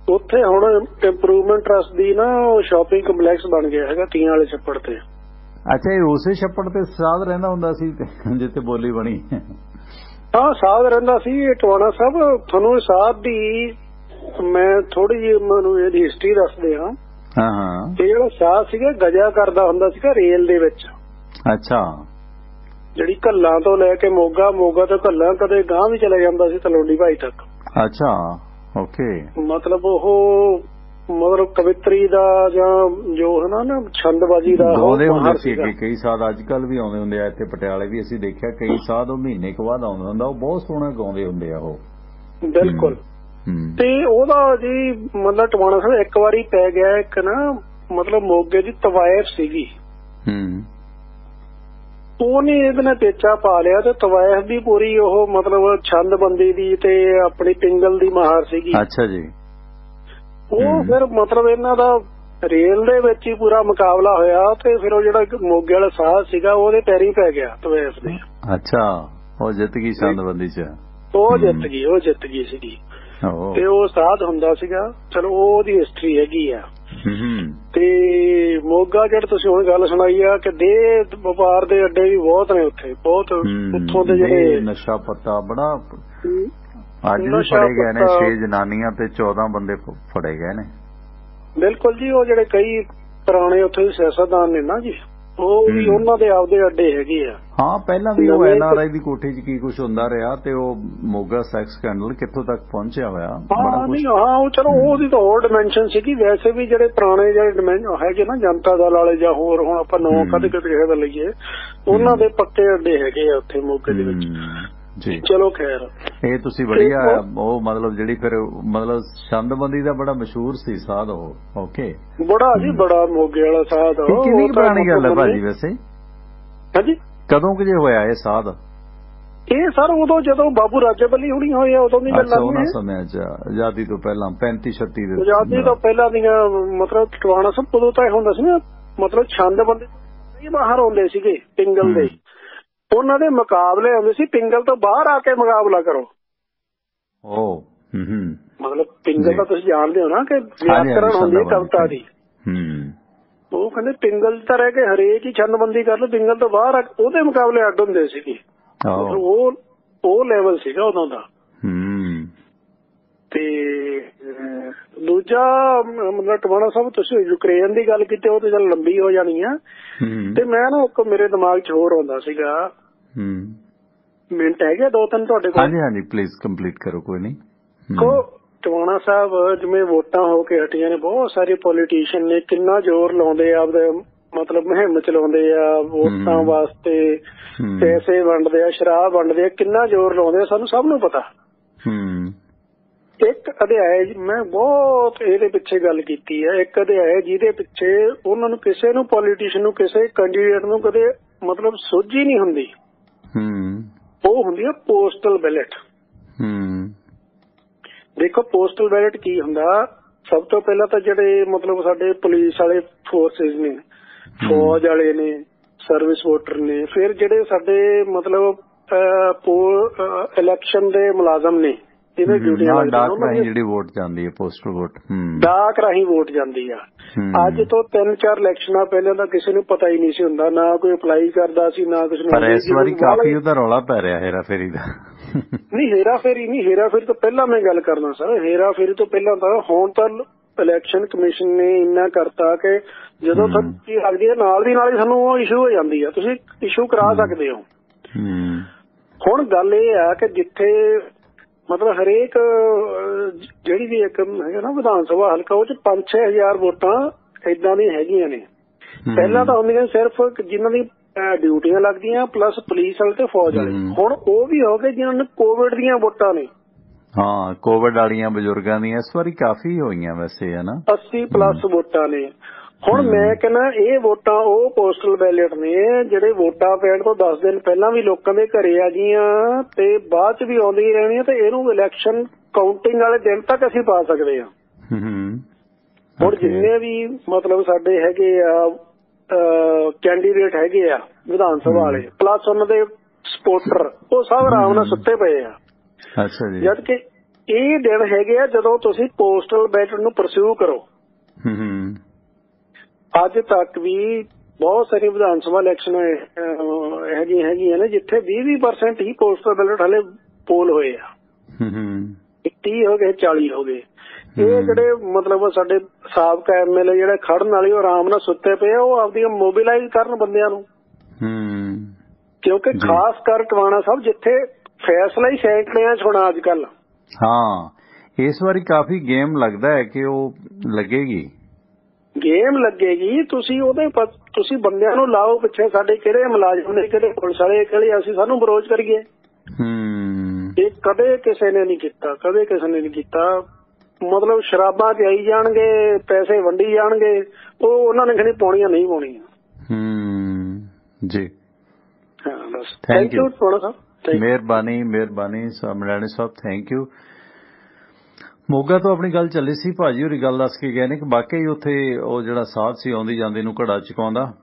ਉੱਥੇ ਹੁਣ ਇੰਪਰੂਵਮੈਂਟ ਟਰਸਟ ਦੀ ਨਾ ਸ਼ਾਪਿੰਗ ਕੰਪਲੈਕਸ ਬਣ ਗਿਆ ਹੈਗਾ ਤੀਆਂ ਵਾਲੇ ਛੱਪੜ ਤੇ। ਅੱਛਾ, ਇਹ ਉਸੇ ਛੱਪੜ ਤੇ ਸਾਧ ਰਹਿੰਦਾ ਹੁੰਦਾ ਸੀ ਜਿੱਥੇ ਬੋਲੀ ਬਣੀ? ਹਾਂ, ਸਾਧ ਰਹਿੰਦਾ ਸੀ ਟਵਾਣਾ ਸਾਹਿਬ। ਤੁਹਾਨੂੰ ਸਾਧ ਦੀ ਮੈਂ ਥੋੜੀ ਜਿਹੀ ਮੈਨੂੰ ਇਹਦੀ ਹਿਸਟਰੀ ਦੱਸਦੇ ਹਾਂ। ਹਾਂ। ਇਹ ਜਿਹੜਾ ਸਾਧ ਸੀਗਾ ਗਜਾ ਕਰਦਾ ਹੁੰਦਾ ਸੀਗਾ ਰੇਲ ਦੇ ਵਿੱਚ। ਅੱਛਾ। ਜਿਹੜੀ ਘੱਲਾਂ ਤੋਂ ਲੈ ਕੇ ਮੋਗਾ ਤੋਂ ਘੱਲਾਂ ਕਦੇ ਗਾਂਹ ਵੀ ਚਲਾ ਜਾਂਦਾ ਸੀ ਤਲਵੰਡੀ ਭਾਈ ਤੱਕ। ਅੱਛਾ, ਓਕੇ। ਮਤਲਬ ਉਹ ਕਵਿਤਰੀ ਦਾ ਜਾਂ ਜੋ ਹੈ ਨਾ ਛੰਦਬਾਜ਼ੀ ਦਾ ਗਾਉਂਦੇ ਹੁੰਦੇ ਸੀ। ਕਈ ਸਾਧ ਅੱਜ ਕੱਲ ਵੀ ਆਉਂਦੇ ਹੁੰਦੇ ਆ ਇੱਥੇ ਪਟਿਆਲੇ ਵੀ, ਅਸੀਂ ਦੇਖਿਆ ਕਈ ਸਾਧ ਉਹ ਮਹੀਨੇ ਕੁ ਬਾਅਦ ਆਉਂਦਾ ਹੁੰਦਾ, ਉਹ ਬਹੁਤ ਸੋਹਣਾ ਗਾਉਂਦੇ ਹੁੰਦੇ ਆ ਉਹ। ਬਿਲਕੁਲ। ਤੇ ਉਹਦਾ ਜੀ ਮਤਲਬ ਟਵਾਣਾ ਸਾਹਿਬ ਇੱਕ ਵਾਰੀ ਪੈ ਗਿਆ ਇੱਕ ਨਾ ਮਤਲਬ ਮੋਗੇ ਦੀ ਤਵਾਇਫ ਸੀਗੀ, ਉਹਨੇ ਇਹਦੇ ਨਾਲ ਪੇਚਾ ਪਾ ਲਿਆ ਤੇ ਤਵਾਇਫ ਦੀ ਪੂਰੀ ਉਹ ਮਤਲਬ ਛੰਦਬੰਦੀ ਦੀ ਤੇ ਆਪਣੀ ਪਿੰਗਲ ਦੀ ਮਹਾਰ ਸੀਗੀ। ਅੱਛਾ ਜੀ। ਉਹ ਫਿਰ ਮਤਲਬ ਇਹਨਾਂ ਦਾ ਰੇਲ ਦੇ ਵਿੱਚ ਹੀ ਪੂਰਾ ਮੁਕਾਬਲਾ ਹੋਇਆ ਤੇ ਫਿਰ ਉਹ ਜਿਹੜਾ ਮੋਗੇ ਵਾਲਾ ਸਾਧ ਸੀਗਾ ਉਹਦੇ ਪੈਰੀ ਪੈ ਗਿਆ ਤਵਾਇਫ ਦੇ। ਅੱਛਾ, ਉਹ ਜਿੱਤ ਗਈ ਛੰਦਬੰਦੀ ਚ। ਉਹ ਜਿੱਤ ਗਈ ਸੀਗੀ ਤੇ ਉਹ ਸਾਧ ਹੁੰਦਾ ਸੀਗਾ। ਚਲੋ ਉਹਦੀ ਹਿਸਟਰੀ ਹੈਗੀ ਆ। ਤੇ ਮੋਗਾ ਜਿਹੜਾ ਤੁਸੀਂ ਹੁਣ ਗੱਲ ਸੁਣਾਈ ਆ ਕਿ ਦੇਹ ਵਪਾਰ ਦੇ ਅੱਡੇ ਵੀ ਬਹੁਤ ਨੇ ਉੱਥੇ, ਬਹੁਤ ਉੱਥੋਂ ਦੇ ਜਿਹੜੇ ਨਸ਼ਾ ਪੱਤਾ ਬੜਾ ਅੱਜ ਵੀ ਫੜੇ ਗਏ ਨੇ। 6 ਜਨਾਨੀਆਂ ਤੇ 14 ਬੰਦੇ ਫੜੇ ਗਏ ਨੇ। ਬਿਲਕੁਲ ਜੀ। ਉਹ ਜਿਹੜੇ ਕਈ ਪੁਰਾਣੇ ਉੱਥੇ ਸਿਆਸਤਦਾਨ ਨੇ ਨਾ ਜੀ, ਉਹ ਵੀ ਉਹਨਾਂ ਦੇ ਆਪਦੇ ਅੱਡੇ ਹੈਗੇ ਆ। ਹਾਂ, ਪਹਿਲਾਂ ਵੀ ਉਹ NRI ਦੀ ਕੋਠੀ 'ਚ ਕੀ ਕੁਝ ਹੁੰਦਾ ਰਿਹਾ ਤੇ ਉਹ ਮੋਗਾ ਸੈਕਸ ਸਕੈਂਡਲ ਕਿੱਥੋਂ ਤੱਕ ਪਹੁੰਚਿਆ ਹੋਇਆ। ਹਾਂ, ਉਹ ਚਲੋ ਉਹਦੀ ਤਾਂ ਹੋਰ ਡਿਮੈਂਸ਼ਨ ਸੀਗੀ। ਵੈਸੇ ਵੀ ਜਿਹੜੇ ਪੁਰਾਣੇ ਜਿਹੜੇ ਹੈਗੇ ਨਾ ਜਨਤਾ ਦਲ ਵਾਲੇ ਜਾਂ ਹੋਰ ਹੁਣ ਆਪਾਂ ਨੌ ਕਦੇ ਕਿਸੇ ਦਾ ਲਈਏ, ਉਹਨਾਂ ਦੇ ਪੱਕੇ ਅੱਡੇ ਹੈਗੇ ਆ ਉੱਥੇ ਮੋਗੇ ਦੇ ਵਿੱਚ ਜੀ। ਚਲੋ ਖੈਰ, ਇਹ ਤੁਸੀਂ ਵਧੀਆ ਉਹ ਮਤਲਬ ਜਿਹੜੀ ਫਿਰ ਮਤਲਬ ਛੰਦਬੰਦੀ ਦਾ ਬੜਾ ਮਸ਼ਹੂਰ ਸੀ ਸਾਧ ਉਹ। ਓਕੇ, ਬੜਾ ਜੀ ਬੜਾ ਮੋਗੇ ਵਾਲਾ ਸਾਧ। ਕਿੰਨੀ ਪੁਰਾਣੀ ਗੱਲ ਹੈ ਭਾਜੀ ਵੈਸੇ? ਹਾਂਜੀ, ਕਦੋਂ ਕਿ ਜੇ ਹੋਇਆ ਇਹ ਸਾਧ? ਇਹ ਸਰ ਉਦੋਂ ਜਦੋਂ ਬਾਬੂ ਰਾਜੇਬਲੀ ਹੁਣੀ ਹੋਏ ਆ ਉਦੋਂ ਦੀ ਗੱਲ ਆ। ਉਹਨਾਂ ਸਮਿਆਂ ਚ ਆਜ਼ਾਦੀ ਤੋਂ ਪਹਿਲਾਂ 35-36 ਦੇ ਆਜ਼ਾਦੀ ਤੋਂ ਪਹਿਲਾਂ ਦੀਆਂ ਮਤਲਬ ਟਵਾਣਾ ਸਭ ਉਦੋਂ ਤਾਂ ਹੁੰਦਾ ਸੀ ਨਾ ਮਤਲਬ ਛੰਦਬੰਦੀ ਬਾਹਰ ਆਉਂਦੇ ਸੀਗੇ ਪਿੰਗਲ ਦੇ, ਉਹਨਾਂ ਦੇ ਮੁਕਾਬਲੇ ਹੁੰਦੇ ਸੀ। ਪਿੰਗਲ ਤੋਂ ਬਾਹਰ ਆ ਕੇ ਮੁਕਾਬਲਾ ਕਰੋ। ਮਤਲਬ ਪਿੰਗਲ ਤਾਂ ਤੁਸੀਂ ਜਾਣਦੇ ਹੋ ਨਾ ਕਿ ਵਿਆਕਰਣ ਹੁੰਦੀ ਹੈ ਕਵਿਤਾ ਦੀ। ਉਹ ਕਹਿੰਦੇ ਪਿੰਗਲ ਤਾਂ ਰਹਿ ਕੇ ਹਰੇਕ ਹੀ ਛੰਦਬੰਦੀ ਕਰ ਲਓ, ਪਿੰਗਲ ਤੋਂ ਬਾਹਰ ਉਹਦੇ ਮੁਕਾਬਲੇ ਅੱਡ ਹੁੰਦੇ ਸੀਗੇ। ਉਹ ਲੈਵਲ ਸੀਗਾ ਉਦੋਂ ਦਾ। ਤੇ ਦੂਜਾ ਮਤਲਬ ਟਵਾਣਾ ਸਾਹਿਬ ਤੁਸੀਂ ਯੂਕਰੇਨ ਦੀ ਗੱਲ ਕੀਤੀ, ਉਹ ਤਾਂ ਚੱਲ ਲੰਬੀ ਹੋ ਜਾਣੀ ਆ। ਤੇ ਮੈਂ ਨਾ ਇੱਕ ਮੇਰੇ ਦਿਮਾਗ 'ਚ ਹੋਰ ਆਉਂਦਾ ਸੀਗਾ। ਮਿੰਟ ਹੈਗੇ 2-3 ਤੁਹਾਡੇ ਕੋਲ? ਹਾਂਜੀ ਪਲੀਜ਼ ਕੰਪਲੀਟ ਕਰੋ। ਕੋਈ ਨਹੀਂ। ਕੋ ਟਵਾਣਾ ਸਾਹਿਬ ਜਿਵੇਂ ਵੋਟਾਂ ਹੋ ਕੇ ਹਟੀਆਂ ਨੇ, ਬਹੁਤ ਸਾਰੇ ਪੋਲੀਟੀਸ਼ੀਅਨ ਨੇ ਕਿੰਨਾ ਜ਼ੋਰ ਲਾਉਂਦੇ ਆ, ਆਪਦੇ ਮਤਲਬ ਮੁਹਿੰਮ ਚਲਾਉਂਦੇ ਆ ਵੋਟਾਂ ਵਾਸਤੇ, ਪੈਸੇ ਵੰਡਦੇ ਆ, ਸ਼ਰਾਬ ਵੰਡਦੇ ਆ, ਕਿੰਨਾ ਜ਼ੋਰ ਲਾਉਂਦੇ ਆ, ਸਾਨੂੰ ਸਭ ਨੂੰ ਪਤਾ। ਇੱਕ ਅਧਿਆਇ ਮੈਂ ਬਹੁਤ ਇਹਦੇ ਪਿੱਛੇ ਗੱਲ ਕੀਤੀ ਹੈ, ਇੱਕ ਅਧਿਆਇ ਜਿਹਦੇ ਪਿੱਛੇ ਉਹਨਾਂ ਨੂੰ ਕਿਸੇ ਨੂੰ ਪੋਲੀਟੀਸ਼ੀਅਨ ਨੂੰ ਕਿਸੇ ਕੈਂਡੀਡੇਟ ਨੂੰ ਕਦੇ ਮਤਲਬ ਸੋਝੀ ਨਹੀਂ ਹੁੰਦੀ, ਉਹ ਹੁੰਦੀ ਆ ਪੋਸਟਲ ਬੈਲਟ। ਦੇਖੋ ਪੋਸਟਲ ਬੈਲਟ ਕੀ ਹੁੰਦਾ, ਸਭ ਤੋਂ ਪਹਿਲਾਂ ਤਾਂ ਜਿਹੜੇ ਮਤਲਬ ਸਾਡੇ ਪੁਲਿਸ ਵਾਲੇ ਫੋਰਸਿਸ ਨੇ, ਫੌਜ ਵਾਲੇ ਨੇ, ਸਰਵਿਸ ਵੋਟਰ ਨੇ, ਫਿਰ ਜਿਹੜੇ ਸਾਡੇ ਮਤਲਬ ਇਲੈਕਸ਼ਨ ਦੇ ਮੁਲਾਜ਼ਮ ਨੇ ਜਿਹਨੇ ਡਿਊਟੀਆਂ ਲੱਗਦੀਆਂ, ਜਿਹੜੀ ਵੋਟ ਜਾਂਦੀ ਹੈ ਪੋਸਟਲ ਵੋਟ, ਡਾਕ ਰਾਹੀਂ ਵੋਟ ਜਾਂਦੀ ਆ। ਅੱਜ ਤੋਂ 3-4 ਇਲੈਕਸ਼ਨਾਂ ਪਹਿਲਾਂ ਤਾਂ ਕਿਸੇ ਨੂੰ ਪਤਾ ਹੀ ਨਹੀਂ ਸੀ ਹੁੰਦਾ, ਨਾ ਕੋਈ ਅਪਲਾਈ ਕਰਦਾ ਸੀ, ਨਾ ਕਿਸੇ ਨੂੰ। ਪਰ ਇਸ ਵਾਰੀ ਕਾਫੀ ਉਹਦਾ ਰੌਲਾ ਪੈ ਰਿਹਾ ਹੇਰਾ ਫੇਰੀ ਦਾ। ਨਹੀਂ ਹੇਰਾ ਫੇਰੀ ਨਹੀਂ, ਹੇਰਾ ਫੇਰੀ ਤੋਂ ਪਹਿਲਾਂ ਮੈਂ ਗੱਲ ਕਰਦਾ ਸਰ, ਹੇਰਾ ਫੇਰੀ ਤੋਂ ਪਹਿਲਾਂ ਤਾਂ ਹੁਣ ਤਾਂ ਇਲੈਕਸ਼ਨ ਕਮਿਸ਼ਨ ਨੇ ਇੰਨਾ ਕਰਤਾ ਕਿ ਜਦੋਂ ਕੀ ਲੱਗਦੀ ਹੈ ਨਾਲ ਦੀ ਨਾਲ ਹੀ ਸਾਨੂੰ ਉਹ ਇਸ਼ੂ ਹੋ ਜਾਂਦੀ ਆ, ਤੁਸੀਂ ਇਸ਼ੂ ਕਰਾ ਸਕਦੇ ਹੋ। ਹੁਣ ਗੱਲ ਇਹ ਆ ਕਿ ਜਿੱਥੇ ਮਤਲਬ ਹਰੇਕ ਜਿਹੜੀ ਵੀ ਇੱਕ ਹੈਗਾ ਨਾ ਵਿਧਾਨ ਸਭਾ ਹਲਕਾ, ਉਹ 'ਚ 5-6 ਹਜ਼ਾਰ ਵੋਟਾਂ ਏਦਾਂ ਦੀਆਂ ਹੈਗੀਆਂ ਨੇ। ਪਹਿਲਾਂ ਤਾਂ ਹੁੰਦੀਆਂ ਸਿਰਫ ਜਿਨ੍ਹਾਂ ਦੀ ਡਿਊਟੀਆਂ ਲੱਗਦੀਆਂ ਪਲੱਸ ਪੁਲਿਸ ਵਾਲੇ ਤੇ ਫੌਜ ਵਾਲੇ, ਹੁਣ ਉਹ ਵੀ ਹੋ ਗਏ ਜਿਨ੍ਹਾਂ ਨੂੰ ਕੋਵਿਡ ਦੀਆਂ ਵੋਟਾਂ ਨੇ। ਹਾਂ ਕੋਵਿਡ ਵਾਲੀਆਂ ਬਜ਼ੁਰਗਾਂ ਦੀਆਂ ਇਸ ਵਾਰੀ ਕਾਫੀ ਹੋਈਆਂ ਵੈਸੇ, ਹੈ ਨਾ 80+ ਵੋਟਾਂ ਨੇ। ਹੁਣ ਮੈਂ ਕਹਿੰਦਾ ਇਹ ਵੋਟਾਂ ਉਹ ਪੋਸਟਲ ਬੈਲਟ ਨੇ ਜਿਹੜੇ ਵੋਟਾਂ ਪੈਣ ਤੋਂ 10 ਦਿਨ ਪਹਿਲਾਂ ਵੀ ਲੋਕਾਂ ਦੇ ਘਰੇ ਆ ਗਈਆਂ ਤੇ ਬਾਅਦ ਚ ਵੀ ਆਉਂਦੀਆਂ ਰਹਿਣੀਆਂ, ਤੇ ਇਹਨੂੰ ਇਲੈਕਸ਼ਨ ਕਾਊਂਟਿੰਗ ਵਾਲੇ ਦਿਨ ਤੱਕ ਅਸੀਂ ਪਾ ਸਕਦੇ ਹਾਂ। ਹੁਣ ਜਿੰਨੇ ਵੀ ਮਤਲਬ ਸਾਡੇ ਹੈਗੇ ਆ ਕੈਂਡੀਡੇਟ ਹੈਗੇ ਆ ਵਿਧਾਨ ਸਭਾ ਵਾਲੇ ਪਲੱਸ ਉਹਨਾਂ ਦੇ ਸਪੋਰਟਰ, ਉਹ ਸਭ ਆਰਾਮ ਨਾਲ ਸੁੱਤੇ ਪਏ ਆ। ਜਦ ਕਿ ਇਹ ਦਿਨ ਹੈਗੇ ਆ ਜਦੋਂ ਤੁਸੀਂ ਪੋਸਟਲ ਬੈਲਟ ਨੂੰ ਪਰਸਿਊ ਕਰੋ। ਅੱਜ ਤੱਕ ਵੀ ਬਹੁਤ ਸਾਰੀ ਵਿਧਾਨ ਸਭਾ ਇਲੈਕਸ਼ਨ ਹੈਗੀਆਂ ਨੇ ਜਿੱਥੇ 20% ਹੀ ਪੋਸਟਲ ਬੈਲਟ ਹਲੇ ਪੋਲ ਹੋਏ ਆ, 30 ਹੋ ਗਏ 40 ਹੋ ਗਏ। ਇਹ ਜਿਹੜੇ ਮਤਲਬ ਸਾਡੇ ਸਾਬਕਾ MLA ਜਿਹੜੇ ਖੜਨ ਵਾਲੇ ਉਹ ਆਰਾਮ ਨਾਲ ਸੁੱਤੇ ਪਏ ਆ, ਉਹ ਆਪਦੀਆਂ ਮੋਬਿਲਾਈਜ਼ ਕਰਨ ਬੰਦਿਆਂ ਨੂੰ, ਕਿਉਂਕਿ ਖਾਸ ਕਰ ਟਵਾਣਾ ਸਾਹਿਬ ਜਿੱਥੇ ਫੈਸਲਾ ਹੀ ਸੈਂਕੜਿਆਂ 'ਚ ਹੋਣਾ ਅੱਜ ਕੱਲ। ਹਾਂ ਇਸ ਵਾਰੀ ਕਾਫੀ ਗੇਮ ਲੱਗਦਾ ਹੈ ਕਿ ਉਹ ਲੱਗੇਗੀ, ਗੇਮ ਲੱਗੇਗੀ। ਤੁਸੀਂ ਉਹਦੇ ਤੁਸੀਂ ਬੰਦਿਆਂ ਨੂੰ ਲਾਓ ਪਿੱਛੇ, ਸਾਡੇ ਕਿਹੜੇ ਮੁਲਾਜ਼ਮ ਨੇ, ਕਿਹੜੇ ਪੁਲਿਸ ਵਾਲੇ, ਕਿਹੜੇ ਅਸੀਂ ਸਾਨੂੰ ਬਰੋਜ਼ ਕਰੀਏ। ਇਹ ਕਦੇ ਕਿਸੇ ਨੇ ਨਹੀਂ ਕੀਤਾ, ਕਦੇ ਕਿਸੇ ਨੇ ਨਹੀਂ ਕੀਤਾ। ਮਤਲਬ ਸ਼ਰਾਬਾਂ ਤੇ ਆਈ ਜਾਣਗੇ, ਪੈਸੇ ਵੰਡੀ ਜਾਣਗੇ, ਉਹ ਉਹਨਾਂ ਨੇ ਕਹਿੰਦੇ ਪਾਉਣੀਆਂ ਨਹੀਂ ਪਾਉਣੀਆਂ। ਜੀ ਹਾਂ ਬਸ ਥੈਂਕ ਯੂ ਥੋੜਾ ਸਾਹਿਬ, ਮਿਹਰਬਾਨੀ ਸਮਰਾਣੀ ਸਾਹਿਬ, ਥੈਂਕ ਯੂ। ਮੋਗਾ ਤੋਂ ਆਪਣੀ ਗੱਲ ਚੱਲੀ ਸੀ, ਭਾਜੀ ਹੋਰੀ ਗੱਲ ਦੱਸ ਕੇ ਗਏ ਨੇ ਕਿ ਵਾਕਈ ਉੱਥੇ ਉਹ ਜਿਹੜਾ ਸਾਧ ਸੀ ਆਉਂਦੀ ਜਾਂਦੀ ਨੂੰ ਘੜਾ ਚੁਕਾਉਂਦਾ,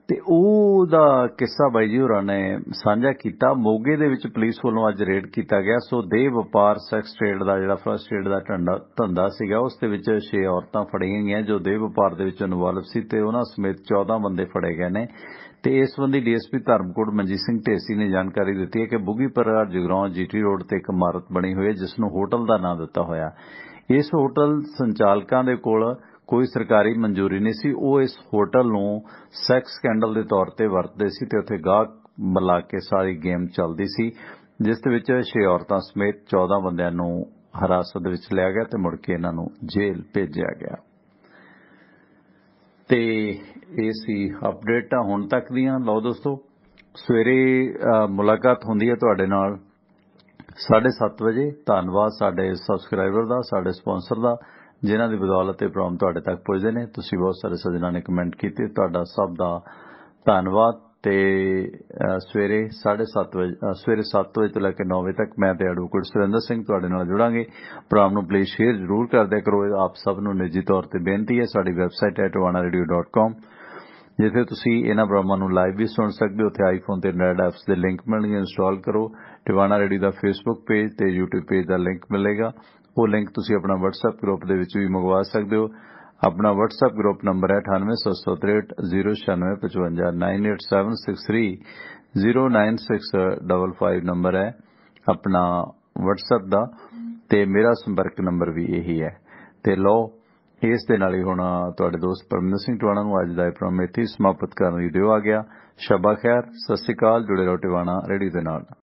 ਤੇ ਉਹਦਾ ਕਿੱਸਾ ਬਾਈ ਜੀ ਹੋਰਾਂ ਨੇ ਸਾਂਝਾ ਕੀਤਾ। ਮੋਗੇ ਦੇ ਵਿੱਚ ਪੁਲਿਸ ਵੱਲੋਂ ਅੱਜ ਰੇਡ ਕੀਤਾ ਗਿਆ। ਸੋ ਦੇਹ ਵਪਾਰ ਸੈਕਸ ਟ੍ਰੇਡ ਦਾ ਜਿਹੜਾ ਫਸਟ ਏਡ ਦਾ ਧੰਦਾ ਸੀਗਾ, ਉਸ ਦੇ ਵਿੱਚ 6 ਔਰਤਾਂ ਫੜੀਆਂ ਗਈਆਂ ਜੋ ਦੇਹ ਵਪਾਰ ਦੇ ਵਿੱਚ ਇਨਵੋਲਵ ਸੀ, ਤੇ ਉਹਨਾਂ ਸਮੇਤ 14 ਬੰਦੇ ਫੜੇ ਗਏ ਨੇ। ਤੇ ਇਸ ਸੰਬੰਧੀ DSP ਧਰਮਕੋਟ ਮਨਜੀਤ ਸਿੰਘ ਢੇਸੀ ਨੇ ਜਾਣਕਾਰੀ ਦਿੱਤੀ ਹੈ ਕਿ ਬੁੱਗੀਪੁਰਾ ਜਗਰਾਉਂ GT ਰੋਡ ਤੇ ਇੱਕ ਇਮਾਰਤ ਬਣੀ ਹੋਈ ਹੈ ਜਿਸ ਨੂੰ ਹੋਟਲ ਦਾ ਨਾਂ ਦਿੱਤਾ ਹੋਇਆ। ਇਸ ਹੋਟਲ ਸੰਚਾਲਕਾਂ ਦੇ ਕੋਲ ਕੋਈ ਸਰਕਾਰੀ ਮਨਜ਼ੂਰੀ ਨਹੀਂ ਸੀ, ਉਹ ਇਸ ਹੋਟਲ ਨੂੰ ਸੈਕਸ ਸਕੈਂਡਲ ਦੇ ਤੌਰ ਤੇ ਵਰਤਦੇ ਸੀ ਤੇ ਉੱਥੇ ਗਾਹਕ ਮਿਲਾ ਕੇ ਸਾਰੀ ਗੇਮ ਚੱਲਦੀ ਸੀ, ਜਿਸ ਦੇ ਵਿੱਚ 6 ਔਰਤਾਂ ਸਮੇਤ 14 ਬੰਦਿਆਂ ਨੂੰ ਹਿਰਾਸਤ ਦੇ ਵਿੱਚ ਲਿਆ ਗਿਆ ਤੇ ਮੁੜ ਕੇ ਇਹਨਾਂ ਨੂੰ ਜੇਲ੍ਹ ਭੇਜਿਆ ਗਿਆ। ਤੇ ਇਹ ਸੀ ਅਪਡੇਟਾਂ ਹੁਣ ਤੱਕ ਦੀਆਂ। ਲਓ ਦੋਸਤੋ, ਸਵੇਰੇ ਮੁਲਾਕਾਤ ਹੁੰਦੀ ਹੈ ਤੁਹਾਡੇ ਨਾਲ 7:30 ਵਜੇ। ਧੰਨਵਾਦ ਸਾਡੇ ਸਬਸਕ੍ਰਾਈਬਰ ਦਾ, ਸਾਡੇ ਸਪਾਂਸਰ ਦਾ, ਜਿਨ੍ਹਾਂ ਦੀ ਬਦੌਲਤ ਇਹ ਪ੍ਰੋਗਰਾਮ ਤੁਹਾਡੇ ਤੱਕ ਪਹੁੰਚਦੇ ਨੇ। ਤੁਸੀਂ ਬਹੁਤ ਸਾਰੇ ਸੱਜਣਾਂ ਨੇ ਕਮੈਂਟ ਕੀਤੇ, ਤੁਹਾਡਾ ਸਭ ਦਾ ਧੰਨਵਾਦ। ਤੇ ਸਵੇਰੇ 7:30 ਵਜੇ ਸਵੇਰੇ 7 ਵਜੇ ਤੋਂ ਲੈ ਕੇ 9 ਵਜੇ ਤੱਕ ਮੈਂ ਤੇ ਐਡਵੋਕੇਟ ਸੁਰਿੰਦਰ ਸਿੰਘ ਤੁਹਾਡੇ ਨਾਲ ਜੁੜਾਂਗੇ। ਪ੍ਰੋਗਰਾਮ ਨੂੰ ਪਲੀਜ਼ ਸ਼ੇਅਰ ਜ਼ਰੂਰ ਕਰ ਦਿਆ ਕਰੋ। ਆਪ ਸਭ ਨੂੰ ਨਿੱਜੀ ਤੌਰ ਤੇ ਬੇਨਤੀ ਹੈ, ਸਾਡੀ ਵੈਬਸਾਈਟ ਹੈ tivanaradio.com, ਜਿੱਥੇ ਤੁਸੀਂ ਇਹਨਾਂ ਪ੍ਰੋਗਰਾਮਾਂ ਨੂੰ ਲਾਈਵ ਵੀ ਸੁਣ ਸਕਦੇ ਹੋ। ਉੱਥੇ ਆਈਫੋਨ ਤੇ ਐਂਡਰਾਇਡ ਐਪਸ ਦੇ ਲਿੰਕ ਮਿਲਣਗੇ, ਇੰਸਟਾਲ ਕਰੋ। ਟਿਵਾਣਾ ਰੇਡੀਓ ਦਾ ਫੇਸਬੁੱਕ ਪੇਜ ਤੇ YouTube ਪੇਜ ਦਾ ਲਿੰਕ ਮਿਲੇਗਾ, ਉਹ ਲਿੰਕ ਤੁਸੀਂ ਆਪਣਾ WhatsApp ਗਰੁੱਪ ਦੇ ਵਿੱਚ ਵੀ ਮੰਗਵਾ ਸਕਦੇ ਹੋ। ਆਪਣਾ WhatsApp ਗਰੁੱਪ ਨੰਬਰ ਹੈ 9876309655 9876309655 ਨੰਬਰ ਹੈ ਆਪਣਾ WhatsApp ਦਾ, ਤੇ ਮੇਰਾ ਸੰਪਰਕ ਨੰਬਰ ਵੀ ਇਹੀ ਹੈ। ਤੇ ਲਓ, ਇਸ ਦੇ ਨਾਲ ਹੀ ਹੁਣ ਤੁਹਾਡੇ ਦੋਸਤ ਪਰਮਿੰਦਰ ਸਿੰਘ ਟਿਵਾਣਾ ਨੂੰ ਅੱਜ ਦਾ ਇਹ ਪ੍ਰੋਗਰਾਮ ਇੱਥੇ ਸਮਾਪਤ ਕਰਨ ਦੀ ਦਿਓ ਆ ਗਿਆ। ਸ਼ਬਾ ਖੈਰ, ਸਤਿ ਸ਼੍ਰੀ ਅਕਾਲ। ਜੁੜੇ ਰਹੋ ਟਿਵਾਣਾ ਰੇਡੀਓ ਦੇ ਨਾਲ।